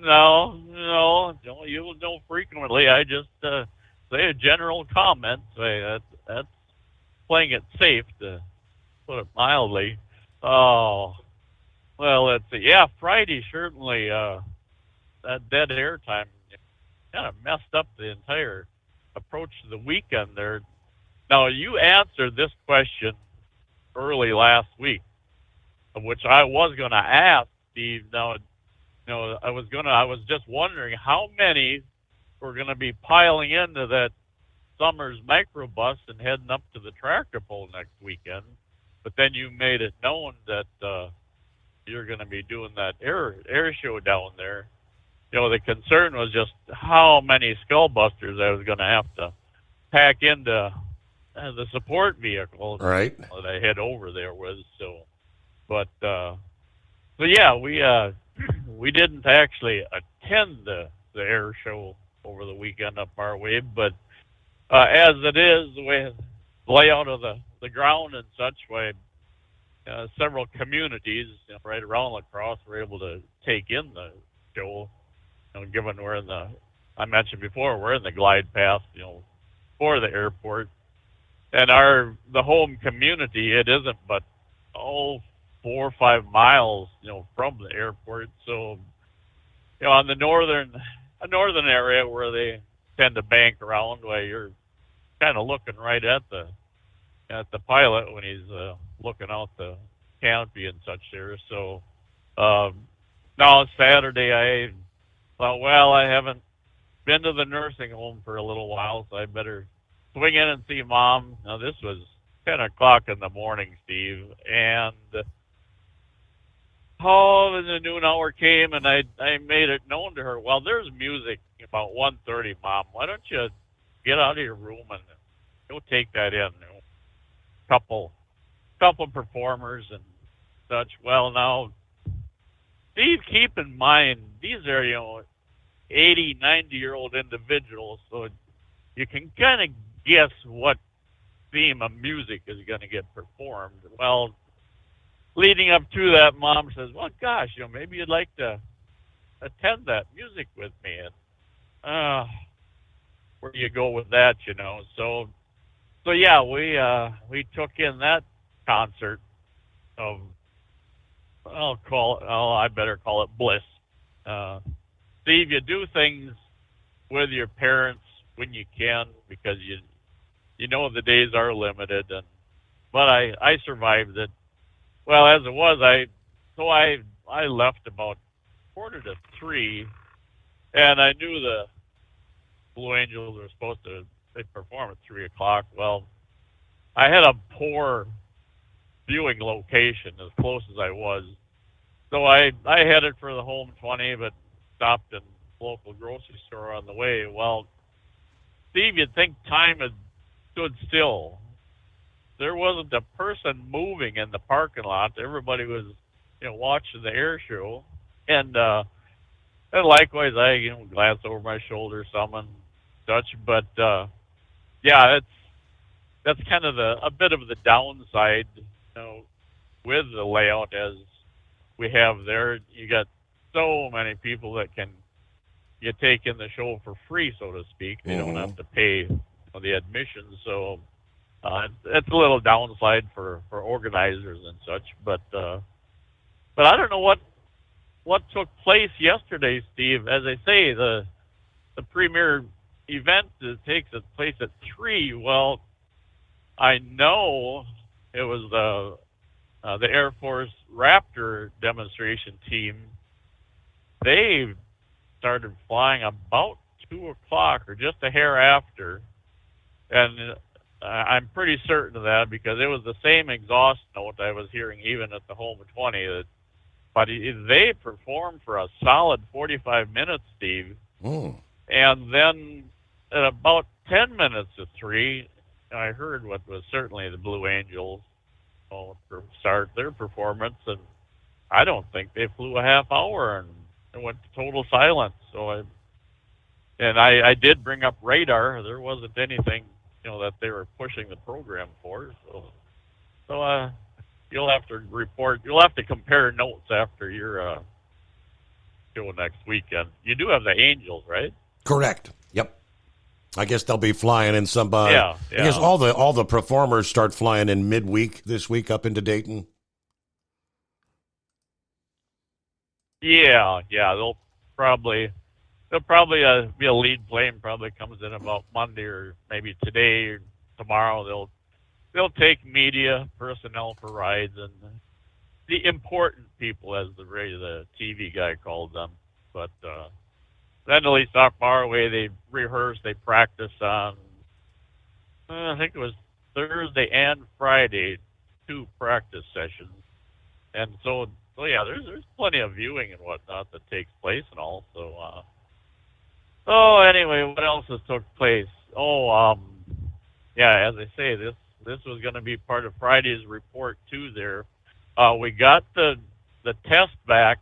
Speaker 13: So, no, you don't frequently. I just say a general comment. Say that's playing it safe, to put it mildly. Oh, well, let's see. Yeah, Friday certainly. That dead air time kind of messed up the entire approach to the weekend there. Now, you answered this question early last week, which I was going to ask, Steve. Now, I was just wondering how many were going to be piling into that Summers microbus and heading up to the tractor pull next weekend. But then you made it known that you're going to be doing that air show down there. The concern was just how many skullbusters I was going to have to pack into the support vehicle
Speaker 11: right
Speaker 13: that I head over there with. So yeah, we didn't actually attend the air show over the weekend up our way, but as it is, the way the layout of the ground and such, several communities right around La Crosse were able to take in the show. Given I mentioned before, we're in the glide path, for the airport. And the home community, it isn't but 4 or 5 miles, from the airport. So, on the northern area where they tend to bank around, where you're kind of looking right at the pilot when he's looking out the canopy and such there. So, now Saturday, I thought, well, I haven't been to the nursing home for a little while, so I better swing in and see Mom. Now, this was 10 o'clock in the morning, Steve, and the noon hour came, and I made it known to her, well, there's music about 1:30, Mom. Why don't you get out of your room and go take that in? Couple performers and such. Well, now, Steve, keep in mind, these are, 80, 90-year-old individuals, so you can kind of guess what theme of music is going to get performed. Well, leading up to that, Mom says, well, gosh, maybe you'd like to attend that music with me. And where do you go with that, So yeah, we took in that concert of, I better call it bliss. Steve, you do things with your parents when you can, because you know the days are limited, but I survived it. Well, as it was, I left about 2:45, and I knew the Blue Angels were supposed to perform at 3 o'clock. Well, I had a poor viewing location as close as I was, so I headed for the home 20, but stopped in the local grocery store on the way. Well, Steve, you'd think time had stood still. There wasn't a person moving in the parking lot. Everybody was, watching the air show, and likewise, I glanced over my shoulder some and such. But yeah, that's kind of a bit of the downside, with the layout as we have there. You got so many people that you take in the show for free, so to speak. They don't have to pay the admission, so it's a little downside for organizers and such. But I don't know what took place yesterday, Steve. As I say, the premier event takes place at 3. Well, I know it was the Air Force Raptor demonstration team. They started flying about 2 o'clock or just a hair after, and I'm pretty certain of that because it was the same exhaust note I was hearing even at the home 20. But they performed for a solid 45 minutes, Steve. And then at about 10 minutes to 3, I heard what was certainly the Blue Angels start their performance, and I don't think they flew a half hour, and it went to total silence. So I did bring up radar. There wasn't anything that they were pushing the program for. So you'll have to report. You'll have to compare notes after your show next weekend. You do have the Angels, right?
Speaker 11: Correct. Yep. I guess they'll be flying in some.
Speaker 13: Yeah.
Speaker 11: I guess all the performers start flying in midweek this week up into Dayton.
Speaker 13: Yeah. They'll probably be a lead plane. Probably comes in about Monday or maybe today or tomorrow. They'll take media personnel for rides and the important people, as the TV guy called them. But then at least not far away, they rehearse, they practice on, I think it was Thursday and Friday, 2 practice sessions. And so yeah, there's plenty of viewing and whatnot that takes place and all. So, anyway, what else has took place? Yeah, as I say, this was going to be part of Friday's report too. There, we got the test back.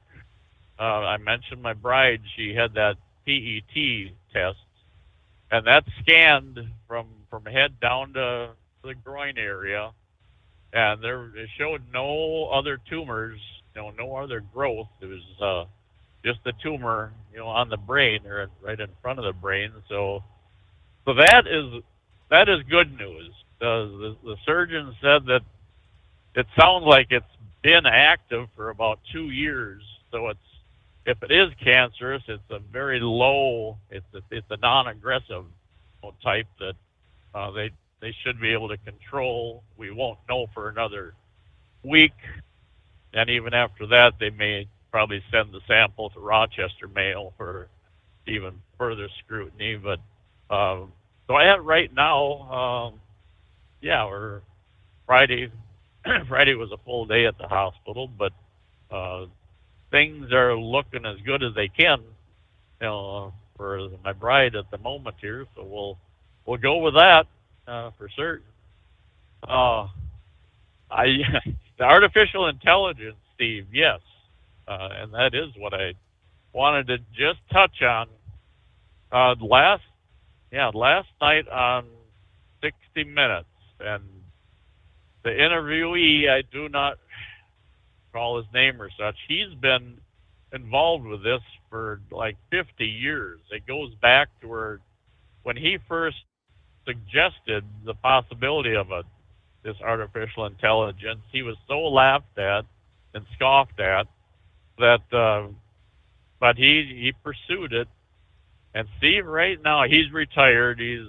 Speaker 13: I mentioned my bride; she had that PET test, and that scanned from head down to the groin area, and it showed no other tumors, no other growth. It was just the tumor, on the brain or right in front of the brain. So that is good news. The surgeon said that it sounds like it's been active for about 2 years. So if it is cancerous, it's a very low. It's a non-aggressive type that they should be able to control. We won't know for another week, and even after that, they may probably send the sample to Rochester Mayo for even further scrutiny. But So right now, we're Friday. Friday was a full day at the hospital, but things are looking as good as they can, for my bride at the moment here. So we'll go with that for certain. The artificial intelligence, Steve, yes, and that is what I wanted to just touch on. Last night on 60 Minutes, and the interviewee, I do not call his name or such, he's been involved with this for like 50 years. It goes back to when he first suggested the possibility of this artificial intelligence. He was so laughed at and scoffed at that, but he pursued it. And Steve, right now, he's retired. He's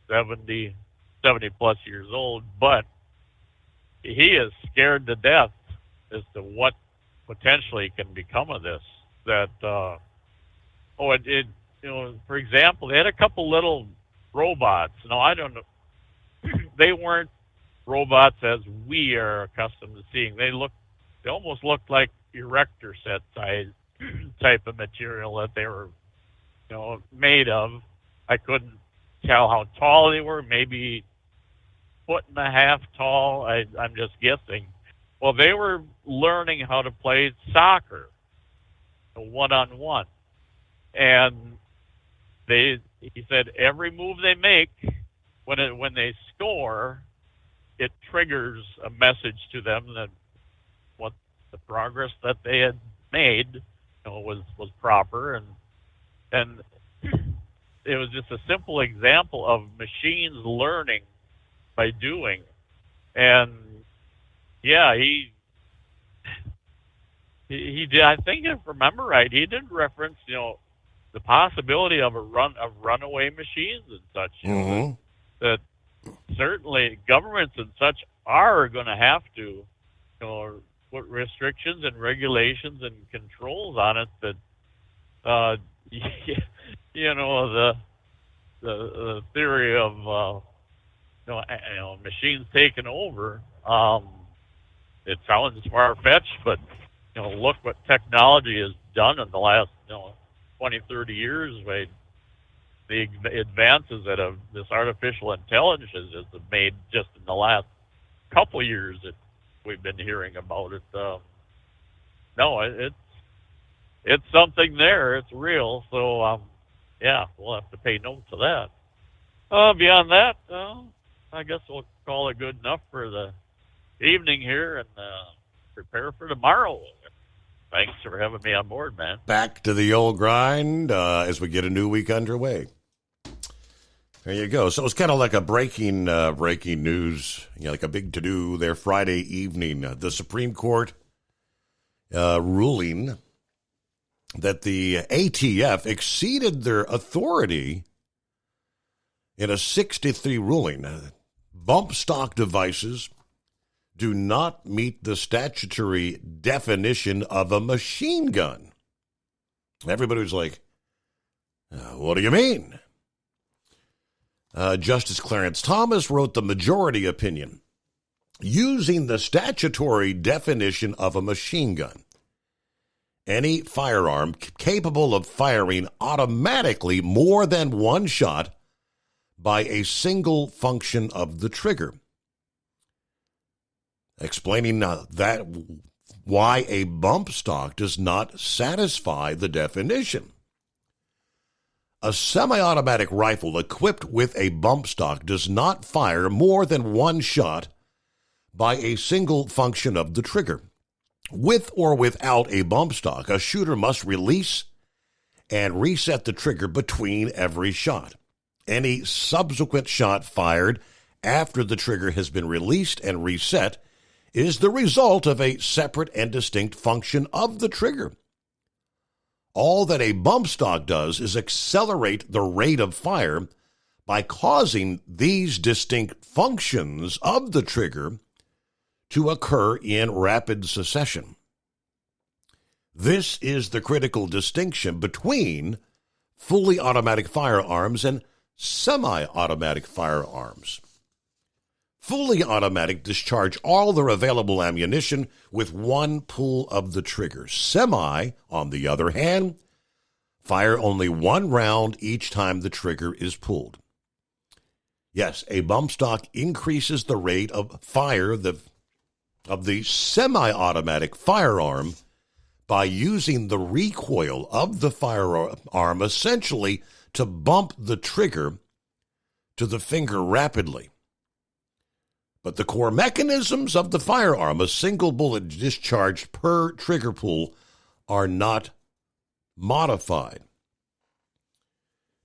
Speaker 13: 70 plus years old, but he is scared to death as to what potentially can become of this. That for example, they had a couple little robots. No, I don't know. They weren't robots as we are accustomed to seeing. They almost looked like erector set size type of material that they were, made of. I couldn't tell how tall they were, maybe 1.5 feet tall. I'm just guessing. Well, they were learning how to play soccer, one-on-one. And he said every move they make, when they score, it triggers a message to them that what the progress that they had made was proper, and it was just a simple example of machines learning by doing. And yeah, he did. I think if I remember right, he did reference the possibility of runaway machines and such.
Speaker 11: Mm-hmm.
Speaker 13: That certainly governments and such are going to have to put restrictions and regulations and controls on it. That the theory of machines taking over. It sounds far-fetched, but look what technology has done in the last 20, 30 years. The advances that this artificial intelligence has made just in the last couple of years that we've been hearing about it. It's something there. It's real. So we'll have to pay note to that. Beyond that, I guess we'll call it good enough for the evening here and prepare for tomorrow. Thanks for having me on board, man.
Speaker 11: Back to the old grind as we get a new week underway. There you go. So it's kind of like a breaking news, like a big to-do there Friday evening. The Supreme Court ruling that the ATF exceeded their authority in a 6-3 ruling. Bump stock devices do not meet the statutory definition of a machine gun. Everybody was like, what do you mean? Justice Clarence Thomas wrote the majority opinion. Using the statutory definition of a machine gun, any firearm capable of firing automatically more than one shot by a single function of the trigger. Explaining that why a bump stock does not satisfy the definition. A semi-automatic rifle equipped with a bump stock does not fire more than one shot by a single function of the trigger. With or without a bump stock, a shooter must release and reset the trigger between every shot. Any subsequent shot fired after the trigger has been released and reset is the result of a separate and distinct function of the trigger. All that a bump stock does is accelerate the rate of fire by causing these distinct functions of the trigger to occur in rapid succession. This is the critical distinction between fully automatic firearms and semi-automatic firearms. Fully automatic discharge all their available ammunition with one pull of the trigger. Semi, on the other hand, fire only one round each time the trigger is pulled. Yes, a bump stock increases the rate of fire of the semi-automatic firearm by using the recoil of the firearm essentially to bump the trigger to the finger rapidly. But the core mechanisms of the firearm, a single bullet discharged per trigger pull, are not modified.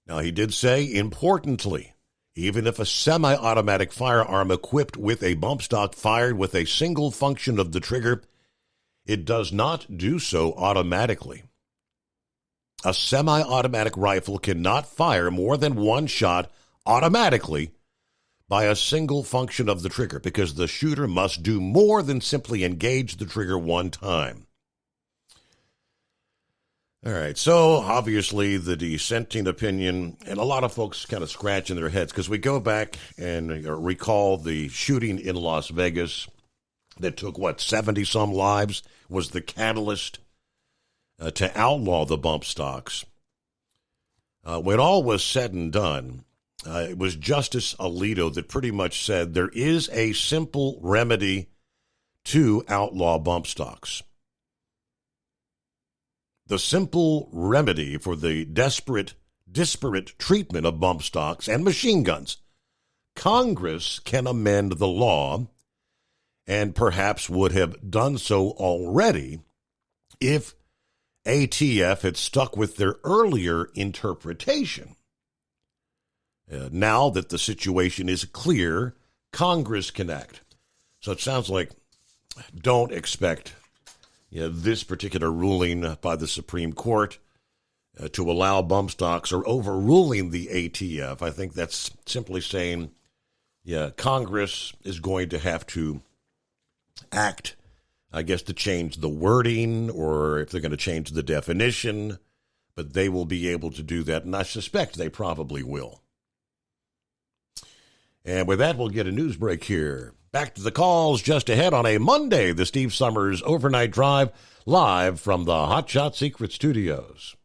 Speaker 11: Now, he did say, importantly, even if a semi-automatic firearm equipped with a bump stock fired with a single function of the trigger, it does not do so automatically. A semi-automatic rifle cannot fire more than one shot automatically by a single function of the trigger because the shooter must do more than simply engage the trigger one time. All right, so obviously the dissenting opinion, and a lot of folks kind of scratching their heads because we go back and recall the shooting in Las Vegas that took, 70-some lives, was the catalyst to outlaw the bump stocks. When all was said and done, it was Justice Alito that pretty much said there is a simple remedy to outlaw bump stocks. The simple remedy for the disparate treatment of bump stocks and machine guns. Congress can amend the law and perhaps would have done so already if ATF had stuck with their earlier interpretation. Now that the situation is clear, Congress can act. So it sounds like don't expect this particular ruling by the Supreme Court to allow bump stocks or overruling the ATF. I think that's simply saying, Congress is going to have to act, I guess, to change the wording or if they're going to change the definition, but they will be able to do that, and I suspect they probably will. And with that, we'll get a news break here. Back to the calls just ahead on a Monday, the Steve Summers Overnight Drive, live from the Hot Shot Secret Studios.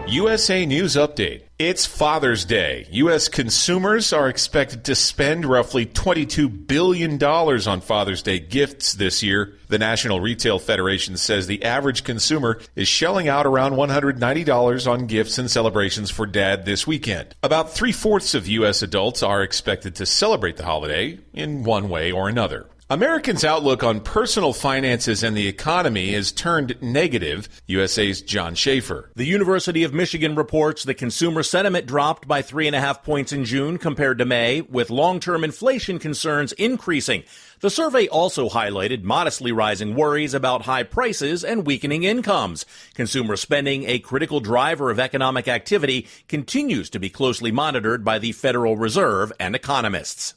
Speaker 5: USA News Update. It's Father's Day. U.S. consumers are expected to spend roughly $22 billion on Father's Day gifts this year. The National Retail Federation says the average consumer is shelling out around $190 on gifts and celebrations for Dad this weekend. About 3/4 of U.S. adults are expected to celebrate the holiday in one way or another. Americans' outlook on personal finances and the economy has turned negative. USA's John Schaefer.
Speaker 2: The University of Michigan reports the consumer sentiment dropped by 3.5 points in June compared to May, with long-term inflation concerns increasing. The survey also highlighted modestly rising worries about high prices and weakening incomes. Consumer spending, a critical driver of economic activity, continues to be closely monitored by the Federal Reserve and economists.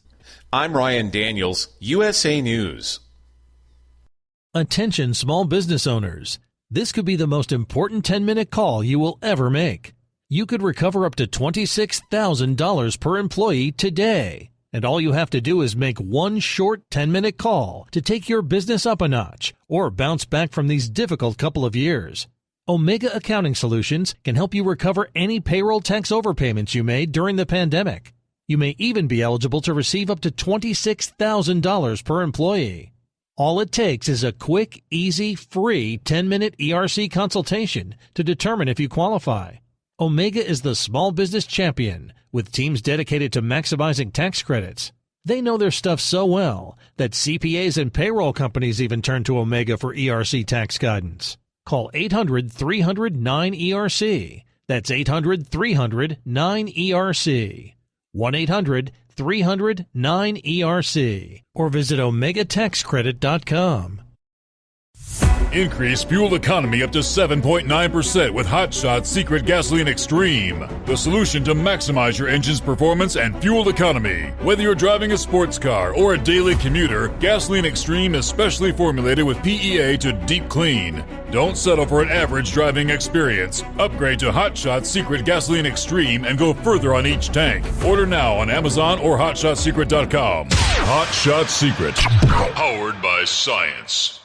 Speaker 5: I'm Ryan Daniels, USA News.
Speaker 22: Attention small business owners. This could be the most important 10-minute call you will ever make. You could recover up to $26,000 per employee today. And all you have to do is make one short 10-minute call to take your business up a notch or bounce back from these difficult couple of years. Omega Accounting Solutions can help you recover any payroll tax overpayments you made during the pandemic. You may even be eligible to receive up to $26,000 per employee. All it takes is a quick, easy, free 10-minute ERC consultation to determine if you qualify. Omega is the small business champion with teams dedicated to maximizing tax credits. They know their stuff so well that CPAs and payroll companies even turn to Omega for ERC tax guidance. Call 800-300-9ERC. That's 800-300-9ERC. 1-800-300-9ERC or visit OmegaTaxCredit.com.
Speaker 9: Increase fuel economy up to 7.9% with Hot Shot Secret Gasoline Extreme, the solution to maximize your engine's performance and fuel economy. Whether you're driving a sports car or a daily commuter, Gasoline Extreme is specially formulated with PEA to deep clean. Don't settle for an average driving experience. Upgrade to Hot Shot Secret Gasoline Extreme and go further on each tank. Order now on Amazon or HotShotSecret.com. Hot Shot Secret, powered by science.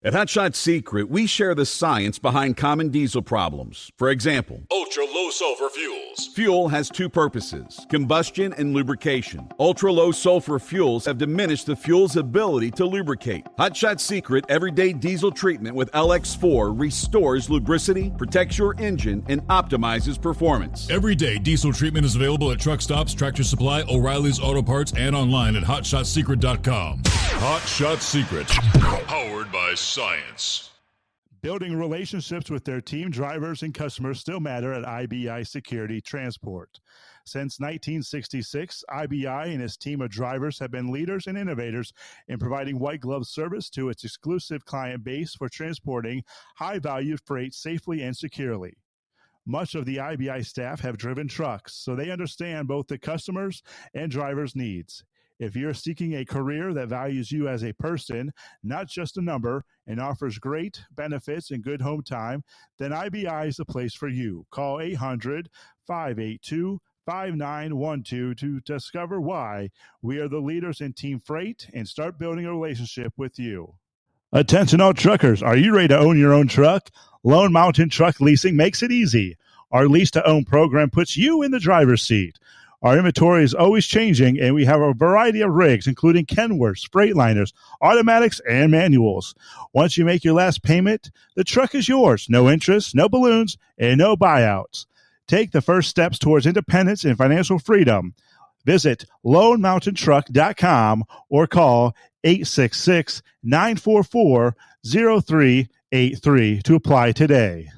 Speaker 8: At Hot Shot Secret, we share the science behind common diesel problems. For example,
Speaker 9: ultra-low sulfur fuels.
Speaker 8: Fuel has two purposes, combustion and lubrication. Ultra-low sulfur fuels have diminished the fuel's ability to lubricate. Hot Shot Secret Everyday Diesel Treatment with LX4 restores lubricity, protects your engine, and optimizes performance.
Speaker 9: Everyday diesel treatment is available at truck stops, Tractor Supply, O'Reilly's Auto Parts, and online at HotShotSecret.com. Hot Shot Secret, powered by science.
Speaker 14: Building relationships with their team drivers and customers still matter at IBI Security Transport. Since 1966, IBI and its team of drivers have been leaders and innovators in providing white glove service to its exclusive client base for transporting high-value freight safely and securely. Much of the IBI staff have driven trucks, so they understand both the customers' and drivers' needs. If you're seeking a career that values you as a person, not just a number, and offers great benefits and good home time, then IBI is the place for you. Call 800-582-5912 to discover why we are the leaders in team freight and start building a relationship with you. Attention all truckers, are you ready to own your own truck? Lone Mountain Truck Leasing makes it easy. Our lease-to-own program puts you in the driver's seat. Our inventory is always changing, and we have a variety of rigs, including Kenworths, Freightliners, automatics, and manuals. Once you make your last payment, the truck is yours. No interest, no balloons, and no buyouts. Take the first steps towards independence and financial freedom. Visit LoneMountainTruck.com or call 866-944-0383 to apply today.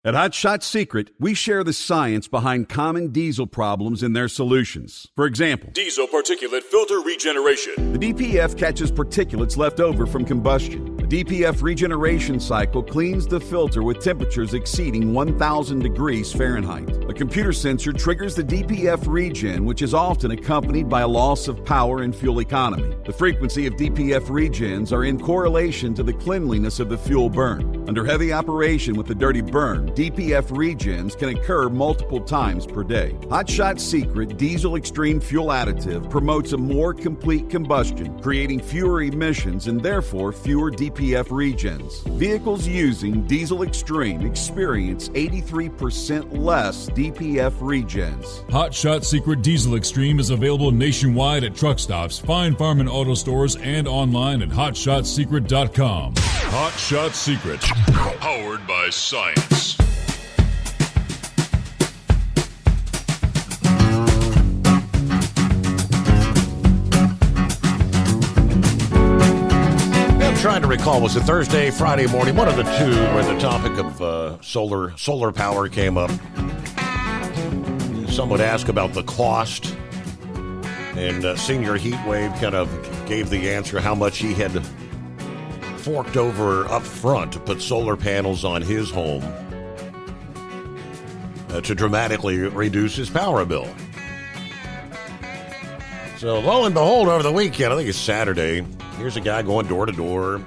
Speaker 8: At Hot Shot Secret, we share the science behind common diesel problems and their solutions. For example,
Speaker 9: diesel particulate filter regeneration.
Speaker 8: The DPF catches particulates left over from combustion. The DPF regeneration cycle cleans the filter with temperatures exceeding 1,000 degrees Fahrenheit. A computer sensor triggers the DPF regen, which is often accompanied by a loss of power and fuel economy. The frequency of DPF regens are in correlation to the cleanliness of the fuel burn. Under heavy operation with the dirty burn, DPF regens can occur multiple times per day. Hot Shot Secret Diesel Extreme Fuel Additive promotes a more complete combustion, creating fewer emissions and therefore fewer DPF regens. Vehicles using Diesel Extreme experience 83% less DPF regens.
Speaker 9: Hot Shot Secret Diesel Extreme is available nationwide at truck stops, Fine Farm and Auto Stores, and online at HotShotSecret.com. Hot Shot Secret, powered by science.
Speaker 11: Trying to recall, was it Thursday, Friday morning, one of the two, where the topic of solar power came up. Some would ask about the cost, and Senior Heatwave kind of gave the answer how much he had forked over up front to put solar panels on his home to dramatically reduce his power bill. So lo and behold, over the weekend, I think it's Saturday, here's a guy going door to door.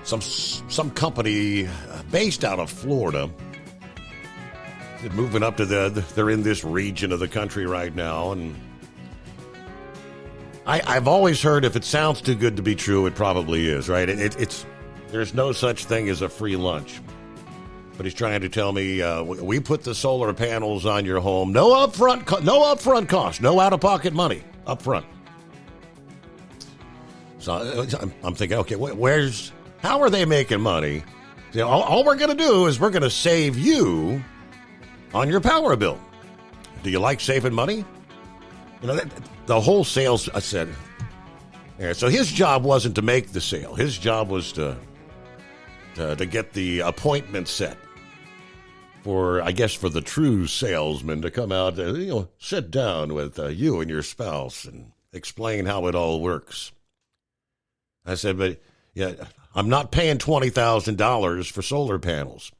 Speaker 11: Some company based out of Florida. They're moving up to they're in this region of the country right now, and I've always heard if it sounds too good to be true, it probably is, right? It's there's no such thing as a free lunch. But he's trying to tell me we put the solar panels on your home, no upfront cost, no out-of-pocket money up front. So I'm thinking, okay, how are they making money? You know, all we're going to do is we're going to save you on your power bill. Do you like saving money? You know, the whole sales, I said, yeah, so his job wasn't to make the sale. His job was to get the appointment set for, I guess, for the true salesman to come out and, sit down with you and your spouse and explain how it all works. I said, but yeah, I'm not paying $20,000 for solar panels.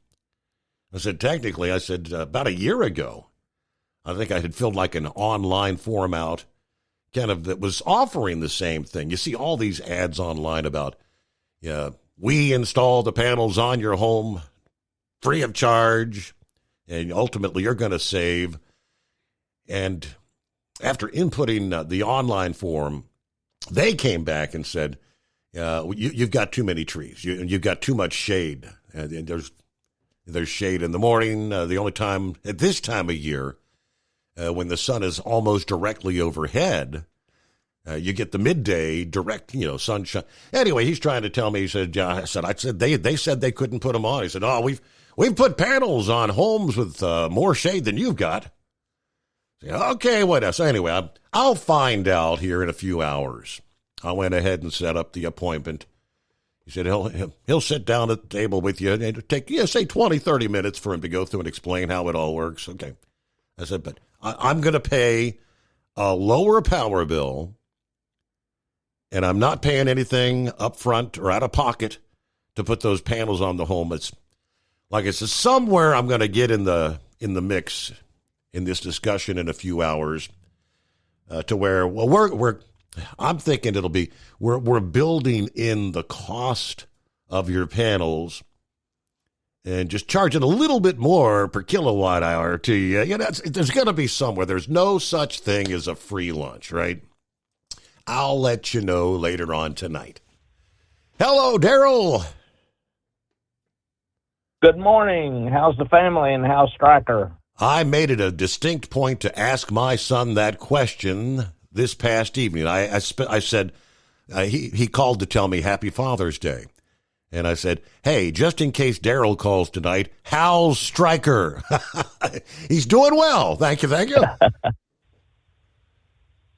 Speaker 11: I said, technically, I said, about a year ago, I think I had filled like an online form out kind of that was offering the same thing. You see all these ads online about, we install the panels on your home free of charge, and ultimately you're going to save. And after inputting the online form, they came back and said, you've got too many trees. You've got too much shade. And there's shade in the morning. The only time at this time of year when the sun is almost directly overhead, you get the midday direct, sunshine. Anyway, he's trying to tell me. He said, I said they said they couldn't put them on. He said, we've put panels on homes with more shade than you've got. I said, okay, what else? Anyway, I'll find out here in a few hours. I went ahead and set up the appointment. He said he'll sit down at the table with you and it'll take, say 20, 30 minutes for him to go through and explain how it all works. Okay. I said, but I'm going to pay a lower power bill, and I'm not paying anything up front or out of pocket to put those panels on the home. It's like I said, somewhere I'm going to get in the mix in this discussion in a few hours to where, well, I'm thinking it'll be, we're building in the cost of your panels and just charging a little bit more per kilowatt hour to you. There's going to be somewhere. There's no such thing as a free lunch, right? I'll let you know later on tonight. Hello, Daryl.
Speaker 3: Good morning. How's the family and how's Stryker?
Speaker 11: I made it a distinct point to ask my son that question this past evening. I said, he called to tell me Happy Father's Day. And I said, hey, just in case Daryl calls tonight, how's Stryker? He's doing well. Thank you.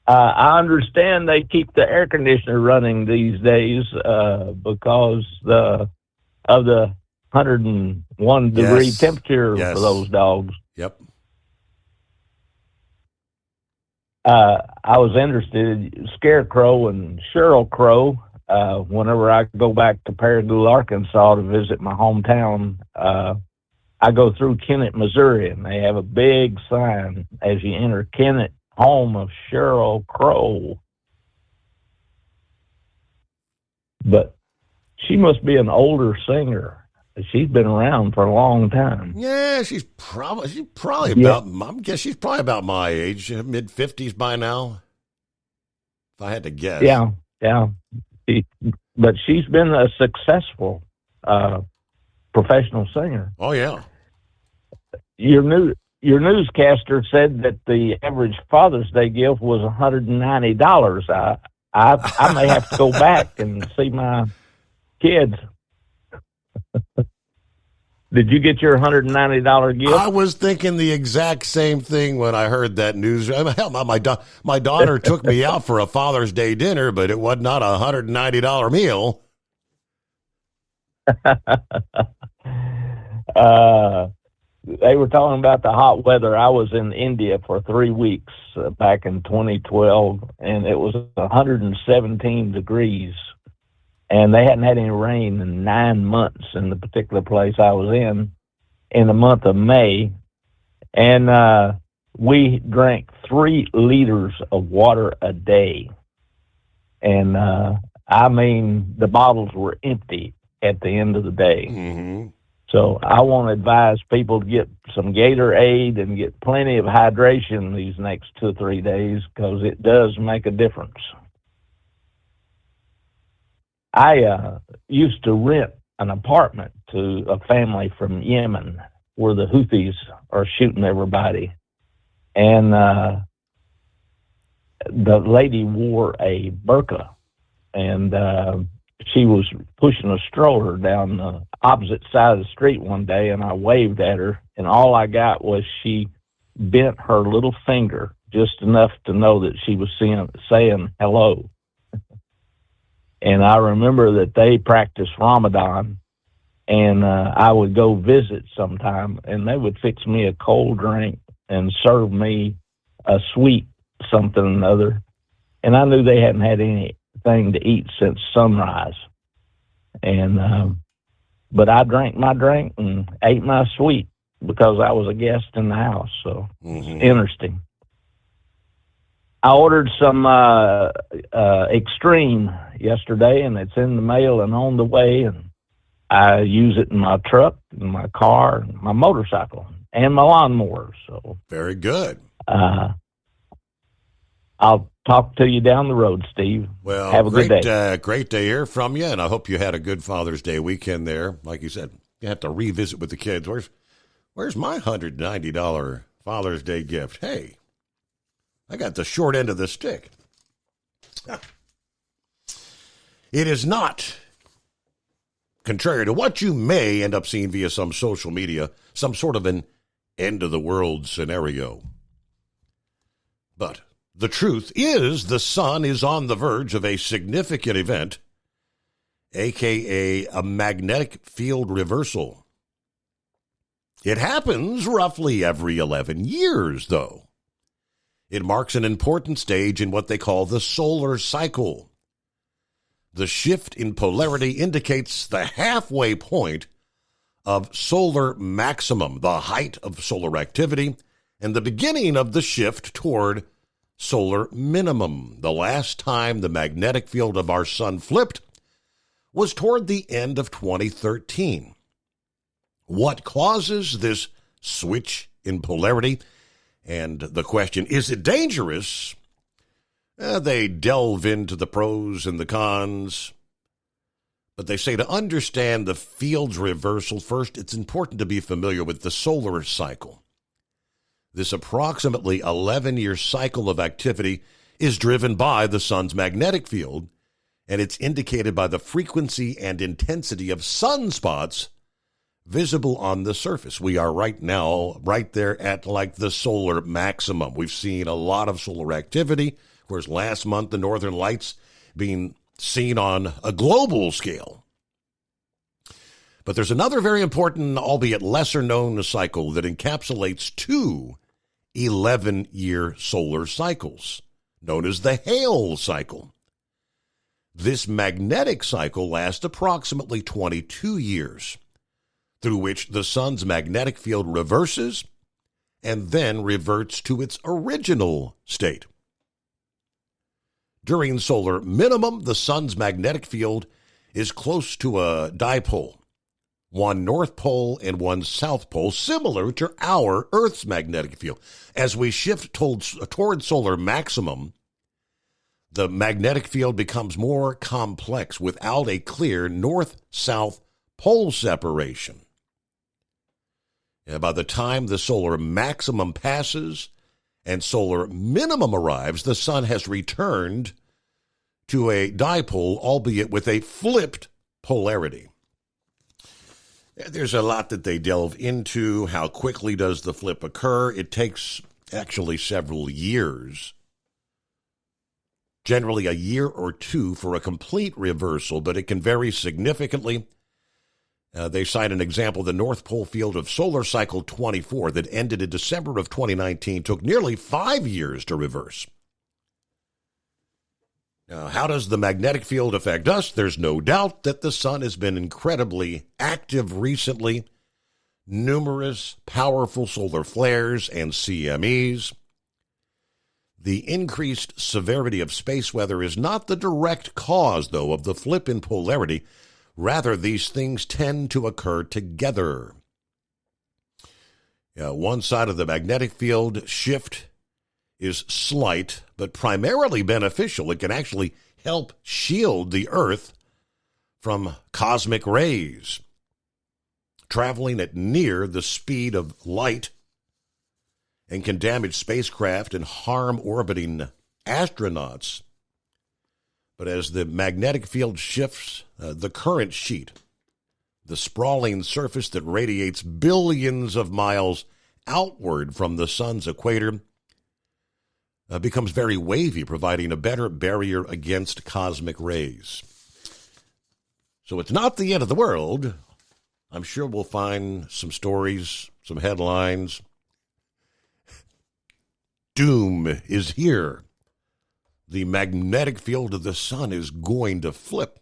Speaker 3: I understand they keep the air conditioner running these days because of the 101 degree temperature for those dogs.
Speaker 11: Yep.
Speaker 3: I was interested, Scarecrow and Cheryl Crow, whenever I go back to Paragould, Arkansas to visit my hometown, I go through Kennett, Missouri, and they have a big sign as you enter Kennett, home of Cheryl Crow. But she must be an older singer. She's been around for a long time.
Speaker 11: Yeah, she's probably about, I guess she's probably about my age, mid-50s by now, if I had to guess.
Speaker 3: Yeah. But she's been a successful professional singer.
Speaker 11: Oh, yeah.
Speaker 3: Your newscaster said that the average Father's Day gift was $190. I may have to go back and see my kids. Did you get your $190 gift?
Speaker 11: I was thinking the exact same thing when I heard that news. Hell, my daughter took me out for a Father's Day dinner, but it was not a $190 meal.
Speaker 3: They were talking about the hot weather. I was in India for 3 weeks back in 2012, and it was 117 degrees. And they hadn't had any rain in 9 months in the particular place I was in the month of May. And we drank 3 liters of water a day. And I mean, the bottles were empty at the end of the day.
Speaker 11: Mm-hmm.
Speaker 3: So I want to advise people to get some Gatorade and get plenty of hydration these next 2 or 3 days, because it does make a difference. I used to rent an apartment to a family from Yemen where the Houthis are shooting everybody. And the lady wore a burqa, and she was pushing a stroller down the opposite side of the street one day, and I waved at her, and all I got was she bent her little finger just enough to know that she was saying hello. And I remember that they practiced Ramadan, and I would go visit sometime, and they would fix me a cold drink and serve me a sweet something or another. And I knew they hadn't had any thing to eat since sunrise. And but I drank my drink and ate my sweet because I was a guest in the house. So it's interesting. I ordered some Extreme yesterday, and it's in the mail and on the way. And I use it in my truck, in my car, my motorcycle, and my lawnmower. So
Speaker 11: very good.
Speaker 3: I'll talk to you down the road, Steve.
Speaker 11: Well,
Speaker 3: have a good day.
Speaker 11: Great to hear from you, and I hope you had a good Father's Day weekend there. Like you said, you have to revisit with the kids. Where's my $190 Father's Day gift? Hey, I got the short end of the stick. It is not, contrary to what you may end up seeing via some social media, some sort of an end-of-the-world scenario. But the truth is the sun is on the verge of a significant event, a.k.a. a magnetic field reversal. It happens roughly every 11 years, though. It marks an important stage in what they call the solar cycle. The shift in polarity indicates the halfway point of solar maximum, the height of solar activity, and the beginning of the shift toward solar minimum. The last time the magnetic field of our sun flipped was toward the end of 2013. What causes this switch in polarity? And the question, is it dangerous? They delve into the pros and the cons. But they say to understand the field's reversal, first, it's important to be familiar with the solar cycle. This approximately 11-year cycle of activity is driven by the sun's magnetic field, and it's indicated by the frequency and intensity of sunspots visible on the surface. We are right now right there at like the solar maximum. We've seen a lot of solar activity. Of course, last month, the Northern Lights being seen on a global scale. But there's another very important, albeit lesser-known cycle that encapsulates two 11-year solar cycles, known as the Hale cycle. This magnetic cycle lasts approximately 22 years, through which the sun's magnetic field reverses and then reverts to its original state. During solar minimum, the sun's magnetic field is close to a dipole, one north pole and one south pole, similar to our Earth's magnetic field. As we shift toward solar maximum, the magnetic field becomes more complex without a clear north-south pole separation. And by the time the solar maximum passes and solar minimum arrives, the sun has returned to a dipole, albeit with a flipped polarity. There's a lot that they delve into. How quickly does the flip occur? It takes actually several years, generally a year or two for a complete reversal, but it can vary significantly. They cite an example, the North Pole field of solar cycle 24 that ended in December of 2019 took nearly 5 years to reverse. Now, how does the magnetic field affect us? There's no doubt that the sun has been incredibly active recently. Numerous powerful solar flares and CMEs. The increased severity of space weather is not the direct cause, though, of the flip in polarity. Rather, these things tend to occur together. One side of the magnetic field shift is slight, but primarily beneficial. It can actually help shield the Earth from cosmic rays. Traveling at near the speed of light and can damage spacecraft and harm orbiting astronauts. But as the magnetic field shifts, the current sheet, the sprawling surface that radiates billions of miles outward from the sun's equator, becomes very wavy, providing a better barrier against cosmic rays. So it's not the end of the world. I'm sure we'll find some stories, some headlines. Doom is here. the magnetic field of the sun is going to flip.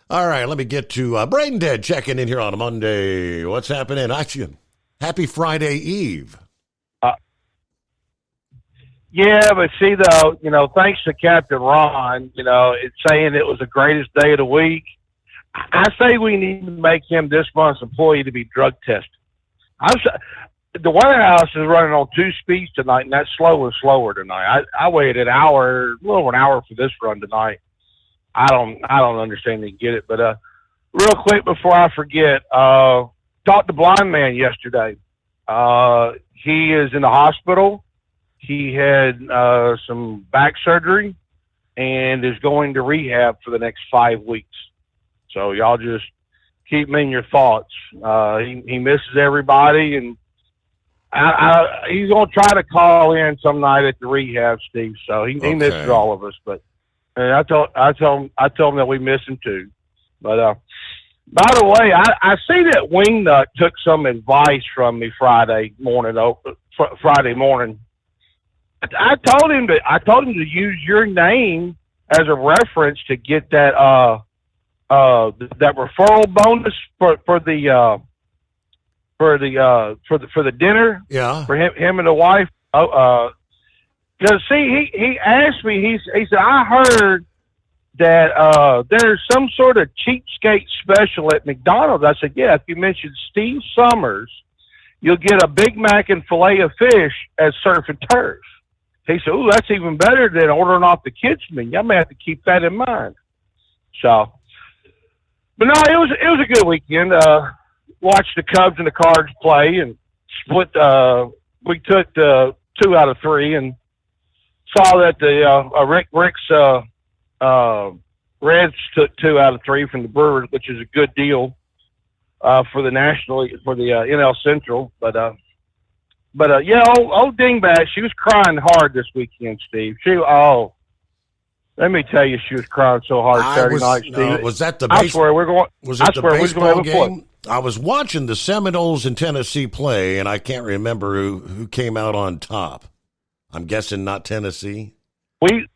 Speaker 11: All right, let me get to Brain Dead checking in here on a Monday. What's happening? Happy Friday Eve.
Speaker 15: Yeah, but see, though, thanks to Captain Ron, it's saying it was the greatest day of the week. I say we need to make him this month's employee to be drug tested. The White House is running on 2 speeds tonight, and that's slower and slower tonight. I waited a little over an hour for this run tonight. I don't understand and get it, but real quick before I forget, talked to blind man yesterday. He is in the hospital. He had some back surgery and is going to rehab for the next 5 weeks. So y'all just keep him in your thoughts. He misses everybody, and he's going to try to call in some night at the rehab, Steve. So he misses all of us. But I told him that we miss him too. But by the way, I see that Wingnut took some advice from me Friday morning. I told him to use your name as a reference to get that that referral bonus for the dinner.
Speaker 11: Yeah.
Speaker 15: For him and the wife. Because see, he asked me. He said, I heard that there's some sort of cheapskate special at McDonald's. I said, yeah. If you mention Steve Summers, you'll get a Big Mac and filet of fish at Surf and Turf. He said, "Ooh, that's even better than ordering off the kids' menu. I may have to keep that in mind." So, but no, it was a good weekend. Watched the Cubs and the Cards play and split. We took 2 out of 3 and saw that the Rick's Reds took 2 out of 3 from the Brewers, which is a good deal for the NL Central. But yeah, old Dingbat, she was crying hard this weekend, Steve. Let me tell you, she was crying so hard Saturday night, Steve.
Speaker 11: Was that the
Speaker 15: baseball
Speaker 11: game? I was watching the Seminoles in Tennessee play, and I can't remember who came out on top. I'm guessing not Tennessee.
Speaker 15: We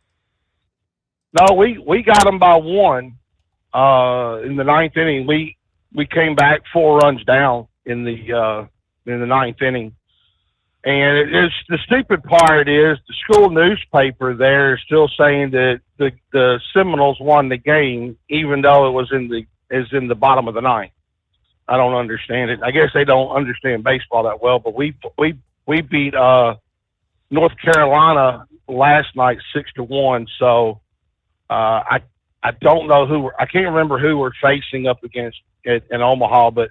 Speaker 15: got them by 1 in the 9th inning. We came back 4 runs down in the 9th inning. And the stupid part is the school newspaper there is still saying that the Seminoles won the game, even though it was in the bottom of the 9th. I don't understand it. I guess they don't understand baseball that well. But we beat North Carolina last night 6-1. So I don't know I can't remember who we're facing up against in Omaha, but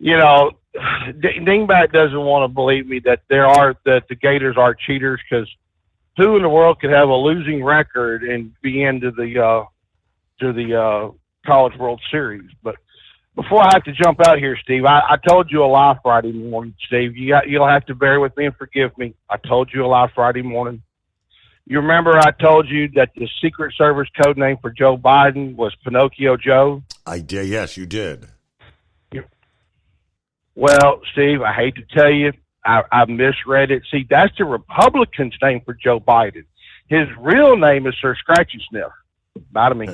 Speaker 15: Dingbat doesn't want to believe me that the Gators are cheaters, because who in the world could have a losing record and be into the College World Series? But before I have to jump out here, Steve, I told you a lie Friday morning, Steve. You'll have to bear with me and forgive me. I told you a lie Friday morning. You remember I told you that the Secret Service code name for Joe Biden was Pinocchio Joe?
Speaker 11: I did. Yes, you did.
Speaker 15: Well, Steve, I hate to tell you, I misread it. See, that's the Republican's name for Joe Biden. His real name is Sir Scratchy Sniff. Not to me.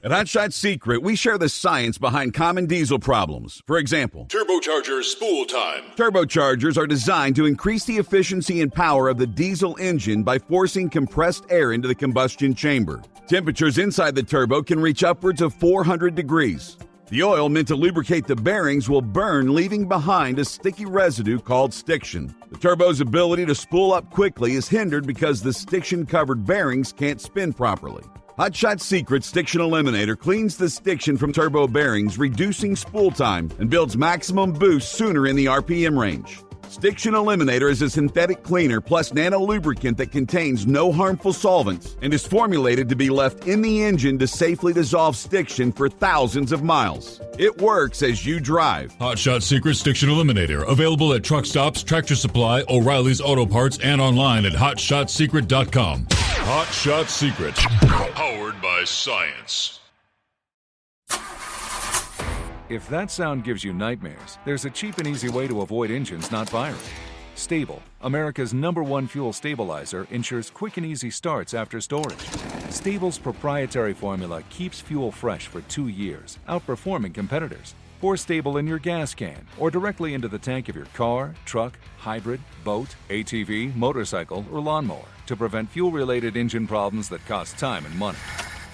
Speaker 8: At Hot Shot Secret, we share the science behind common diesel problems. For example,
Speaker 9: turbocharger spool time.
Speaker 8: Turbochargers are designed to increase the efficiency and power of the diesel engine by forcing compressed air into the combustion chamber. Temperatures inside the turbo can reach upwards of 400 degrees. The oil meant to lubricate the bearings will burn, leaving behind a sticky residue called stiction. The turbo's ability to spool up quickly is hindered because the stiction-covered bearings can't spin properly. Hot Shot Secret Stiction Eliminator cleans the stiction from turbo bearings, reducing spool time, and builds maximum boost sooner in the RPM range. Stiction Eliminator is a synthetic cleaner plus nano lubricant that contains no harmful solvents and is formulated to be left in the engine to safely dissolve stiction for thousands of miles. It works as you drive.
Speaker 9: Hot Shot Secret Stiction Eliminator, available at truck stops, Tractor Supply, O'Reilly's Auto Parts, and online at hotshotsecret.com. Hot Shot Secret, powered by science.
Speaker 10: If that sound gives you nightmares, there's a cheap and easy way to avoid engines not firing. Stable, America's #1 fuel stabilizer, ensures quick and easy starts after storage. Stable's proprietary formula keeps fuel fresh for 2 years, outperforming competitors. Pour Stable in your gas can or directly into the tank of your car, truck, hybrid, boat, ATV, motorcycle, or lawnmower to prevent fuel-related engine problems that cost time and money.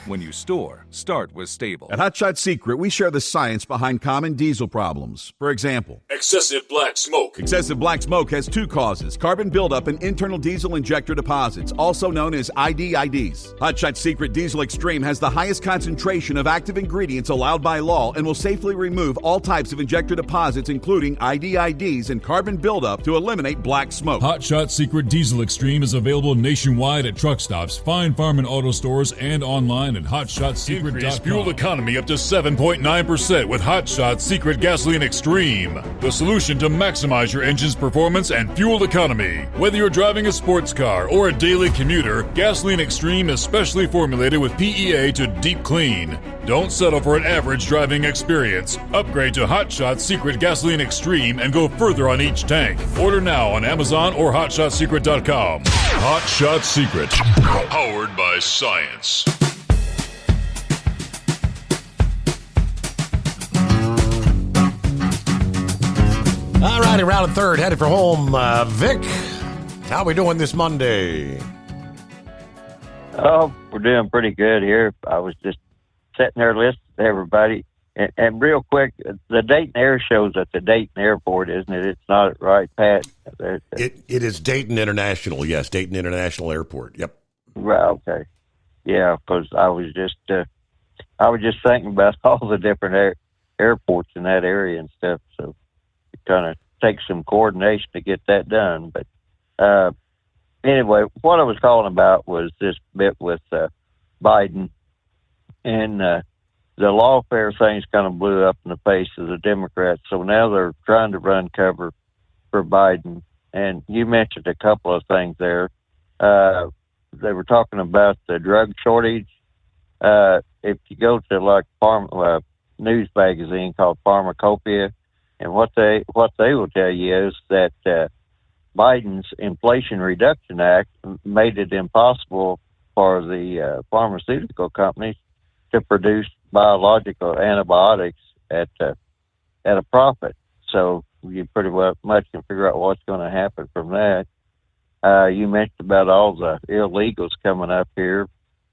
Speaker 10: When you store, start with Stable.
Speaker 8: At Hot Shot Secret, we share the science behind common diesel problems. For example,
Speaker 9: Excessive black smoke.
Speaker 8: excessive black smoke has 2 causes: carbon buildup and internal diesel injector deposits, also known as IDIDs. Hot Shot Secret Diesel Extreme has the highest concentration of active ingredients allowed by law and will safely remove all types of injector deposits, including IDIDs and carbon buildup, to eliminate black smoke.
Speaker 9: Hot Shot Secret Diesel Extreme is available nationwide at truck stops, Fine Farm and Auto Stores, and online at HotShotSecret.com. Increase fuel economy up to 7.9% with Hot Shot Secret Gasoline Extreme. The solution to maximize your engine's performance and fuel economy. Whether you're driving a sports car or a daily commuter, Gasoline Extreme is specially formulated with PEA to deep clean. Don't settle for an average driving experience. Upgrade to Hot Shot Secret Gasoline Extreme and go further on each tank. Order now on Amazon or HotShotSecret.com. Hot Shot Secret. Powered by science.
Speaker 11: All righty, round of third, headed for home. Vic, how we doing this Monday?
Speaker 16: Oh, we're doing pretty good here. I was just sitting there listening to everybody. And real quick, the Dayton Air Show's at the Dayton Airport, isn't it? It's not right, Pat?
Speaker 11: It is Dayton International, yes, Dayton International Airport. Yep.
Speaker 16: Right, okay. Yeah, because I was just thinking about all the different airports in that area and stuff, so it kind of takes some coordination to get that done. But anyway, what I was calling about was this bit with Biden and the lawfare things kind of blew up in the face of the Democrats. So now they're trying to run cover for Biden. And you mentioned a couple of things there. They were talking about the drug shortage. If you go to like news magazine called Pharmacopoeia, and what they will tell you is that Biden's Inflation Reduction Act made it impossible for the pharmaceutical companies to produce biological antibiotics at a profit. So you pretty much can figure out what's going to happen from that. You mentioned about all the illegals coming up here.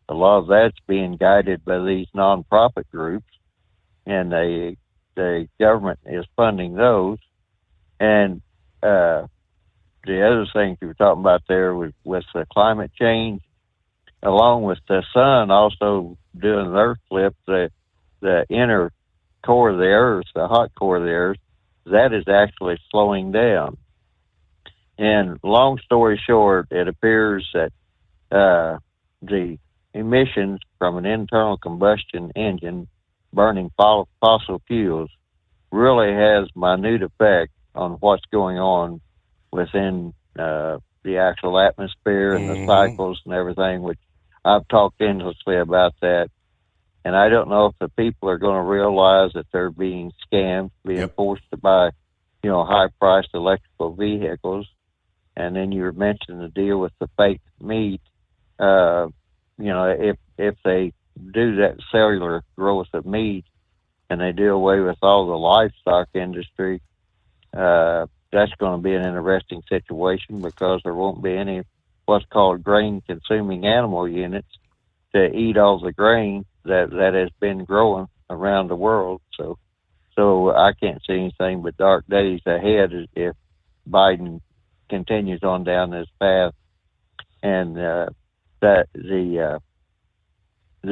Speaker 16: A lot of that's being guided by these nonprofit groups, and the government is funding those. And the other things you were talking about there was with the climate change, along with the sun also doing an earth flip, the inner core of the earth, the hot core of the earth, that is actually slowing down. And long story short, it appears that the emissions from an internal combustion engine burning fossil fuels really has minute effect on what's going on within the actual atmosphere and the cycles and everything, which I've talked endlessly about that. And I don't know if the people are going to realize that they're being scammed, being forced to buy, high-priced electrical vehicles. And then you were mentioning the deal with the fake meat. If they do that cellular growth of meat and they do away with all the livestock industry, that's going to be an interesting situation because there won't be any what's called grain-consuming animal units to eat all the grain that has been growing around the world. So I can't see anything but dark days ahead if Biden continues on down this path. And that the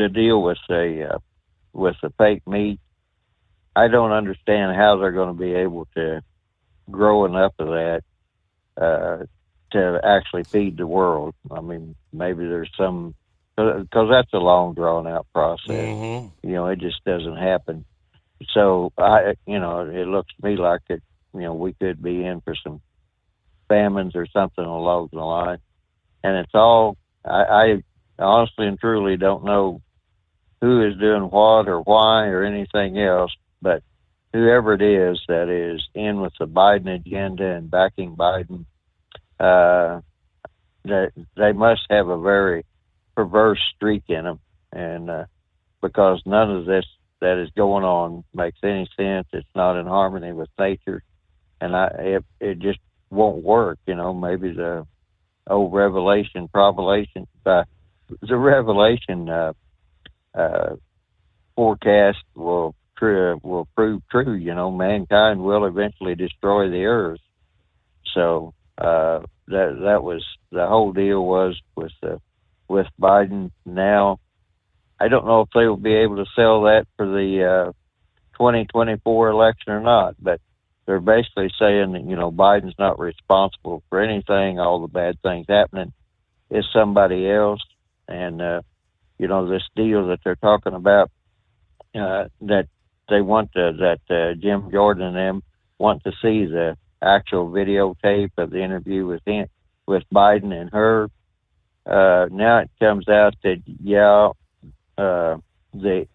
Speaker 16: deal with the fake meat, I don't understand how they're going to be able to grow enough of that to actually feed the world. I mean, maybe there's some, because that's a long drawn out process. It just doesn't happen. So it looks to me like we could be in for some famines or something along the line. And it's all, I honestly and truly don't know who is doing what or why or anything else, but whoever it is that is in with the Biden agenda and backing Biden that they must have a very perverse streak in them, and because none of this that is going on makes any sense. It's not in harmony with nature, and it just won't work. Maybe the old Revelation forecast will prove true. Mankind will eventually destroy the earth. So that was the whole deal was with Biden. Now, I don't know if they will be able to sell that for the 2024 election or not, but they're basically saying that, Biden's not responsible for anything. All the bad things happening is somebody else. And, this deal that they're talking about, that they want that Jim Jordan and them want to see the actual videotape of the interview with Biden and her. Now it comes out that, the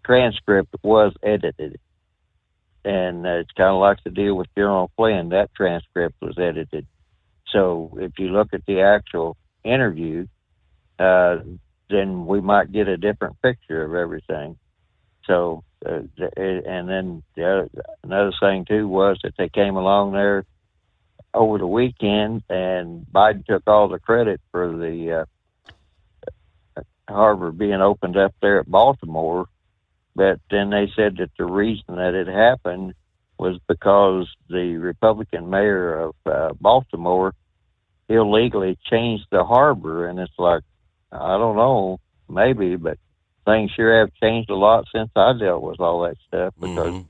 Speaker 16: transcript was edited. And it's kind of like the deal with General Flynn. That transcript was edited. So if you look at the actual interview, then we might get a different picture of everything. So, and then another thing too was that they came along there over the weekend, and Biden took all the credit for the harbor being opened up there at Baltimore. But then they said that the reason that it happened was because the Republican mayor of Baltimore illegally changed the harbor. And it's like, I don't know, maybe, but things sure have changed a lot since I dealt with all that stuff. Because,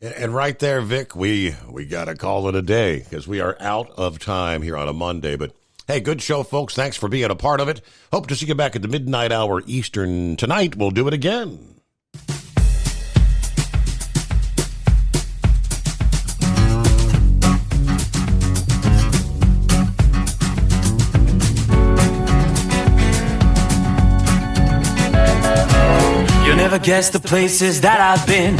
Speaker 11: And right there, Vic, we got to call it a day because we are out of time here on a Monday. But hey, good show, folks. Thanks for being a part of it. Hope to see you back at the midnight hour Eastern tonight. We'll do it again.
Speaker 18: You'll never guess the places that I've been.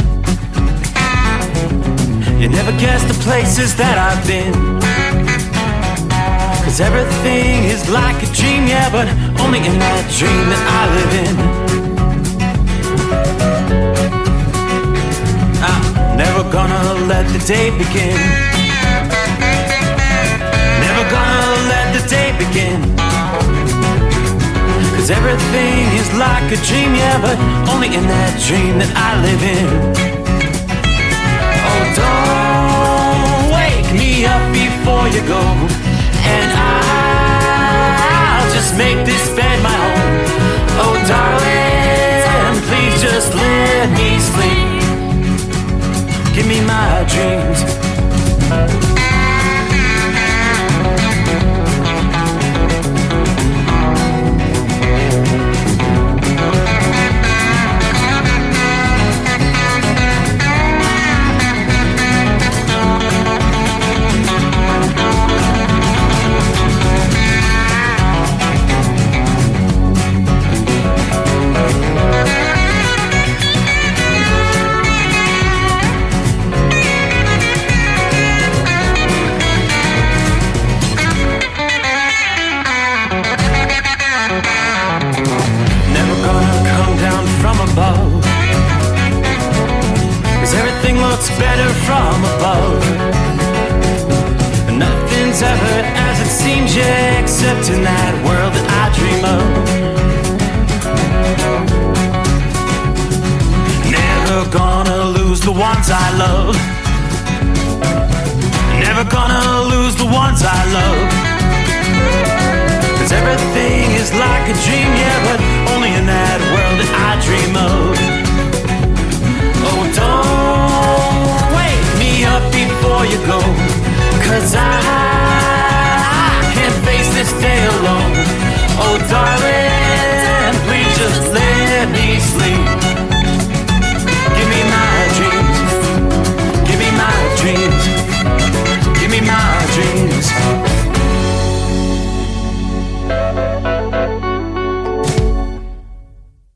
Speaker 18: You never guess the places that I've been. 'Cause everything is like a dream, yeah, but only in that dream that I live in. I'm never gonna let the day begin. Never gonna let the day begin. 'Cause everything is like a dream, yeah, but only in that dream that I live in. Oh, don't wake me up before you go, and I'll just make this bed my home. Oh, darling, please just let me sleep. Give me my dreams. Above, 'cause everything looks better from above. Nothing's ever as it seems, yeah, except in that world that I dream of. Never gonna lose the ones I love. Never gonna lose the ones I love. 'Cause everything is like a dream, yeah, but only in that world that I dream of. Oh, don't wake me up before you go, 'cause I can't face this day alone. Oh,